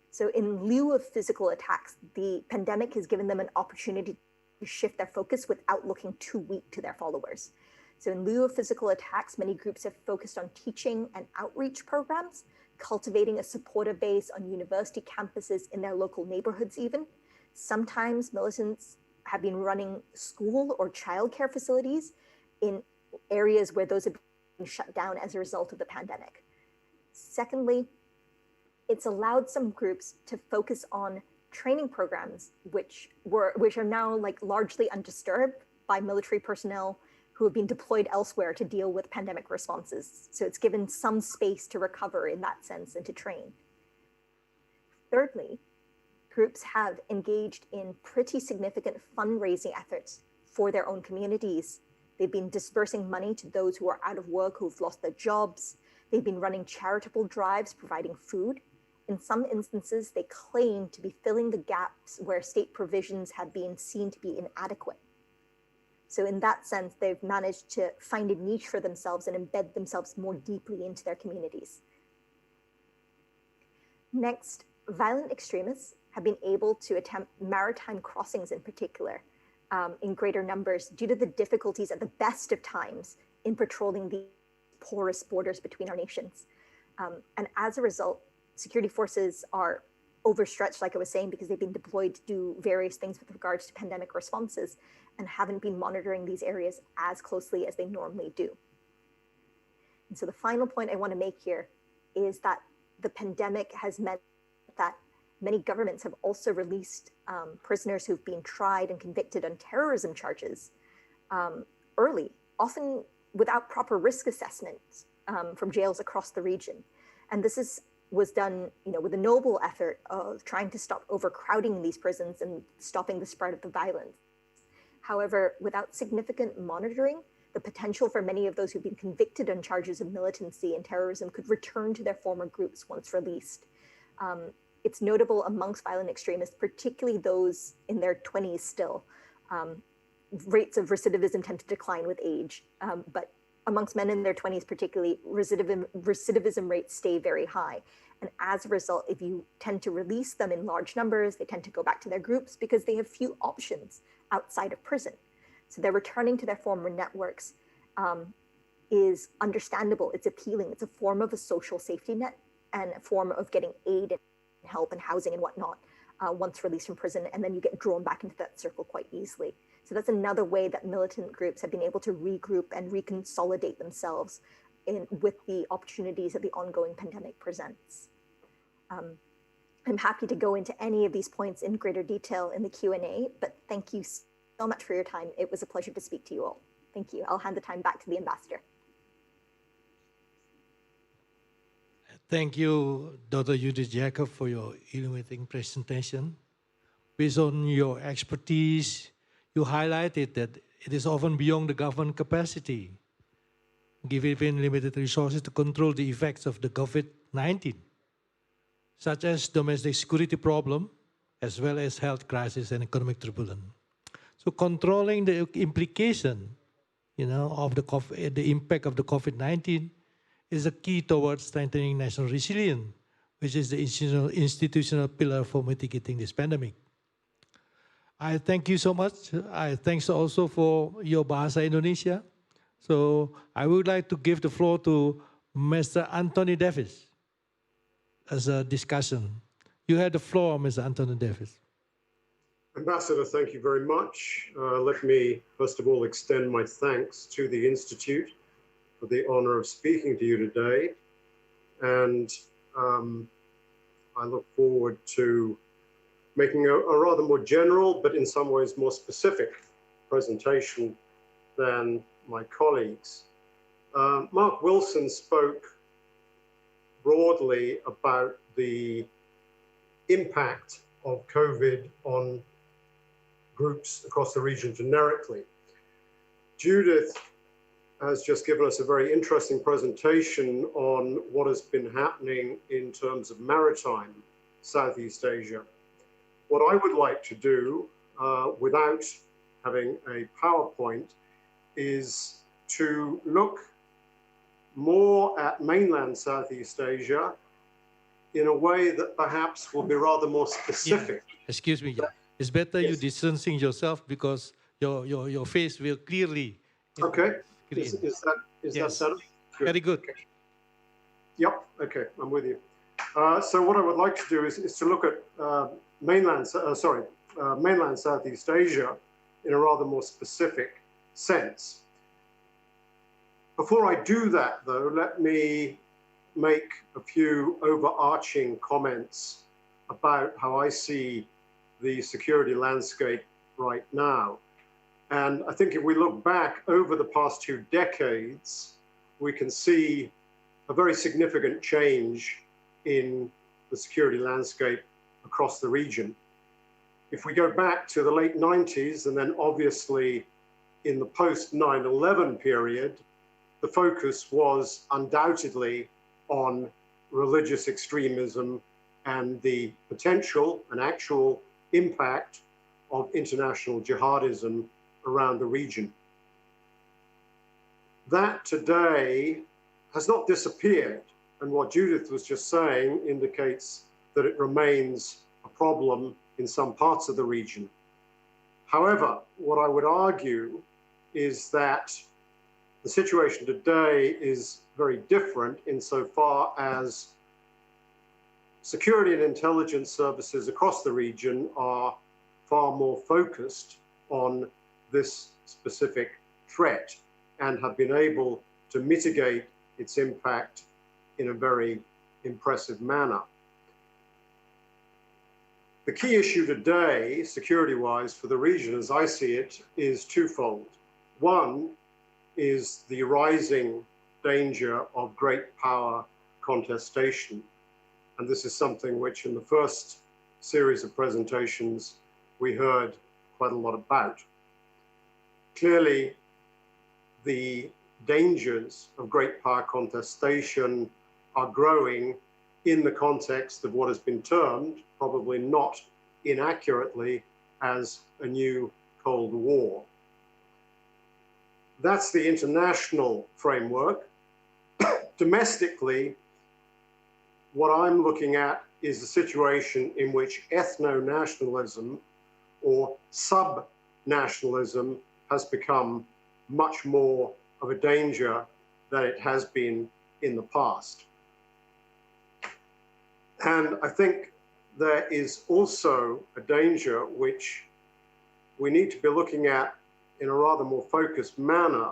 So in lieu of physical attacks, the pandemic has given them an opportunity to shift their focus without looking too weak to their followers. So in lieu of physical attacks, many groups have focused on teaching and outreach programs, cultivating a supporter base on university campuses in their local neighborhoods even. Sometimes militants have been running school or childcare facilities in areas where those have been shut down as a result of the pandemic. Secondly, it's allowed some groups to focus on training programs, which are now like largely undisturbed by military personnel who have been deployed elsewhere to deal with pandemic responses. So it's given some space to recover in that sense and to train. Thirdly, groups have engaged in pretty significant fundraising efforts for their own communities. They've been dispersing money to those who are out of work, who've lost their jobs. They've been running charitable drives, providing food. In some instances, they claim to be filling the gaps where state provisions have been seen to be inadequate. So in that sense, they've managed to find a niche for themselves and embed themselves more deeply into their communities. Next, violent extremists have been able to attempt maritime crossings in particular in greater numbers due to the difficulties at the best of times in patrolling the porous borders between our nations. And as a result, security forces are overstretched, like I was saying, because they've been deployed to do various things with regards to pandemic responses and haven't been monitoring these areas as closely as they normally do. And so the final point I want to make here is that the pandemic has meant that many governments have also released prisoners who've been tried and convicted on terrorism charges early, often without proper risk assessments from jails across the region. And this was done, with a noble effort of trying to stop overcrowding these prisons and stopping the spread of the violence. However, without significant monitoring, the potential for many of those who've been convicted on charges of militancy and terrorism could return to their former groups once released. It's notable amongst violent extremists, particularly those in their 20s still. Rates of recidivism tend to decline with age, but amongst men in their 20s particularly, recidivism rates stay very high. And as a result, if you tend to release them in large numbers, they tend to go back to their groups because they have few options outside of prison. So they're returning to their former networks is understandable, it's appealing, it's a form of a social safety net and a form of getting aid and help and housing and whatnot once released from prison, and then you get drawn back into that circle quite easily. So that's another way that militant groups have been able to regroup and reconsolidate themselves with the opportunities that the ongoing pandemic presents. I'm happy to go into any of these points in greater detail in the Q&A, but thank you so much for your time. It was a pleasure to speak to you all. Thank you. I'll hand the time back to the ambassador. Thank you, Dr. Judith Jacob, for your illuminating presentation. Based on your expertise, you highlighted that it is often beyond the government capacity, given limited resources to control the effects of the COVID-19, such as domestic security problem, as well as health crisis and economic turbulence. So controlling the implication, of the impact of the COVID-19 is a key towards strengthening national resilience, which is the institutional pillar for mitigating this pandemic. I thank you so much. Thanks also for your Bahasa Indonesia. So I would like to give the floor to Mr. Anthony Davis as a discussion. You have the floor, Mr. Anthony Davis. Ambassador, thank you very much. Let me, first of all, extend my thanks to the Institute for the honor of speaking to you today. And I look forward to making a rather more general, but in some ways more specific presentation than my colleagues. Mark Wilson spoke broadly about the impact of COVID on groups across the region generically. Judith has just given us a very interesting presentation on what has been happening in terms of maritime Southeast Asia. What I would like to do, without having a PowerPoint, is to look more at mainland Southeast Asia in a way that perhaps will be rather more specific. Yeah. Excuse me, it's better you distancing yourself because your face will clearly. Okay. Is that settled? Good. Very good. Okay. Yep. Okay, I'm with you. So what I would like to do is to look at mainland Southeast Asia in a rather more specific sense. Before I do that, though, let me make a few overarching comments about how I see the security landscape right now. And I think if we look back over the past 2 decades, we can see a very significant change in the security landscape across the region. If we go back to the late 90s, and then obviously in the post 9/11 period, the focus was undoubtedly on religious extremism and the potential and actual impact of international jihadism around the region. That today has not disappeared, and what Judith was just saying indicates that it remains a problem in some parts of the region. However, what I would argue is that the situation today is very different insofar as security and intelligence services across the region are far more focused on this specific threat and have been able to mitigate its impact in a very impressive manner. The key issue today, security-wise, for the region, as I see it, is twofold. One is the rising danger of great power contestation. And this is something which in the first series of presentations we heard quite a lot about. Clearly, the dangers of great power contestation are growing in the context of what has been termed, probably not inaccurately, as a new Cold War. That's the international framework. Domestically, what I'm looking at is a situation in which ethno-nationalism or sub-nationalism has become much more of a danger than it has been in the past. And I think there is also a danger which we need to be looking at in a rather more focused manner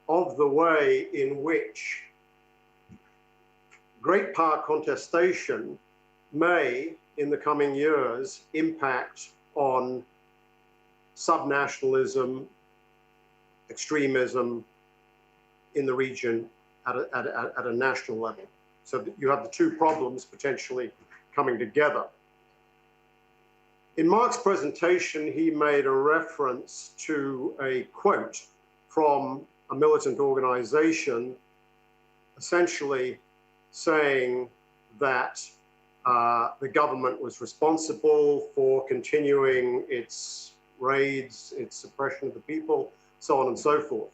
of the way in which great power contestation may, in the coming years, impact on subnationalism, extremism in the region at a national level. So you have the two problems potentially coming together. In Mark's presentation, he made a reference to a quote from a militant organization, essentially saying that the government was responsible for continuing its raids, its suppression of the people, so on and so forth.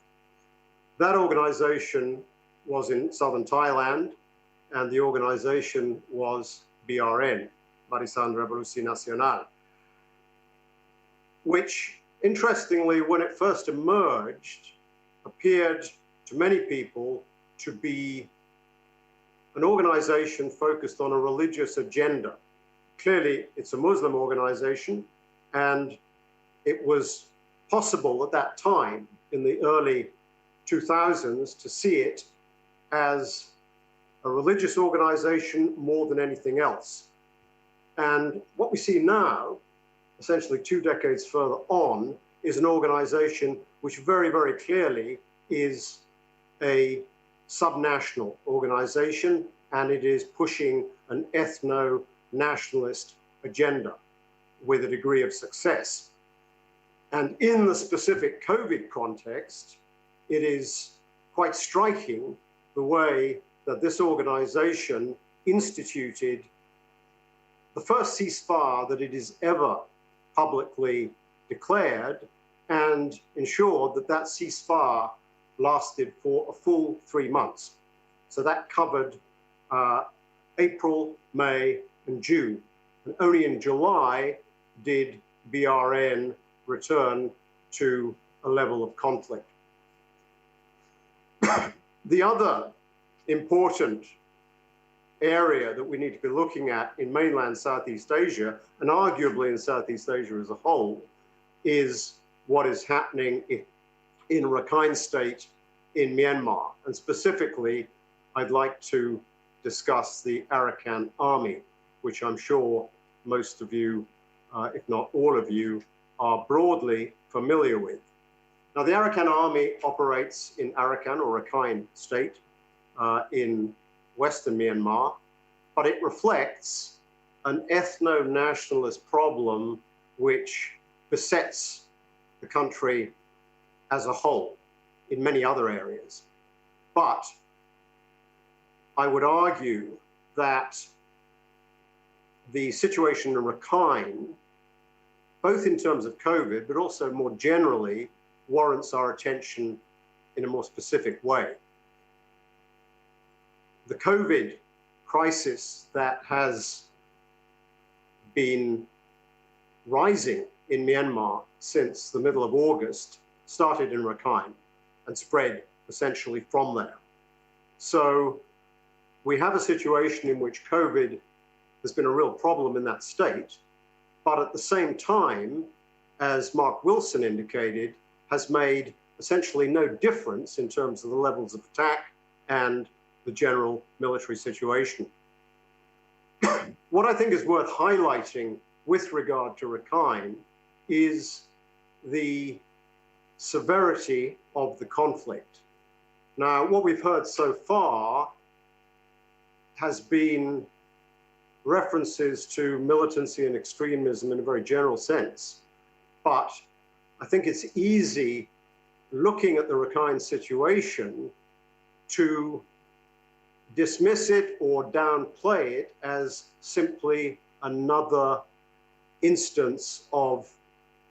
That organization was in southern Thailand, and the organization was BRN, Barisan Revolusi Nasional, which, interestingly, when it first emerged, appeared to many people to be an organization focused on a religious agenda. Clearly, it's a Muslim organization, and it was possible at that time, in the early 2000s, to see it as a religious organization more than anything else. And what we see now, essentially 2 decades further on, is an organization which very, very clearly is a subnational organization, and it is pushing an ethno-nationalist agenda with a degree of success. And in the specific COVID context, it is quite striking the way that this organization instituted the first ceasefire that it has ever publicly declared, and ensured that that ceasefire lasted for a full 3 months. So that covered April, May, and June. And only in July did BRN return to a level of conflict. The other important area that we need to be looking at in mainland Southeast Asia, and arguably in Southeast Asia as a whole, is what is happening in Rakhine State in Myanmar. And specifically, I'd like to discuss the Arakan Army, which I'm sure most of you, if not all of you, are broadly familiar with. Now, the Arakan Army operates in Arakan or Rakhine State in Western Myanmar, but it reflects an ethno-nationalist problem which besets the country as a whole in many other areas. But I would argue that the situation in Rakhine, both in terms of COVID, but also more generally, warrants our attention in a more specific way. The COVID crisis that has been rising in Myanmar since the middle of August started in Rakhine and spread essentially from there. So we have a situation in which COVID has been a real problem in that state, but at the same time, as Mark Wilson indicated, has made essentially no difference in terms of the levels of attack and the general military situation. What I think is worth highlighting with regard to Rakhine is the severity of the conflict. Now, what we've heard so far has been references to militancy and extremism in a very general sense, but I think it's easy looking at the Rakhine situation to dismiss it or downplay it as simply another instance of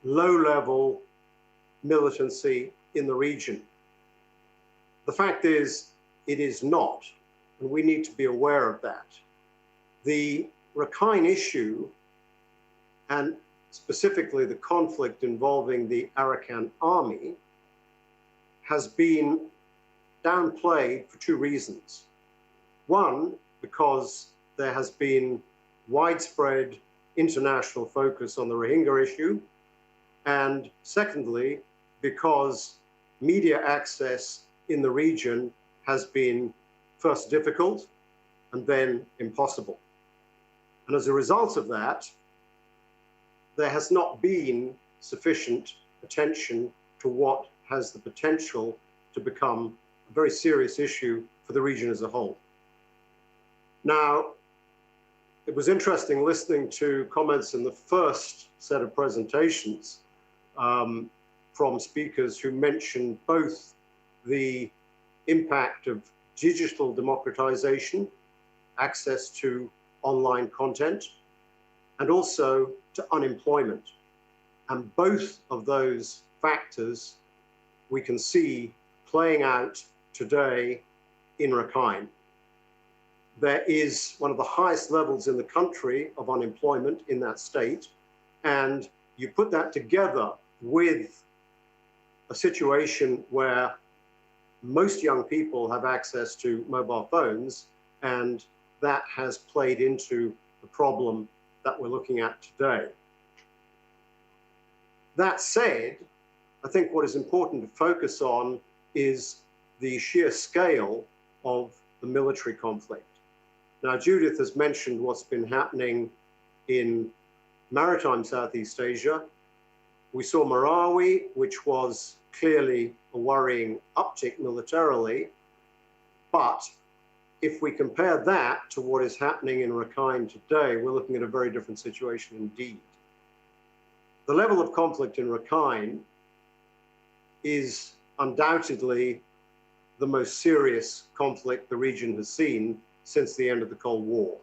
low-level militancy in the region. The fact is, it is not, and we need to be aware of that. The Rakhine issue, and specifically the conflict involving the Arakan army, has been downplayed for two reasons. One, because there has been widespread international focus on the Rohingya issue, and secondly, because media access in the region has been first difficult and then impossible. And as a result of that, there has not been sufficient attention to what has the potential to become a very serious issue for the region as a whole. Now, it was interesting listening to comments in the first set of presentations from speakers who mentioned both the impact of digital democratization, access to online content, and also to unemployment. And both of those factors we can see playing out today in Rakhine. There is one of the highest levels in the country of unemployment in that state, and you put that together with a situation where most young people have access to mobile phones, and that has played into the problem that we're looking at today. That said, I think what is important to focus on is the sheer scale of the military conflict. Now, Judith has mentioned what's been happening in maritime Southeast Asia. We saw Marawi, which was clearly a worrying uptick militarily, but if we compare that to what is happening in Rakhine today, we're looking at a very different situation indeed. The level of conflict in Rakhine is undoubtedly the most serious conflict the region has seen since the end of the Cold War.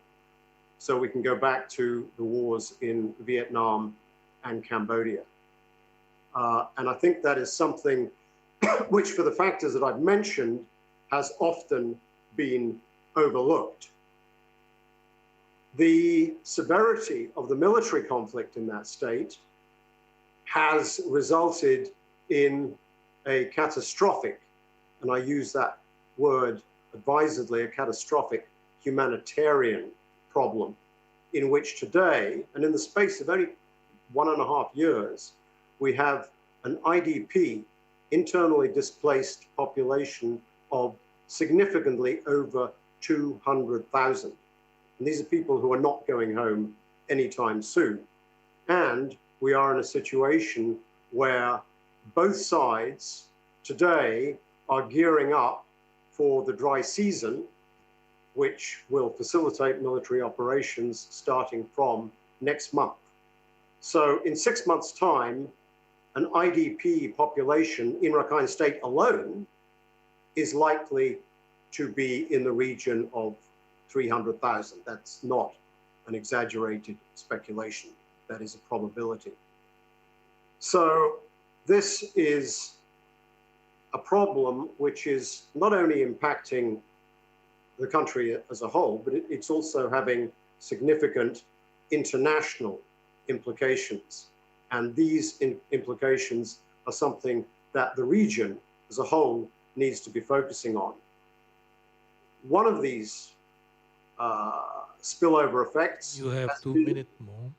So we can go back to the wars in Vietnam and Cambodia. And I think that is something which, for the factors that I've mentioned, has often been overlooked. The severity of the military conflict in that state has resulted in a catastrophic, and I use that word advisedly, a catastrophic humanitarian problem in which today, and in the space of only 1.5 years, we have an IDP, internally displaced population of significantly over 200,000. And these are people who are not going home anytime soon. And we are in a situation where both sides today are gearing up for the dry season, which will facilitate military operations starting from next month. So in 6 months' time, an IDP population in Rakhine State alone is likely to be in the region of 300,000. That's not an exaggerated speculation. That is a probability. So this is a problem which is not only impacting the country as a whole, but it's also having significant international implications. And these implications are something that the region as a whole needs to be focusing on. One of these spillover effects— You have 2 minutes more.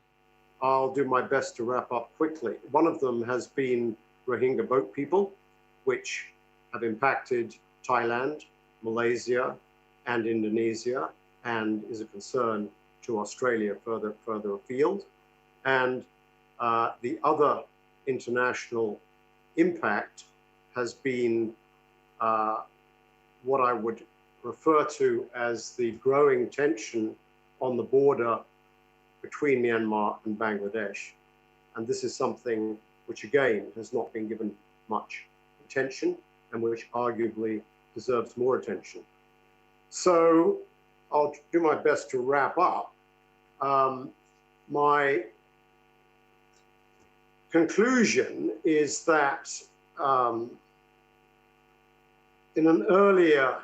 I'll do my best to wrap up quickly. One of them has been Rohingya boat people, which have impacted Thailand, Malaysia, and Indonesia, and is a concern to Australia further afield. And the other international impact has been what I would refer to as the growing tension on the border between Myanmar and Bangladesh. And this is something which, again, has not been given much attention and which arguably deserves more attention. So I'll do my best to wrap up. My conclusion is that in an earlier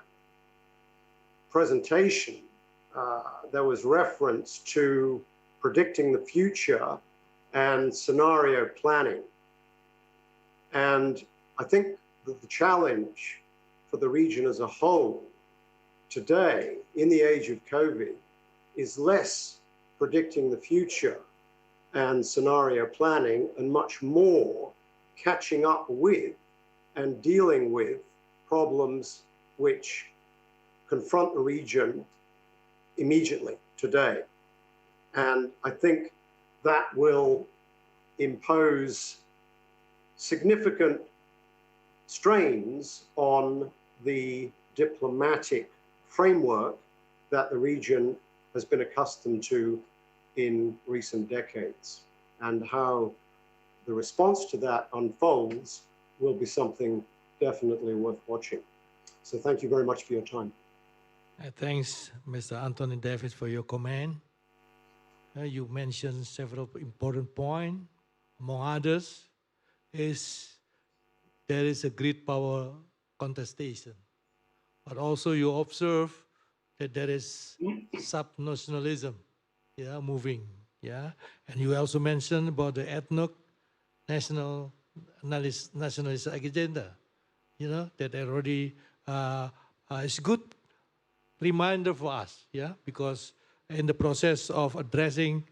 presentation, there was reference to predicting the future and scenario planning. And I think that the challenge for the region as a whole today, in the age of COVID, is less predicting the future and scenario planning and much more catching up with and dealing with problems which confront the region immediately today. And I think that will impose significant strains on the diplomatic framework that the region has been accustomed to in recent decades. And how the response to that unfolds will be something definitely worth watching. So thank you very much for your time. Thanks, Mr. Anthony Davis, for your comment. You mentioned several important points. Among others, there is a great power contestation. But also you observe that there is sub-nationalism, moving, And you also mentioned about the ethnic nationalist agenda, that already is good reminder for us, because in the process of addressing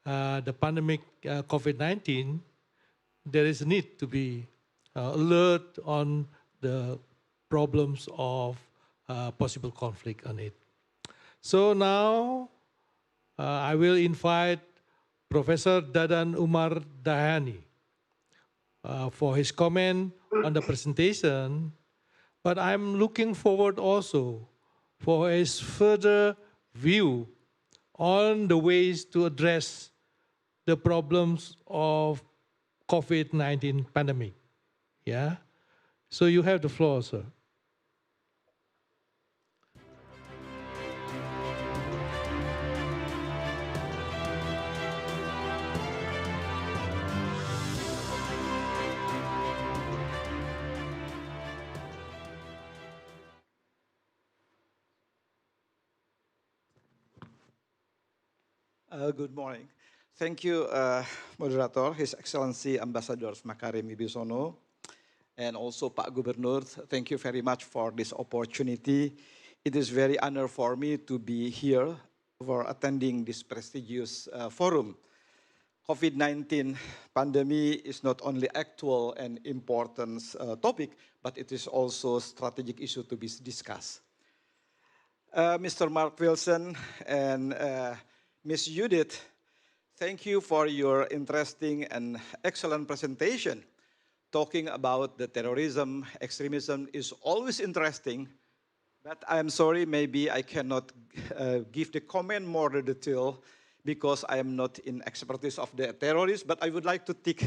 the pandemic COVID-19, there is a need to be alert on the problems of possible conflict on it. So now I will invite Professor Dadan Umar Dahani for his comment on the presentation, but I'm looking forward also for his further view on the ways to address the problems of COVID-19 pandemic. So you have the floor, sir. Good morning. Thank you, Moderator, His Excellency Ambassador Makarim Wibisono, and also Pak Gubernur. Thank you very much for this opportunity. It is very honor for me to be here for attending this prestigious forum. COVID-19 pandemic is not only actual and important topic, but it is also a strategic issue to be discussed. Mr. Mark Wilson and Ms. Judith, thank you for your interesting and excellent presentation. Talking about the terrorism, extremism is always interesting, but I'm sorry, maybe I cannot give the comment more detail because I am not in expertise of the terrorists, but I would like to take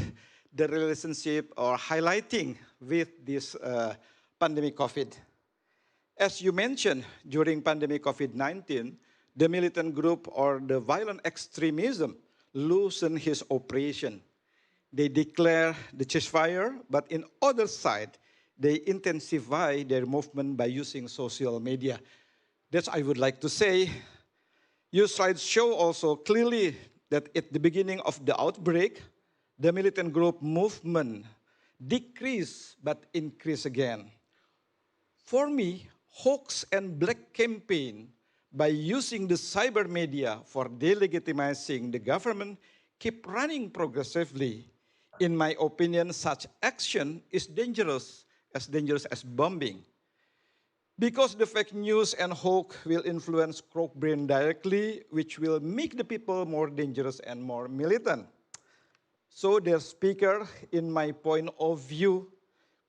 the relationship or highlighting with this pandemic COVID. As you mentioned, during pandemic COVID-19, the militant group or the violent extremism loosened his operation. They declare the ceasefire, but in other side, they intensify their movement by using social media. That's I would like to say. Your slides show also clearly that at the beginning of the outbreak, the militant group movement decreased but increased again. For me, hoax and black campaign by using the cyber media for delegitimizing the government keep running progressively. In my opinion, such action is dangerous as bombing. Because the fake news and hoax will influence crowd brain directly, which will make the people more dangerous and more militant. So dear speaker, in my point of view,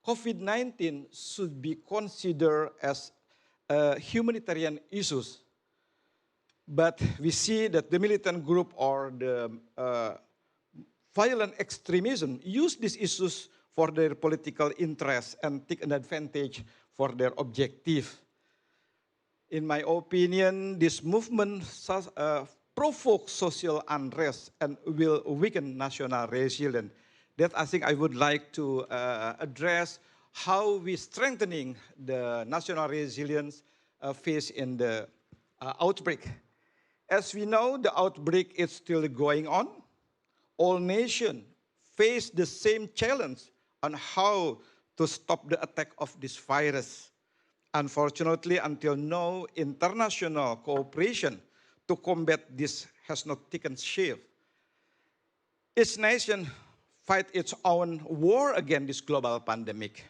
COVID-19 should be considered as a humanitarian issue. But we see that the militant group or the violent extremism use these issues for their political interests and take an advantage for their objective. In my opinion, this movement provokes social unrest and will weaken national resilience. That I think I would like to address how we strengthening the national resilience faced in the outbreak. As we know, the outbreak is still going on. All nations face the same challenge on how to stop the attack of this virus. Unfortunately, until now, international cooperation to combat this has not taken shape. Each nation fight its own war against this global pandemic.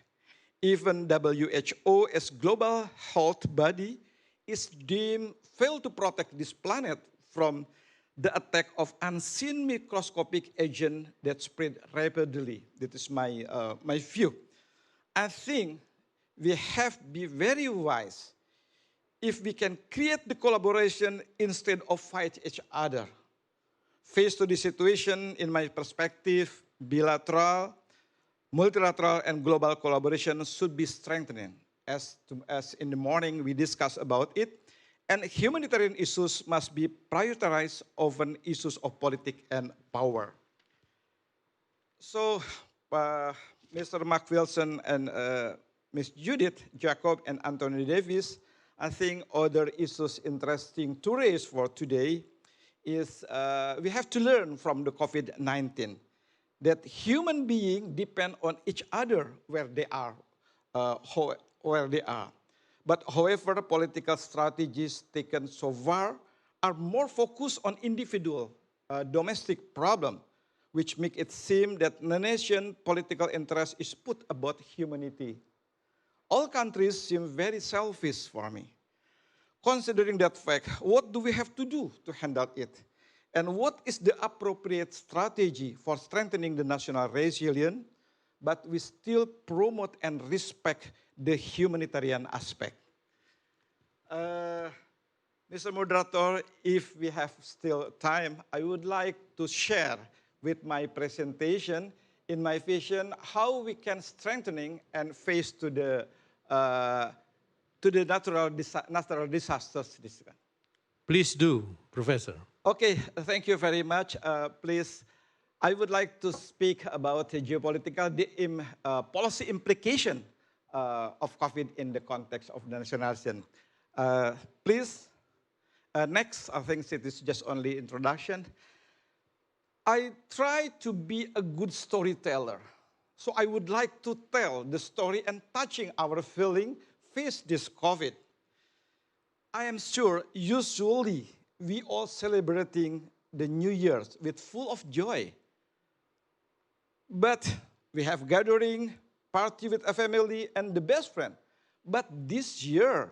Even WHO as global health body is deemed failed to protect this planet from the attack of unseen microscopic agent that spread rapidly. That is my view. I think we have to be very wise if we can create the collaboration instead of fight each other. Faced to the situation, in my perspective, bilateral, multilateral, and global collaboration should be strengthened. As in the morning we discussed about it, and humanitarian issues must be prioritized over issues of politics and power. So, Mr. Mark Wilson and Ms. Judith Jacob and Anthony Davis, I think other issues interesting to raise for today is we have to learn from the COVID-19 that human beings depend on each other where they are, But however, political strategies taken so far are more focused on individual domestic problem, which make it seem that the nation political interest is put above humanity. All countries seem very selfish for me. Considering that fact, what do we have to do to handle it? And what is the appropriate strategy for strengthening the national resilience, but we still promote and respect the humanitarian aspect? Mr. Moderator, if we have still time, I would like to share with my presentation, in my vision, how we can strengthening and face to the natural disasters. Please do, Professor. Okay, thank you very much. Please, I would like to speak about the geopolitical policy implication of COVID in the context of the nationalism. Please, next, I think it is just only introduction. I try to be a good storyteller. So I would like to tell the story and touching our feeling face this COVID. I am sure usually we all celebrating the New Year's with full of joy. But we have gathering, party with a family and the best friend. But this year,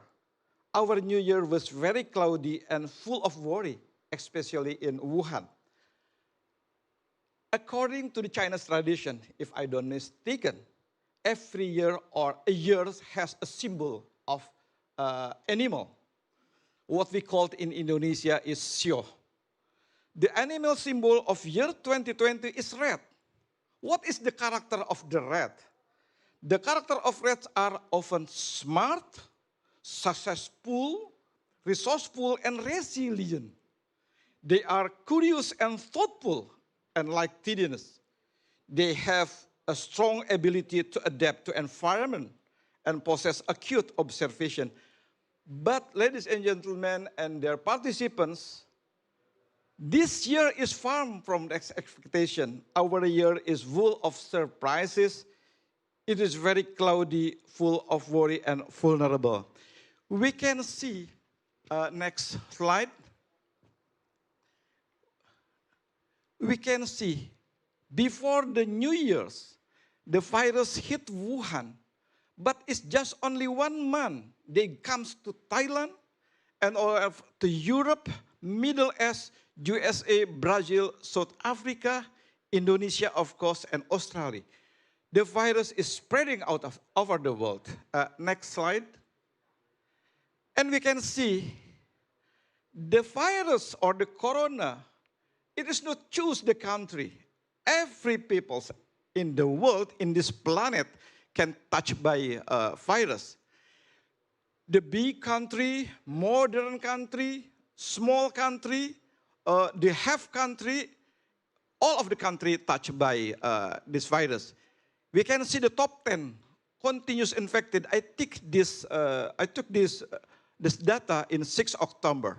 our New Year was very cloudy and full of worry, especially in Wuhan. According to the Chinese tradition, if I don't mistaken, every year or a year has a symbol of animal. What we called in Indonesia is sio. The animal symbol of year 2020 is red. What is the character of the red? The character of reds are often smart, successful, resourceful, and resilient. They are curious and thoughtful, and like tidiness. They have a strong ability to adapt to environment and possess acute observation. But ladies and gentlemen and their participants, this year is far from the expectation. Our year is full of surprises. It is very cloudy, full of worry and vulnerable. We can see, next slide. We can see, before the New Year's, the virus hit Wuhan, but it's just only 1 month. They comes to Thailand and to Europe, Middle East, USA, Brazil, South Africa, Indonesia, of course, and Australia. The virus is spreading out over the world. Next slide. And we can see the virus or the corona, it is not choose the country. Every people, in the world, in this planet, can touched by virus. The big country, modern country, small country, the half country, all of the country touched by this virus. We can see the top 10 continuous infected. I took this data in 6 October.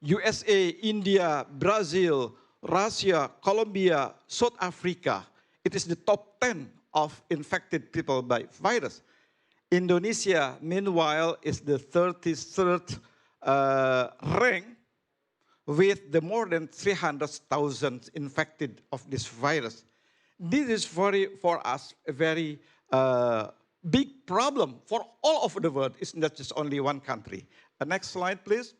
USA, India, Brazil, Russia, Colombia, South Africa. It is the top 10 of infected people by virus. Indonesia, meanwhile, is the 33rd rank with the more than 300,000 infected of this virus. This is for us a very big problem for all over the world. It's not just only one country. Next slide, please.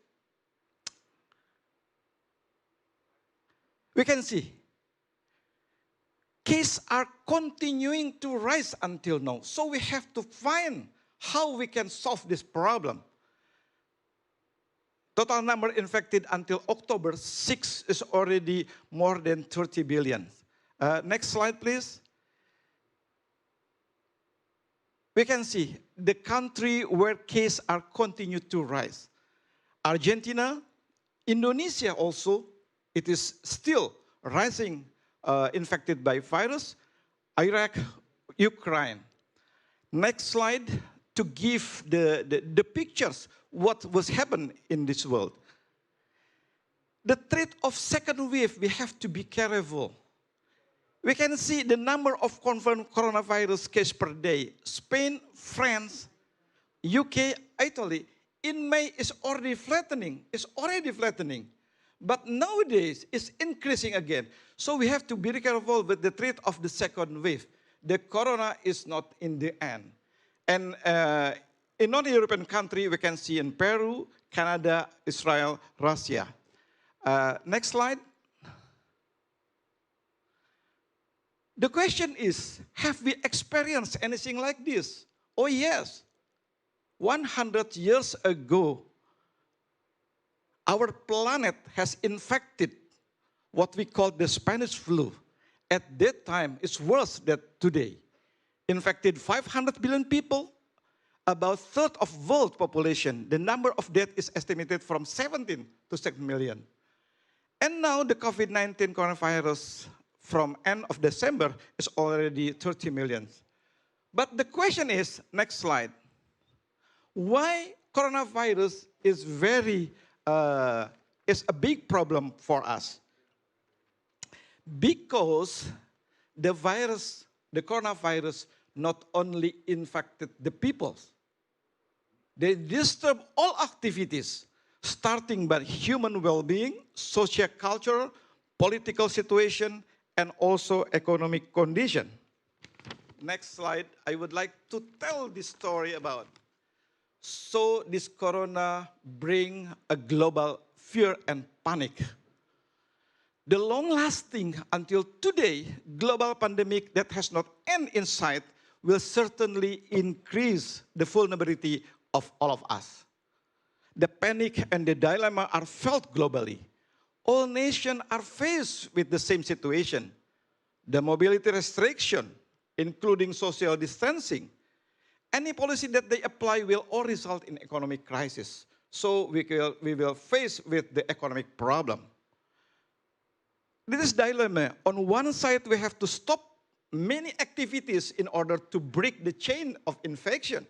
We can see cases are continuing to rise until now. So we have to find how we can solve this problem. Total number infected until October 6 is already more than 30 billion. Next slide, please. We can see the country where cases are continue to rise. Argentina, Indonesia also, it is still rising infected by virus. Iraq, Ukraine. Next slide to give the pictures what was happening in this world. The threat of second wave, we have to be careful. We can see the number of confirmed coronavirus cases per day. Spain, France, UK, Italy, in May is already flattening. But nowadays, it's increasing again. So we have to be careful with the threat of the second wave. The corona is not in the end. And in non-European country, we can see in Peru, Canada, Israel, Russia. Next slide. The question is, have we experienced anything like this? Oh yes. 100 years ago, our planet has infected what we call the Spanish flu. At that time, it's worse than today. Infected 500 billion people, about a third of world population. The number of deaths is estimated from 17 to 6 million. And now the COVID-19 coronavirus from end of December is already 30 million. But the question is, next slide, why coronavirus is is a big problem for us? Because the coronavirus not only infected the people, they disturb all activities, starting by human well-being, socio-cultural, political situation, and also economic condition. Next slide, I would like to tell this story about. So this corona bring a global fear and panic. The long-lasting until today global pandemic that has not end in sight will certainly increase the vulnerability of all of us. The panic and the dilemma are felt globally. All nations are faced with the same situation. The mobility restriction, including social distancing, any policy that they apply will all result in economic crisis. So we will face with the economic problem. This dilemma, on one side we have to stop many activities in order to break the chain of infection.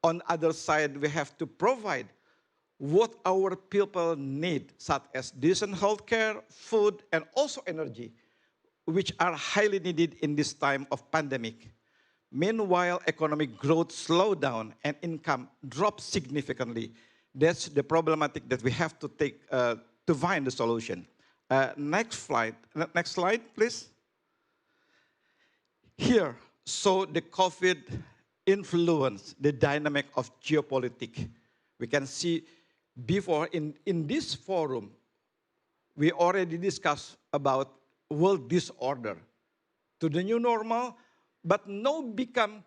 On the other side, we have to provide what our people need, such as decent healthcare, food, and also energy, which are highly needed in this time of pandemic. Meanwhile, economic growth slowed down and income dropped significantly. That's the problematic that we have to take to find the solution. Next slide, please. Here, so the COVID influence the dynamic of geopolitics. We can see before in this forum, we already discussed about world disorder to the new normal, but now become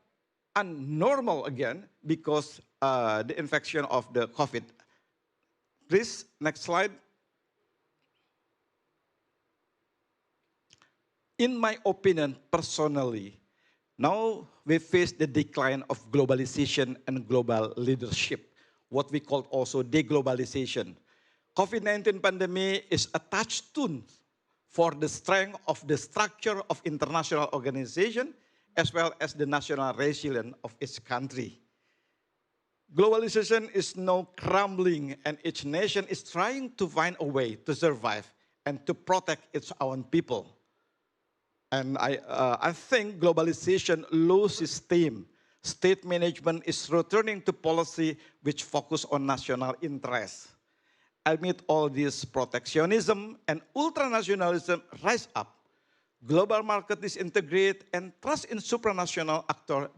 unnormal again because the infection of the COVID. Please, next slide. In my opinion, personally, now we face the decline of globalization and global leadership, what we call also deglobalization. COVID-19 pandemic is a touchstone for the strength of the structure of international organization as well as the national resilience of each country. Globalization is now crumbling and each nation is trying to find a way to survive and to protect its own people. And I think globalization loses steam. State management is returning to policy which focus on national interests. Amid all this protectionism and ultranationalism rise up, global market disintegrate and trust in supranational actors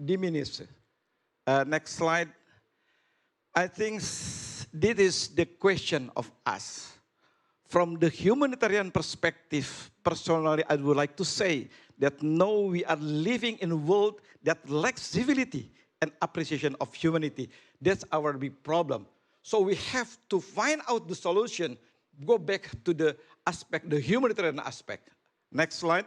diminishes. Next slide. I think this is the question of us. From the humanitarian perspective, personally, I would like to say that now we are living in a world that lacks civility and appreciation of humanity. That's our big problem. So we have to find out the solution, go back to the aspect, the humanitarian aspect. Next slide.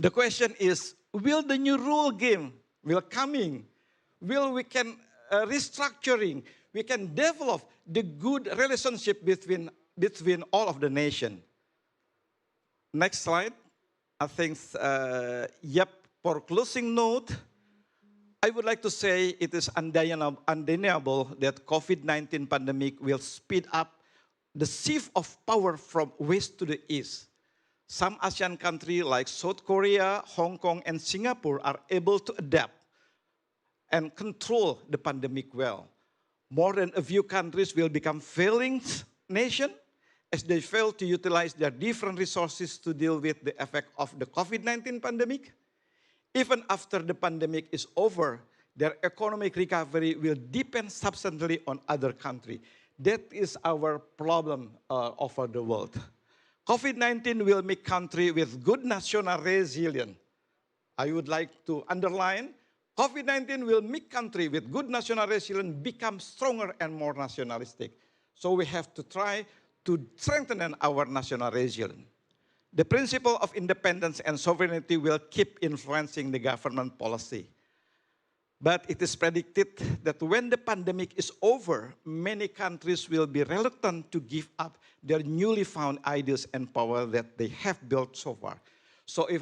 The question is, will the new rule game will coming? Will we can restructuring? We can develop the good relationship between all of the nation. Next slide. I think, for closing note, I would like to say it is undeniable that COVID-19 pandemic will speed up the shift of power from west to the east. Some ASEAN countries like South Korea, Hong Kong, and Singapore are able to adapt and control the pandemic well. More than a few countries will become failing nations as they fail to utilize their different resources to deal with the effect of the COVID-19 pandemic. Even after the pandemic is over, their economic recovery will depend substantially on other countries. That is our problem over the world. COVID-19 will make countries with good national resilience. I would like to underline, COVID-19 will make countries with good national resilience become stronger and more nationalistic. So we have to try to strengthen our national resilience. The principle of independence and sovereignty will keep influencing the government policy. But it is predicted that when the pandemic is over, many countries will be reluctant to give up their newly found ideas and power that they have built so far. So if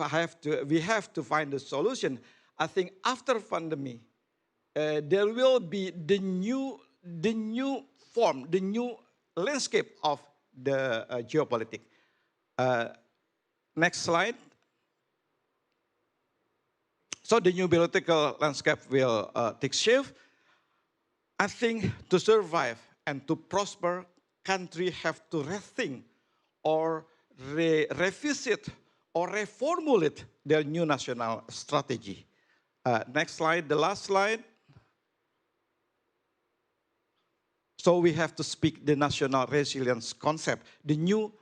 we have to find a solution, I think after pandemic, there will be the new form, the new landscape of the geopolitics. Next slide. So the new political landscape will take shape. I think to survive and to prosper, countries have to rethink or revisit or reformulate their new national strategy. Next slide, the last slide. So we have to speak the national resilience concept, the new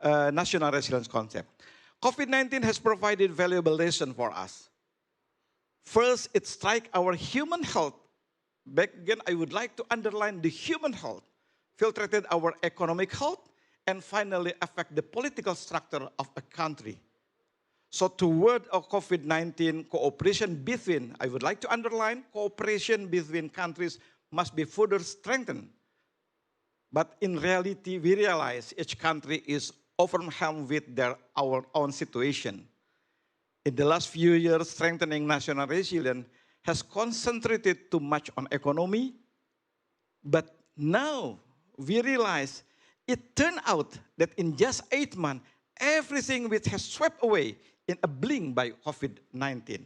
national resilience concept. COVID-19 has provided valuable lesson for us. First, it strikes our human health. Back again, I would like to underline the human health, filtrated our economic health, and finally affect the political structure of a country. So toward a COVID-19 cooperation between, I would like to underline, cooperation between countries must be further strengthened. But in reality, we realize each country is overwhelmed with our own situation. In the last few years, strengthening national resilience has concentrated too much on economy, but now we realize it turned out that in just 8 months, everything which has swept away in a blink by COVID-19.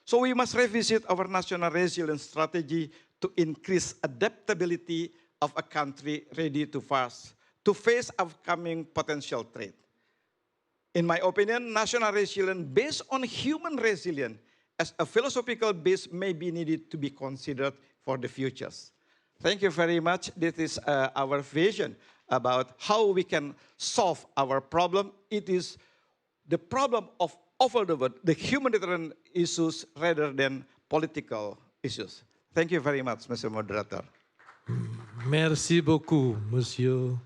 So we must revisit our national resilience strategy to increase adaptability of a country ready to face upcoming potential threat. In my opinion, national resilience based on human resilience as a philosophical base may be needed to be considered for the futures. Thank you very much. This is our vision about how we can solve our problem. It is the problem of over the world, the humanitarian issues rather than political issues. Thank you very much, Mr. Moderator. Merci beaucoup, Monsieur.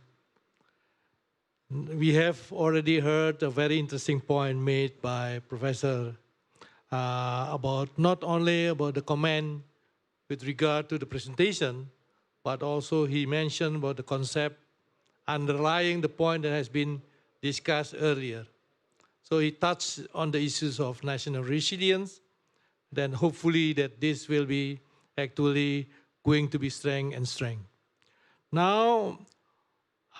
we have already heard a very interesting point made by Professor about not only about the comment with regard to the presentation, but also he mentioned about the concept underlying the point that has been discussed earlier. So he touched on the issues of national resilience, then hopefully that this will be actually going to be strength and strength. Now,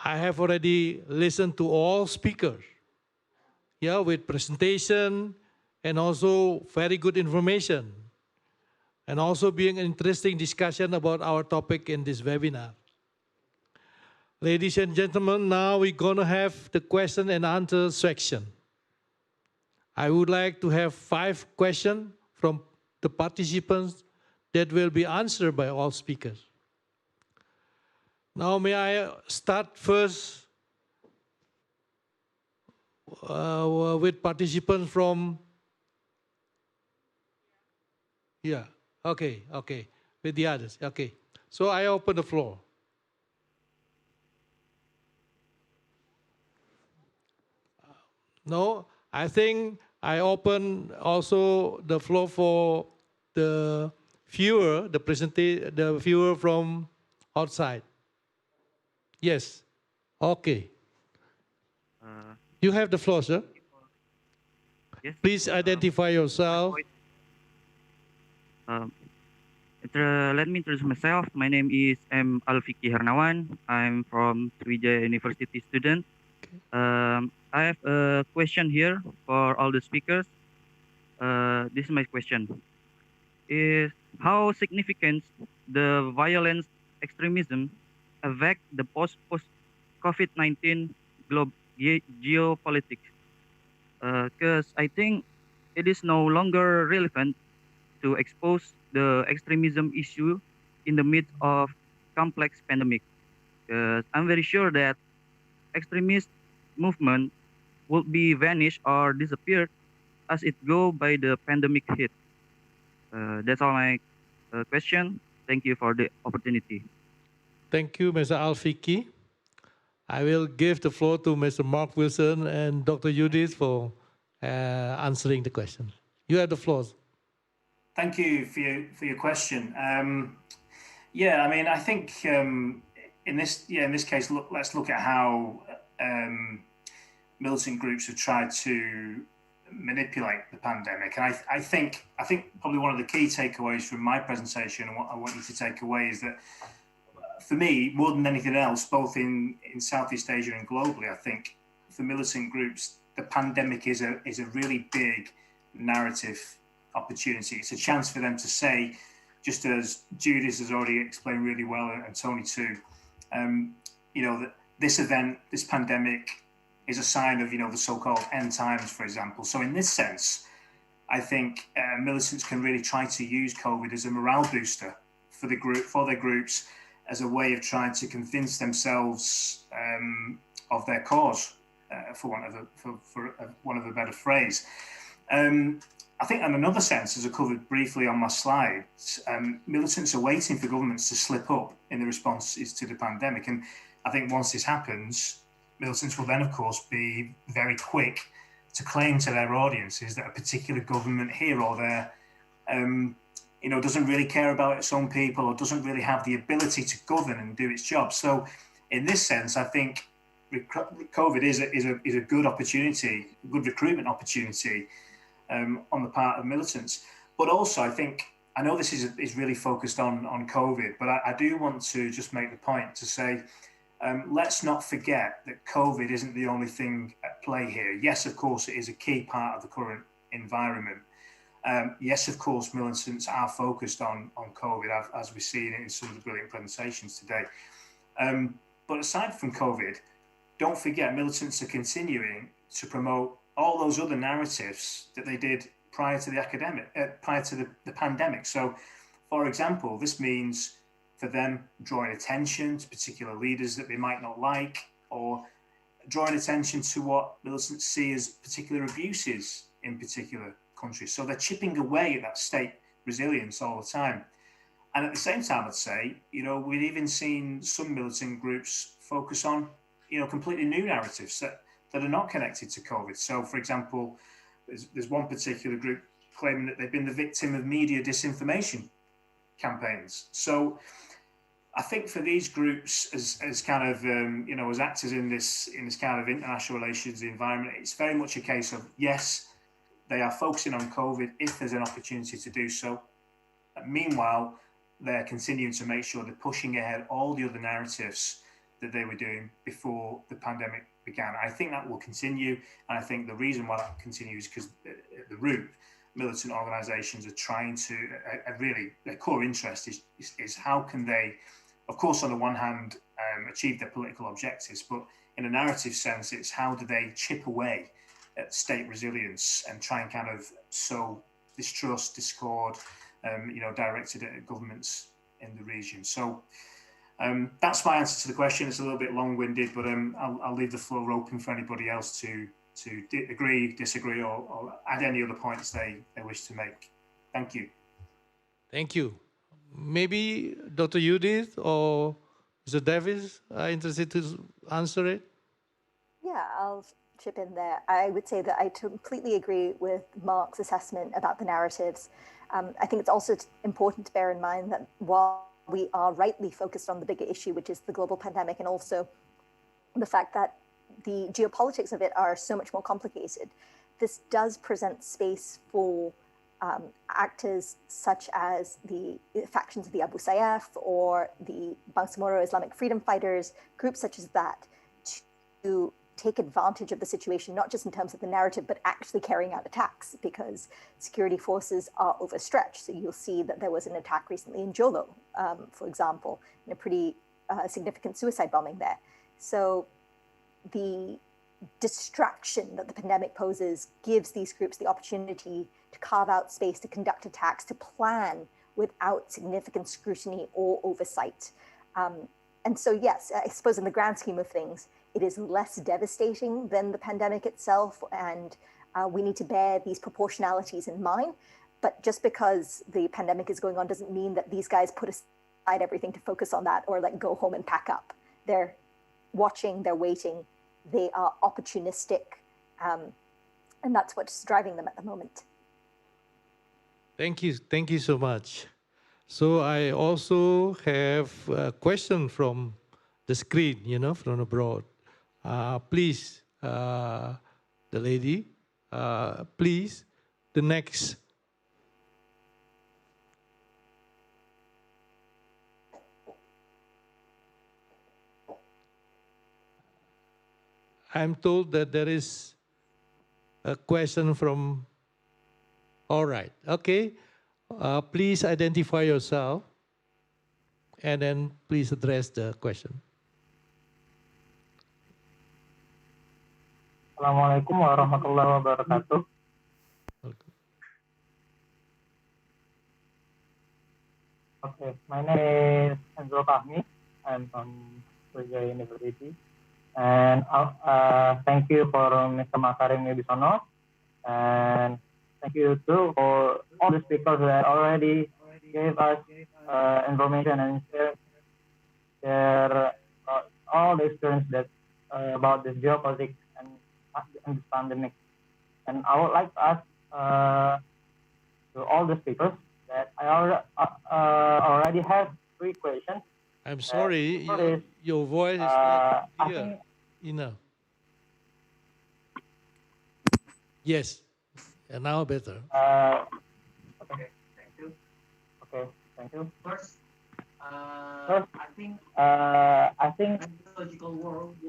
I have already listened to all speakers, yeah, with presentation and also very good information, and also being an interesting discussion about our topic in this webinar. Ladies and gentlemen, now we're going to have the question and answer section. I would like to have 5 questions from the participants that will be answered by all speakers. Now, may I start first with participants from, yeah, okay, with the others, okay. So I open the floor. No, I think I open also the floor for the viewer, the viewer from outside. Yes, okay. You have the floor, sir. Yes. Please identify yourself. Let me introduce myself. My name is M. Alfiki Hernawan. I'm from Sriwijaya University student. I have a question here for all the speakers. This is my question. Is how significant the violence extremism affect the post-COVID-19 geopolitics? Because I think it is no longer relevant to expose the extremism issue in the midst of complex pandemic. Because I'm very sure that extremist movement will be vanished or disappear as it go by the pandemic hit. That's all my question. Thank you for the opportunity. Thank you, Mr. Alfiki. I will give the floor to Mr. Mark Wilson and Dr. Judith for answering the question. You have the floor. Thank you for your question. Yeah, I mean, I think in this case, let's look at how militant groups have tried to manipulate the pandemic. And I think probably one of the key takeaways from my presentation and what I want you to take away is that for me, more than anything else, both in Southeast Asia and globally, I think for militant groups, the pandemic is a really big narrative opportunity. It's a chance for them to say, just as Judith has already explained really well, and Tony too, that this event, this pandemic, is a sign of the so-called end times, for example. So in this sense, I think militants can really try to use COVID as a morale booster for their groups, as a way of trying to convince themselves of their cause, for want of a better phrase. I think in another sense, as I covered briefly on my slides, militants are waiting for governments to slip up in the responses to the pandemic. And I think once this happens, militants will then, of course, be very quick to claim to their audiences that a particular government here or there, doesn't really care about its own people or doesn't really have the ability to govern and do its job. So in this sense, I think COVID is a good opportunity, a good recruitment opportunity on the part of militants. But also, I know this is really focused on COVID, but I do want to just make the point to say, let's not forget that COVID isn't the only thing at play here. Yes, of course, it is a key part of the current environment. Yes, of course, militants are focused on COVID, as we've seen in some of the brilliant presentations today. But aside from COVID, don't forget militants are continuing to promote all those other narratives that they did prior to the pandemic. So, for example, this means for them drawing attention to particular leaders that they might not like, or drawing attention to what militants see as particular abuses in particular countries. So they're chipping away at that state resilience all the time. And at the same time, I'd say, we've even seen some militant groups focus on completely new narratives that are not connected to COVID. So, for example, there's one particular group claiming that they've been the victim of media disinformation campaigns. So I think for these groups as kind of, as actors in this kind of international relations environment, it's very much a case of, yes, they are focusing on COVID if there's an opportunity to do so. Meanwhile, they're continuing to make sure they're pushing ahead all the other narratives that they were doing before the pandemic began. I think that will continue, and I think the reason why that continues is because at the root, militant organisations are trying to, really, their core interest is how can they, of course, on the one hand, achieve their political objectives, but in a narrative sense, it's how do they chip away at state resilience and try and kind of sow distrust, discord, directed at governments in the region. So that's my answer to the question. It's a little bit long-winded, but I'll leave the floor open for anybody else to agree, disagree, or add any other points they wish to make. Thank you. Thank you. Maybe Dr. Judith or Mr. Davis are interested to answer it? Yeah, I'll chip in there. I would say that I completely agree with Mark's assessment about the narratives. I think it's also important to bear in mind that while we are rightly focused on the bigger issue, which is the global pandemic, and also the fact that the geopolitics of it are so much more complicated, this does present space for actors such as the factions of the Abu Sayyaf or the Bangsamoro Islamic Freedom Fighters, groups such as that, to take advantage of the situation, not just in terms of the narrative, but actually carrying out attacks, because security forces are overstretched. So you'll see that there was an attack recently in Jolo, for example, and a pretty significant suicide bombing there. So the distraction that the pandemic poses gives these groups the opportunity to carve out space to conduct attacks, to plan without significant scrutiny or oversight. And so, yes, I suppose in the grand scheme of things, it is less devastating than the pandemic itself, and we need to bear these proportionalities in mind. But just because the pandemic is going on doesn't mean that these guys put aside everything to focus on that or like go home and pack up. They're watching, they're waiting, they are opportunistic, and that's what's driving them at the moment. Thank you so much. So I also have a question from the screen, from abroad. Please, the lady, please, the next. I'm told that there is a question from, all right, okay. Please identify yourself and then please address the question. Assalamualaikum warahmatullahi wabarakatuh. Okay, my name is Enzo Fahmi. I'm from Surya University. And thank you for Mr. Makarim Wibisono. And thank you too for all the speakers that already gave us information and share all the experience that about this geopolitics and this pandemic. And I would like to ask to all the speakers that I already have 3 questions. I'm sorry, your voice is not clear enough. Yes, and now better. Okay, thank you. Okay, thank you. First, I think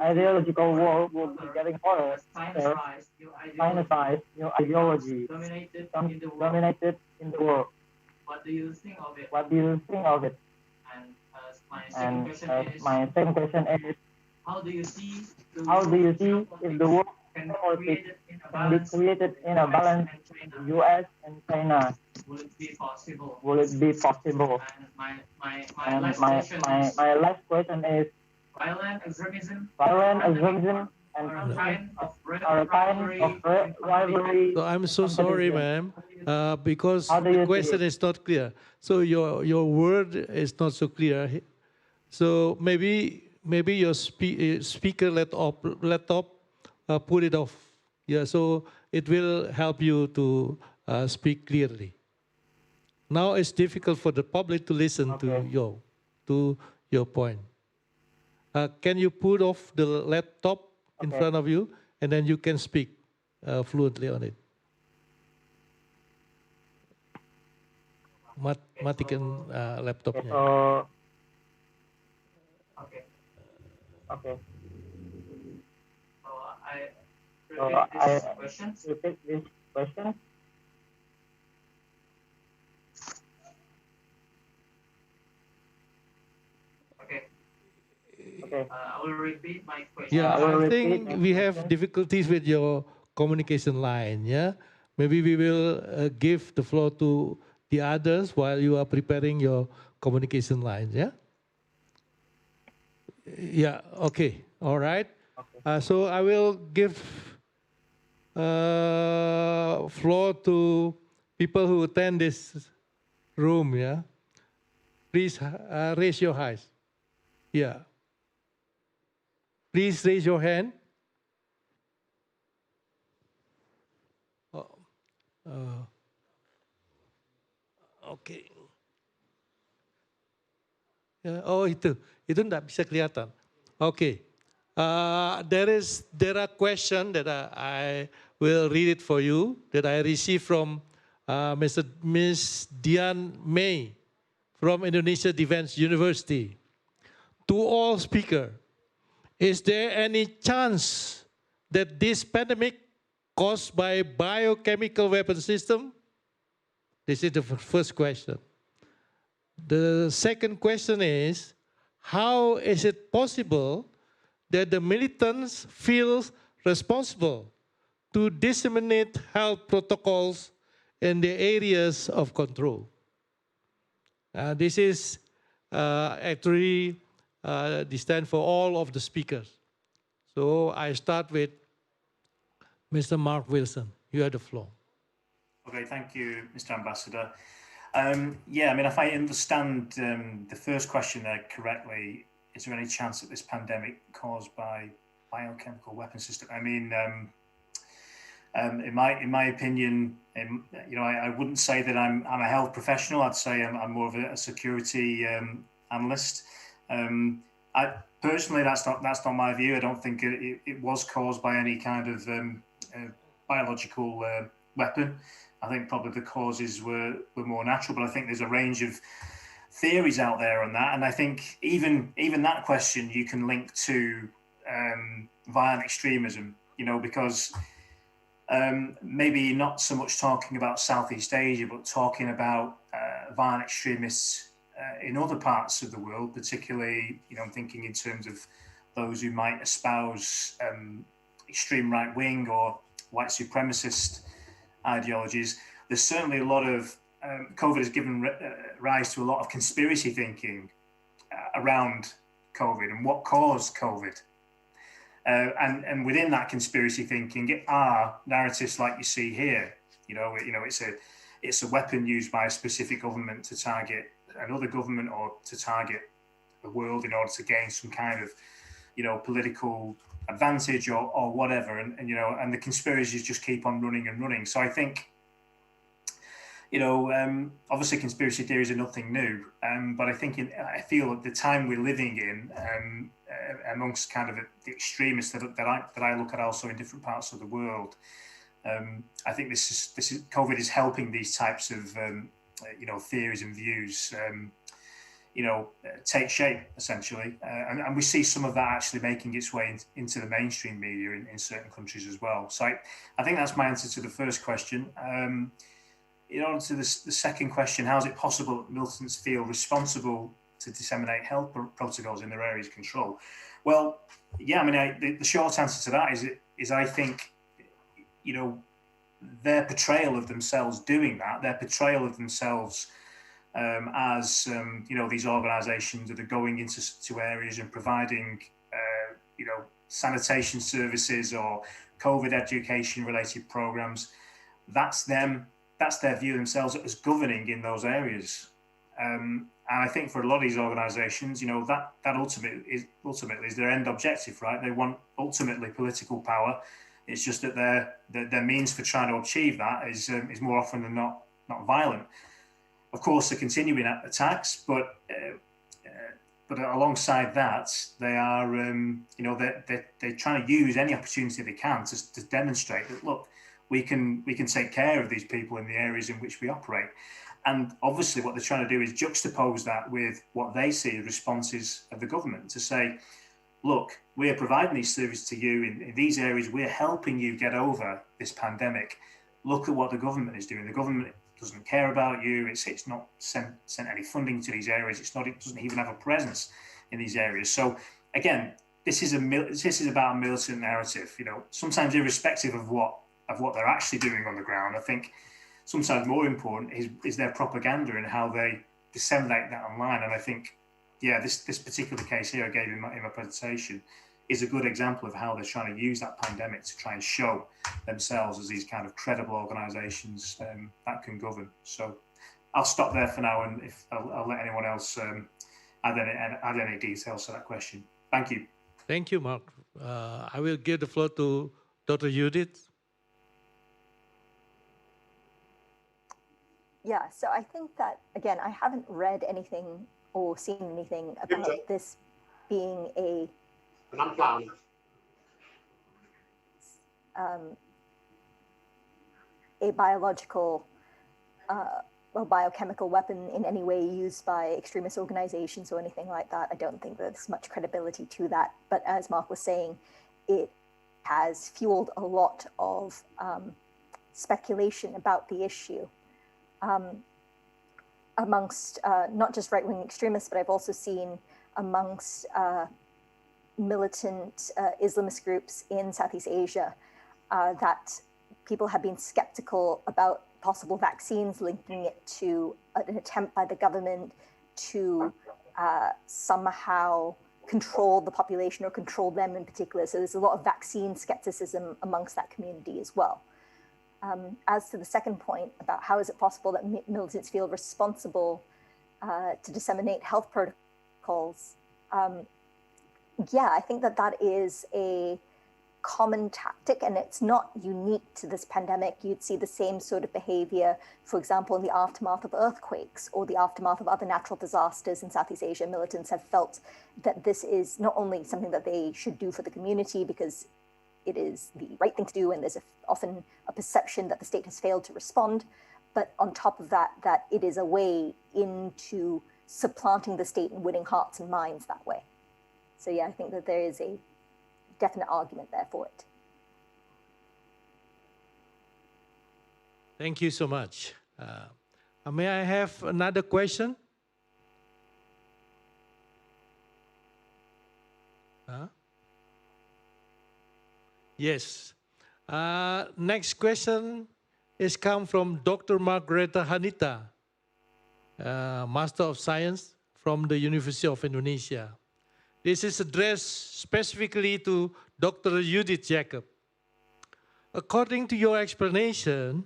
ideological war will be getting harder. Science new ideology dominated in the world. What do you think of it? What do you think of it? And my second question is, how do you see if the world can be created in a balance between the U.S. and China? Will it be possible? Will it be possible? And my last question is, violent extremism and kind of rivalry. So I'm so sorry, ma'am, because the question is not clear. So your word is not so clear. So maybe maybe your speaker laptop put it off. Yeah, so it will help you to speak clearly. Now it's difficult for the public to listen to your point. Can you put off the laptop in front of you, and then you can speak fluently on it? Matikan laptopnya. Okay. So I repeat this question. I will repeat my question. Yeah, I think we have difficulties with your communication line. Yeah, maybe we will give the floor to the others while you are preparing your communication lines. Yeah. Yeah. Okay. All right. So I will give floor to people who attend this room. Yeah. Please raise your hands. Yeah. Please raise your hand. Okay. Oh itu tidak bisa kelihatan. Okay. There are questions that I will read it for you that I received from Miss Dian May from Indonesia Defense University. To all speakers, is there any chance that this pandemic caused by biochemical weapon system? This is the first question. The second question is, how is it possible that the militants feel responsible to disseminate health protocols in the areas of control? This is actually the stand for all of the speakers. So I start with Mr. Mark Wilson. You have the floor. Okay, thank you, Mr. Ambassador. Yeah, I mean, if I understand the first question there correctly, is there any chance that this pandemic caused by biochemical weapon system? I mean, in my opinion, you know, I wouldn't say that I'm a health professional. I'd say I'm more of a security analyst. Personally, that's not my view. I don't think it was caused by any kind of biological weapon. I think probably the causes were more natural, but I think there's a range of theories out there on that. And I think even that question you can link to violent extremism, you know, because maybe not so much talking about Southeast Asia, but talking about violent extremists in other parts of the world, particularly, you know, I'm thinking in terms of those who might espouse extreme right wing or white supremacist ideologies. There's certainly a lot of COVID has given rise to a lot of conspiracy thinking around COVID and what caused COVID. And within that conspiracy thinking are narratives like you see here. You know, it's a weapon used by a specific government to target another government or to target the world in order to gain some kind of, you know, political advantage or whatever. And you know, and the conspiracies just keep on running and running. So I think, you know, obviously conspiracy theories are nothing new, but I think I feel at the time we're living in, amongst kind of the extremists that I look at also in different parts of the world, I think this is COVID is helping these types of you know, theories and views you know, take shape essentially, and we see some of that actually making its way into the mainstream media in certain countries as well. So I think that's my answer to the first question. In order to the second question, how is it possible that militants feel responsible to disseminate health protocols in their areas of control? Well, yeah, I mean, the short answer to that is I think, you know, their portrayal of themselves doing that, their portrayal of themselves as, you know, these organisations that are going into areas and providing, you know, sanitation services or COVID education-related programmes, that's them. That's their view of themselves as governing in those areas. And I think for a lot of these organisations, you know, that ultimately is their end objective, right? They want ultimately political power. It's just that their means for trying to achieve that is more often than not violent. Of course, they're continuing attacks, but alongside that, they are, you know, they're trying to use any opportunity they can to demonstrate that, look, we can take care of these people in the areas in which we operate. And obviously what they're trying to do is juxtapose that with what they see as responses of the government to say, look, we are providing these services to you in these areas. We're helping you get over this pandemic. Look at what the government is doing. The government doesn't care about you. It's not sent any funding to these areas. It doesn't even have a presence in these areas. So again, this is about a militant narrative. You know, sometimes irrespective of what they're actually doing on the ground, I think sometimes more important is their propaganda and how they disseminate that online. And I think, yeah, this particular case here I gave in my presentation is a good example of how they're trying to use that pandemic to try and show themselves as these kind of credible organisations that can govern. So I'll stop there for now, and if I'll let anyone else add any details to that question. Thank you. Thank you, Mark. I will give the floor to Dr. Judith. Yeah, so I think that, again, I haven't read anything or seen anything about this being a biological or biochemical weapon in any way used by extremist organizations or anything like that. I don't think there's much credibility to that. But as Mark was saying, it has fueled a lot of speculation about the issue. Amongst not just right-wing extremists, but I've also seen amongst militant Islamist groups in Southeast Asia that people have been skeptical about possible vaccines, linking it to an attempt by the government to somehow control the population or control them in particular. So there's a lot of vaccine skepticism amongst that community as well. As to the second point about how is it possible that militants feel responsible to disseminate health protocols, yeah, I think that is a common tactic, and it's not unique to this pandemic. You'd see the same sort of behavior, for example, in the aftermath of earthquakes or the aftermath of other natural disasters in Southeast Asia. Militants have felt that this is not only something that they should do for the community because it is the right thing to do, and there's often a perception that the state has failed to respond, but on top of that, that it is a way into supplanting the state and winning hearts and minds that way. So yeah, I think that there is a definite argument there for it. Thank you so much. May I have another question? Yes. Next question is come from Dr. Margareta Hanita, Master of Science from the University of Indonesia. This is addressed specifically to Dr. Judith Jacob. According to your explanation,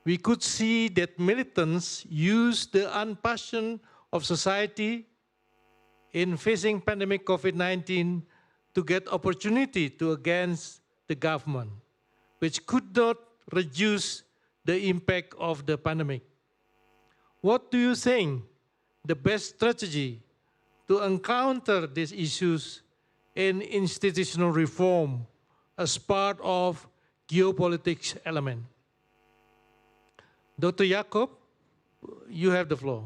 we could see that militants use the unpassion of society in facing pandemic COVID-19 to get opportunity to against the government, which could not reduce the impact of the pandemic. What do you think the best strategy to encounter these issues in institutional reform as part of geopolitics element? Dr. Jacob, you have the floor.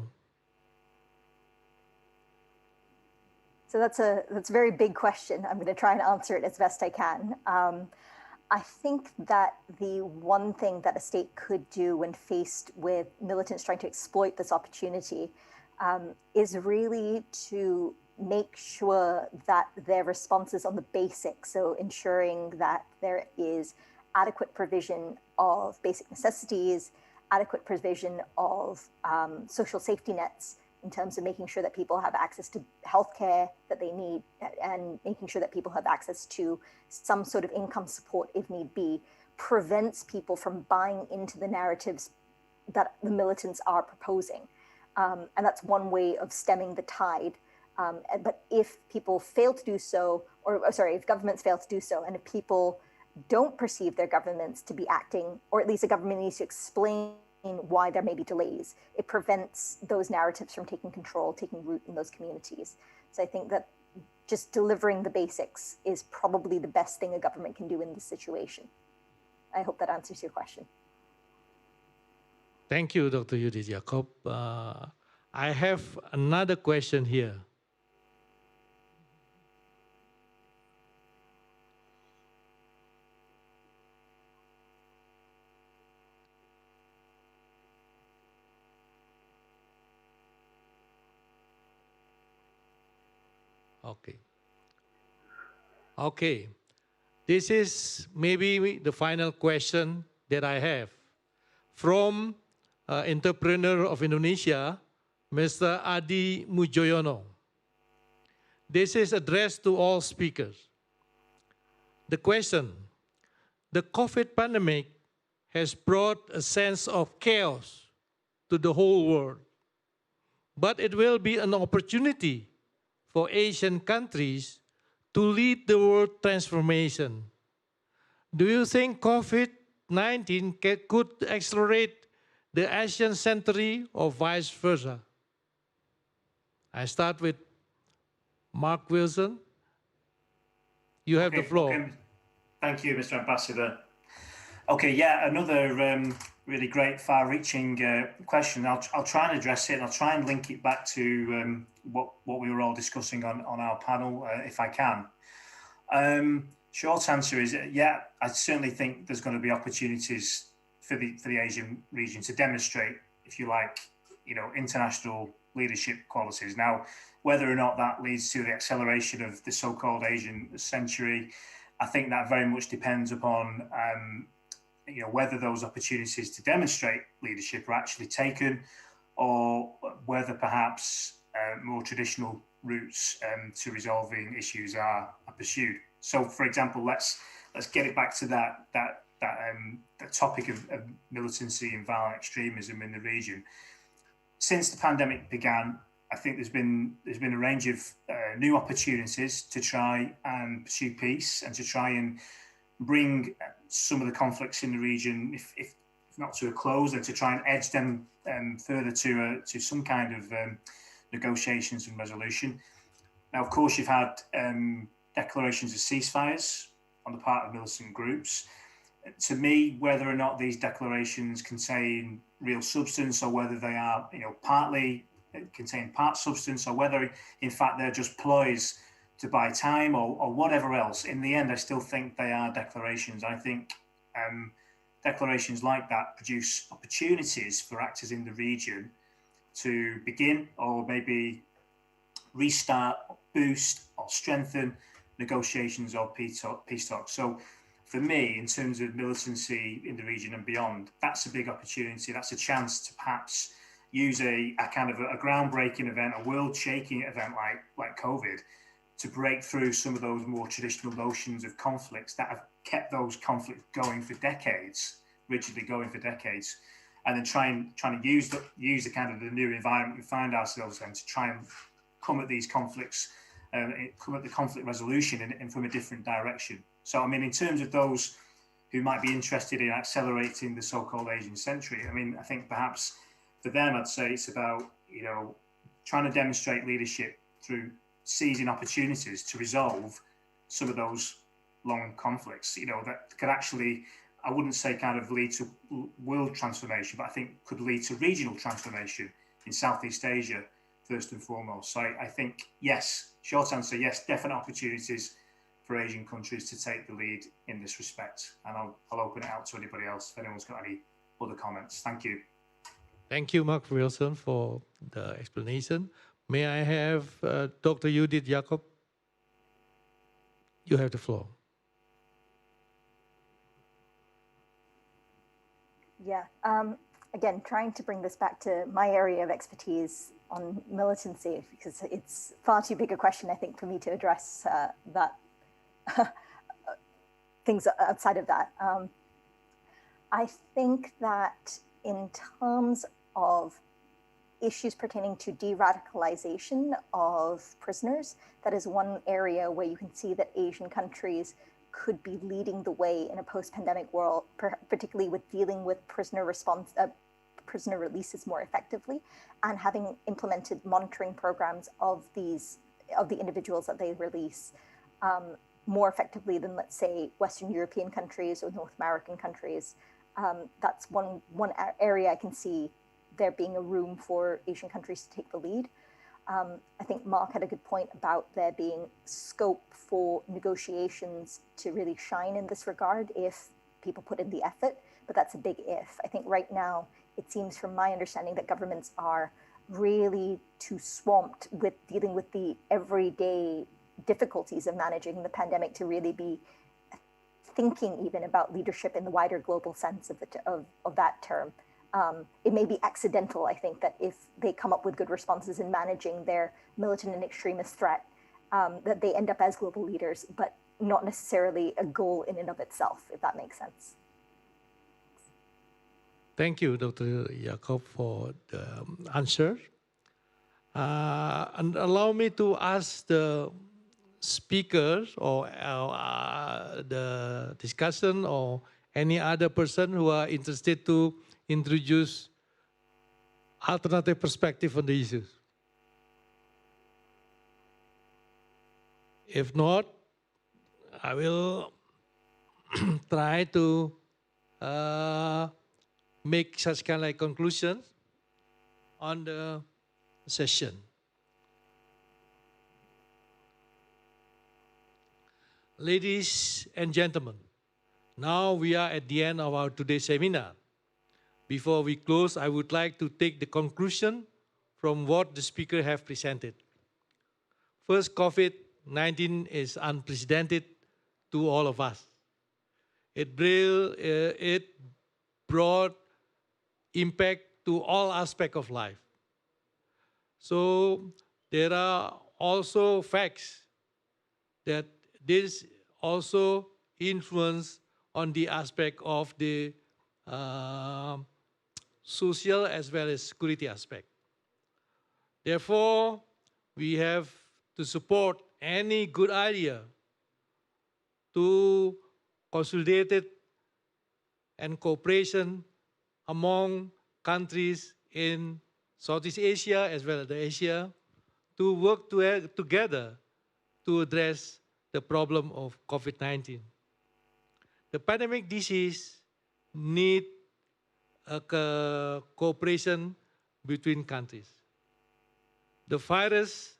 So that's a very big question. I'm going to try and answer it as best I can. I think that the one thing that a state could do when faced with militants trying to exploit this opportunity is really to make sure that their response is on the basics. So ensuring that there is adequate provision of basic necessities, adequate provision of social safety nets, in terms of making sure that people have access to healthcare that they need, and making sure that people have access to some sort of income support if need be, prevents people from buying into the narratives that the militants are proposing. And that's one way of stemming the tide. But if people fail to do so, or sorry, if governments fail to do so, and if people don't perceive their governments to be acting, or at least the government needs to explain why there may be delays, it prevents those narratives from taking control, taking root in those communities. So I think that just delivering the basics is probably the best thing a government can do in this situation. I hope that answers your question. Thank you, Dr. Judith Jacob. I have another question here. Okay. Okay. This is maybe the final question that I have from entrepreneur of Indonesia, Mr. Adi Mujoyono. This is addressed to all speakers. The question: the COVID pandemic has brought a sense of chaos to the whole world, but it will be an opportunity for Asian countries to lead the world transformation. Do you think COVID-19 could accelerate the Asian century or vice versa? I start with Mark Wilson. You have the floor. Okay. Thank you, Mr. Ambassador. Okay, yeah, another really great, far-reaching question. I'll try and address it, and I'll try and link it back to what we were all discussing on our panel, if I can. Short answer is, yeah, I certainly think there's going to be opportunities for the Asian region to demonstrate, if you like, international leadership qualities. Now, whether or not that leads to the acceleration of the so-called Asian century, I think that very much depends upon whether those opportunities to demonstrate leadership are actually taken, or whether perhaps more traditional routes to resolving issues are pursued. So, for example, let's get it back to that topic of militancy and violent extremism in the region. Since the pandemic began, I think there's been a range of new opportunities to try and pursue peace and to try and bring some of the conflicts in the region, if not to a close, and to try and edge them further to some kind of negotiations and resolution. Now, of course, you've had declarations of ceasefires on the part of militant groups. To me, whether or not these declarations contain real substance, or whether they are, partly contain part substance, or whether, in fact, they're just ploys to buy time or whatever else, in the end, I still think they are declarations. I think declarations like that produce opportunities for actors in the region to begin, or maybe restart, boost, or strengthen negotiations or peace talks. So for me, in terms of militancy in the region and beyond, that's a big opportunity. That's a chance to perhaps use a kind of a groundbreaking event, a world-shaking event like COVID, to break through some of those more traditional notions of conflicts that have kept those conflicts going for decades, rigidly going for decades, and then trying to use the kind of the new environment we find ourselves in to try and come at these conflicts, come at the conflict resolution in from a different direction. So, I mean, in terms of those who might be interested in accelerating the so-called Asian century, I mean, I think perhaps for them, I'd say it's about, trying to demonstrate leadership through seizing opportunities to resolve some of those long conflicts, that could actually, I wouldn't say kind of lead to world transformation, but I think could lead to regional transformation in Southeast Asia, first and foremost. So I think, yes, short answer, yes, definite opportunities for Asian countries to take the lead in this respect. And I'll open it out to anybody else if anyone's got any other comments. Thank you. Thank you, Mark Wilson, for the explanation. May I have Dr. Judith Jacob? You have the floor. Yeah, again, trying to bring this back to my area of expertise on militancy, because it's far too big a question, I think, for me to address that things outside of that. I think that in terms of issues pertaining to de-radicalization of prisoners. That is one area where you can see that Asian countries could be leading the way in a post-pandemic world, particularly with dealing with prisoner releases more effectively, and having implemented monitoring programs of the individuals that they release more effectively than, let's say, Western European countries or North American countries. That's one area I can see there being a room for Asian countries to take the lead. I think Mark had a good point about there being scope for negotiations to really shine in this regard if people put in the effort, but that's a big if. I think right now, it seems from my understanding that governments are really too swamped with dealing with the everyday difficulties of managing the pandemic to really be thinking even about leadership in the wider global sense of that term. It may be accidental, I think, that if they come up with good responses in managing their militant and extremist threat, that they end up as global leaders, but not necessarily a goal in and of itself, if that makes sense. Thank you, Dr. Jacob, for the answer. And allow me to ask the speakers or the discussion or any other person who are interested to introduce alternative perspective on the issues. If not, I will try to make such kind of like conclusions on the session. Ladies and gentlemen, now we are at the end of our today's seminar. Before we close, I would like to take the conclusion from what the speaker have presented. First, COVID-19 is unprecedented to all of us. It brought impact to all aspects of life. So there are also facts that this also influence on the aspect of the social as well as security aspect. Therefore, we have to support any good idea to consolidate it and cooperation among countries in Southeast Asia as well as Asia to work together to address the problem of COVID-19. The pandemic disease need a cooperation between countries. The virus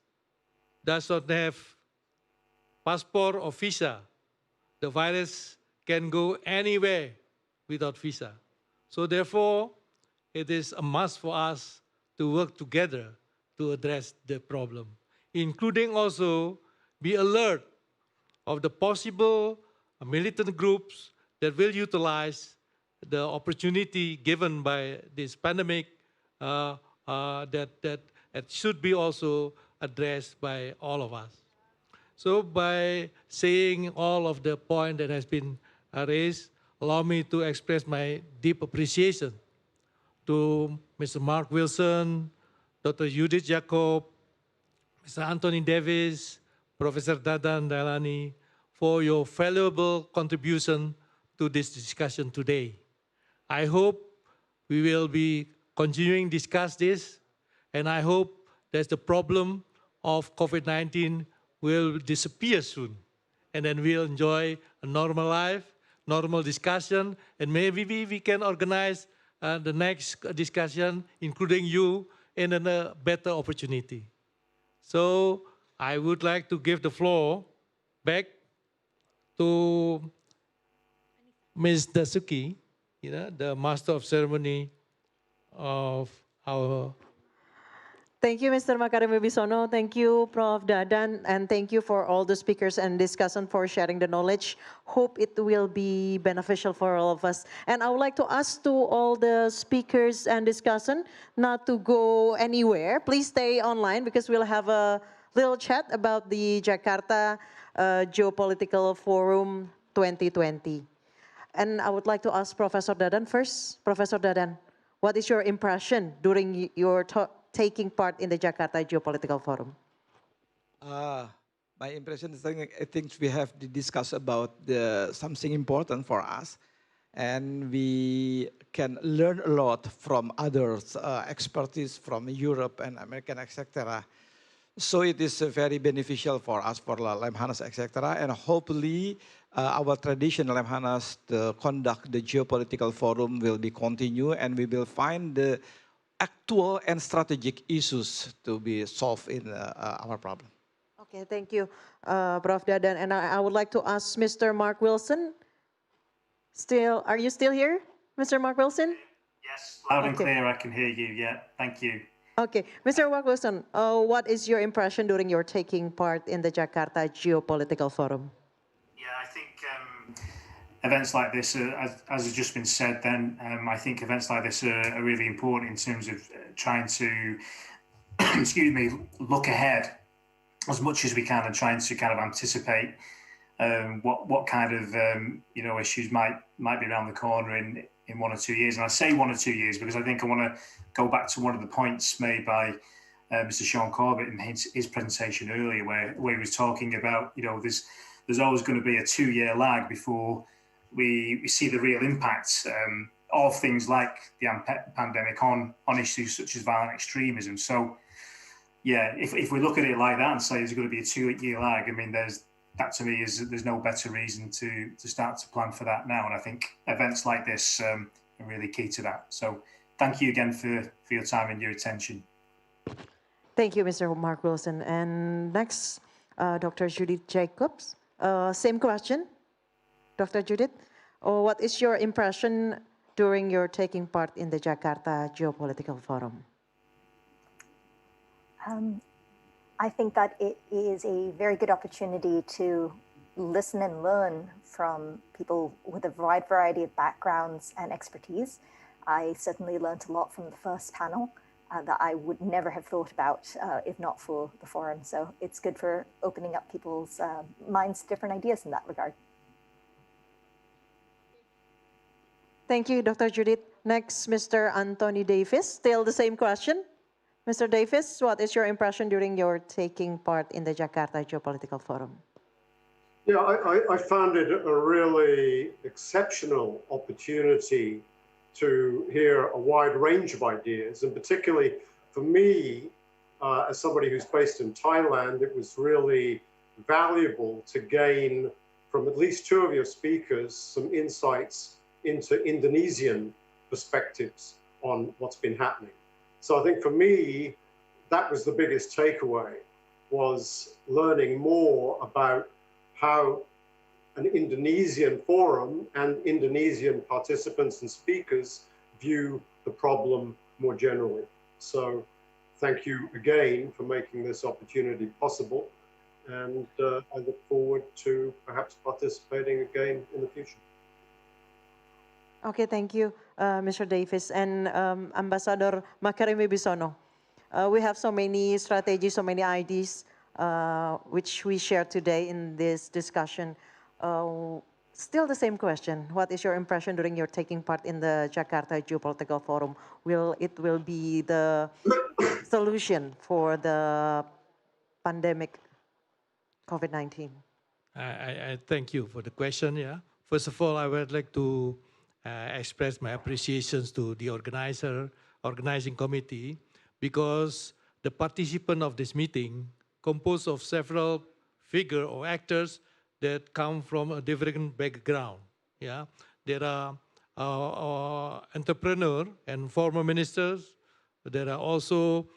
does not have passport or visa. The virus can go anywhere without visa. So therefore, it is a must for us to work together to address the problem, including also be alert of the possible militant groups that will utilize the opportunity given by this pandemic that should be also addressed by all of us. So by saying all of the points that has been raised, allow me to express my deep appreciation to Mr. Mark Wilson, Dr. Judith Jacob, Mr. Anthony Davis, Professor Dadan Dailani, for your valuable contribution to this discussion today. I hope we will be continuing to discuss this, and I hope that the problem of COVID-19 will disappear soon, and then we'll enjoy a normal life, normal discussion, and maybe we can organize the next discussion, including you, in a better opportunity. So I would like to give the floor back to Ms. Dasuki, the Master of Ceremony of our. Thank you, Mr. Makarim Wibisono. Thank you, Prof. Dadan, and thank you for all the speakers and discussant for sharing the knowledge. Hope it will be beneficial for all of us. And I would like to ask to all the speakers and discussant not to go anywhere. Please stay online because we'll have a little chat about the Jakarta Geopolitical Forum 2020. And I would like to ask Professor Dadan first. Professor Dadan, what is your impression during your talk taking part in the Jakarta Geopolitical Forum? My impression is I think we have to discuss about something important for us, and we can learn a lot from others, expertise from Europe and American, etc. So it is very beneficial for us, for Lemhannas, etc. And hopefully our traditional Lemhannas to conduct the geopolitical forum will be continued, and we will find the actual and strategic issues to be solved in our problem. Okay, thank you, Prof. Dadan. And I would like to ask Mr. Mark Wilson. Are you still here, Mr. Mark Wilson? Yes, loud and clear, I can hear you, yeah, thank you. Okay, Mr. Mark Wilson, what is your impression during your taking part in the Jakarta Geopolitical Forum? Yeah, I think events like this, as has just been said then, I think events like this are really important in terms of trying to, excuse me, look ahead as much as we can and trying to kind of anticipate what kind of issues might be around the corner in 1 or 2 years. And I say 1 or 2 years because I think I want to go back to one of the points made by Mr. Sean Corbett in his presentation earlier, where he was talking about there's always going to be a 2-year lag before we see the real impacts of things like the pandemic on issues such as violent extremism. So yeah, if we look at it like that and say there's going to be a 2-year lag, I mean, there's no better reason to start to plan for that now. And I think events like this are really key to that. So thank you again for your time and your attention. Thank you, Mr. Mark Wilson. And next, Dr. Judith Jacobs. Same question, Dr. Judith. What is your impression during your taking part in the Jakarta Geopolitical Forum? I think that it is a very good opportunity to listen and learn from people with a wide variety of backgrounds and expertise. I certainly learned a lot from the first panel that I would never have thought about if not for the forum. So it's good for opening up people's minds to different ideas in that regard. Thank you, Dr. Judith. Next, Mr. Anthony Davis. Still the same question. Mr. Davis, what is your impression during your taking part in the Jakarta Geopolitical Forum? Yeah, I found it a really exceptional opportunity to hear a wide range of ideas, and particularly for me, as somebody who's based in Thailand, it was really valuable to gain from at least 2 of your speakers some insights into Indonesian perspectives on what's been happening. So I think for me, that was the biggest takeaway, was learning more about how an Indonesian forum and Indonesian participants and speakers view the problem more generally. So thank you again for making this opportunity possible. And I look forward to perhaps participating again in the future. Okay, thank you, Mr. Davis. And Ambassador Makarim Wibisono, we have so many strategies, so many ideas, which we share today in this discussion. Still the same question. What is your impression during your taking part in the Jakarta Geopolitical Forum? It will be the solution for the pandemic COVID-19? I thank you for the question. Yeah. First of all, I would like to express my appreciations to the organizing committee, because the participant of this meeting composed of several figures or actors that come from a different background. Yeah, there are entrepreneurs and former ministers. There are also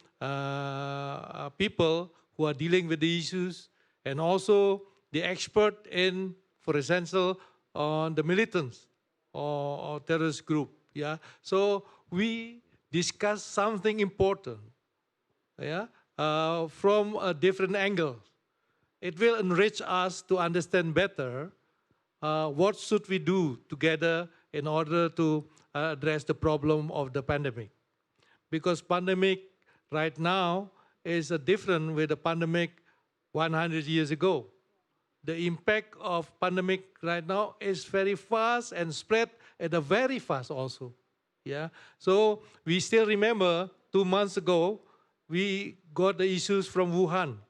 people who are dealing with the issues, and also the expert in, for example, on the militants or terrorist group. Yeah, so we discuss something important. Yeah, from a different angle. It will enrich us to understand better what should we do together in order to address the problem of the pandemic. Because pandemic right now is different with the pandemic 100 years ago. The impact of pandemic right now is very fast and spread at a very fast also. Yeah. So we still remember 2 months ago, we got the issues from Wuhan.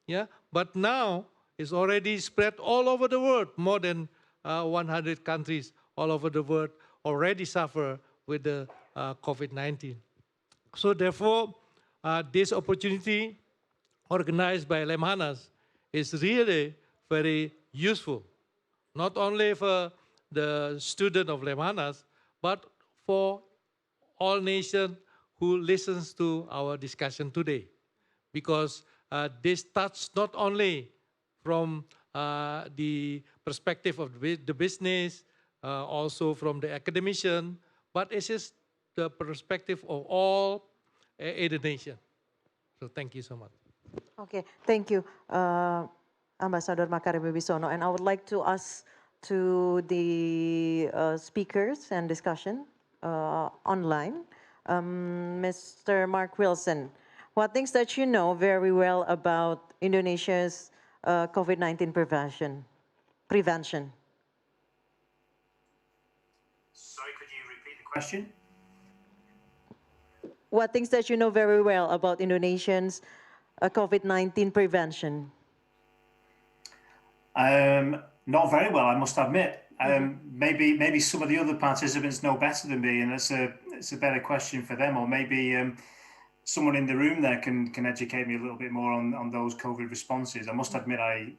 Yeah, but now it's already spread all over the world. More than 100 countries all over the world already suffer with the COVID-19. So therefore, this opportunity organized by Lemhannas is really very useful, not only for the student of Lemhannas, but for all nations who listens to our discussion today. Because this touches not only from the perspective of the business, also from the academician, but it is the perspective of all Indonesian. So thank you so much. Okay, thank you, Ambassador Makarim Wibisono. And I would like to ask to the speakers and discussion online, Mr. Mark Wilson, what things that you know very well about Indonesia's COVID-19 prevention? Sorry, could you repeat the question? What things that you know very well about Indonesians' COVID-19 prevention? Not very well, I must admit. Maybe some of the other participants know better than me, and it's a better question for them, or maybe someone in the room there can educate me a little bit more on those COVID responses. I must admit I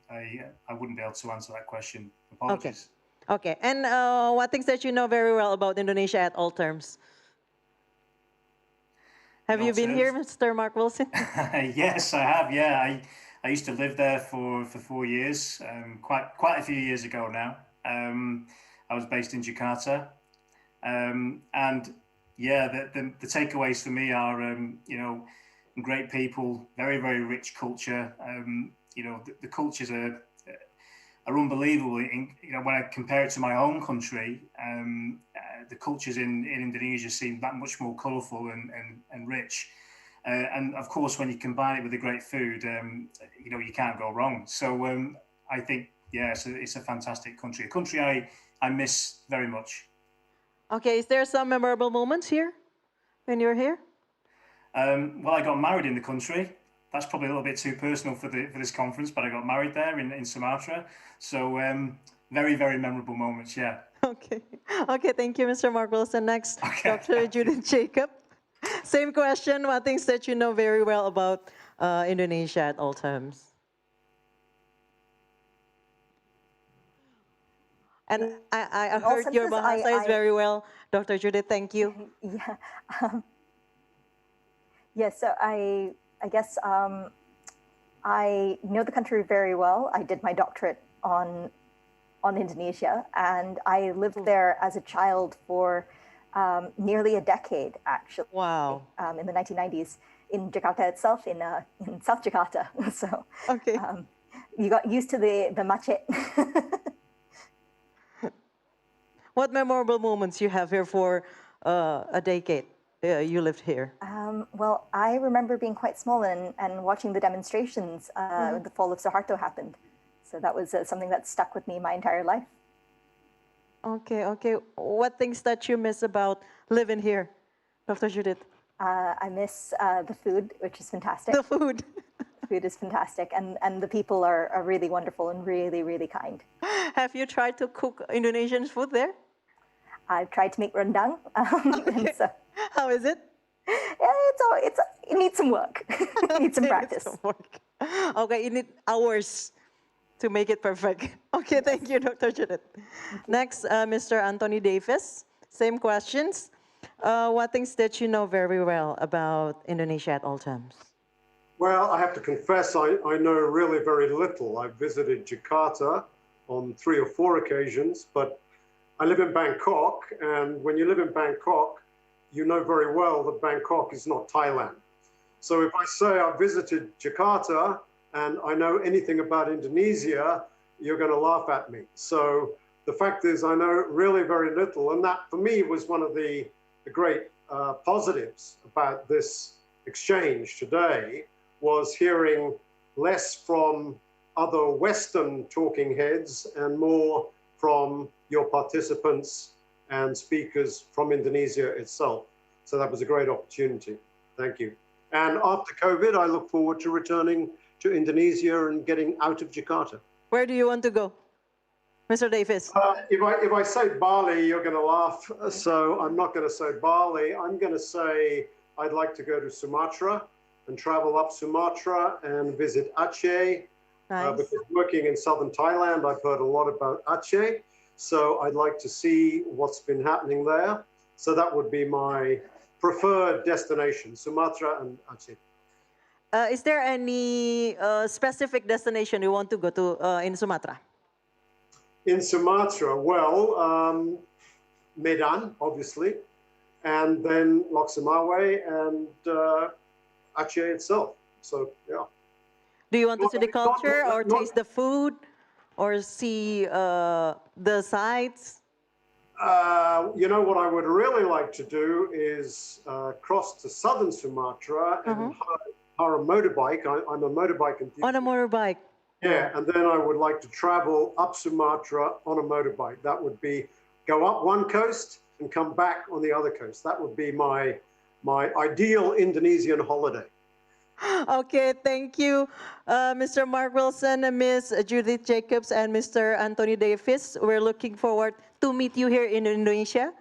wouldn't be able to answer that question. Apologies. Okay, and what things that you know very well about Indonesia at all terms? Have you been here, Mr. Mark Wilson? Yes, I have. Yeah, I used to live there for 4 years, quite a few years ago now. I was based in Jakarta, and yeah, the takeaways for me are you know, great people, very rich culture. You know, the cultures are unbelievable. You know, when I compare it to my own country, the cultures in Indonesia seem that much more colourful and rich. And of course, when you combine it with the great food, you know, you can't go wrong. So I think, yeah, it's a fantastic country, a country I miss very much. Okay, is there some memorable moments here when you're here? Well, I got married in the country. That's probably a little bit too personal for this conference, but I got married there in Sumatra. So very memorable moments, yeah. Okay, thank you, Mr. Mark Wilson. Next, Dr. Judith Jacob. Same question, what things that you know very well about Indonesia at all times? And I heard your bahasa is very well, Dr. Judith, thank you. Yeah. Yes, so I guess I know the country very well. I did my doctorate on Indonesia, and I lived there as a child for nearly a decade, actually. Wow. In the 1990s, in Jakarta itself, in South Jakarta. So okay. You got used to the macet. What memorable moments you have here for a decade you lived here? Well, I remember being quite small and watching the demonstrations when the fall of Suharto happened. So that was something that stuck with me my entire life. Okay. What things that you miss about living here, Dr. Judith? I miss the food, which is fantastic. The food. The food is fantastic, and the people are really wonderful and really kind. Have you tried to cook Indonesian food there? I've tried to make rendang. Okay. So, how is it? Yeah, it needs some work. It needs some practice. Okay, you need hours to make it perfect. Okay, thank you, Dr. Judith. Next, Mr. Anthony Davis. Same questions. What things that you know very well about Indonesia at all times? Well, I have to confess, I know really very little. I've visited Jakarta on 3 or 4 occasions, but I live in Bangkok, and when you live in Bangkok, you know very well that Bangkok is not Thailand. So if I say I visited Jakarta and I know anything about Indonesia, you're going to laugh at me. So the fact is I know really very little, and that for me was one of the great positives about this exchange today, was hearing less from other Western talking heads and more from your participants and speakers from Indonesia itself. So that was a great opportunity. Thank you. And after COVID, I look forward to returning to Indonesia and getting out of Jakarta. Where do you want to go, Mr. Davis? If I say Bali, you're going to laugh. So I'm not going to say Bali. I'm going to say I'd like to go to Sumatra and travel up Sumatra and visit Aceh. Nice. Because working in southern Thailand, I've heard a lot about Aceh. So I'd like to see what's been happening there. So that would be my preferred destination, Sumatra and Aceh. Is there any specific destination you want to go to in Sumatra? In Sumatra, well, Medan, obviously, and then Lok Sumawe and Aceh itself. So, yeah. Do you want to see the culture or taste the food or see the sights? You know, what I would really like to do is cross to southern Sumatra and hire a motorbike. I'm a motorbike enthusiast. On a motorbike. Yeah, and then I would like to travel up Sumatra on a motorbike. That would be go up one coast and come back on the other coast. That would be my ideal Indonesian holiday. Okay, thank you, Mr. Mark Wilson, Ms. Judith Jacobs, and Mr. Anthony Davis. We're looking forward to meet you here in Indonesia.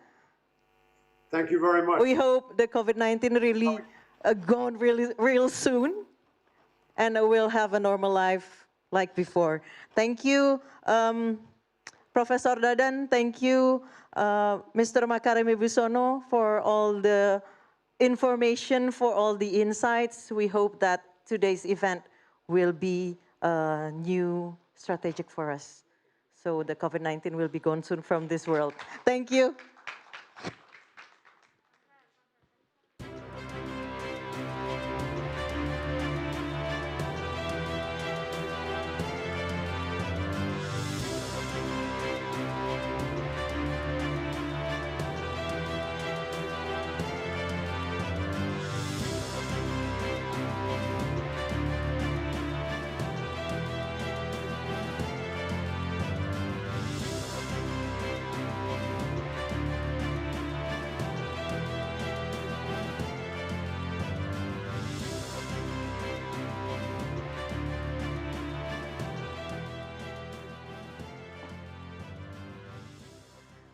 Thank you very much. We hope the COVID-19 really gone real soon, and we'll have a normal life like before. Thank you, Professor Dadan. Thank you, Mr. Makarim Wibisono, for all the information, for all the insights. We hope that today's event will be new strategic for us. So the COVID-19 will be gone soon from this world. Thank you.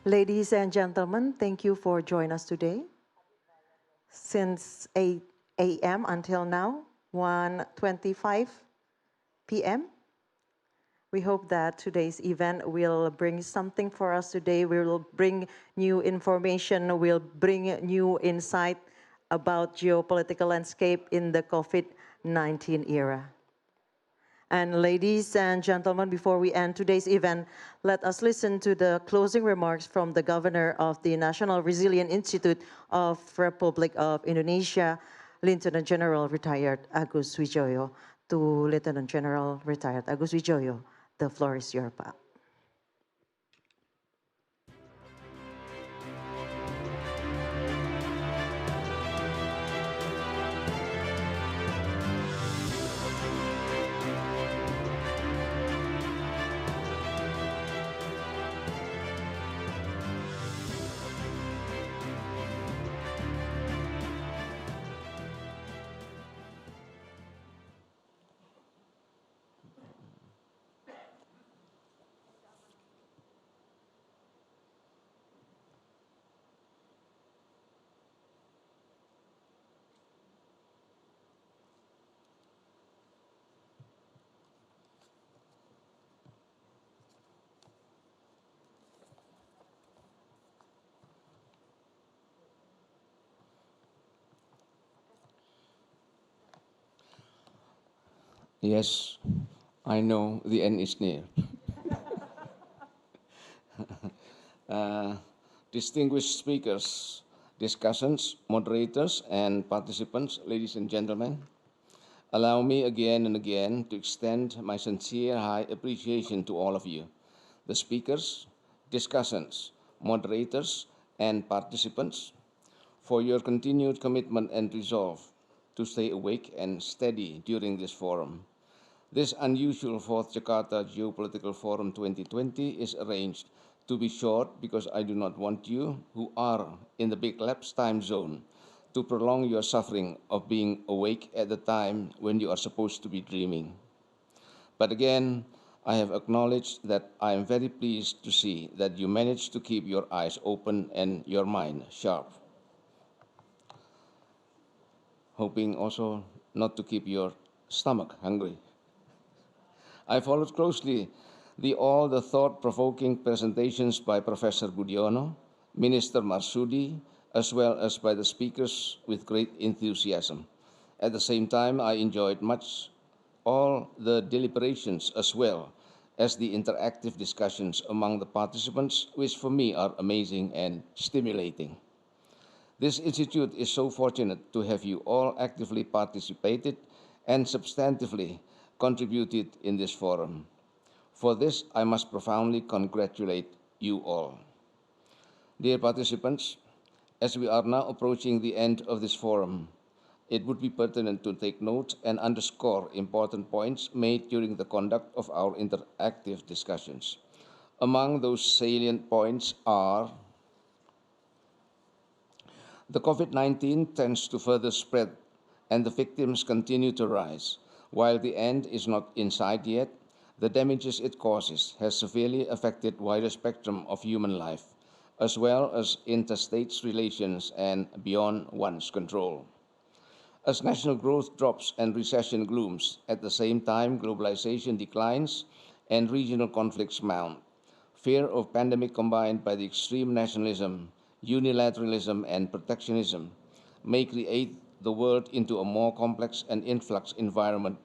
Ladies and gentlemen, thank you for joining us today. Since 8 a.m. until now, 1:25 p.m. We hope that today's event will bring something for us today. We will bring new information, will bring new insight about geopolitical landscape in the COVID-19 era. And ladies and gentlemen, before we end today's event, let us listen to the closing remarks from the Governor of the National Resilience Institute of Republic of Indonesia, Lieutenant General Retired Agus Wijoyo. To Lieutenant General Retired Agus Wijoyo, the floor is yours, Pak. Yes, I know the end is near. Distinguished speakers, discussants, moderators, and participants, ladies and gentlemen, allow me again and again to extend my sincere high appreciation to all of you, the speakers, discussants, moderators, and participants, for your continued commitment and resolve to stay awake and steady during this forum. This unusual 4th Jakarta Geopolitical Forum 2020 is arranged to be short because I do not want you, who are in the Big Labs time zone, to prolong your suffering of being awake at the time when you are supposed to be dreaming. But again, I have acknowledged that I am very pleased to see that you managed to keep your eyes open and your mind sharp. Hoping also not to keep your stomach hungry. I followed closely all the thought-provoking presentations by Professor Budiono, Minister Marsudi, as well as by the speakers with great enthusiasm. At the same time, I enjoyed much all the deliberations as well as the interactive discussions among the participants, which for me are amazing and stimulating. This institute is so fortunate to have you all actively participated and substantively contributed in this forum. For this, I must profoundly congratulate you all. Dear participants, as we are now approaching the end of this forum, it would be pertinent to take note and underscore important points made during the conduct of our interactive discussions. Among those salient points are: the COVID-19 tends to further spread and the victims continue to rise. While the end is not in sight yet, the damages it causes has severely affected wider spectrum of human life, as well as interstate relations and beyond one's control. As national growth drops and recession glooms, at the same time globalization declines and regional conflicts mount, fear of pandemic combined by the extreme nationalism, unilateralism, and protectionism may create the world into a more complex and influx environment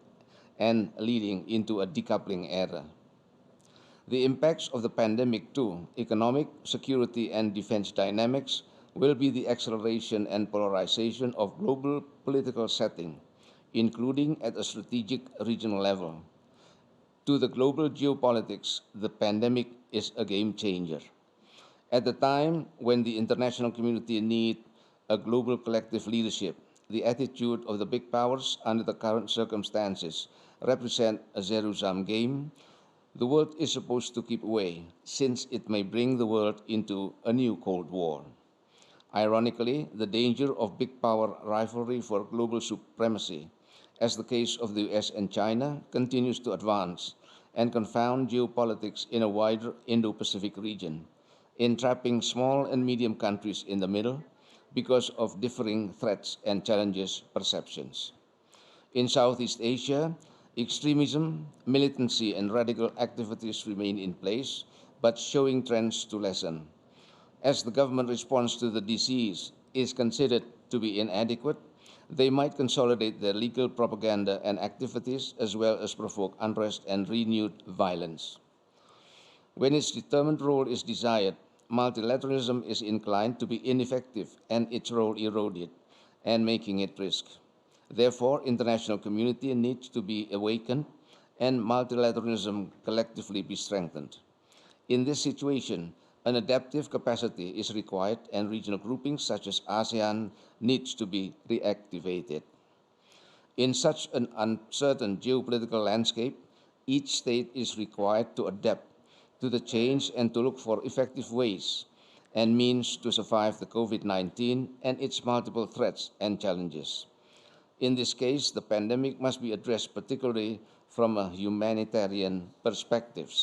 and leading into a decoupling era. The impacts of the pandemic to economic, security, and defense dynamics will be the acceleration and polarization of global political setting, including at a strategic regional level. To the global geopolitics, the pandemic is a game changer. At the time when the international community needs a global collective leadership, the attitude of the big powers under the current circumstances represent a zero-sum game. The world is supposed to keep away, since it may bring the world into a new Cold War. Ironically, the danger of big power rivalry for global supremacy, as the case of the US and China, continues to advance and confound geopolitics in a wider Indo-Pacific region, entrapping small and medium countries in the middle because of differing threats and challenges perceptions. In Southeast Asia, extremism, militancy, and radical activities remain in place, but showing trends to lessen. As the government response to the disease is considered to be inadequate, they might consolidate their legal propaganda and activities as well as provoke unrest and renewed violence. When its determined role is desired, multilateralism is inclined to be ineffective and its role eroded and making it risk. Therefore, international community needs to be awakened and multilateralism collectively be strengthened. In this situation, an adaptive capacity is required and regional groupings such as ASEAN needs to be reactivated. In such an uncertain geopolitical landscape, each state is required to adapt to the change and to look for effective ways and means to survive the COVID-19 and its multiple threats and challenges. In this case, the pandemic must be addressed particularly from a humanitarian perspective.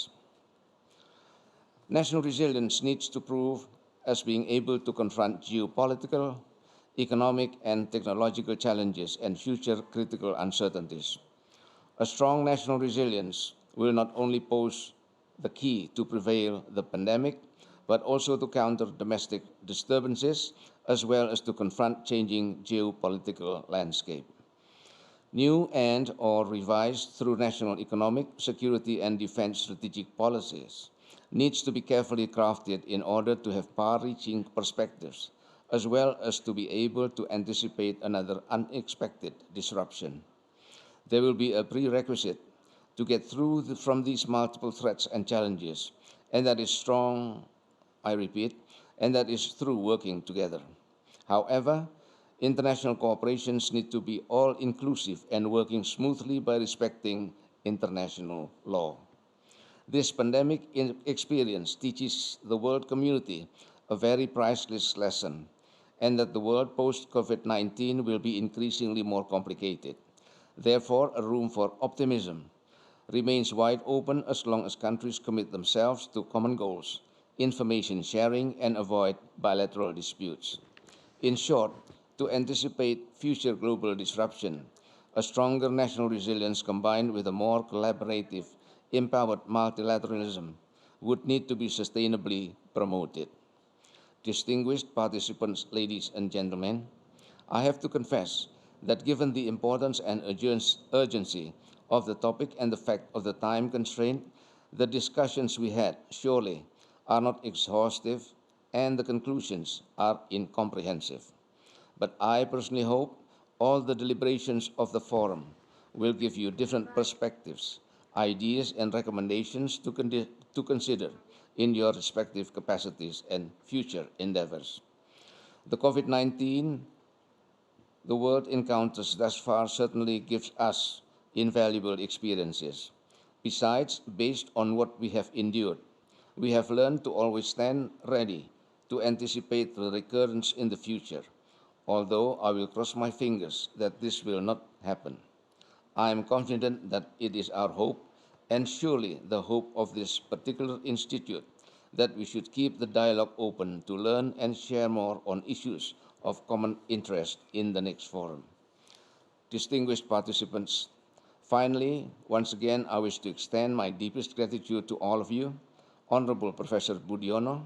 National resilience needs to prove as being able to confront geopolitical, economic, and technological challenges and future critical uncertainties. A strong national resilience will not only pose the key to prevail the pandemic, but also to counter domestic disturbances, as well as to confront changing geopolitical landscape. New and or revised through national economic, security, and defense strategic policies needs to be carefully crafted in order to have far-reaching perspectives, as well as to be able to anticipate another unexpected disruption. There will be a prerequisite to get through from these multiple threats and challenges, and that is strong, I repeat, and that is through working together. However, international cooperations need to be all-inclusive and working smoothly by respecting international law. This pandemic experience teaches the world community a very priceless lesson, and that the world post-COVID-19 will be increasingly more complicated. Therefore, a room for optimism remains wide open as long as countries commit themselves to common goals, information sharing, and avoid bilateral disputes. In short, to anticipate future global disruption, a stronger national resilience combined with a more collaborative, empowered multilateralism would need to be sustainably promoted. Distinguished participants, ladies and gentlemen, I have to confess that given the importance and urgency of the topic and the fact of the time constraint, the discussions we had surely are not exhaustive and the conclusions are incomprehensive. But I personally hope all the deliberations of the forum will give you different perspectives, ideas, and recommendations to consider in your respective capacities and future endeavors. The COVID-19 the world encounters thus far certainly gives us invaluable experiences. Besides, based on what we have endured, we have learned to always stand ready to anticipate the recurrence in the future, although I will cross my fingers that this will not happen. I am confident that it is our hope, and surely the hope of this particular institute, that we should keep the dialogue open to learn and share more on issues of common interest in the next forum. Distinguished participants, finally, once again, I wish to extend my deepest gratitude to all of you, Honorable Professor Budiono,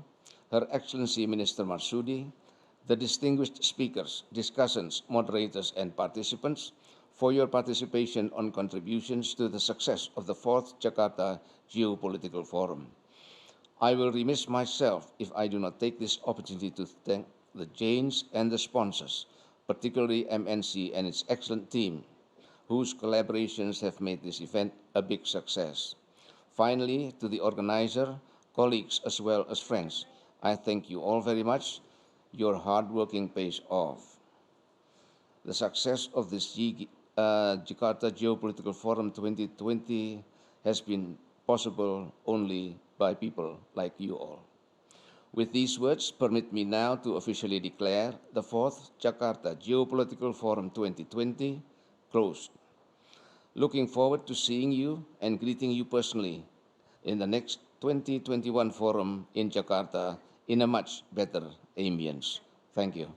Her Excellency Minister Marsudi, the distinguished speakers, discussants, moderators, and participants for your participation on contributions to the success of the 4th Jakarta Geopolitical Forum. I will remiss myself if I do not take this opportunity to thank the Janes and the sponsors, particularly MNC and its excellent team, whose collaborations have made this event a big success. Finally, to the organizer, colleagues, as well as friends, I thank you all very much. Your hard working pays off. The success of this Jakarta Geopolitical Forum 2020 has been possible only by people like you all. With these words, permit me now to officially declare the 4th Jakarta Geopolitical Forum 2020 closed. Looking forward to seeing you and greeting you personally in the next 2021 forum in Jakarta in a much better ambience. Thank you.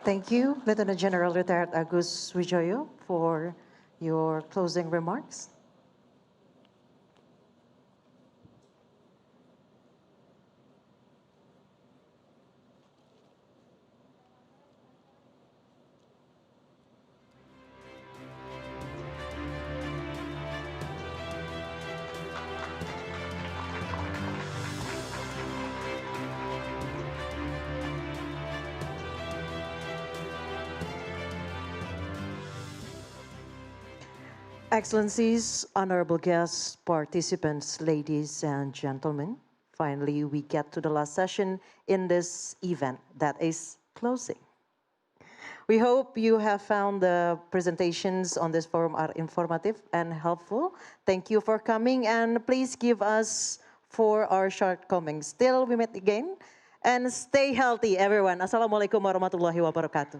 Thank you, Lieutenant General Retired Agus Wijoyo, for your closing remarks. Excellencies, honorable guests, participants, ladies and gentlemen, finally we get to the last session in this event, that is closing. We hope you have found the presentations on this forum are informative and helpful. Thank you for coming, and please give us for our shortcomings. Till we meet again, and stay healthy everyone. Assalamualaikum warahmatullahi wabarakatuh.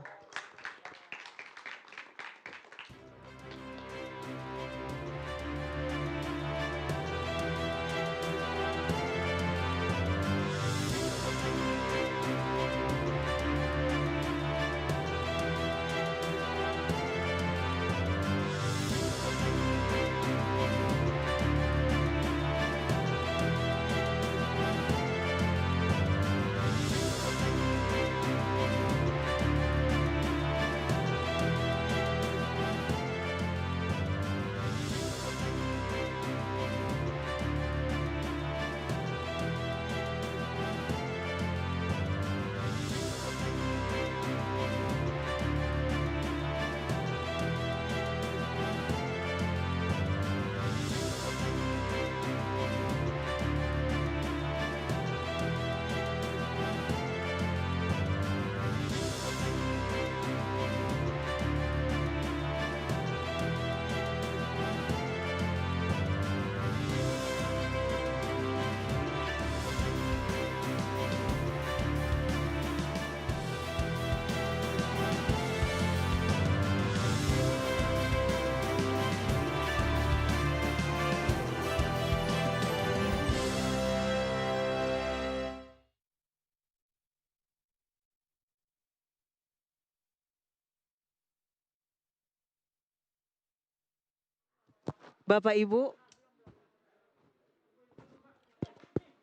Bapak Ibu.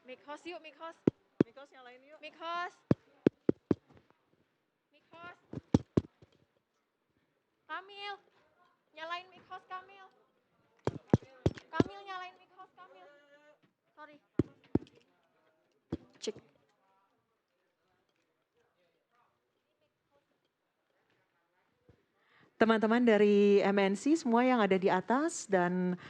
Mic host yuk, mic host. Mic host nyalain yuk. Mic host. Mic host. Kamil, nyalain mic host Kamil. Kamil nyalain mic host Kamil. Sorry. Cek. Teman-teman dari MNC semua yang ada di atas dan